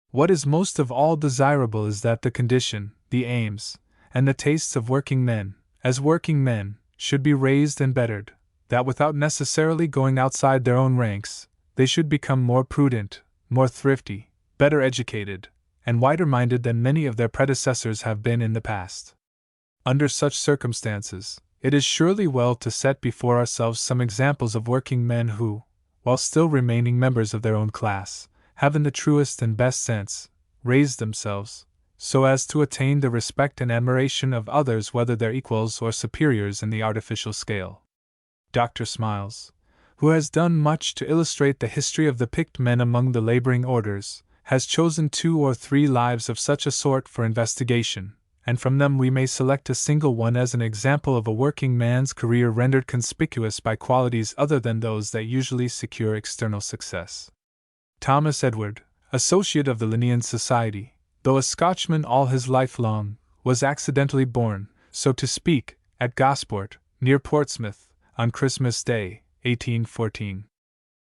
What is most of all desirable is that the condition, the aims, and the tastes of working men, as working men, should be raised and bettered, that without necessarily going outside their own ranks, they should become more prudent, more thrifty, better educated, and wider-minded than many of their predecessors have been in the past. Under such circumstances, it is surely well to set before ourselves some examples of working men who, while still remaining members of their own class, have in the truest and best sense raised themselves, so as to attain the respect and admiration of others, whether their equals or superiors in the artificial scale. Dr. Smiles, who has done much to illustrate the history of the picked men among the laboring orders, has chosen 2 or 3 lives of such a sort for investigation, and from them we may select a single one as an example of a working man's career rendered conspicuous by qualities other than those that usually secure external success. Thomas Edward, associate of the Linnean Society, though a Scotchman all his life long, was accidentally born, so to speak, at Gosport, near Portsmouth, on Christmas Day, 1814.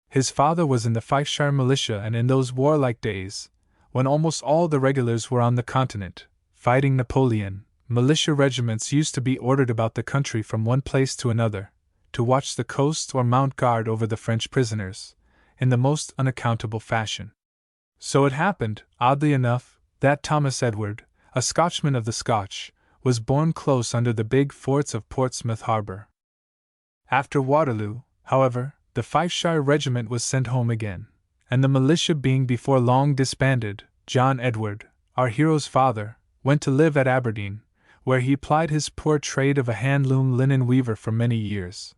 His father was in the Fifeshire militia, and in those warlike days, when almost all the regulars were on the continent, fighting Napoleon, militia regiments used to be ordered about the country from one place to another, to watch the coast or mount guard over the French prisoners, in the most unaccountable fashion. So it happened, oddly enough, that Thomas Edward, a Scotchman of the Scotch, was born close under the big forts of Portsmouth Harbour. After Waterloo, however, the Fifeshire regiment was sent home again, and the militia being before long disbanded, John Edward, our hero's father, went to live at Aberdeen, where he plied his poor trade of a hand-loom linen weaver for many years.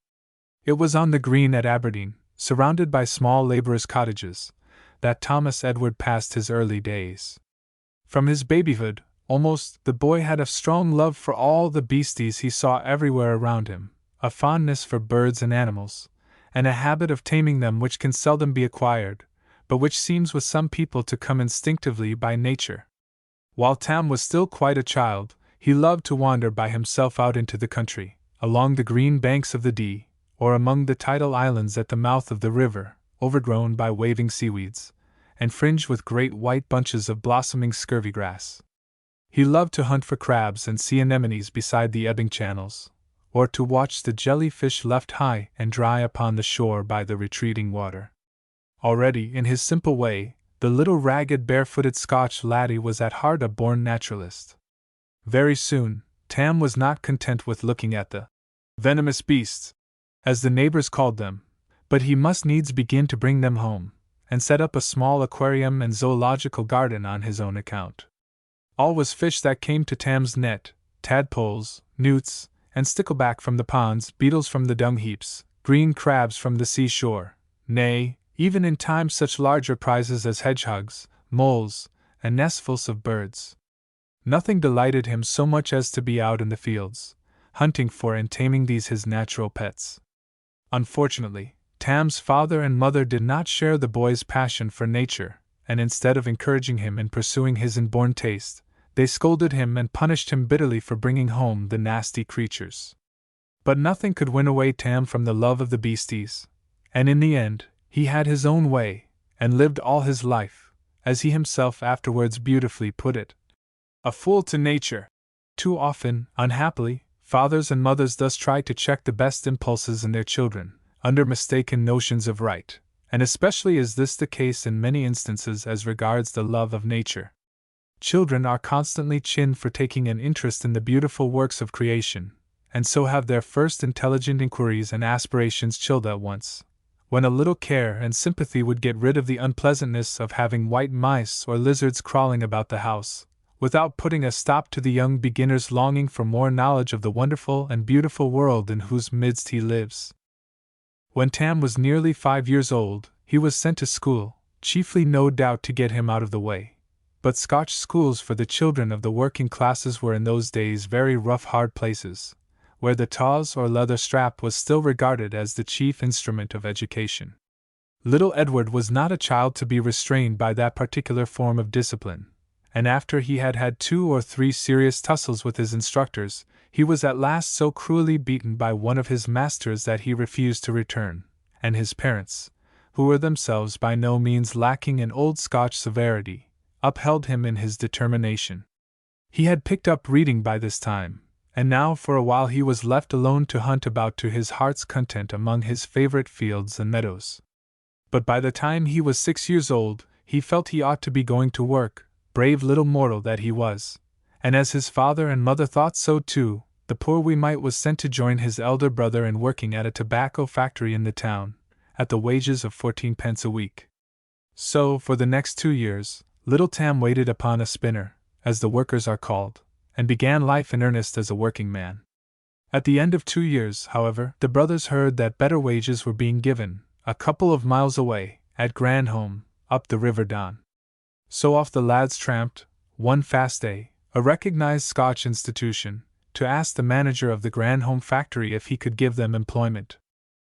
It was on the green at Aberdeen, surrounded by small labourers' cottages, that Thomas Edward passed his early days. From his babyhood, almost, the boy had a strong love for all the beasties he saw everywhere around him, a fondness for birds and animals, and a habit of taming them which can seldom be acquired, but which seems with some people to come instinctively by nature. While Tam was still quite a child, he loved to wander by himself out into the country, along the green banks of the Dee, or among the tidal islands at the mouth of the river, overgrown by waving seaweeds, and fringed with great white bunches of blossoming scurvy grass. He loved to hunt for crabs and sea anemones beside the ebbing channels, or to watch the jellyfish left high and dry upon the shore by the retreating water. Already, in his simple way, the little ragged barefooted Scotch laddie was at heart a born naturalist. Very soon, Tam was not content with looking at the venomous beasts, as the neighbors called them, but he must needs begin to bring them home, and set up a small aquarium and zoological garden on his own account. All was fish that came to Tam's net, tadpoles, newts, and stickleback from the ponds, beetles from the dung heaps, green crabs from the seashore, nay, even in time such larger prizes as hedgehogs, moles, and nestfuls of birds. Nothing delighted him so much as to be out in the fields, hunting for and taming these his natural pets. Unfortunately, Tam's father and mother did not share the boy's passion for nature, and instead of encouraging him in pursuing his inborn taste, they scolded him and punished him bitterly for bringing home the nasty creatures. But nothing could win away Tam from the love of the beasties, and in the end, he had his own way, and lived all his life, as he himself afterwards beautifully put it, a fool to nature. Too often, unhappily, fathers and mothers thus try to check the best impulses in their children, under mistaken notions of right, and especially is this the case in many instances as regards the love of nature. Children are constantly chinned for taking an interest in the beautiful works of creation, and so have their first intelligent inquiries and aspirations chilled at once, when a little care and sympathy would get rid of the unpleasantness of having white mice or lizards crawling about the house, without putting a stop to the young beginner's longing for more knowledge of the wonderful and beautiful world in whose midst he lives. When Tam was nearly 5 years old, he was sent to school, chiefly no doubt to get him out of the way. But Scotch schools for the children of the working classes were in those days very rough, hard places, where the tawse or leather strap was still regarded as the chief instrument of education. Little Edward was not a child to be restrained by that particular form of discipline, and after he had had 2 or 3 serious tussles with his instructors, he was at last so cruelly beaten by one of his masters that he refused to return, and his parents, who were themselves by no means lacking in old Scotch severity, upheld him in his determination. He had picked up reading by this time, and now for a while he was left alone to hunt about to his heart's content among his favorite fields and meadows. But by the time he was 6 years old, he felt he ought to be going to work, brave little mortal that he was, and as his father and mother thought so too, the poor wee mite was sent to join his elder brother in working at a tobacco factory in the town, at the wages of 14 pence a week. So, for the next 2 years, little Tam waited upon a spinner, as the workers are called, and began life in earnest as a working man. At the end of 2 years, however, the brothers heard that better wages were being given, a couple of miles away, at Granholm, up the River Don. So off the lads tramped, one fast day, a recognized Scotch institution, to ask the manager of the Granholm factory if he could give them employment.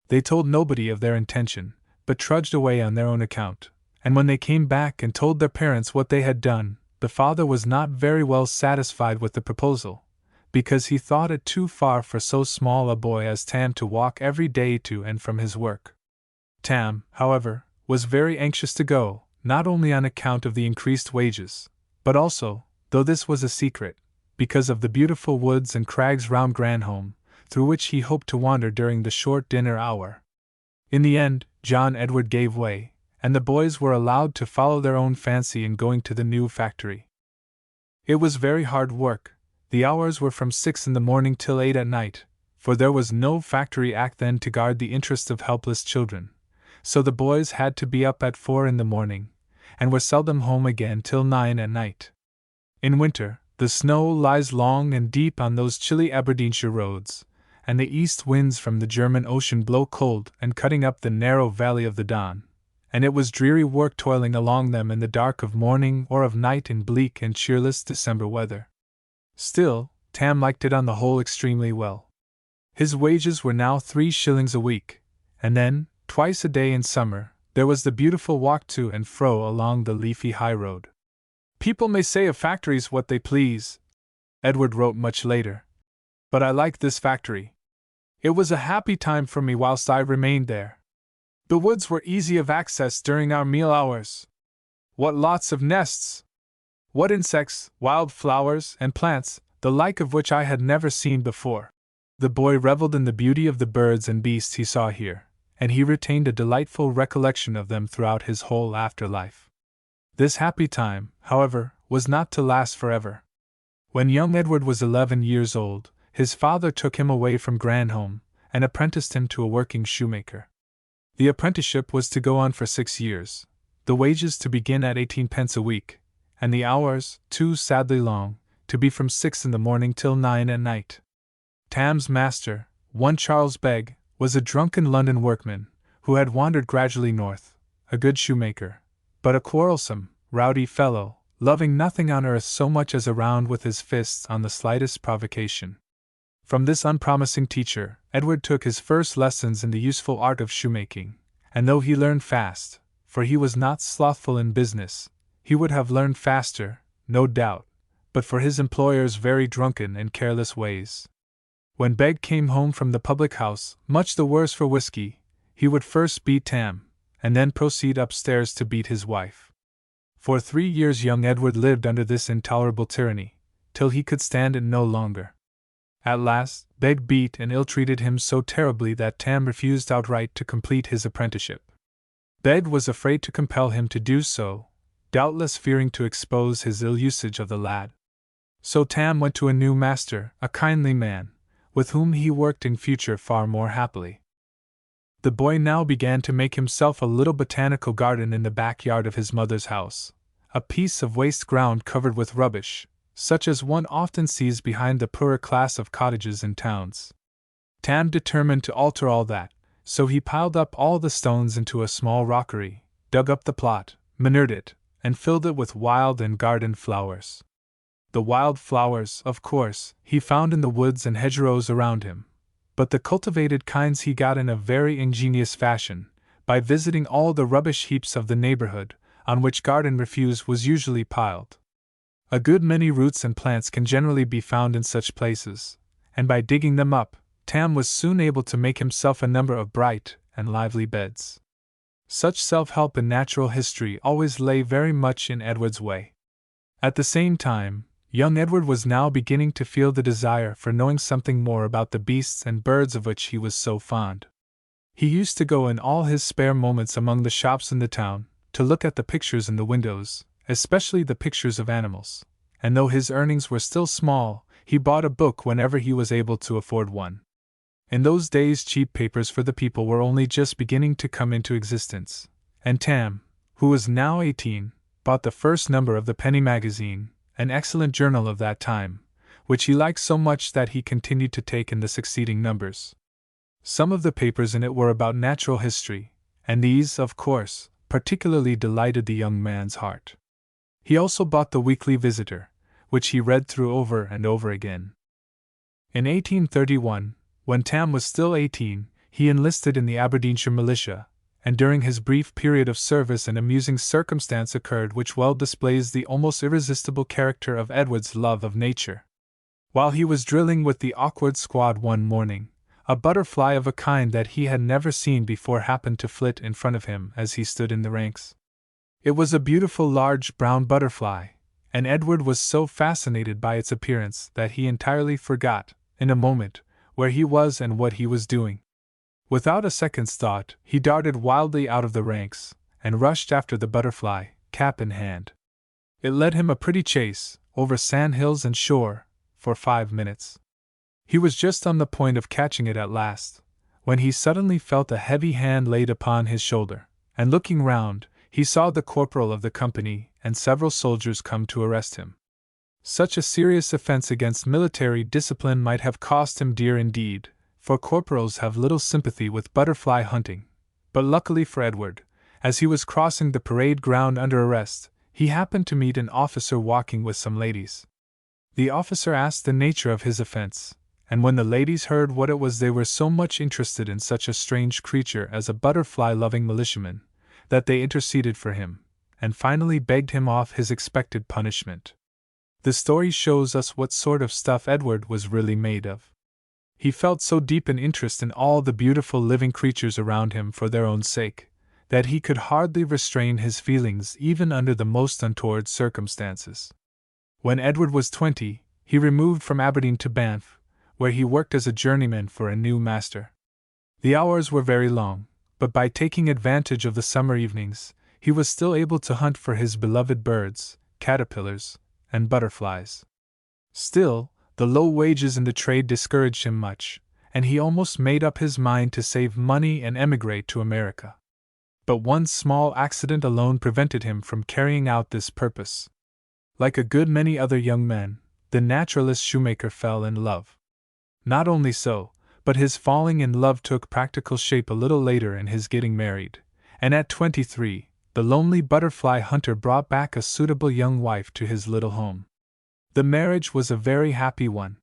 They told nobody of their intention, but trudged away on their own account, and when they came back and told their parents what they had done, the father was not very well satisfied with the proposal, because he thought it too far for so small a boy as Tam to walk every day to and from his work. Tam, however, was very anxious to go, not only on account of the increased wages, but also, though this was a secret, because of the beautiful woods and crags round Granholm, through which he hoped to wander during the short dinner hour. In the end, John Edward gave way, and the boys were allowed to follow their own fancy in going to the new factory. It was very hard work. The hours were from 6 in the morning till 8 at night, for there was no factory act then to guard the interests of helpless children, so the boys had to be up at 4 in the morning, and were seldom home again till 9 at night. In winter, the snow lies long and deep on those chilly Aberdeenshire roads, and the east winds from the German Ocean blow cold and cutting up the narrow valley of the Don, and it was dreary work toiling along them in the dark of morning or of night in bleak and cheerless December weather. Still, Tam liked it on the whole extremely well. His wages were now 3 shillings a week, and then, twice a day in summer, there was the beautiful walk to and fro along the leafy high road. People may say of factories what they please, Edward wrote much later, but I liked this factory. It was a happy time for me whilst I remained there. The woods were easy of access during our meal hours. What lots of nests! What insects, wild flowers, and plants, the like of which I had never seen before. The boy reveled in the beauty of the birds and beasts he saw here, and he retained a delightful recollection of them throughout his whole after-life. This happy time, however, was not to last forever. When young Edward was 11 years old, his father took him away from Granholm, and apprenticed him to a working shoemaker. The apprenticeship was to go on for 6 years, the wages to begin at 18 pence a week, and the hours, too sadly long, to be from 6 in the morning till 9 at night. Tam's master, one Charles Begg, was a drunken London workman, who had wandered gradually north, a good shoemaker, but a quarrelsome, rowdy fellow, loving nothing on earth so much as a round with his fists on the slightest provocation. From this unpromising teacher, Edward took his first lessons in the useful art of shoemaking, and though he learned fast, for he was not slothful in business, he would have learned faster, no doubt, but for his employer's very drunken and careless ways. When Begg came home from the public house, much the worse for whiskey, he would first beat Tam, and then proceed upstairs to beat his wife. For 3 years young Edward lived under this intolerable tyranny, till he could stand it no longer. At last, Begg beat and ill-treated him so terribly that Tam refused outright to complete his apprenticeship. Begg was afraid to compel him to do so, doubtless fearing to expose his ill usage of the lad. So Tam went to a new master, a kindly man, with whom he worked in future far more happily. The boy now began to make himself a little botanical garden in the backyard of his mother's house, a piece of waste ground covered with rubbish, such as one often sees behind the poorer class of cottages in towns. Tam determined to alter all that, so he piled up all the stones into a small rockery, dug up the plot, manured it, and filled it with wild and garden flowers. The wild flowers, of course, he found in the woods and hedgerows around him, but the cultivated kinds he got in a very ingenious fashion, by visiting all the rubbish heaps of the neighborhood, on which garden refuse was usually piled. A good many roots and plants can generally be found in such places, and by digging them up, Tam was soon able to make himself a number of bright and lively beds. Such self-help in natural history always lay very much in Edward's way. At the same time, young Edward was now beginning to feel the desire for knowing something more about the beasts and birds of which he was so fond. He used to go in all his spare moments among the shops in the town, to look at the pictures in the windows, especially the pictures of animals, and though his earnings were still small, he bought a book whenever he was able to afford one. In those days, cheap papers for the people were only just beginning to come into existence, and Tam, who was now 18, bought the first number of the Penny Magazine, an excellent journal of that time, which he liked so much that he continued to take in the succeeding numbers. Some of the papers in it were about natural history, and these, of course, particularly delighted the young man's heart. He also bought the Weekly Visitor, which he read through over and over again. In 1831, when Tam was still 18, he enlisted in the Aberdeenshire militia, and during his brief period of service an amusing circumstance occurred which well displays the almost irresistible character of Edward's love of nature. While he was drilling with the awkward squad one morning, a butterfly of a kind that he had never seen before happened to flit in front of him as he stood in the ranks. It was a beautiful large brown butterfly, and Edward was so fascinated by its appearance that he entirely forgot, in a moment, where he was and what he was doing. Without a second's thought, he darted wildly out of the ranks, and rushed after the butterfly, cap in hand. It led him a pretty chase, over sand hills and shore, for 5 minutes. He was just on the point of catching it at last, when he suddenly felt a heavy hand laid upon his shoulder, and looking round, he saw the corporal of the company and several soldiers come to arrest him. Such a serious offense against military discipline might have cost him dear indeed, for corporals have little sympathy with butterfly hunting, but luckily for Edward, as he was crossing the parade ground under arrest, he happened to meet an officer walking with some ladies. The officer asked the nature of his offense, and when the ladies heard what it was they were so much interested in such a strange creature as a butterfly-loving militiaman, that they interceded for him, and finally begged him off his expected punishment. The story shows us what sort of stuff Edward was really made of. He felt so deep an interest in all the beautiful living creatures around him for their own sake, that he could hardly restrain his feelings even under the most untoward circumstances. When Edward was 20, he removed from Aberdeen to Banff, where he worked as a journeyman for a new master. The hours were very long, but by taking advantage of the summer evenings, he was still able to hunt for his beloved birds, caterpillars, and butterflies. Still, the low wages in the trade discouraged him much, and he almost made up his mind to save money and emigrate to America. But one small accident alone prevented him from carrying out this purpose. Like a good many other young men, the naturalist shoemaker fell in love. Not only so, but his falling in love took practical shape a little later in his getting married, and at 23, the lonely butterfly hunter brought back a suitable young wife to his little home. The marriage was a very happy one.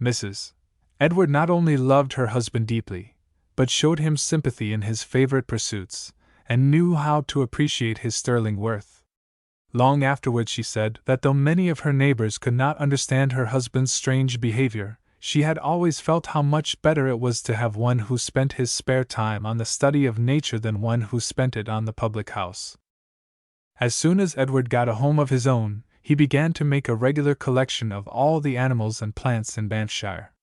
Mrs. Edward not only loved her husband deeply, but showed him sympathy in his favorite pursuits, and knew how to appreciate his sterling worth. Long afterwards she said that though many of her neighbors could not understand her husband's strange behavior, she had always felt how much better it was to have one who spent his spare time on the study of nature than one who spent it on the public house. As soon as Edward got a home of his own, he began to make a regular collection of all the animals and plants in Banffshire.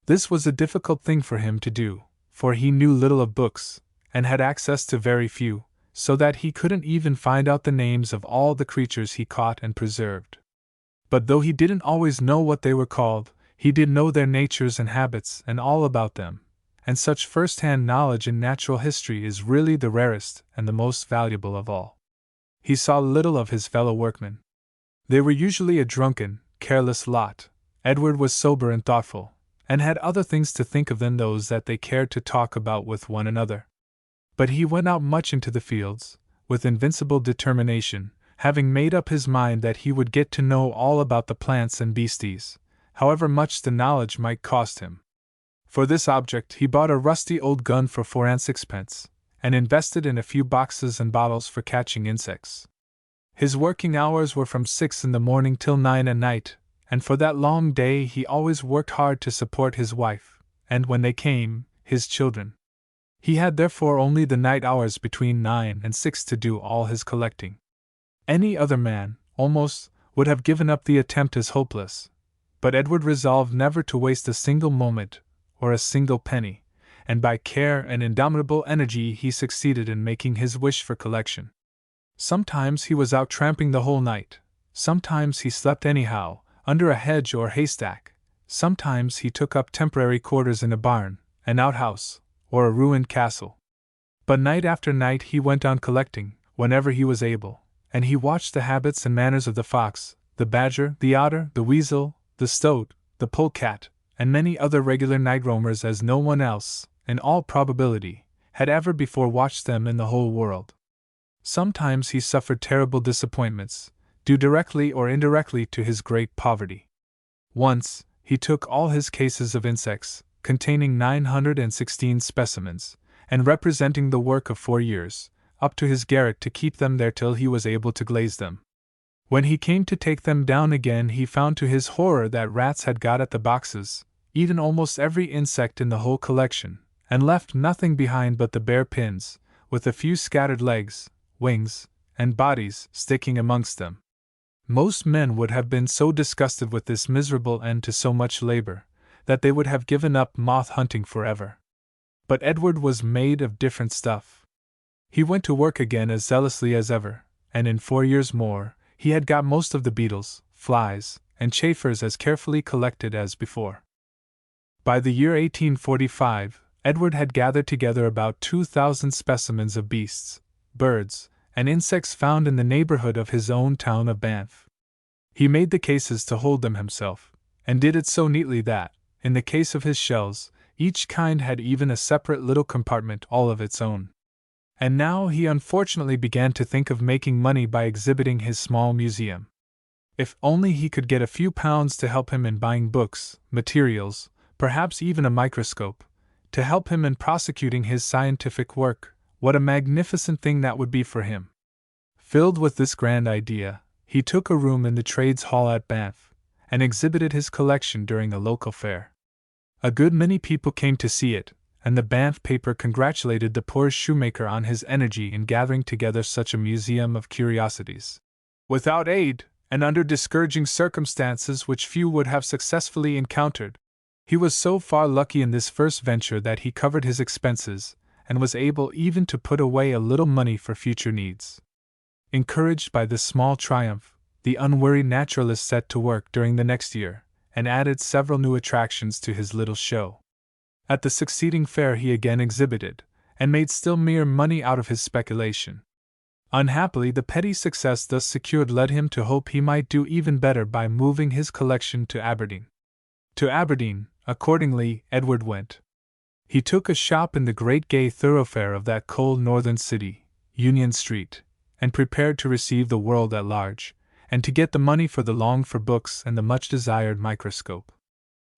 This was a difficult thing for him to do, for he knew little of books, and had access to very few, so that he couldn't even find out the names of all the creatures he caught and preserved. But though he didn't always know what they were called, he did know their natures and habits and all about them, and such first-hand knowledge in natural history is really the rarest and the most valuable of all. He saw little of his fellow workmen. They were usually a drunken, careless lot. Edward was sober and thoughtful, and had other things to think of than those that they cared to talk about with one another. But he went out much into the fields, with invincible determination, having made up his mind that he would get to know all about the plants and beasties, however much the knowledge might cost him. For this object he bought a rusty old gun for 4 and 6pence, and invested in a few boxes and bottles for catching insects. His working hours were from 6 in the morning till 9 at night, and for that long day he always worked hard to support his wife, and when they came, his children. He had therefore only the night hours between 9 and 6 to do all his collecting. Any other man, almost, would have given up the attempt as hopeless, but Edward resolved never to waste a single moment, or a single penny, and by care and indomitable energy he succeeded in making his wish for collection. Sometimes he was out tramping the whole night, sometimes he slept anyhow, under a hedge or haystack. Sometimes he took up temporary quarters in a barn, an outhouse, or a ruined castle. But night after night he went on collecting, whenever he was able, and he watched the habits and manners of the fox, the badger, the otter, the weasel, the stoat, the polecat, and many other regular night roamers as no one else, in all probability, had ever before watched them in the whole world. Sometimes he suffered terrible disappointments, due directly or indirectly to his great poverty. Once, he took all his cases of insects, containing 916 specimens, and representing the work of 4 years, up to his garret to keep them there till he was able to glaze them. When he came to take them down again, he found to his horror that rats had got at the boxes, eaten almost every insect in the whole collection, and left nothing behind but the bare pins, with a few scattered legs, wings, and bodies sticking amongst them. Most men would have been so disgusted with this miserable end to so much labor, that they would have given up moth hunting forever. But Edward was made of different stuff. He went to work again as zealously as ever, and in 4 years more, he had got most of the beetles, flies, and chafers as carefully collected as before. By the year 1845, Edward had gathered together about 2,000 specimens of beasts, birds, and insects found in the neighborhood of his own town of Banff. He made the cases to hold them himself, and did it so neatly that, in the case of his shells, each kind had even a separate little compartment all of its own. And now he unfortunately began to think of making money by exhibiting his small museum. If only he could get a few pounds to help him in buying books, materials, perhaps even a microscope, to help him in prosecuting his scientific work, what a magnificent thing that would be for him. Filled with this grand idea, he took a room in the Trades Hall at Banff, and exhibited his collection during a local fair. A good many people came to see it, and the Banff paper congratulated the poor shoemaker on his energy in gathering together such a museum of curiosities. Without aid, and under discouraging circumstances which few would have successfully encountered, he was so far lucky in this first venture that he covered his expenses, and was able even to put away a little money for future needs. Encouraged by this small triumph, the unworried naturalist set to work during the next year, and added several new attractions to his little show. At the succeeding fair he again exhibited, and made still mere money out of his speculation. Unhappily, the petty success thus secured led him to hope he might do even better by moving his collection to Aberdeen. To Aberdeen, accordingly, Edward went. He took a shop in the great gay thoroughfare of that cold northern city, Union Street, and prepared to receive the world at large, and to get the money for the longed-for books and the much-desired microscope.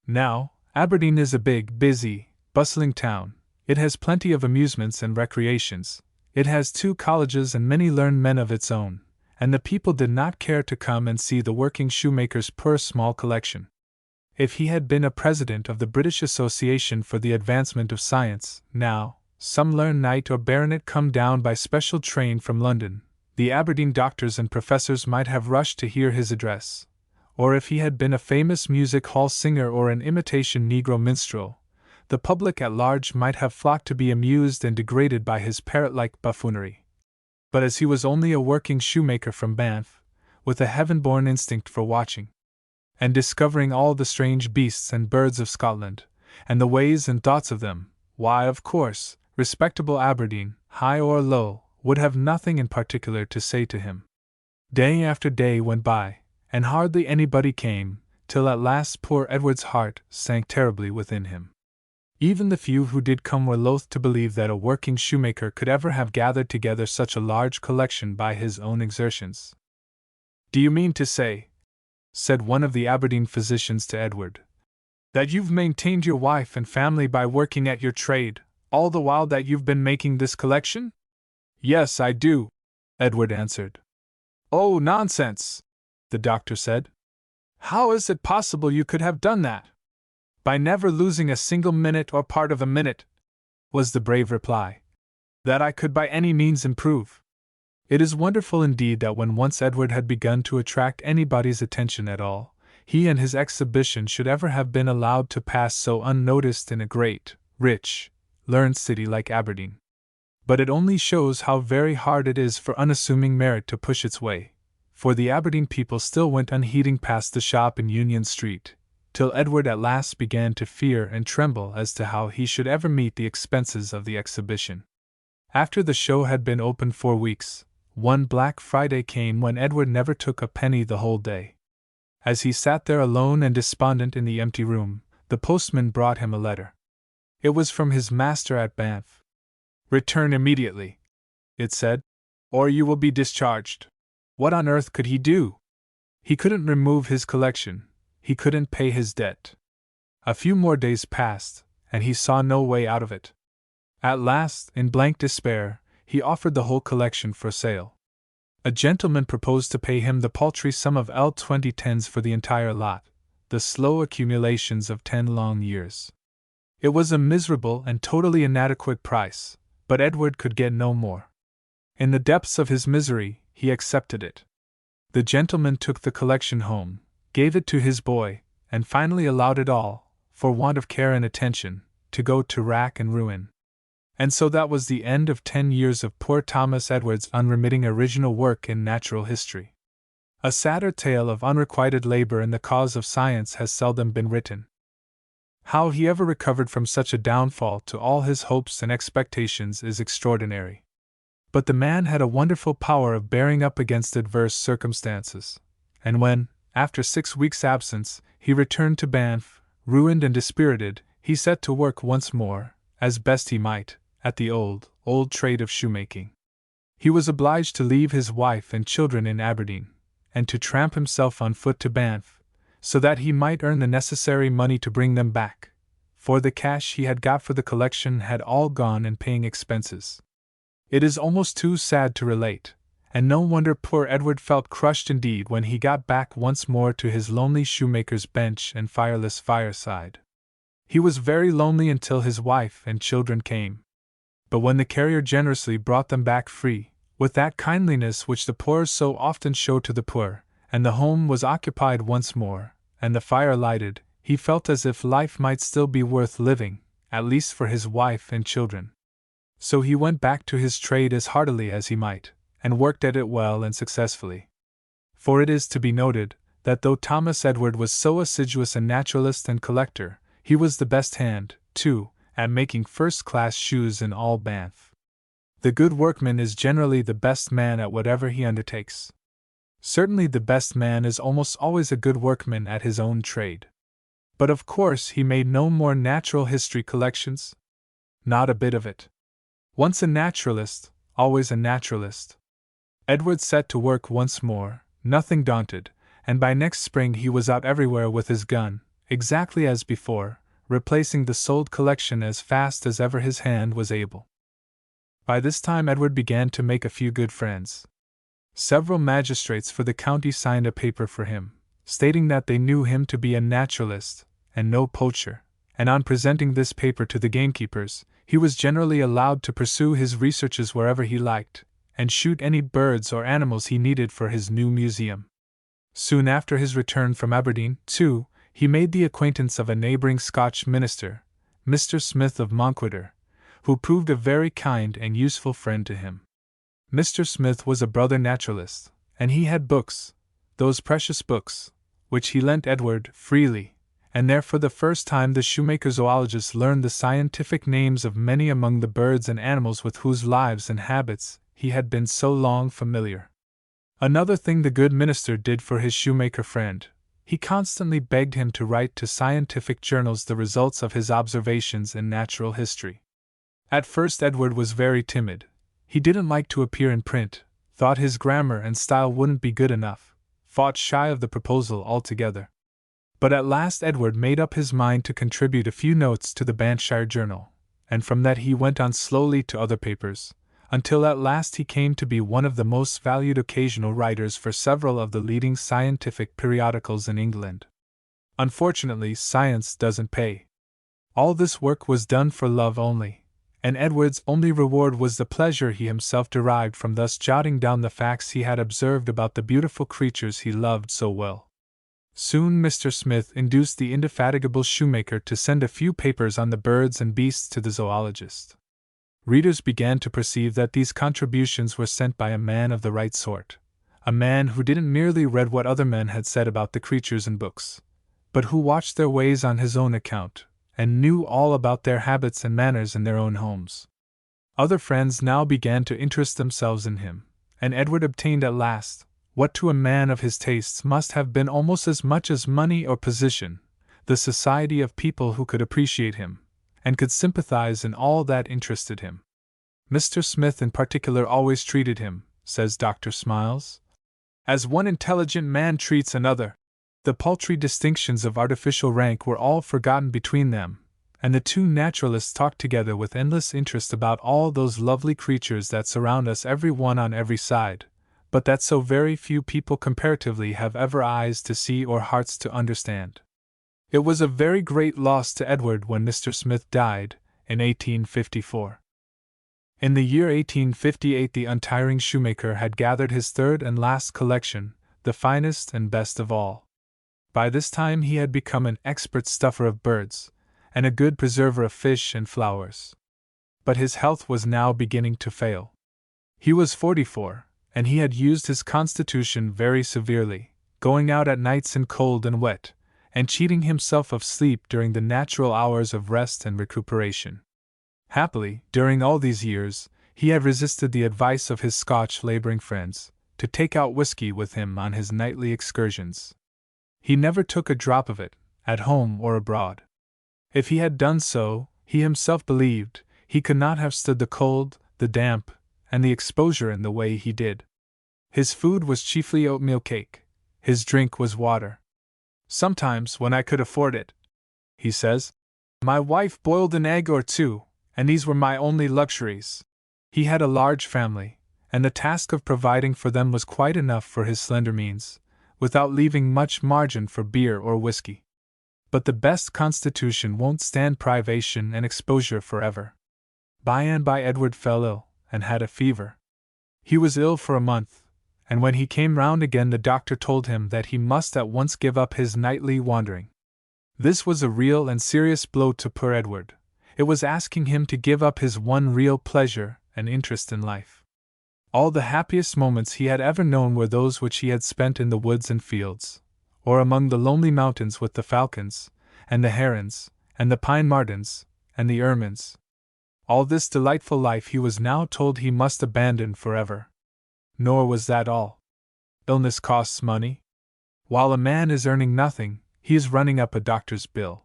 Now, Aberdeen is a big, busy, bustling town. It has plenty of amusements and recreations. It has 2 colleges and many learned men of its own, and the people did not care to come and see the working shoemaker's poor small collection. If he had been a president of the British Association for the Advancement of Science, now, some learned knight or baronet come down by special train from London, the Aberdeen doctors and professors might have rushed to hear his address. Or if he had been a famous music hall singer or an imitation Negro minstrel, the public at large might have flocked to be amused and degraded by his parrot-like buffoonery. But as he was only a working shoemaker from Banff, with a heaven-born instinct for watching and discovering all the strange beasts and birds of Scotland, and the ways and thoughts of them, why, of course, respectable Aberdeen, high or low, would have nothing in particular to say to him. Day after day went by, and hardly anybody came, till at last poor Edward's heart sank terribly within him. Even the few who did come were loath to believe that a working shoemaker could ever have gathered together such a large collection by his own exertions. "Do you mean to say," said one of the Aberdeen physicians to Edward, "that you've maintained your wife and family by working at your trade, all the while that you've been making this collection?" "Yes, I do," Edward answered. "Oh, nonsense," the doctor said. "How is it possible you could have done that?" "By never losing a single minute or part of a minute," was the brave reply. "That I could by any means improve." It is wonderful indeed that when once Edward had begun to attract anybody's attention at all, he and his exhibition should ever have been allowed to pass so unnoticed in a great, rich, learned city like Aberdeen. But it only shows how very hard it is for unassuming merit to push its way, for the Aberdeen people still went unheeding past the shop in Union Street, till Edward at last began to fear and tremble as to how he should ever meet the expenses of the exhibition. After the show had been open 4 weeks, one Black Friday came when Edward never took a penny the whole day. As he sat there alone and despondent in the empty room, the postman brought him a letter. It was from his master at Banff. "Return immediately," it said, "or you will be discharged." What on earth could he do? He couldn't remove his collection, he couldn't pay his debt. A few more days passed, and he saw no way out of it. At last, in blank despair, he offered the whole collection for sale. A gentleman proposed to pay him the paltry sum of L20 for the entire lot, the slow accumulations of 10 long years. It was a miserable and totally inadequate price, but Edward could get no more. In the depths of his misery, he accepted it. The gentleman took the collection home, gave it to his boy, and finally allowed it all, for want of care and attention, to go to rack and ruin. And so that was the end of 10 years of poor Thomas Edward's unremitting original work in natural history. A sadder tale of unrequited labor in the cause of science has seldom been written. How he ever recovered from such a downfall to all his hopes and expectations is extraordinary. But the man had a wonderful power of bearing up against adverse circumstances, and when, after 6 weeks' absence, he returned to Banff, ruined and dispirited, he set to work once more, as best he might, at the old trade of shoemaking. He was obliged to leave his wife and children in Aberdeen, and to tramp himself on foot to Banff, so that he might earn the necessary money to bring them back, for the cash he had got for the collection had all gone in paying expenses. It is almost too sad to relate, and no wonder poor Edward felt crushed indeed when he got back once more to his lonely shoemaker's bench and fireless fireside. He was very lonely until his wife and children came. But when the carrier generously brought them back free, with that kindliness which the poor so often show to the poor, and the home was occupied once more, and the fire lighted, he felt as if life might still be worth living, at least for his wife and children. So he went back to his trade as heartily as he might, and worked at it well and successfully. For it is to be noted, that though Thomas Edward was so assiduous a naturalist and collector, he was the best hand, too, at making first-class shoes in all Banff. The good workman is generally the best man at whatever he undertakes. Certainly the best man is almost always a good workman at his own trade. But of course he made no more natural history collections? Not a bit of it. Once a naturalist, always a naturalist. Edward set to work once more, nothing daunted, and by next spring he was out everywhere with his gun, exactly as before, replacing the sold collection as fast as ever his hand was able. By this time Edward began to make a few good friends. Several magistrates for the county signed a paper for him, stating that they knew him to be a naturalist, and no poacher, and on presenting this paper to the gamekeepers, he was generally allowed to pursue his researches wherever he liked, and shoot any birds or animals he needed for his new museum. Soon after his return from Aberdeen, too, he made the acquaintance of a neighboring Scotch minister, Mr. Smith of Monkweather, who proved a very kind and useful friend to him. Mr. Smith was a brother naturalist, and he had books, those precious books, which he lent Edward freely, and there for the first time the shoemaker zoologist learned the scientific names of many among the birds and animals with whose lives and habits he had been so long familiar. Another thing the good minister did for his shoemaker friend, he constantly begged him to write to scientific journals the results of his observations in natural history. At first Edward was very timid. He didn't like to appear in print, thought his grammar and style wouldn't be good enough, fought shy of the proposal altogether. But at last Edward made up his mind to contribute a few notes to the Banffshire Journal, and from that he went on slowly to other papers, until at last he came to be one of the most valued occasional writers for several of the leading scientific periodicals in England. Unfortunately, science doesn't pay. All this work was done for love only, and Edward's only reward was the pleasure he himself derived from thus jotting down the facts he had observed about the beautiful creatures he loved so well. Soon Mr. Smith induced the indefatigable shoemaker to send a few papers on the birds and beasts to the zoologist. Readers began to perceive that these contributions were sent by a man of the right sort, a man who didn't merely read what other men had said about the creatures in books, but who watched their ways on his own account, and knew all about their habits and manners in their own homes. Other friends now began to interest themselves in him, and Edward obtained at last what to a man of his tastes must have been almost as much as money or position, the society of people who could appreciate him, and could sympathize in all that interested him. Mr. Smith in particular always treated him, says Dr. Smiles, as one intelligent man treats another. The paltry distinctions of artificial rank were all forgotten between them, and the two naturalists talked together with endless interest about all those lovely creatures that surround us, every one on every side, but that so very few people comparatively have ever eyes to see or hearts to understand. It was a very great loss to Edward when Mr. Smith died, in 1854. In the year 1858 the untiring shoemaker had gathered his third and last collection, the finest and best of all. By this time he had become an expert stuffer of birds, and a good preserver of fish and flowers. But his health was now beginning to fail. He was 44, and he had used his constitution very severely, going out at nights in cold and wet, and cheating himself of sleep during the natural hours of rest and recuperation. Happily, during all these years, he had resisted the advice of his Scotch laboring friends to take out whiskey with him on his nightly excursions. He never took a drop of it, at home or abroad. If he had done so, he himself believed, he could not have stood the cold, the damp, and the exposure in the way he did. His food was chiefly oatmeal cake, his drink was water. Sometimes, when I could afford it, he says, my wife boiled an egg or two, and these were my only luxuries. He had a large family, and the task of providing for them was quite enough for his slender means, without leaving much margin for beer or whiskey. But the best constitution won't stand privation and exposure forever. By and by Edward fell ill, and had a fever. He was ill for a month, and when he came round again the doctor told him that he must at once give up his nightly wandering. This was a real and serious blow to poor Edward. It was asking him to give up his one real pleasure and interest in life. All the happiest moments he had ever known were those which he had spent in the woods and fields, or among the lonely mountains with the falcons, and the herons, and the pine martens, and the ermines. All this delightful life he was now told he must abandon forever. Nor was that all. Illness costs money. While a man is earning nothing, he is running up a doctor's bill.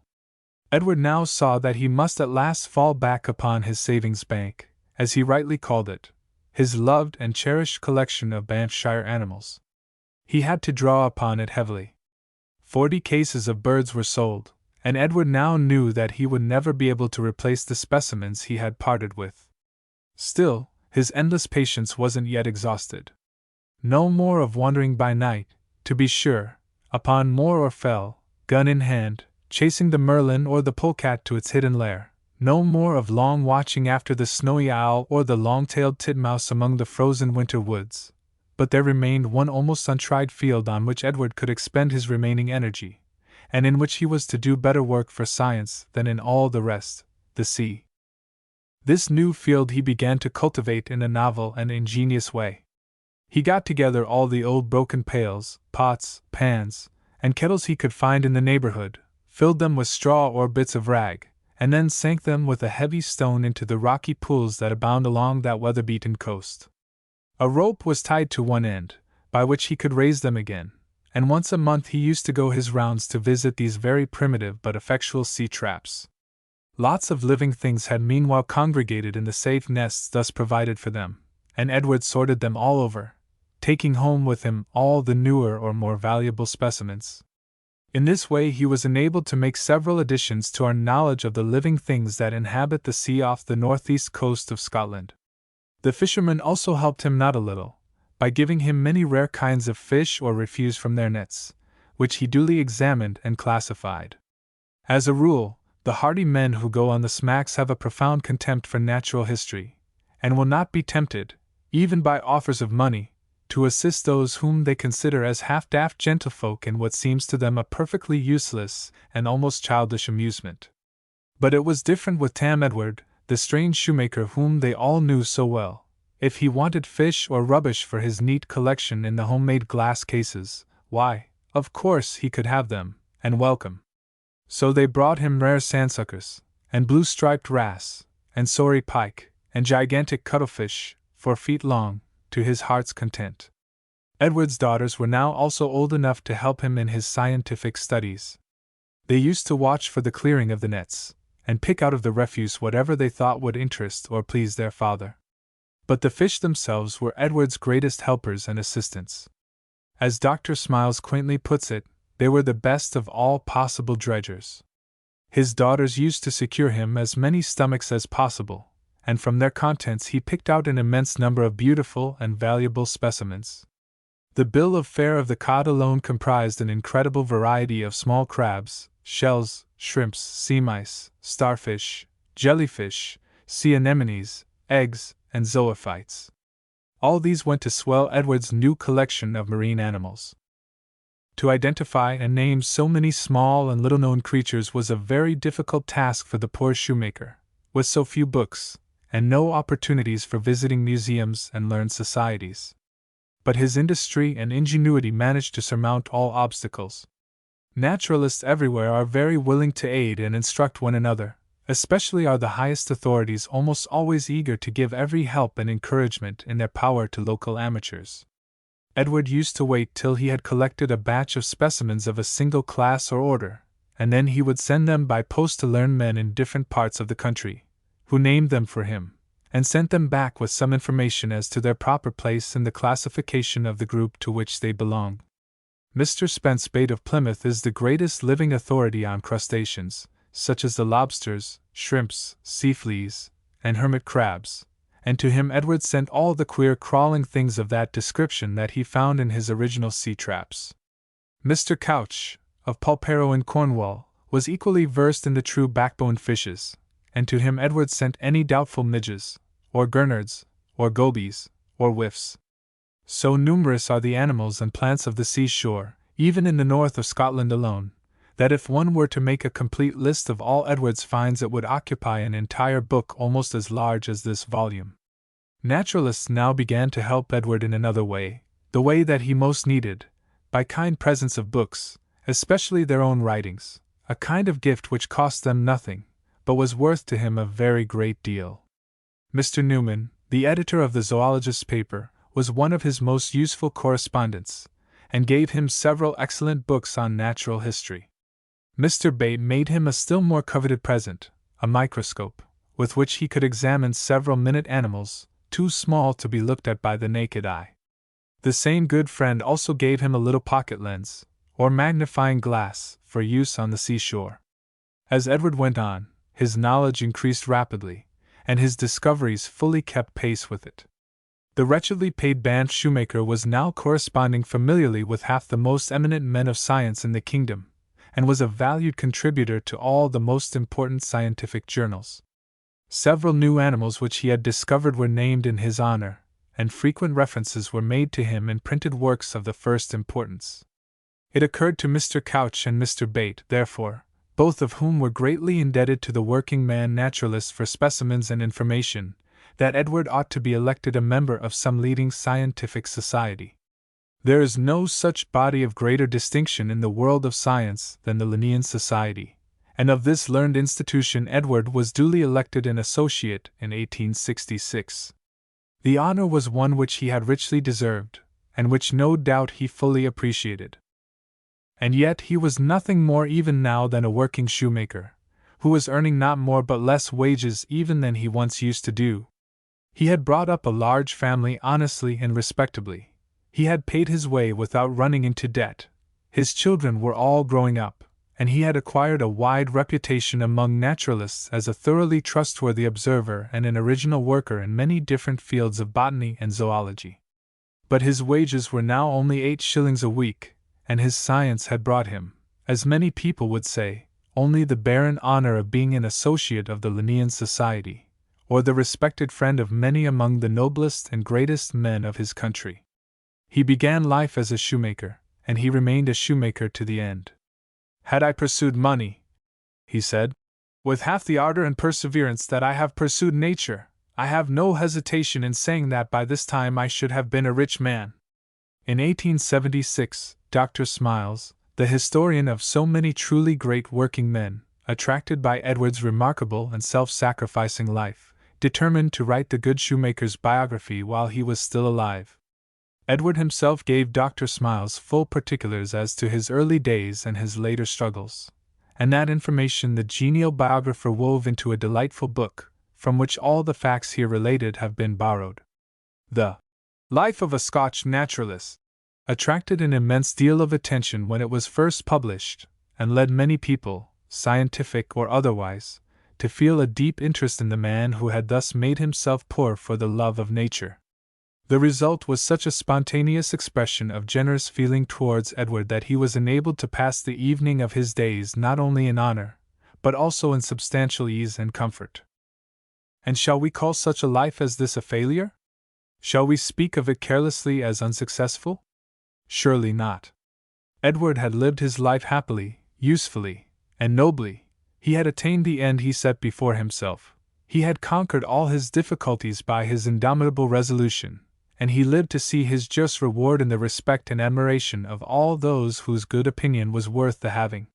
Edward now saw that he must at last fall back upon his savings bank, as he rightly called it, his loved and cherished collection of Banffshire animals. He had to draw upon it heavily. 40 cases of birds were sold, and Edward now knew that he would never be able to replace the specimens he had parted with. Still, his endless patience wasn't yet exhausted. No more of wandering by night, to be sure, upon moor or fell, gun in hand, chasing the merlin or the polecat to its hidden lair. No more of long watching after the snowy owl or the long-tailed titmouse among the frozen winter woods. But there remained one almost untried field on which Edward could expend his remaining energy, and in which he was to do better work for science than in all the rest, the sea. This new field he began to cultivate in a novel and ingenious way. He got together all the old broken pails, pots, pans, and kettles he could find in the neighborhood, filled them with straw or bits of rag, and then sank them with a heavy stone into the rocky pools that abound along that weather-beaten coast. A rope was tied to one end, by which he could raise them again, and once a month he used to go his rounds to visit these very primitive but effectual sea traps. Lots of living things had meanwhile congregated in the safe nests thus provided for them, and Edward sorted them all over, taking home with him all the newer or more valuable specimens. In this way he was enabled to make several additions to our knowledge of the living things that inhabit the sea off the northeast coast of Scotland. The fishermen also helped him not a little, by giving him many rare kinds of fish or refuse from their nets, which he duly examined and classified. As a rule, the hardy men who go on the smacks have a profound contempt for natural history, and will not be tempted, even by offers of money, to assist those whom they consider as half-daft gentlefolk in what seems to them a perfectly useless and almost childish amusement. But it was different with Tam Edward, the strange shoemaker whom they all knew so well, If he wanted fish or rubbish for his neat collection in the homemade glass cases, why, of course he could have them, and welcome. So they brought him rare sandsuckers, and blue-striped wrasse, and sorry pike, and gigantic cuttlefish, 4 feet long, to his heart's content. Edward's daughters were now also old enough to help him in his scientific studies. They used to watch for the clearing of the nets, and pick out of the refuse whatever they thought would interest or please their father. But the fish themselves were Edward's greatest helpers and assistants. As Dr. Smiles quaintly puts it, they were the best of all possible dredgers. His daughters used to secure him as many stomachs as possible, and from their contents he picked out an immense number of beautiful and valuable specimens. The bill of fare of the cod alone comprised an incredible variety of small crabs, shells, shrimps, sea mice, starfish, jellyfish, sea anemones, eggs, and zoophytes. All these went to swell Edward's new collection of marine animals. To identify and name so many small and little-known creatures was a very difficult task for the poor shoemaker, with so few books, and no opportunities for visiting museums and learned societies. But his industry and ingenuity managed to surmount all obstacles. Naturalists everywhere are very willing to aid and instruct one another, especially are the highest authorities almost always eager to give every help and encouragement in their power to local amateurs. Edward used to wait till he had collected a batch of specimens of a single class or order, and then he would send them by post to learned men in different parts of the country, who named them for him, and sent them back with some information as to their proper place in the classification of the group to which they belong. Mr. Spence Bate of Plymouth is the greatest living authority on crustaceans, such as the lobsters, shrimps, sea fleas, and hermit crabs, and to him Edward sent all the queer crawling things of that description that he found in his original sea traps. Mr. Couch, of Pulpero in Cornwall, was equally versed in the true backboned fishes, and to him Edward sent any doubtful midges, or gurnards, or gobies, or whiffs. So numerous are the animals and plants of the seashore, even in the north of Scotland alone, that if one were to make a complete list of all Edward's finds it would occupy an entire book almost as large as this volume. Naturalists now began to help Edward in another way, the way that he most needed, by kind presents of books, especially their own writings, a kind of gift which cost them nothing, but was worth to him a very great deal. Mr. Newman, the editor of the zoologist's paper, was one of his most useful correspondents, and gave him several excellent books on natural history. Mr. Bate made him a still more coveted present, a microscope, with which he could examine several minute animals, too small to be looked at by the naked eye. The same good friend also gave him a little pocket lens, or magnifying glass, for use on the seashore. As Edward went on, his knowledge increased rapidly, and his discoveries fully kept pace with it. The wretchedly paid band shoemaker was now corresponding familiarly with half the most eminent men of science in the kingdom, and was a valued contributor to all the most important scientific journals. Several new animals which he had discovered were named in his honor, and frequent references were made to him in printed works of the first importance. It occurred to Mr. Couch and Mr. Bate, therefore, both of whom were greatly indebted to the working man naturalist for specimens and information, that Edward ought to be elected a member of some leading scientific society. There is no such body of greater distinction in the world of science than the Linnean Society, and of this learned institution Edward was duly elected an associate in 1866. The honor was one which he had richly deserved, and which no doubt he fully appreciated. And yet he was nothing more even now than a working shoemaker, who was earning not more but less wages even than he once used to do. He had brought up a large family honestly and respectably. He had paid his way without running into debt. His children were all growing up, and he had acquired a wide reputation among naturalists as a thoroughly trustworthy observer and an original worker in many different fields of botany and zoology. But his wages were now only 8 shillings a week, and his science had brought him, as many people would say, only the barren honor of being an associate of the Linnean Society, or the respected friend of many among the noblest and greatest men of his country. He began life as a shoemaker, and he remained a shoemaker to the end. "Had I pursued money," he said, "with half the ardor and perseverance that I have pursued nature, I have no hesitation in saying that by this time I should have been a rich man. In 1876, Dr. Smiles, the historian of so many truly great working men, attracted by Edward's remarkable and self-sacrificing life, determined to write the good shoemaker's biography while he was still alive. Edward himself gave Dr. Smiles full particulars as to his early days and his later struggles, and that information the genial biographer wove into a delightful book, from which all the facts here related have been borrowed. The Life of a Scotch Naturalist attracted an immense deal of attention when it was first published, and led many people, scientific or otherwise, to feel a deep interest in the man who had thus made himself poor for the love of nature. The result was such a spontaneous expression of generous feeling towards Edward that he was enabled to pass the evening of his days not only in honor, but also in substantial ease and comfort. And shall we call such a life as this a failure? Shall we speak of it carelessly as unsuccessful? Surely not. Edward had lived his life happily, usefully, and nobly. He had attained the end he set before himself. He had conquered all his difficulties by his indomitable resolution, and he lived to see his just reward in the respect and admiration of all those whose good opinion was worth the having.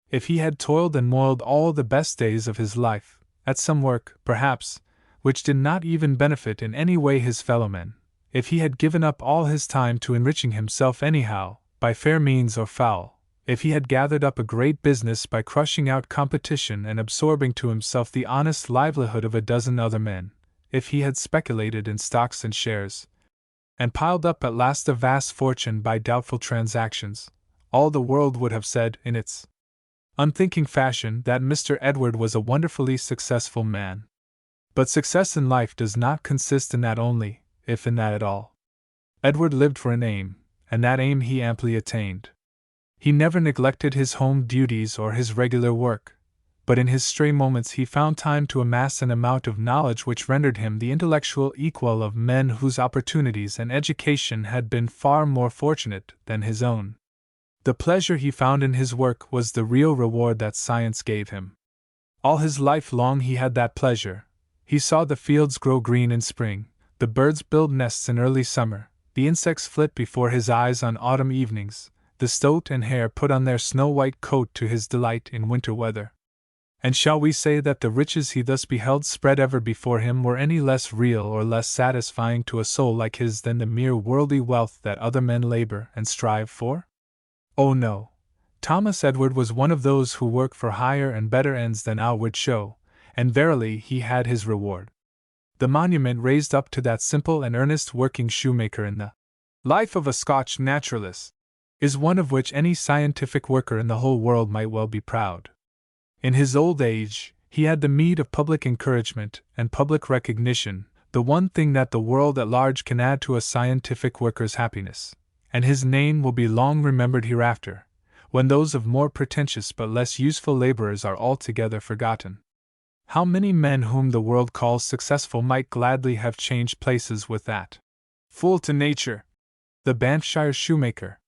If he had toiled and moiled all the best days of his life, at some work, perhaps, which did not even benefit in any way his fellowmen, if he had given up all his time to enriching himself anyhow, by fair means or foul, if he had gathered up a great business by crushing out competition and absorbing to himself the honest livelihood of a dozen other men, if he had speculated in stocks and shares, and piled up at last a vast fortune by doubtful transactions, all the world would have said, in its unthinking fashion, that Mr. Edward was a wonderfully successful man. But success in life does not consist in that only, if in that at all. Edward lived for an aim, and that aim he amply attained. He never neglected his home duties or his regular work, but in his stray moments he found time to amass an amount of knowledge which rendered him the intellectual equal of men whose opportunities and education had been far more fortunate than his own. The pleasure he found in his work was the real reward that science gave him. All his life long he had that pleasure. He saw the fields grow green in spring, the birds build nests in early summer, the insects flit before his eyes on autumn evenings, the stoat and hare put on their snow-white coat to his delight in winter weather. And shall we say that the riches he thus beheld spread ever before him were any less real or less satisfying to a soul like his than the mere worldly wealth that other men labor and strive for? Oh no! Thomas Edward was one of those who work for higher and better ends than outward show, and verily he had his reward. The monument raised up to that simple and earnest working shoemaker in the Life of a Scotch Naturalist is one of which any scientific worker in the whole world might well be proud. In his old age, he had the meed of public encouragement and public recognition, the one thing that the world at large can add to a scientific worker's happiness, and his name will be long remembered hereafter, when those of more pretentious but less useful laborers are altogether forgotten. How many men whom the world calls successful might gladly have changed places with that fool to nature, the Banffshire shoemaker,